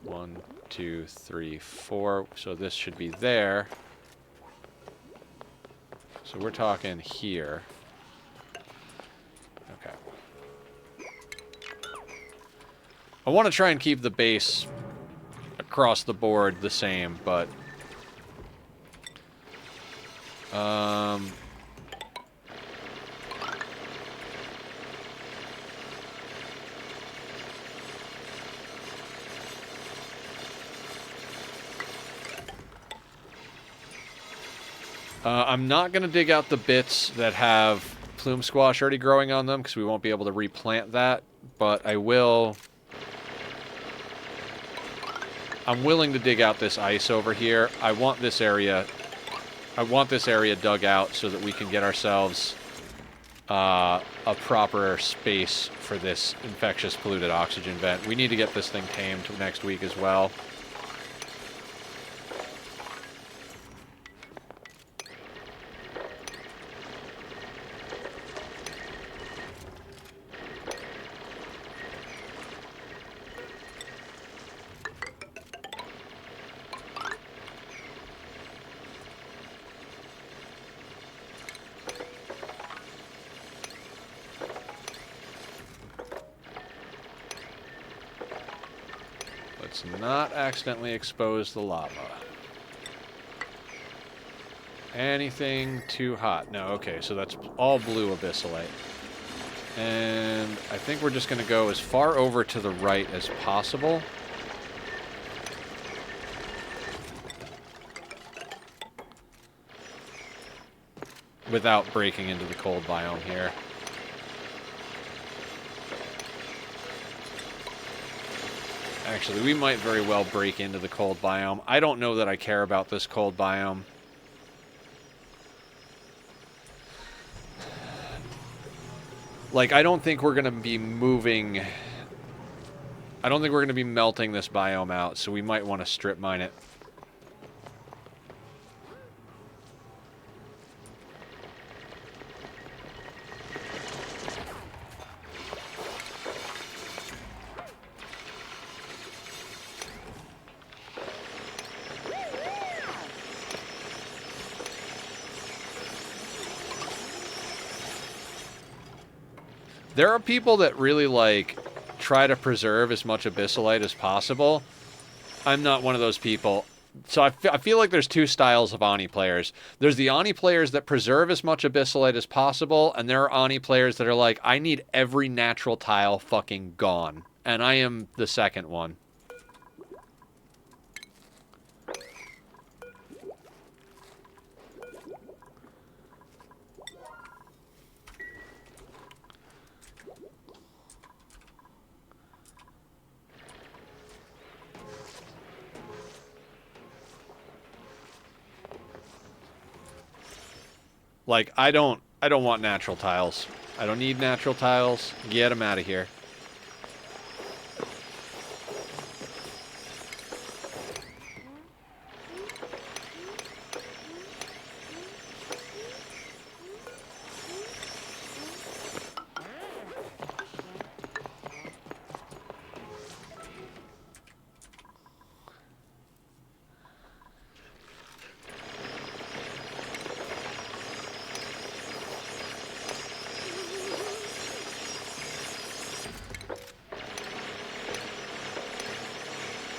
1, 2, 3, 4, so this should be there. So we're talking here. Okay. I want to try and keep the base across the board the same, but... I'm not going to dig out the bits that have plume squash already growing on them, because we won't be able to replant that, but I will... I'm willing to dig out this ice over here. I want this area dug out so that we can get ourselves a proper space for this infectious polluted oxygen vent. We need to get this thing tamed next week as well. Let's not accidentally expose the lava. Anything too hot? No, okay, so that's all blue abyssalite. And I think we're just going to go as far over to the right as possible. Without breaking into the cold biome here. Actually, we might very well break into the cold biome. I don't know that I care about this cold biome. Like, I don't think we're going to be moving... I don't think we're going to be melting this biome out, so we might want to strip mine it. There are people that really, like, try to preserve as much abyssalite as possible. I'm not one of those people. So I feel like there's two styles of Ani players. There's the Ani players that preserve as much abyssalite as possible, and there are Ani players that are like, I need every natural tile fucking gone. And I am the second one. Like, I don't want natural tiles. I don't need natural tiles. Get them out of here.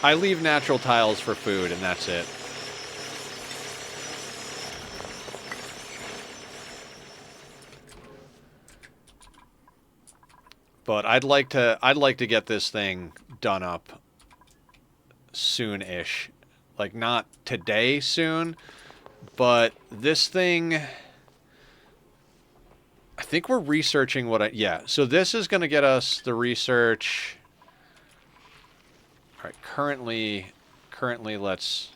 I leave natural tiles for food, and that's it. But I'd like to get this thing done up soon-ish. Like, not today soon, but this thing... I think we're researching what I... Yeah, so this is going to get us the research... All right, currently let's...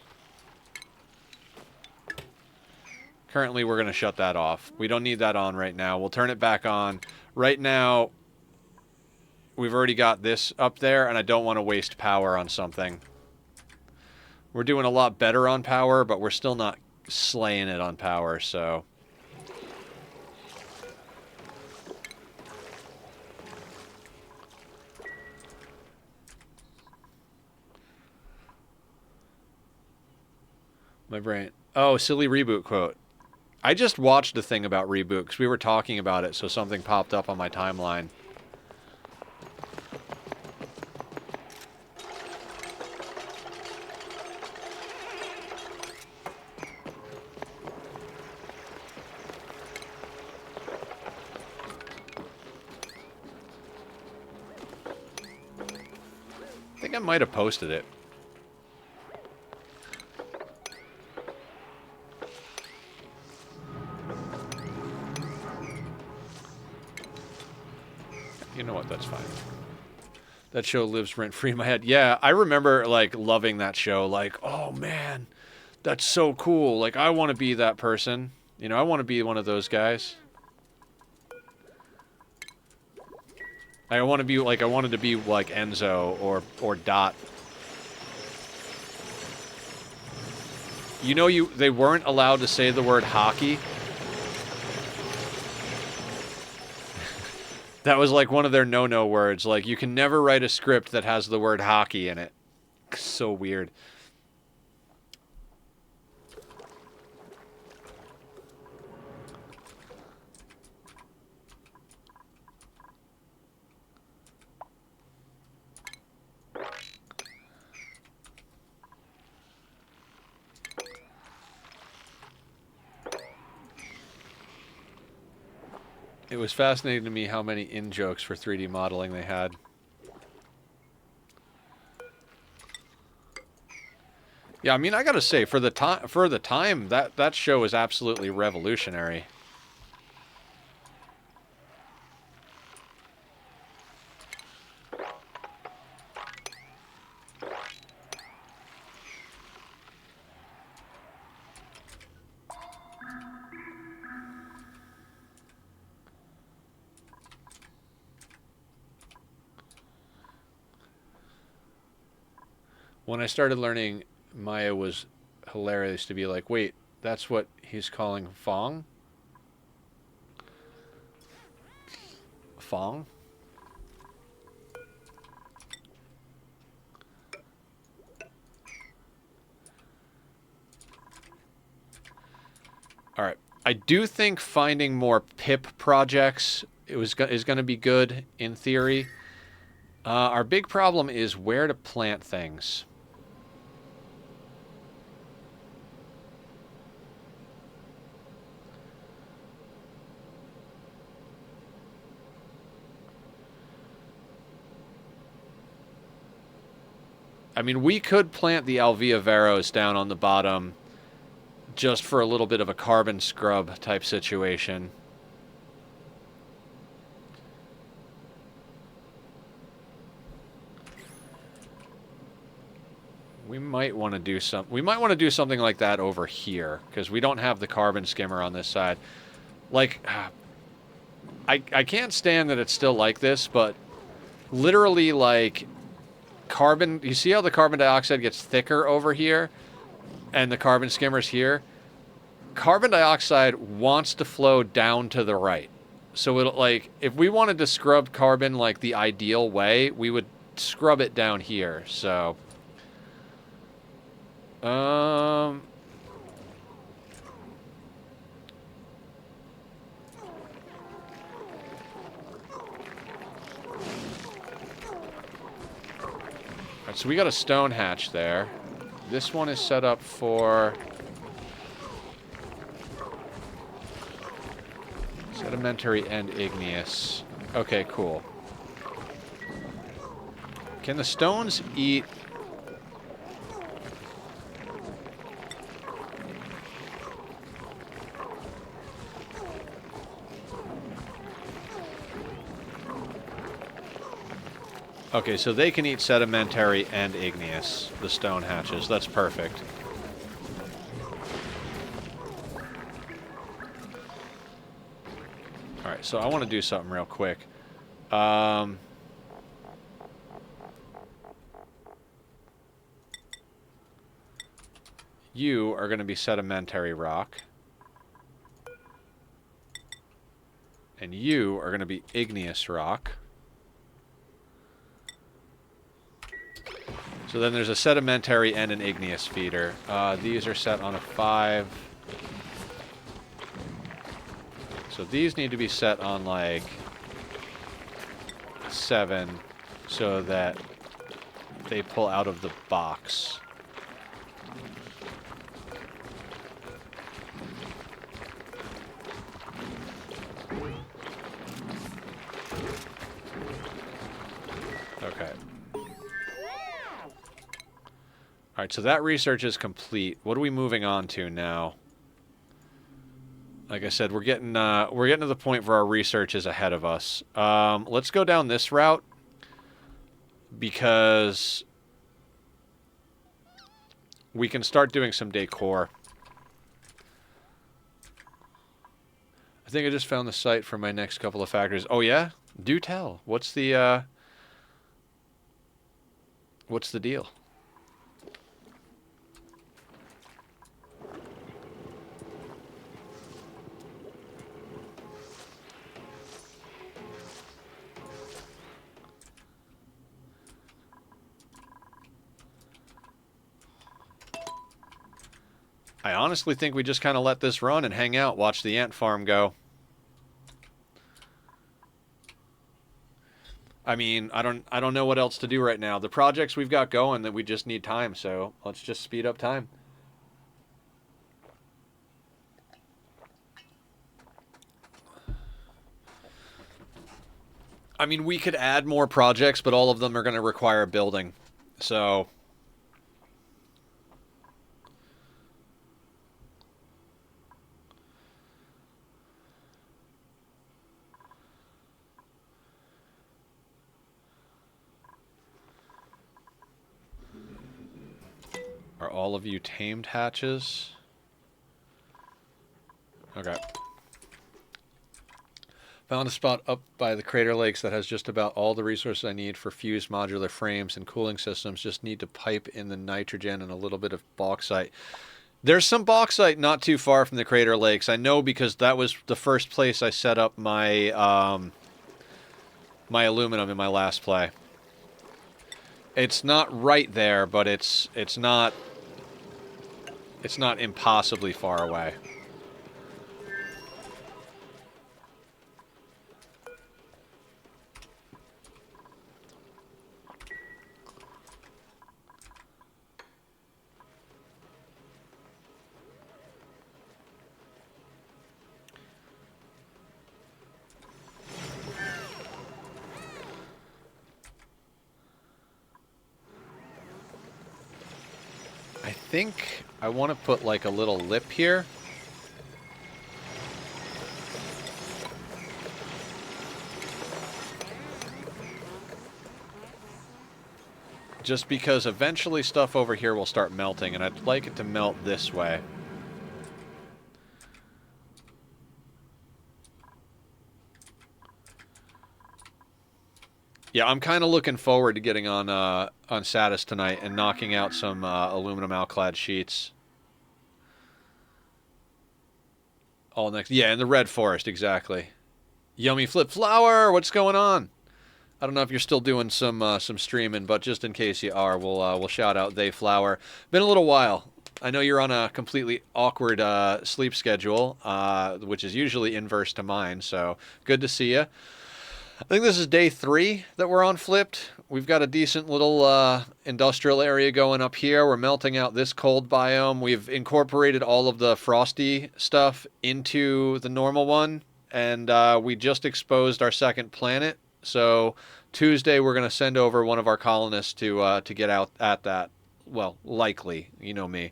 Currently, we're going to shut that off. We don't need that on right now. We'll turn it back on. Right now, we've already got this up there, and I don't want to waste power on something. We're doing a lot better on power, but we're still not slaying it on power, so... My brain... Oh, silly reboot quote. I just watched a thing about reboot, because we were talking about it, so something popped up on my timeline. I think I might have posted it. You know what, that's fine. That show lives rent-free in my head. Yeah, I remember, like, loving that show. Like, oh, man, that's so cool. Like, I want to be that person. You know, I want to be one of those guys. I want to be, like, I wanted to be, like, Enzo or Dot. You know, they weren't allowed to say the word hockey. That was like one of their no-no words. Like, you can never write a script that has the word hockey in it. So weird. It was fascinating to me how many in-jokes for 3D modeling they had. Yeah, I mean, I gotta say, for the time, that show is absolutely revolutionary. When I started learning, Maya was hilarious to be like, wait, that's what he's calling Fong? Fong? All right. I do think finding more pip projects is going to be good in theory. Our big problem is where to plant things. I mean, we could plant the Alvia Veros down on the bottom just for a little bit of a carbon scrub type situation. We might want to do something like that over here because we don't have the carbon skimmer on this side. Like, I can't stand that it's still like this, but literally, like, carbon. You see how the carbon dioxide gets thicker over here, and the carbon skimmer's here. Carbon dioxide wants to flow down to the right. So it'll, like, if we wanted to scrub carbon like the ideal way, we would scrub it down here. So, Alright, so we got a stone hatch there. This one is set up for sedimentary and igneous. Okay, cool. Can the stones eat? Okay, so they can eat sedimentary and igneous, the stone hatches. That's perfect. Alright, so I want to do something real quick. You are going to be sedimentary rock. And you are going to be igneous rock. So then there's a sedimentary and an igneous feeder. These are set on a 5. So these need to be set on like 7 so that they pull out of the box. Okay. Alright, so that research is complete. What are we moving on to now? Like I said, we're getting to the point where our research is ahead of us. Let's go down this route because we can start doing some decor. I think I just found the site for my next couple of factories. Oh yeah? Do tell. What's the deal? I honestly think we just kind of let this run and hang out, watch the ant farm go. I mean, I don't know what else to do right now. The projects we've got going that we just need time, so let's just speed up time. I mean, we could add more projects, but all of them are going to require building. So... Are all of you tamed hatches? Okay. Found a spot up by the Crater Lakes that has just about all the resources I need for fused modular frames and cooling systems. Just need to pipe in the nitrogen and a little bit of bauxite. There's some bauxite not too far from the Crater Lakes. I know because that was the first place I set up my my aluminum in my last play. It's not right there, but it's not impossibly far away. I think I want to put like a little lip here. Just because eventually stuff over here will start melting, and I'd like it to melt this way. Yeah, I'm kind of looking forward to getting on Satis tonight and knocking out some aluminum alclad sheets. All next, yeah, in the red forest, exactly. Yummy Flip Flower, what's going on? I don't know if you're still doing some streaming, but just in case you are, we'll shout out They Flower. Been a little while. I know you're on a completely awkward sleep schedule, which is usually inverse to mine. So good to see you. I think this is day 3 that we're on Flipped. We've got a decent little industrial area going up here. We're melting out this cold biome. We've incorporated all of the frosty stuff into the normal one, and we just exposed our second planet. So Tuesday we're going to send over one of our colonists to get out at that. Well, likely, you know me.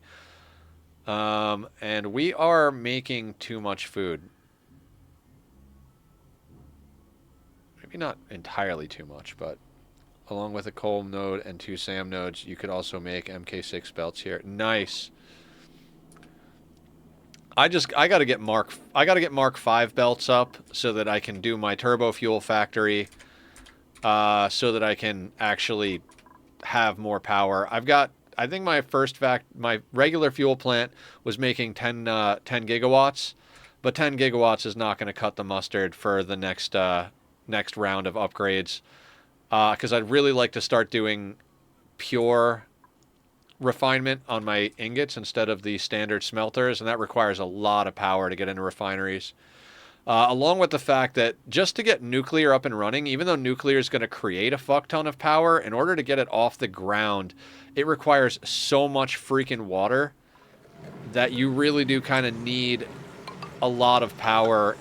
And we are making too much food. Maybe not entirely too much, but along with a coal node and 2 SAM nodes, you could also make MK6 belts here. Nice. I got to get Mark 5 belts up so that I can do my turbo fuel factory, so that I can actually have more power. I think my regular fuel plant was making 10 gigawatts, but 10 gigawatts is not going to cut the mustard for the next round of upgrades, because I'd really like to start doing pure refinement on my ingots instead of the standard smelters, and that requires a lot of power to get into refineries. Along with the fact that just to get nuclear up and running, even though nuclear is going to create a fuck ton of power, in order to get it off the ground, it requires so much freaking water that you really do kind of need a lot of power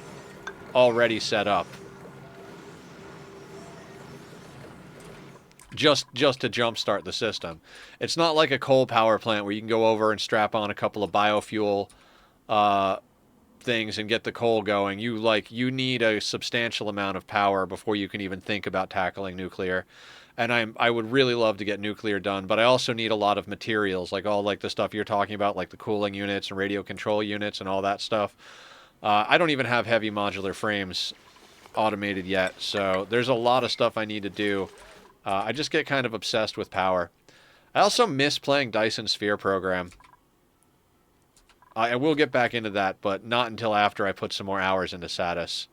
already set up. Just to jumpstart the system. It's not like a coal power plant where you can go over and strap on a couple of biofuel things and get the coal going. You need a substantial amount of power before you can even think about tackling nuclear. And I would really love to get nuclear done, but I also need a lot of materials, like all like the stuff you're talking about, like the cooling units and radio control units and all that stuff. I don't even have heavy modular frames automated yet, so there's a lot of stuff I need to do. I just get kind of obsessed with power. I also miss playing Dyson Sphere Program. I will get back into that, but not until after I put some more hours into Satis.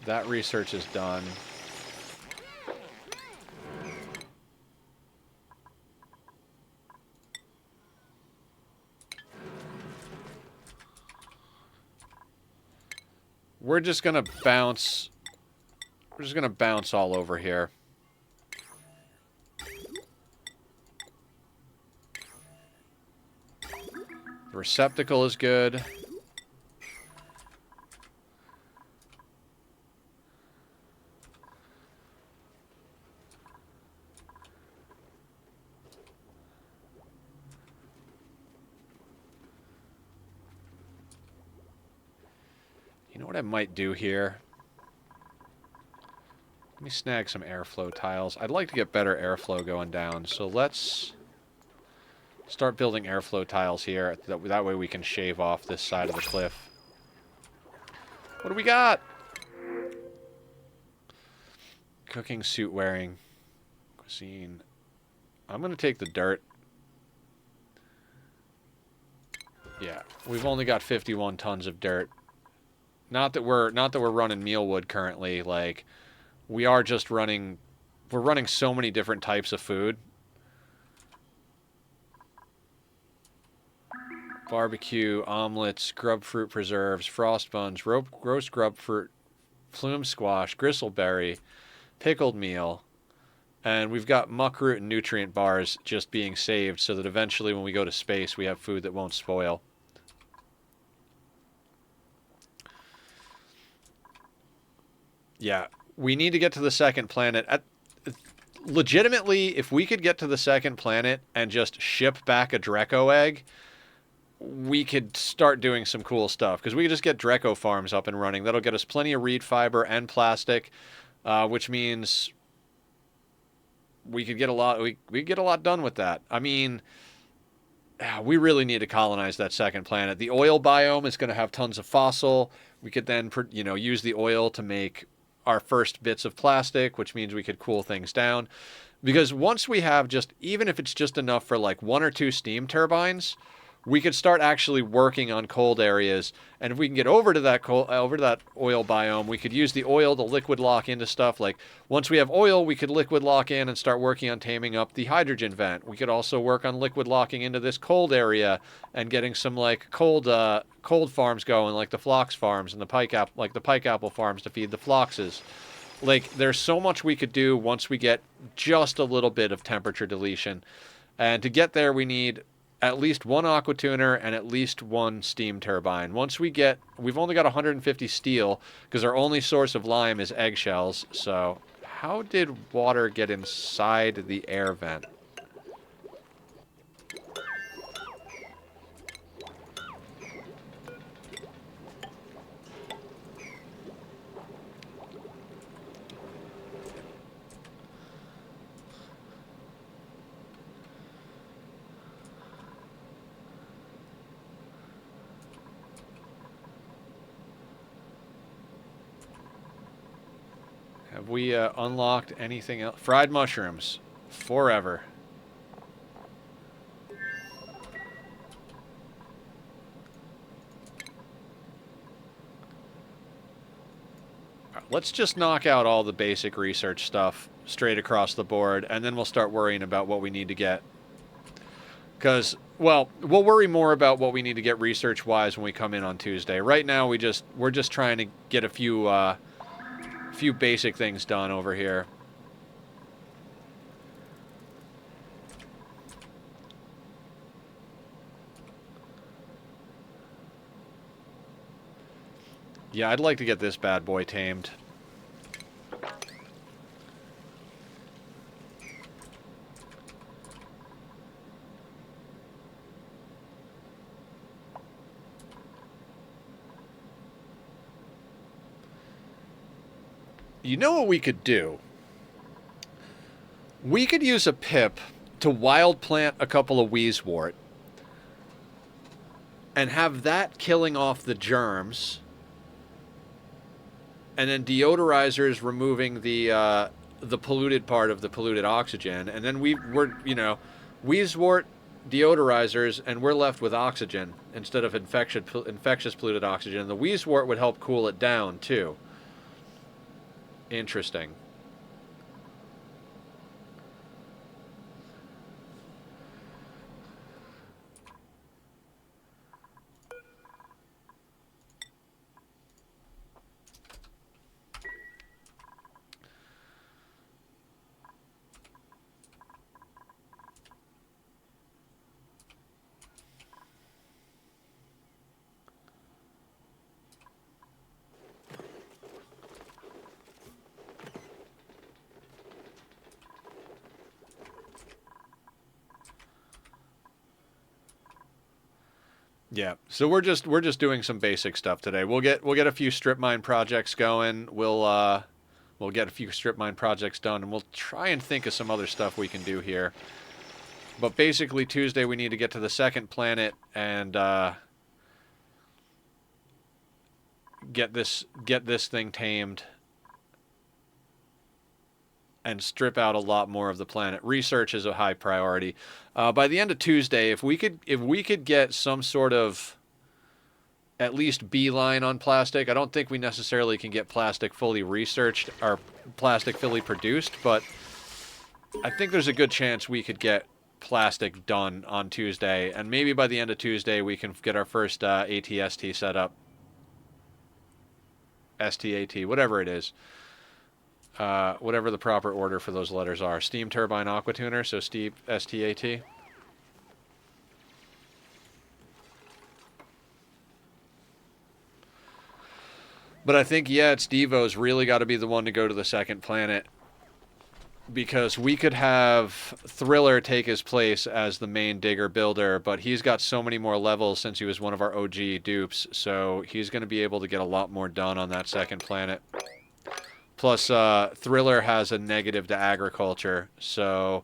That research is done. We're just gonna bounce. We're just gonna bounce all over here. The receptacle is good. You know what I might do here? Let me snag some airflow tiles. I'd like to get better airflow going down, so let's start building airflow tiles here. That way we can shave off this side of the cliff. What do we got? Cooking, suit wearing, cuisine. I'm going to take the dirt. Yeah, we've only got 51 tons of dirt. Not that we're running mealwood currently. Like, we are just running. We're running so many different types of food. Barbecue, omelets, grub fruit preserves, frost buns, roast grub fruit, plume squash, gristleberry, pickled meal, and we've got muckroot and nutrient bars just being saved so that eventually when we go to space we have food that won't spoil. Yeah, we need to get to the second planet. Legitimately, if we could get to the second planet and just ship back a Dreco egg, we could start doing some cool stuff, because we could just get Dreco farms up and running. That'll get us plenty of reed fiber and plastic, which means we could get a lot. We could get a lot done with that. I mean, we really need to colonize that second planet. The oil biome is going to have tons of fossil. We could then, use the oil to make our first bits of plastic, which means we could cool things down. Because once we have even if it's just enough for like 1 or 2 steam turbines, we could start actually working on cold areas. And if we can get over to that oil biome, we could use the oil to liquid lock into stuff. Like, once we have oil, we could liquid lock in and start working on taming up the hydrogen vent. We could also work on liquid locking into this cold area and getting some like cold farms going, like the phlox farms and the pike apple farms to feed the phloxes. Like, there's so much we could do once we get just a little bit of temperature deletion. And to get there, we need at least 1 aqua tuner and at least 1 steam turbine. We've only got 150 steel because our only source of lime is eggshells. So how did water get inside the air vent? Have we unlocked anything else? Fried mushrooms. Forever. Let's just knock out all the basic research stuff straight across the board, and then we'll start worrying about what we need to get. Because, well, we'll worry more about what we need to get research-wise when we come in on Tuesday. Right now, we're just trying to get a few basic things done over here. Yeah, I'd like to get this bad boy tamed. You know what we could do? We could use a pip to wild plant a couple of wheezewort and have that killing off the germs, and then deodorizers removing the polluted part of the polluted oxygen, and then wheezewort, deodorizers, and we're left with oxygen instead of infectious polluted oxygen. The wheezewort would help cool it down too. Interesting. Yeah. So we're just doing some basic stuff today. We'll get a few strip mine projects going. We'll get a few strip mine projects done, and we'll try and think of some other stuff we can do here. But basically, Tuesday we need to get to the second planet and get this thing tamed and strip out a lot more of the planet. Research is a high priority. By the end of Tuesday, if we could get some sort of at least beeline on plastic. I don't think we necessarily can get plastic fully researched or plastic fully produced, but I think there's a good chance we could get plastic done on Tuesday, and maybe by the end of Tuesday we can get our first ATST set up. STAT, whatever it is. Whatever the proper order for those letters are. Steam Turbine Aqua Tuner, so Steve, STAT. But I think, yeah, it's Devo's really got to be the one to go to the second planet. Because we could have Thriller take his place as the main digger builder, but he's got so many more levels since he was one of our OG dupes, so he's going to be able to get a lot more done on that second planet. Plus, Thriller has a negative to agriculture, so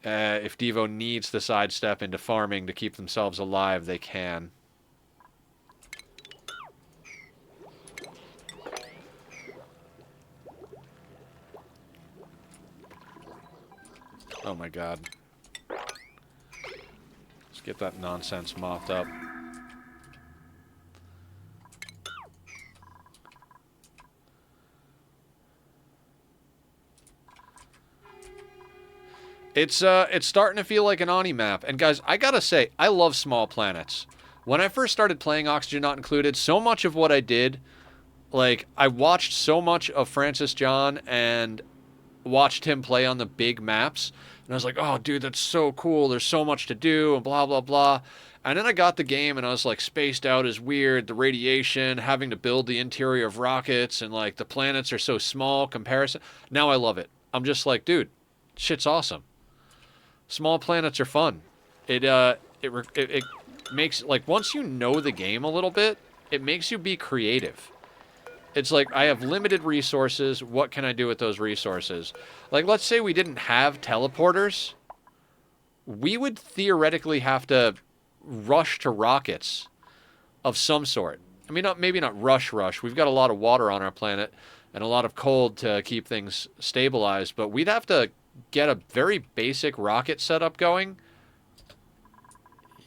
if Devo needs to sidestep into farming to keep themselves alive, they can. Oh my god. Let's get that nonsense mopped up. It's starting to feel like an Ani map. And guys, I gotta say, I love small planets. When I first started playing Oxygen Not Included, so much of what I did, like, I watched so much of Francis John and watched him play on the big maps, and I was like, oh, dude, that's so cool. There's so much to do, and blah, blah, blah. And then I got the game, and I was like, spaced out is weird. The radiation, having to build the interior of rockets, and, like, the planets are so small comparison. Now I love it. I'm just like, dude, shit's awesome. Small planets are fun. It makes, like, once you know the game a little bit, it makes you be creative. It's like, I have limited resources. What can I do with those resources? Like, let's say we didn't have teleporters. We would theoretically have to rush to rockets of some sort. I mean, maybe not rush. We've got a lot of water on our planet and a lot of cold to keep things stabilized, but we'd have to get a very basic rocket setup going.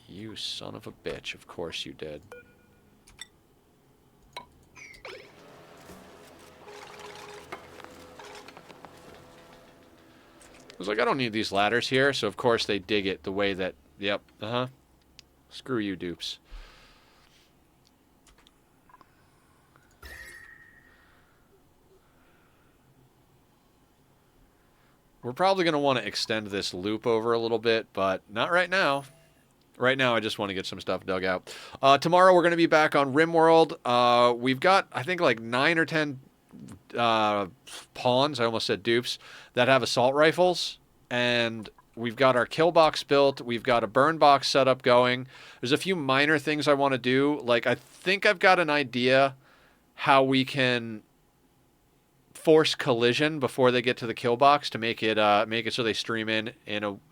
You son of a bitch. Of course you did. I was like, I don't need these ladders here, so of course they dig it the way that, yep, Screw you, dupes. We're probably going to want to extend this loop over a little bit, but not right now. Right now, I just want to get some stuff dug out. Tomorrow, we're going to be back on RimWorld. We've got, I think, like 9 or 10 pawns, I almost said dupes, that have assault rifles. And we've got our kill box built. We've got a burn box setup going. There's a few minor things I want to do. Like, I think I've got an idea how we can force collision before they get to the kill box to make it so they stream in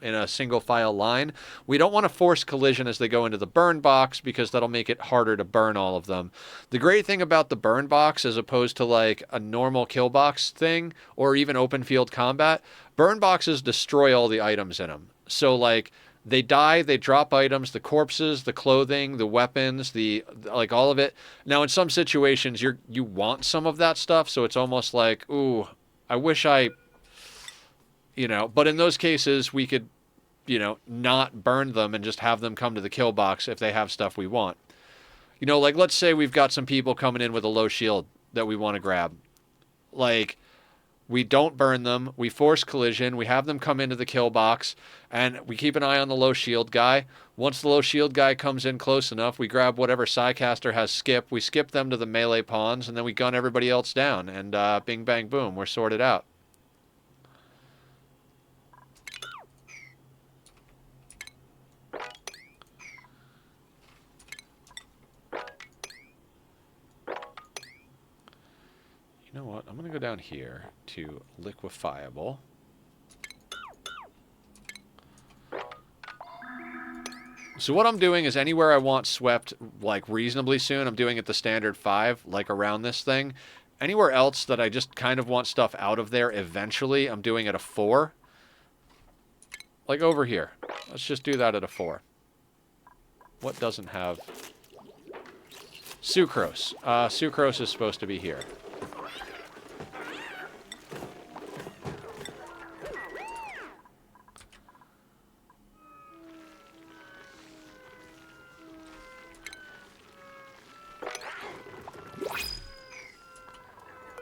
a single file line. We don't want to force collision as they go into the burn box because that'll make it harder to burn all of them. The great thing about the burn box, as opposed to like a normal kill box thing or even open field combat, burn boxes destroy all the items in them. So like, they die, they drop items, the corpses, the clothing, the weapons, like all of it. Now, in some situations, you want some of that stuff, so it's almost like, ooh, I wish I, but in those cases, we could, not burn them and just have them come to the kill box if they have stuff we want. Like, let's say we've got some people coming in with a low shield that we want to grab. Like, we don't burn them, we force collision, we have them come into the kill box, and we keep an eye on the low shield guy. Once the low shield guy comes in close enough, we grab whatever Psycaster has skip, we skip them to the melee pawns, and then we gun everybody else down, and bing, bang, boom, we're sorted out. I'm going to go down here to liquefiable. So what I'm doing is anywhere I want swept, like, reasonably soon, I'm doing it the standard 5, like around this thing. Anywhere else that I just kind of want stuff out of there eventually, I'm doing it a 4. Like over here. Let's just do that at a 4. What doesn't have... Sucrose. Sucrose is supposed to be here.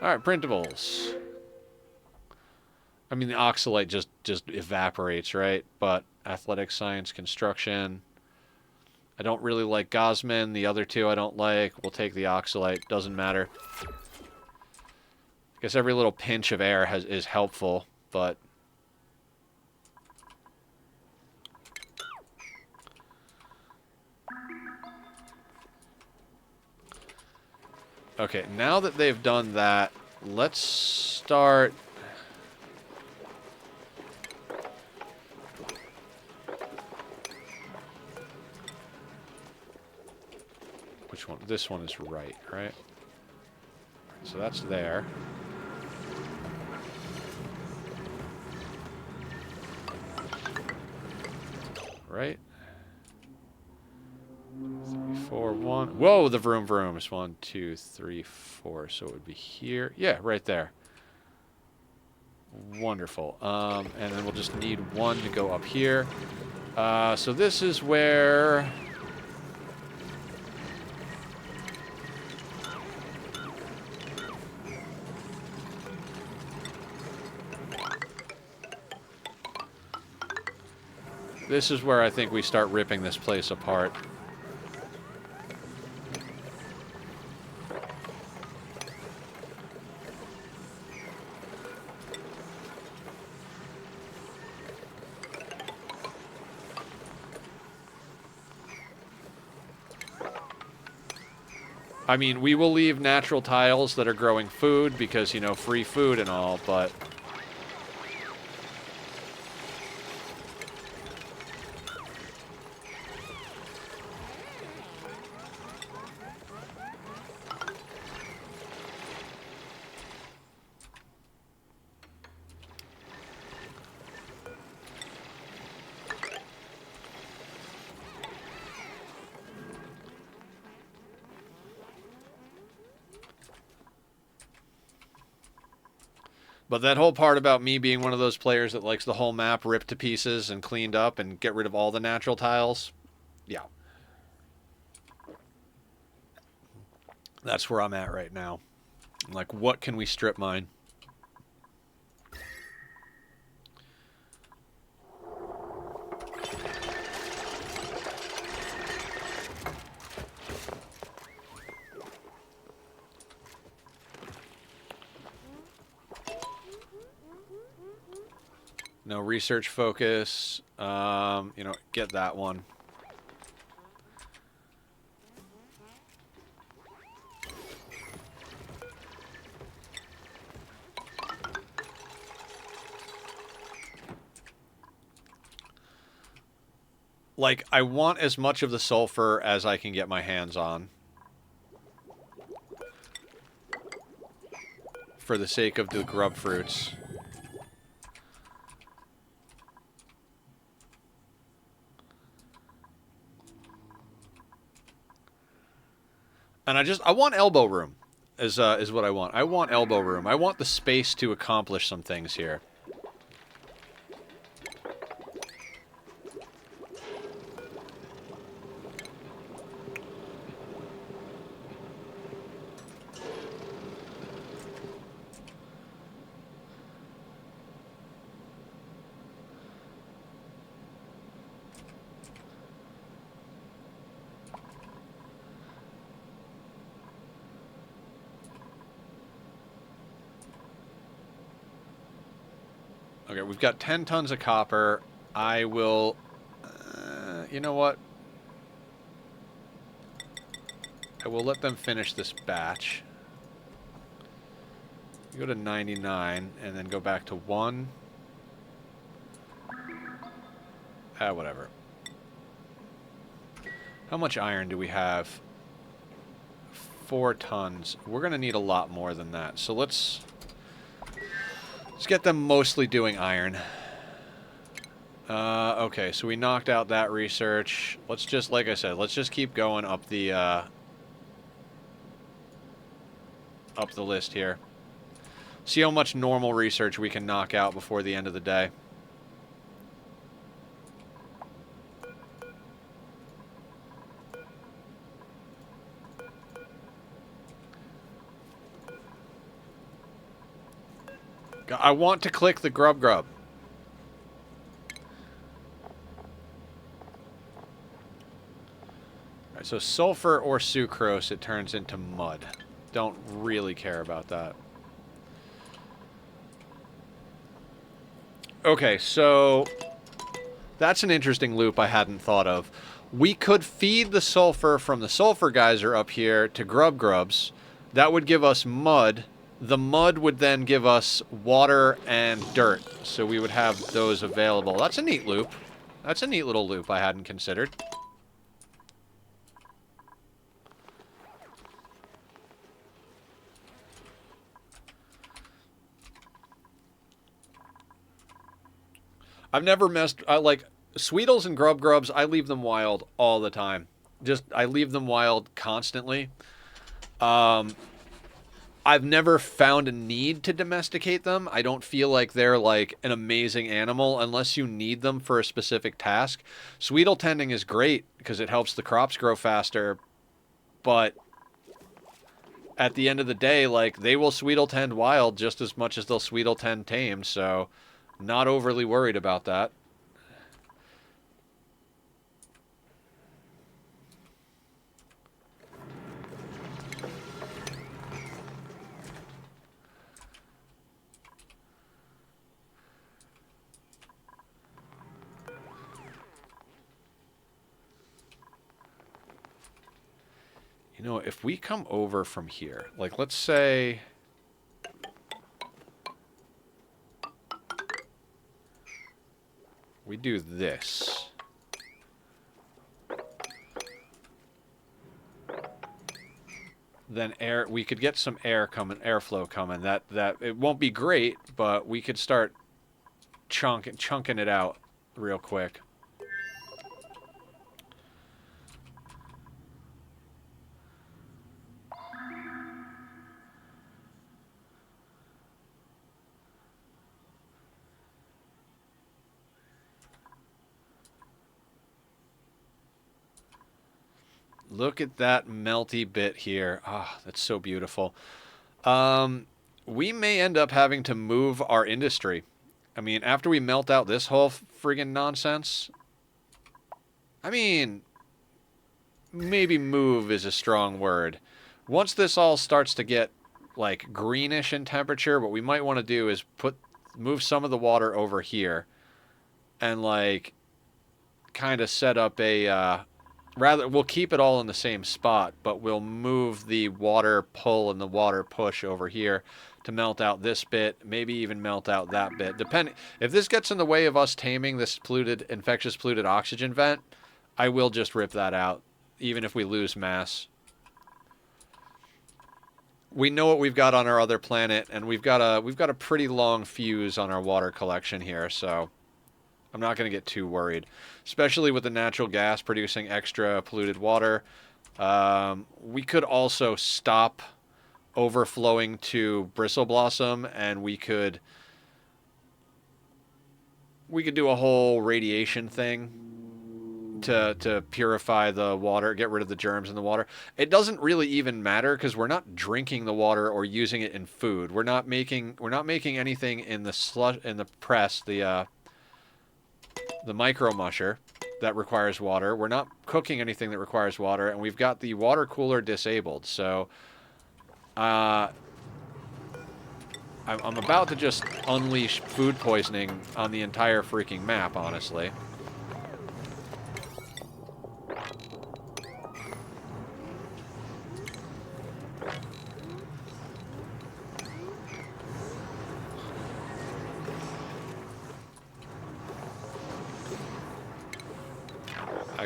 Alright, printables. I mean, the oxalate just evaporates, right? But athletics, science, construction. I don't really like Gosman. The other two I don't like. We'll take the oxalate. Doesn't matter. I guess every little pinch of air is helpful, but... Okay, now that they've done that, let's start... Which one? This one is right? So that's there. Right? 3, 4, 1. Whoa, the vroom vrooms. 1, 2, 3, 4. So it would be here. Yeah, right there. Wonderful. And then we'll just need 1 to go up here. So this is where... This is where I think we start ripping this place apart. I mean, we will leave natural tiles that are growing food because, you know, free food and all, but... But that whole part about me being one of those players that likes the whole map ripped to pieces and cleaned up and get rid of all the natural tiles, yeah. That's where I'm at right now. Like, what can we strip mine? No research focus. You know, get that one. Like, I want as much of the sulfur as I can get my hands on. For the sake of the grub fruits. And I want elbow room, is what I want. I want elbow room. I want the space to accomplish some things here. Okay, we've got 10 tons of copper. I will... you know what? I will let them finish this batch. Go to 99 and then go back to 1. Whatever. How much iron do we have? 4 tons. We're going to need a lot more than that. So let's get them mostly doing iron. Okay, so we knocked out that research. Let's just, like I said, let's just keep going up the list here. See how much normal research we can knock out before the end of the day. I want to click the grub. Alright, so sulfur or sucrose, it turns into mud. Don't really care about that. Okay, so that's an interesting loop I hadn't thought of. We could feed the sulfur from the sulfur geyser up here to grubs. That would give us mud. The mud would then give us water and dirt, so we would have those available. That's a neat loop. That's a neat little loop I hadn't considered. I've never messed... like, Sweetles and grubs, I leave them wild all the time. I leave them wild constantly. I've never found a need to domesticate them. I don't feel like they're like an amazing animal unless you need them for a specific task. Sweetle tending is great because it helps the crops grow faster, but at the end of the day, like, they will Sweetle tend wild just as much as they'll Sweetle tend tamed, so not overly worried about that. You know, if we come over from here, like, let's say... we do this. Then we could get some airflow coming. That it won't be great, but we could start chunking it out real quick. Look at that melty bit here. Ah, that's so beautiful. We may end up having to move our industry. I mean, after we melt out this whole friggin' nonsense... I mean, maybe move is a strong word. Once this all starts to get, like, greenish in temperature, what we might want to do is move some of the water over here and, like, kind of set up a... we'll keep it all in the same spot, but we'll move the water pull and the water push over here to melt out this bit, maybe even melt out that bit. If this gets in the way of us taming this infectious polluted oxygen vent, I will just rip that out, even if we lose mass. We know what we've got on our other planet, and we've got a pretty long fuse on our water collection here, so I'm not going to get too worried, especially with the natural gas producing extra polluted water. We could also stop overflowing to Bristle Blossom, and we could do a whole radiation thing to purify the water, get rid of the germs in the water. It doesn't really even matter because we're not drinking the water or using it in food. We're not making anything in the press, the micro musher that requires water. We're not cooking anything that requires water, and we've got the water cooler disabled. So I'm about to just unleash food poisoning on the entire freaking map, honestly.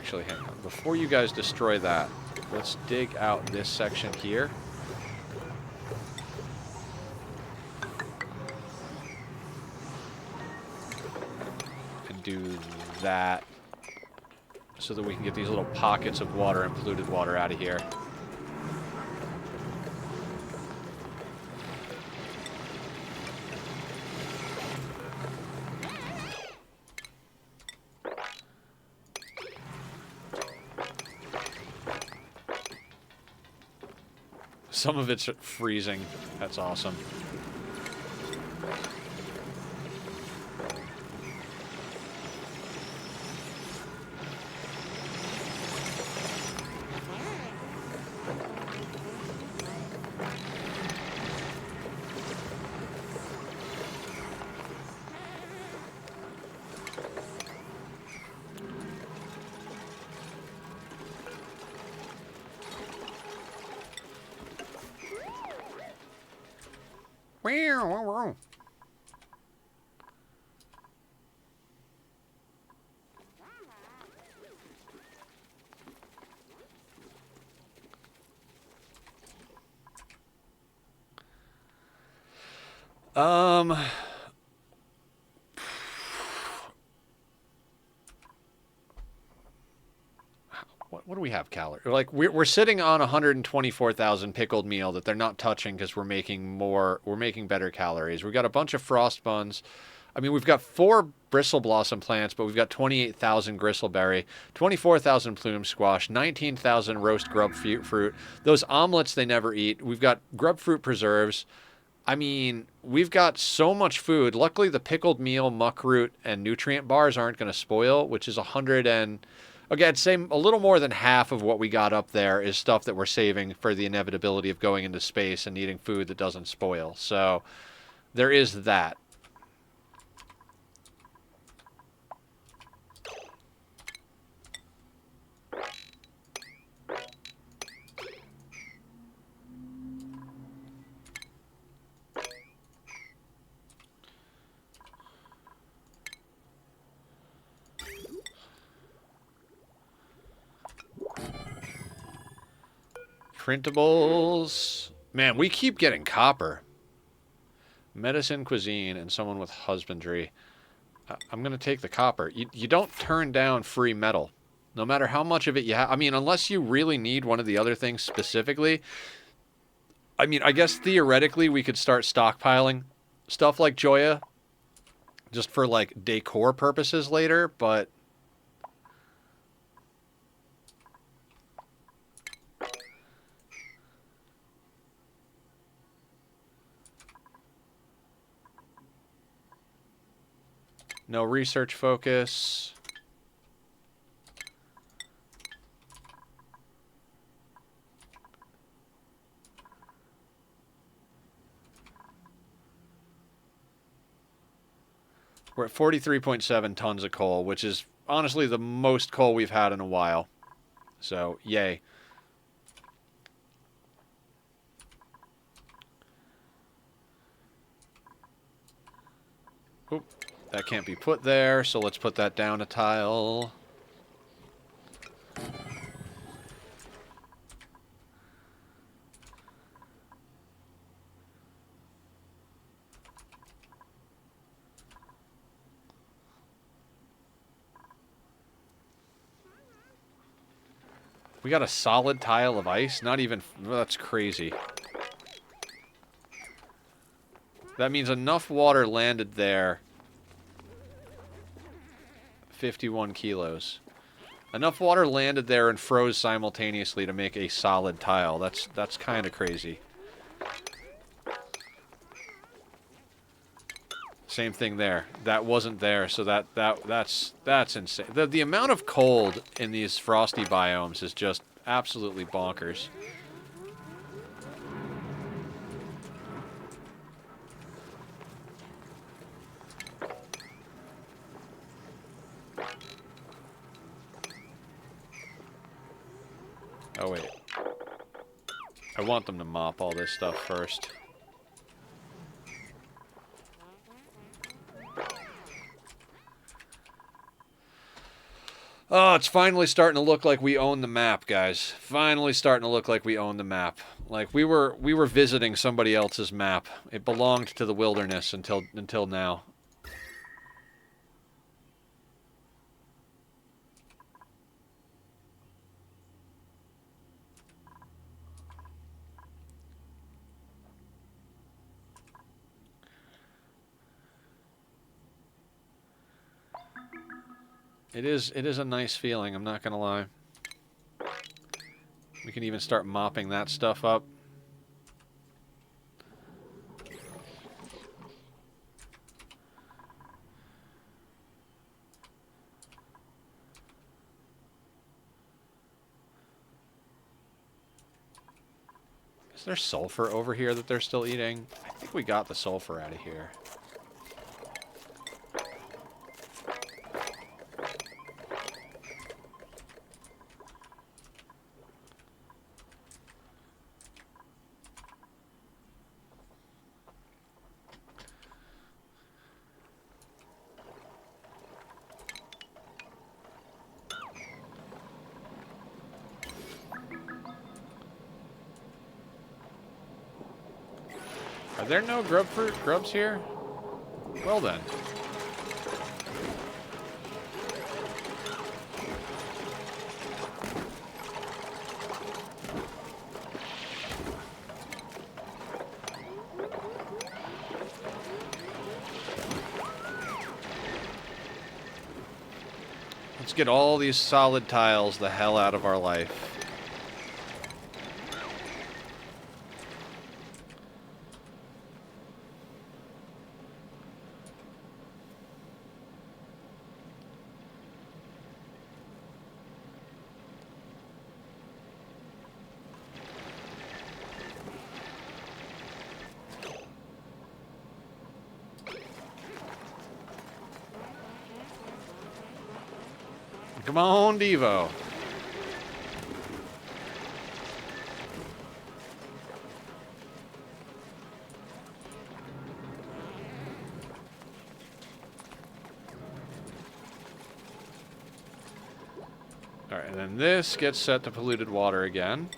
actually, hang on. Before you guys destroy that, let's dig out this section here. And do that so that we can get these little pockets of water and polluted water out of here. Some of it's freezing. That's awesome. What do we have calorie? Like we're sitting on 124,000 pickled meal that they're not touching because we're making better calories. We've got a bunch of frost buns. I mean, we've got 4 bristle blossom plants, but we've got 28,000 gristleberry, 24,000 plume squash, 19,000 roast grub fruit. Those omelets they never eat. We've got grub fruit preserves. I mean, we've got so much food. Luckily, the pickled meal, muckroot, and nutrient bars aren't going to spoil, which is 100 and... Okay, I'd say a little more than half of what we got up there is stuff that we're saving for the inevitability of going into space and eating food that doesn't spoil. So there is that. Printables. Man, we keep getting copper. Medicine, cuisine, and someone with husbandry. I'm going to take the copper. You don't turn down free metal. No matter how much of it you have. I mean, unless you really need one of the other things specifically. I mean, I guess theoretically we could start stockpiling stuff like Joya. Just for, like, decor purposes later, but... No research focus. We're at 43.7 tons of coal, which is honestly the most coal we've had in a while. So, yay. Oop. That can't be put there, so let's put that down a tile. We got a solid tile of ice? Not even... That's crazy. That means enough water landed there. 51 kilos. Enough water landed there and froze simultaneously to make a solid tile. That's kind of crazy. Same thing there. That wasn't there, so that's insane. The amount of cold in these frosty biomes is just absolutely bonkers. Oh wait. I want them to mop all this stuff first. Oh, it's finally starting to look like we own the map, guys. Finally starting to look like we own the map. Like we were visiting somebody else's map. It belonged to the wilderness until now. It is a nice feeling, I'm not gonna lie. We can even start mopping that stuff up. Is there sulfur over here that they're still eating? I think we got the sulfur out of here. Are there no grubs here? Well then. Let's get all these solid tiles the hell out of our life. Come on, Devo. Alright, and then this gets set to polluted water again.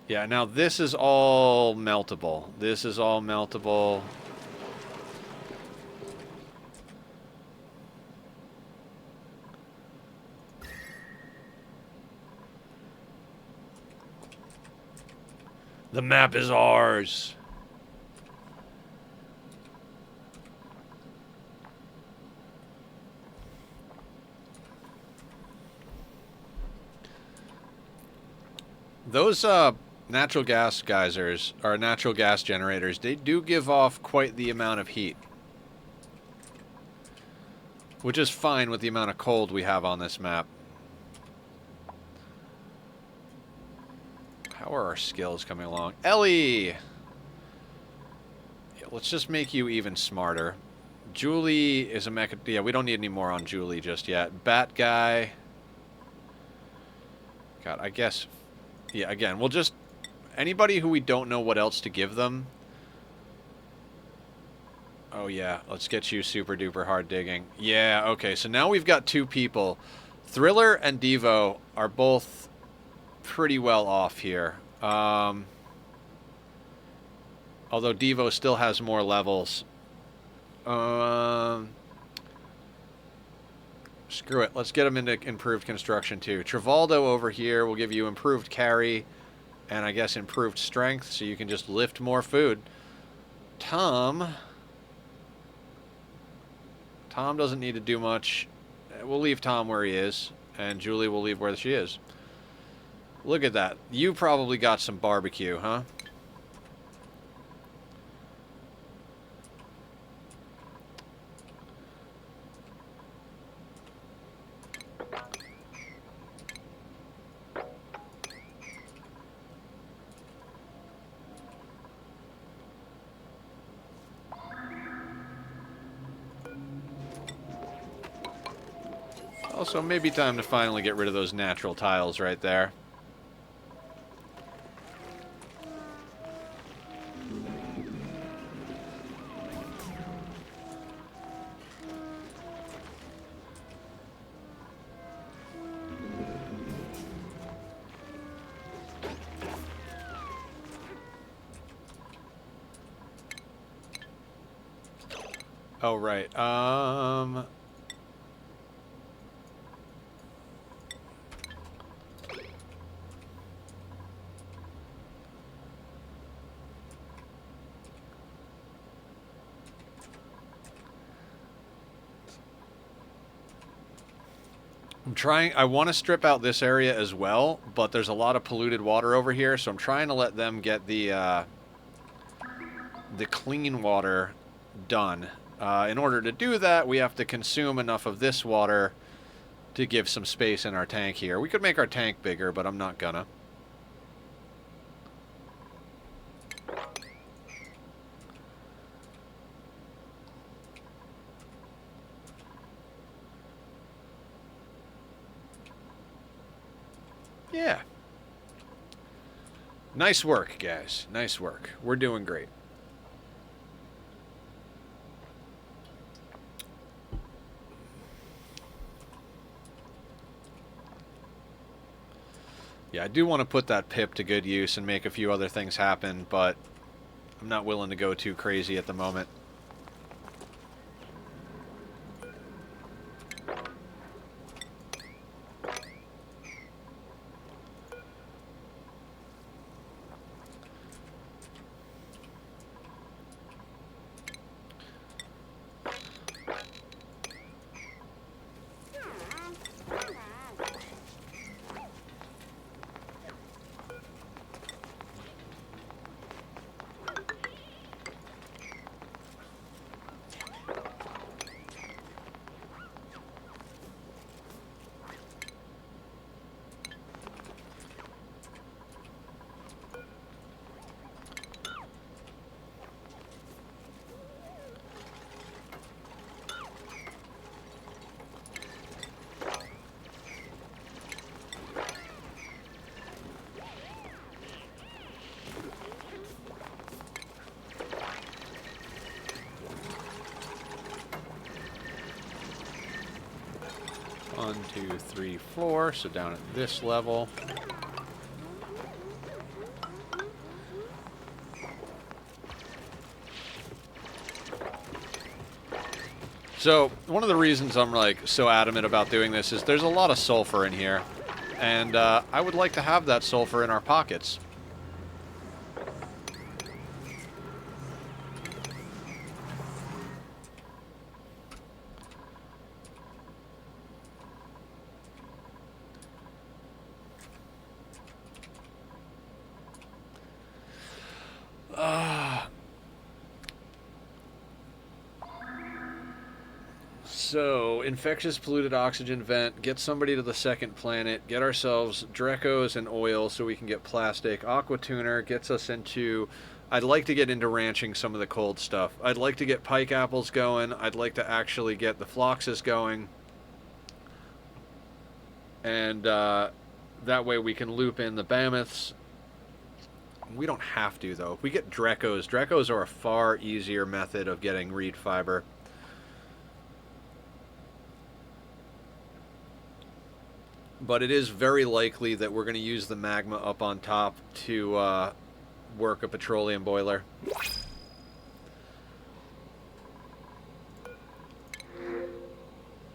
Yeah, now this is all meltable. This is all meltable. The map is ours. Those, natural gas geysers, or natural gas generators, they do give off quite the amount of heat. Which is fine with the amount of cold we have on this map. How are our skills coming along? Ellie! Yeah, let's just make you even smarter. Julie is a mecha... Yeah, we don't need any more on Julie just yet. Bat guy. God, I guess... Yeah, again, we'll just... Anybody who we don't know what else to give them. Oh, yeah. Let's get you super duper hard digging. Yeah, okay. So now we've got two people. Thriller and Devo are both pretty well off here. Although Devo still has more levels. Screw it. Let's get him into improved construction, too. Travaldo over here will give you improved carry. And I guess improved strength, so you can just lift more food. Tom doesn't need to do much. We'll leave Tom where he is, and Julie will leave where she is. Look at that. You probably got some barbecue, huh? Also, maybe time to finally get rid of those natural tiles right there. Oh, right. I'm trying, I want to strip out this area as well, but there's a lot of polluted water over here, so I'm trying to let them get the clean water done. In order to do that, we have to consume enough of this water to give some space in our tank here. We could make our tank bigger, but I'm not gonna. Yeah. Nice work, guys. Nice work. We're doing great. Yeah, I do want to put that pip to good use and make a few other things happen, but I'm not willing to go too crazy at the moment. One, two, three, four. So down at this level. So one of the reasons I'm like so adamant about doing this is there's a lot of sulfur in here, and I would like to have that sulfur in our pockets. So, infectious polluted oxygen vent, get somebody to the second planet, get ourselves Drecos and oil so we can get plastic. Aqua tuner gets us into... I'd like to get into ranching some of the cold stuff. I'd like to get pike apples going. I'd like to actually get the phloxes going. And that way we can loop in the mammoths. We don't have to, though. If we get Drecos, Drecos are a far easier method of getting reed fiber. But it is very likely that we're going to use the magma up on top to work a petroleum boiler.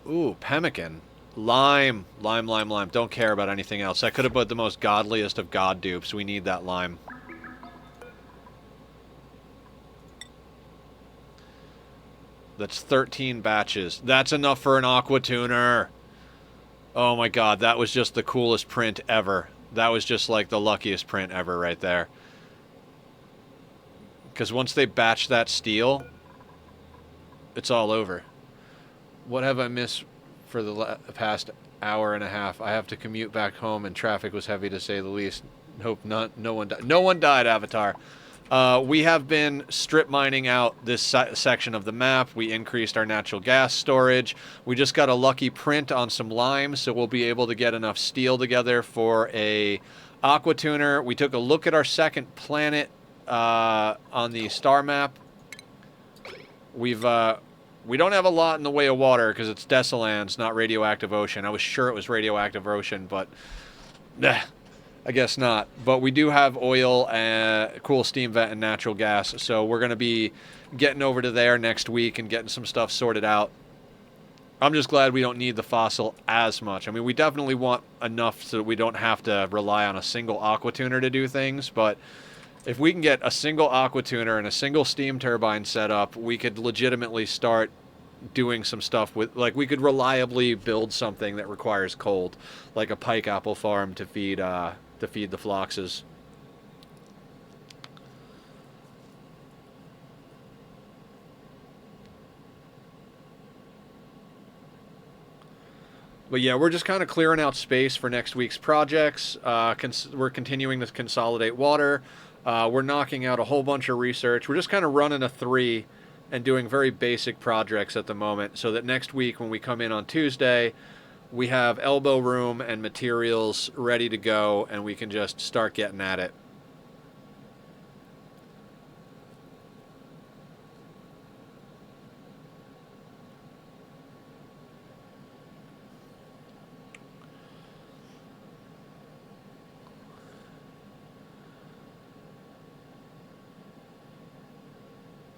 Ooh, pemmican. Lime. Lime, lime, lime. Don't care about anything else. I could have put the most godliest of god dupes. We need that lime. That's 13 batches. That's enough for an aqua tuner. Oh my god, that was just the coolest print ever. That was just like the luckiest print ever right there. Because once they batch that steel, it's all over. What have I missed for the past hour and a half? I have to commute back home and traffic was heavy to say the least. Hope not. No one died, Avatar. We have been strip mining out this section of the map. We increased our natural gas storage. We just got a lucky print on some lime, so we'll be able to get enough steel together for a aqua tuner. We took a look at our second planet on the star map. We don't have a lot in the way of water because it's Desolans, not radioactive ocean. I was sure it was radioactive ocean, but I guess not. But we do have oil, cool steam vent, and natural gas. So we're going to be getting over to there next week and getting some stuff sorted out. I'm just glad we don't need the fossil as much. I mean, we definitely want enough so that we don't have to rely on a single aqua tuner to do things. But if we can get a single aqua tuner and a single steam turbine set up, we could legitimately start doing some stuff with, like, we could reliably build something that requires cold, like a pike apple farm to feed the phloxes. But yeah, we're just kind of clearing out space for next week's projects. We're continuing to consolidate water. We're knocking out a whole bunch of research. We're just kind of running a 3 and doing very basic projects at the moment, so that next week when we come in on Tuesday, we have elbow room and materials ready to go, and we can just start getting at it.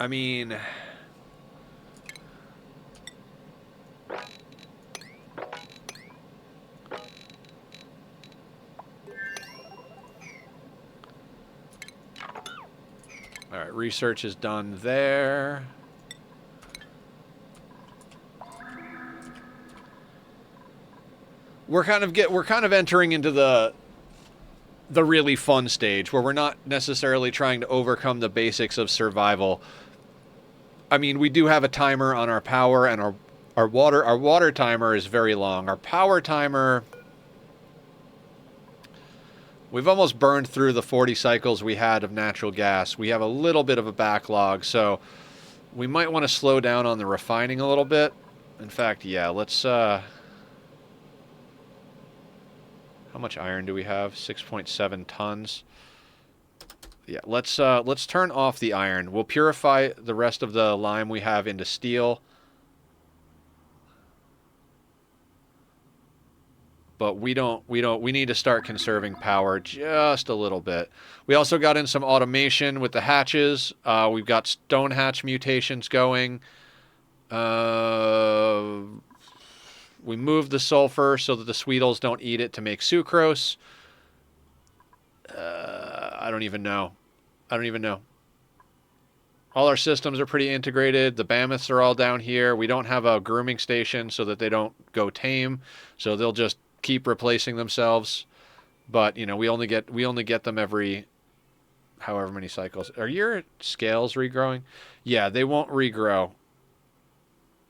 I mean, all right, research is done there. We're kind of entering into the really fun stage where we're not necessarily trying to overcome the basics of survival. I mean, we do have a timer on our power and our water. Our water timer is very long. Our power timer, we've almost burned through the 40 cycles we had of natural gas. We have a little bit of a backlog, so we might want to slow down on the refining a little bit. In fact, yeah, let's... how much iron do we have? 6.7 tons. Yeah, let's turn off the iron. We'll purify the rest of the lime we have into steel. But we need to start conserving power just a little bit. We also got in some automation with the hatches. We've got stone hatch mutations going. We moved the sulfur so that the Sweetles don't eat it to make sucrose. I don't even know. All our systems are pretty integrated. The mammoths are all down here. We don't have a grooming station so that they don't go tame. So they'll just keep replacing themselves. But, you know, we only get them every however many cycles. Are your scales regrowing? Yeah, they won't regrow.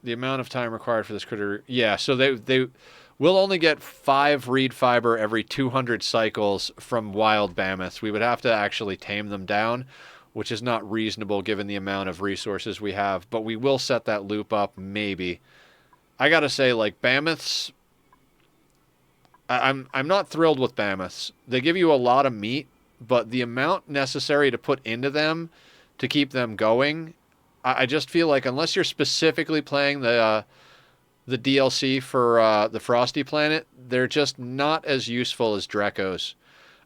The amount of time required for this critter. Yeah, so they will only get 5 reed fiber every 200 cycles from wild mammoths. We would have to actually tame them down, which is not reasonable given the amount of resources we have. But we will set that loop up, maybe. I gotta say, like, mammoths, I'm not thrilled with mammoths. They give you a lot of meat, but the amount necessary to put into them to keep them going, I just feel like unless you're specifically playing the DLC for the Frosty Planet, they're just not as useful as Drekos.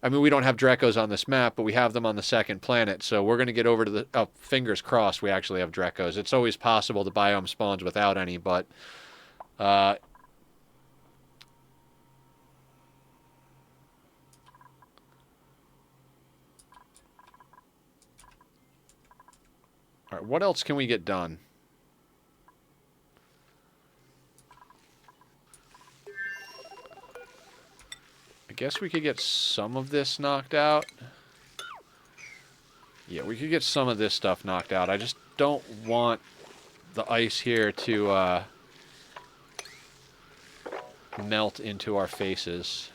I mean, we don't have Drekos on this map, but we have them on the second planet, so we're going to get over to the... Oh, fingers crossed we actually have Drekos. It's always possible the biome spawns without any, but... all right, what else can we get done? I guess we could get some of this knocked out. Yeah, we could get some of this stuff knocked out. I just don't want the ice here to melt into our faces.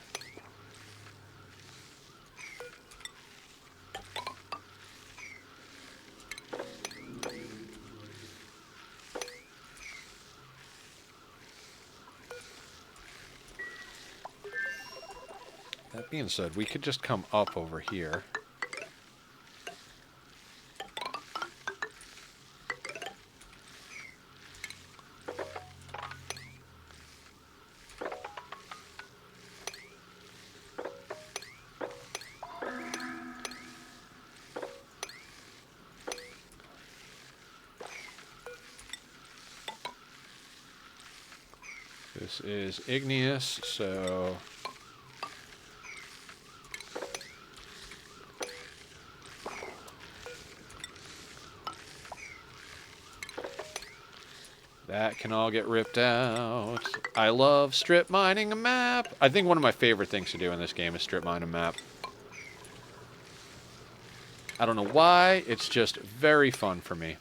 That being said, we could just come up over here. This is igneous, so... that can all get ripped out. I love strip mining a map. I think one of my favorite things to do in this game is strip mine a map. I don't know why, it's just very fun for me.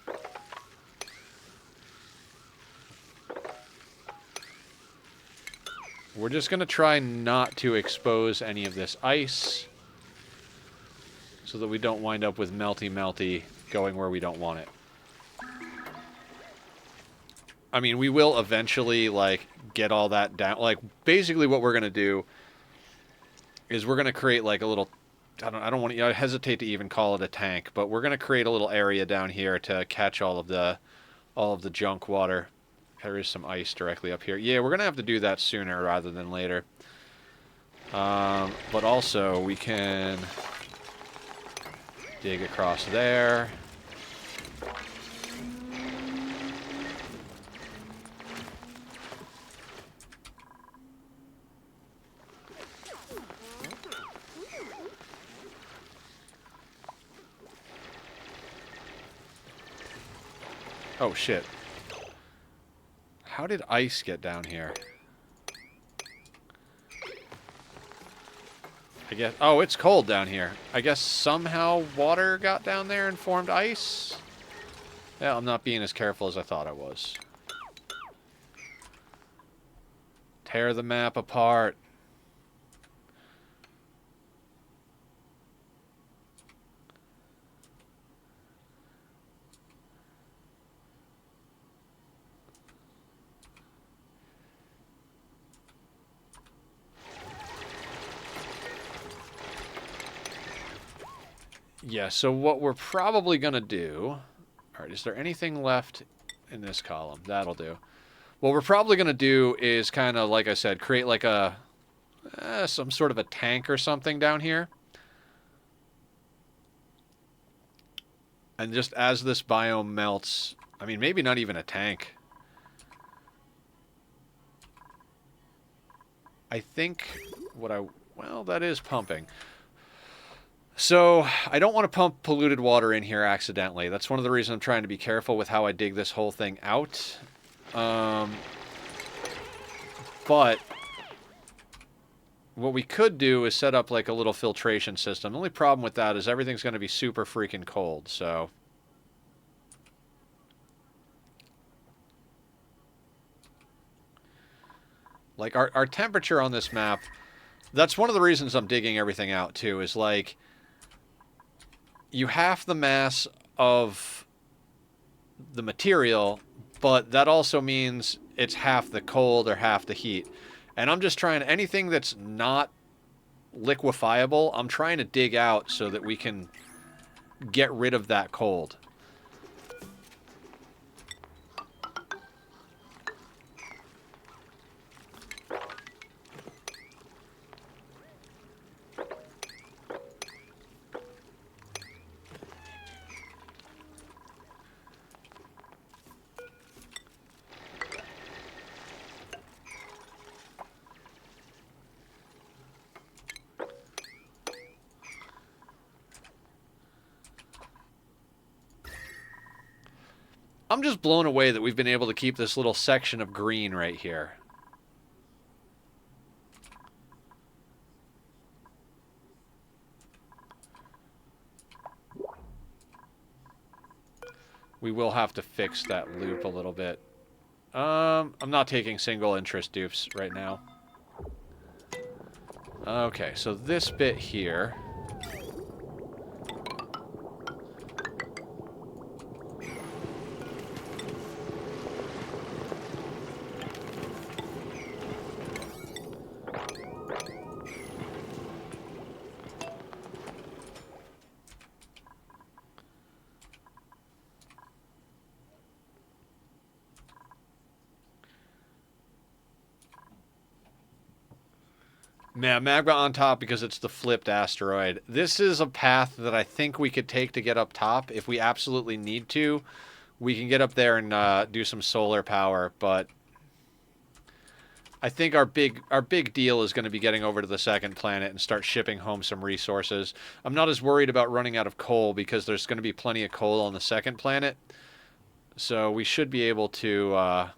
We're just going to try not to expose any of this ice so that we don't wind up with melty going where we don't want it. I mean, we will eventually, like, get all that down. Like, basically what we're going to do is we're going to create, like, a little... I don't want to... I hesitate to even call it a tank, but we're going to create a little area down here to catch all of the junk water. There is some ice directly up here. Yeah, we're going to have to do that sooner rather than later. But also, we can dig across there. Oh, shit. How did ice get down here? I guess... oh, it's cold down here. I guess somehow water got down there and formed ice? Yeah, I'm not being as careful as I thought I was. Tear the map apart. Yeah, so what we're probably going to do... Alright, is there anything left in this column? That'll do. What we're probably going to do is kind of, like I said, create like a... some sort of a tank or something down here. And just as this biome melts... I mean, maybe not even a tank. I think what I... well, that is pumping. So, I don't want to pump polluted water in here accidentally. That's one of the reasons I'm trying to be careful with how I dig this whole thing out. But what we could do is set up like a little filtration system. The only problem with that is everything's going to be super freaking cold, so... like, our temperature on this map... that's one of the reasons I'm digging everything out, too, is like... you half the mass of the material, but that also means it's half the cold or half the heat. And I'm just trying... anything that's not liquefiable, I'm trying to dig out so that we can get rid of that cold. I'm just blown away that we've been able to keep this little section of green right here. We will have to fix that loop a little bit. I'm not taking single interest dupes right now. Okay, so this bit here... Yeah, magma on top because it's the flipped asteroid. This is a path that I think we could take to get up top. If we absolutely need to, we can get up there and do some solar power, but I think our big deal is going to be getting over to the second planet and start shipping home some resources. I'm not as worried about running out of coal because there's going to be plenty of coal on the second planet. So we should be able to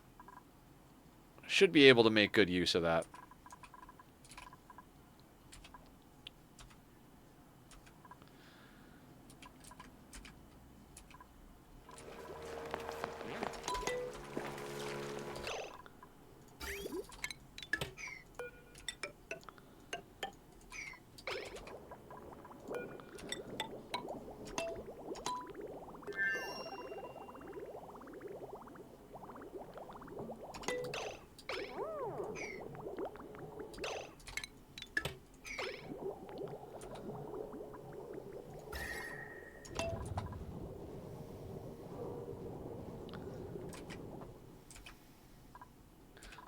make good use of that.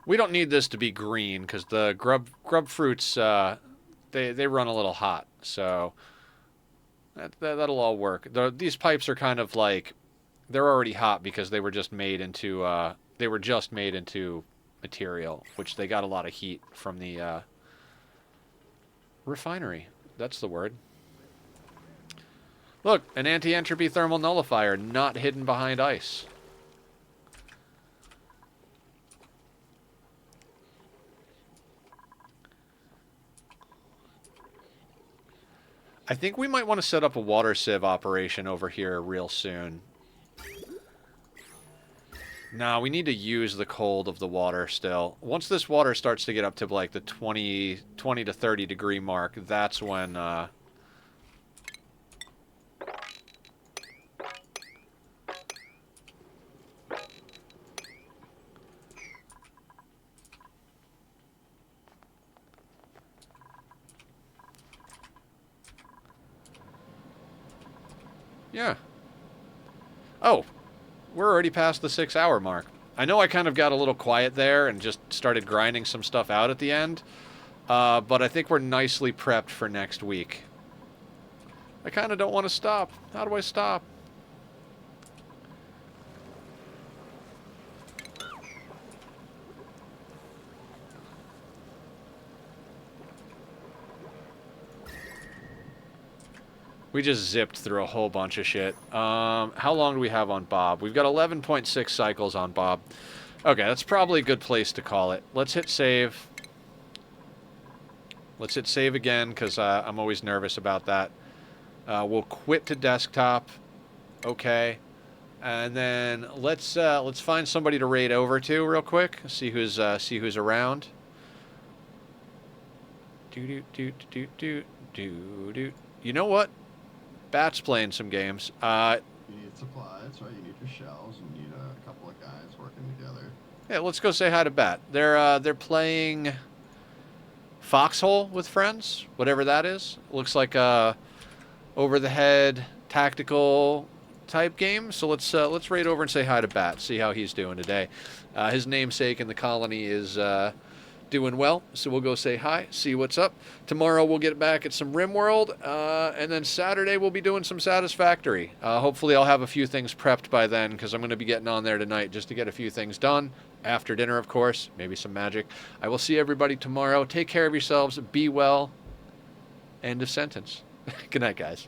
We don't need this to be green because the grub fruits they run a little hot, so that'll all work. These pipes are kind of like they're already hot because they were just made into material, which they got a lot of heat from the refinery. That's the word. Look, an anti-entropy thermal nullifier not hidden behind ice. I think we might want to set up a water sieve operation over here real soon. No, we need to use the cold of the water still. Once this water starts to get up to like the 20 to 30 degree mark, that's when yeah. Oh, we're already past the 6-hour mark. I know I kind of got a little quiet there and just started grinding some stuff out at the end, but I think we're nicely prepped for next week. I kind of don't want to stop. How do I stop? We just zipped through a whole bunch of shit. How long do we have on Bob? We've got 11.6 cycles on Bob. Okay, that's probably a good place to call it. Let's hit save. Let's hit save again, because I'm always nervous about that. We'll quit to desktop. Okay. And then let's find somebody to raid over to real quick. See who's around. Do. You know what? Bat's playing some games. You need supplies, right? You need your shells. You need a couple of guys working together. Yeah, let's go say hi to Bat. They're playing Foxhole with friends, whatever that is. Looks like a over the head tactical type game. So let's raid over and say hi to Bat. See how he's doing today. His namesake in the colony is doing well, so we'll go say hi, see what's up. Tomorrow we'll get back at some RimWorld, and then Saturday we'll be doing some Satisfactory. Hopefully I'll have a few things prepped by then, because I'm going to be getting on there tonight just to get a few things done. After dinner, of course, maybe some magic. I will see everybody tomorrow. Take care of yourselves. Be well. End of sentence. Good night, guys.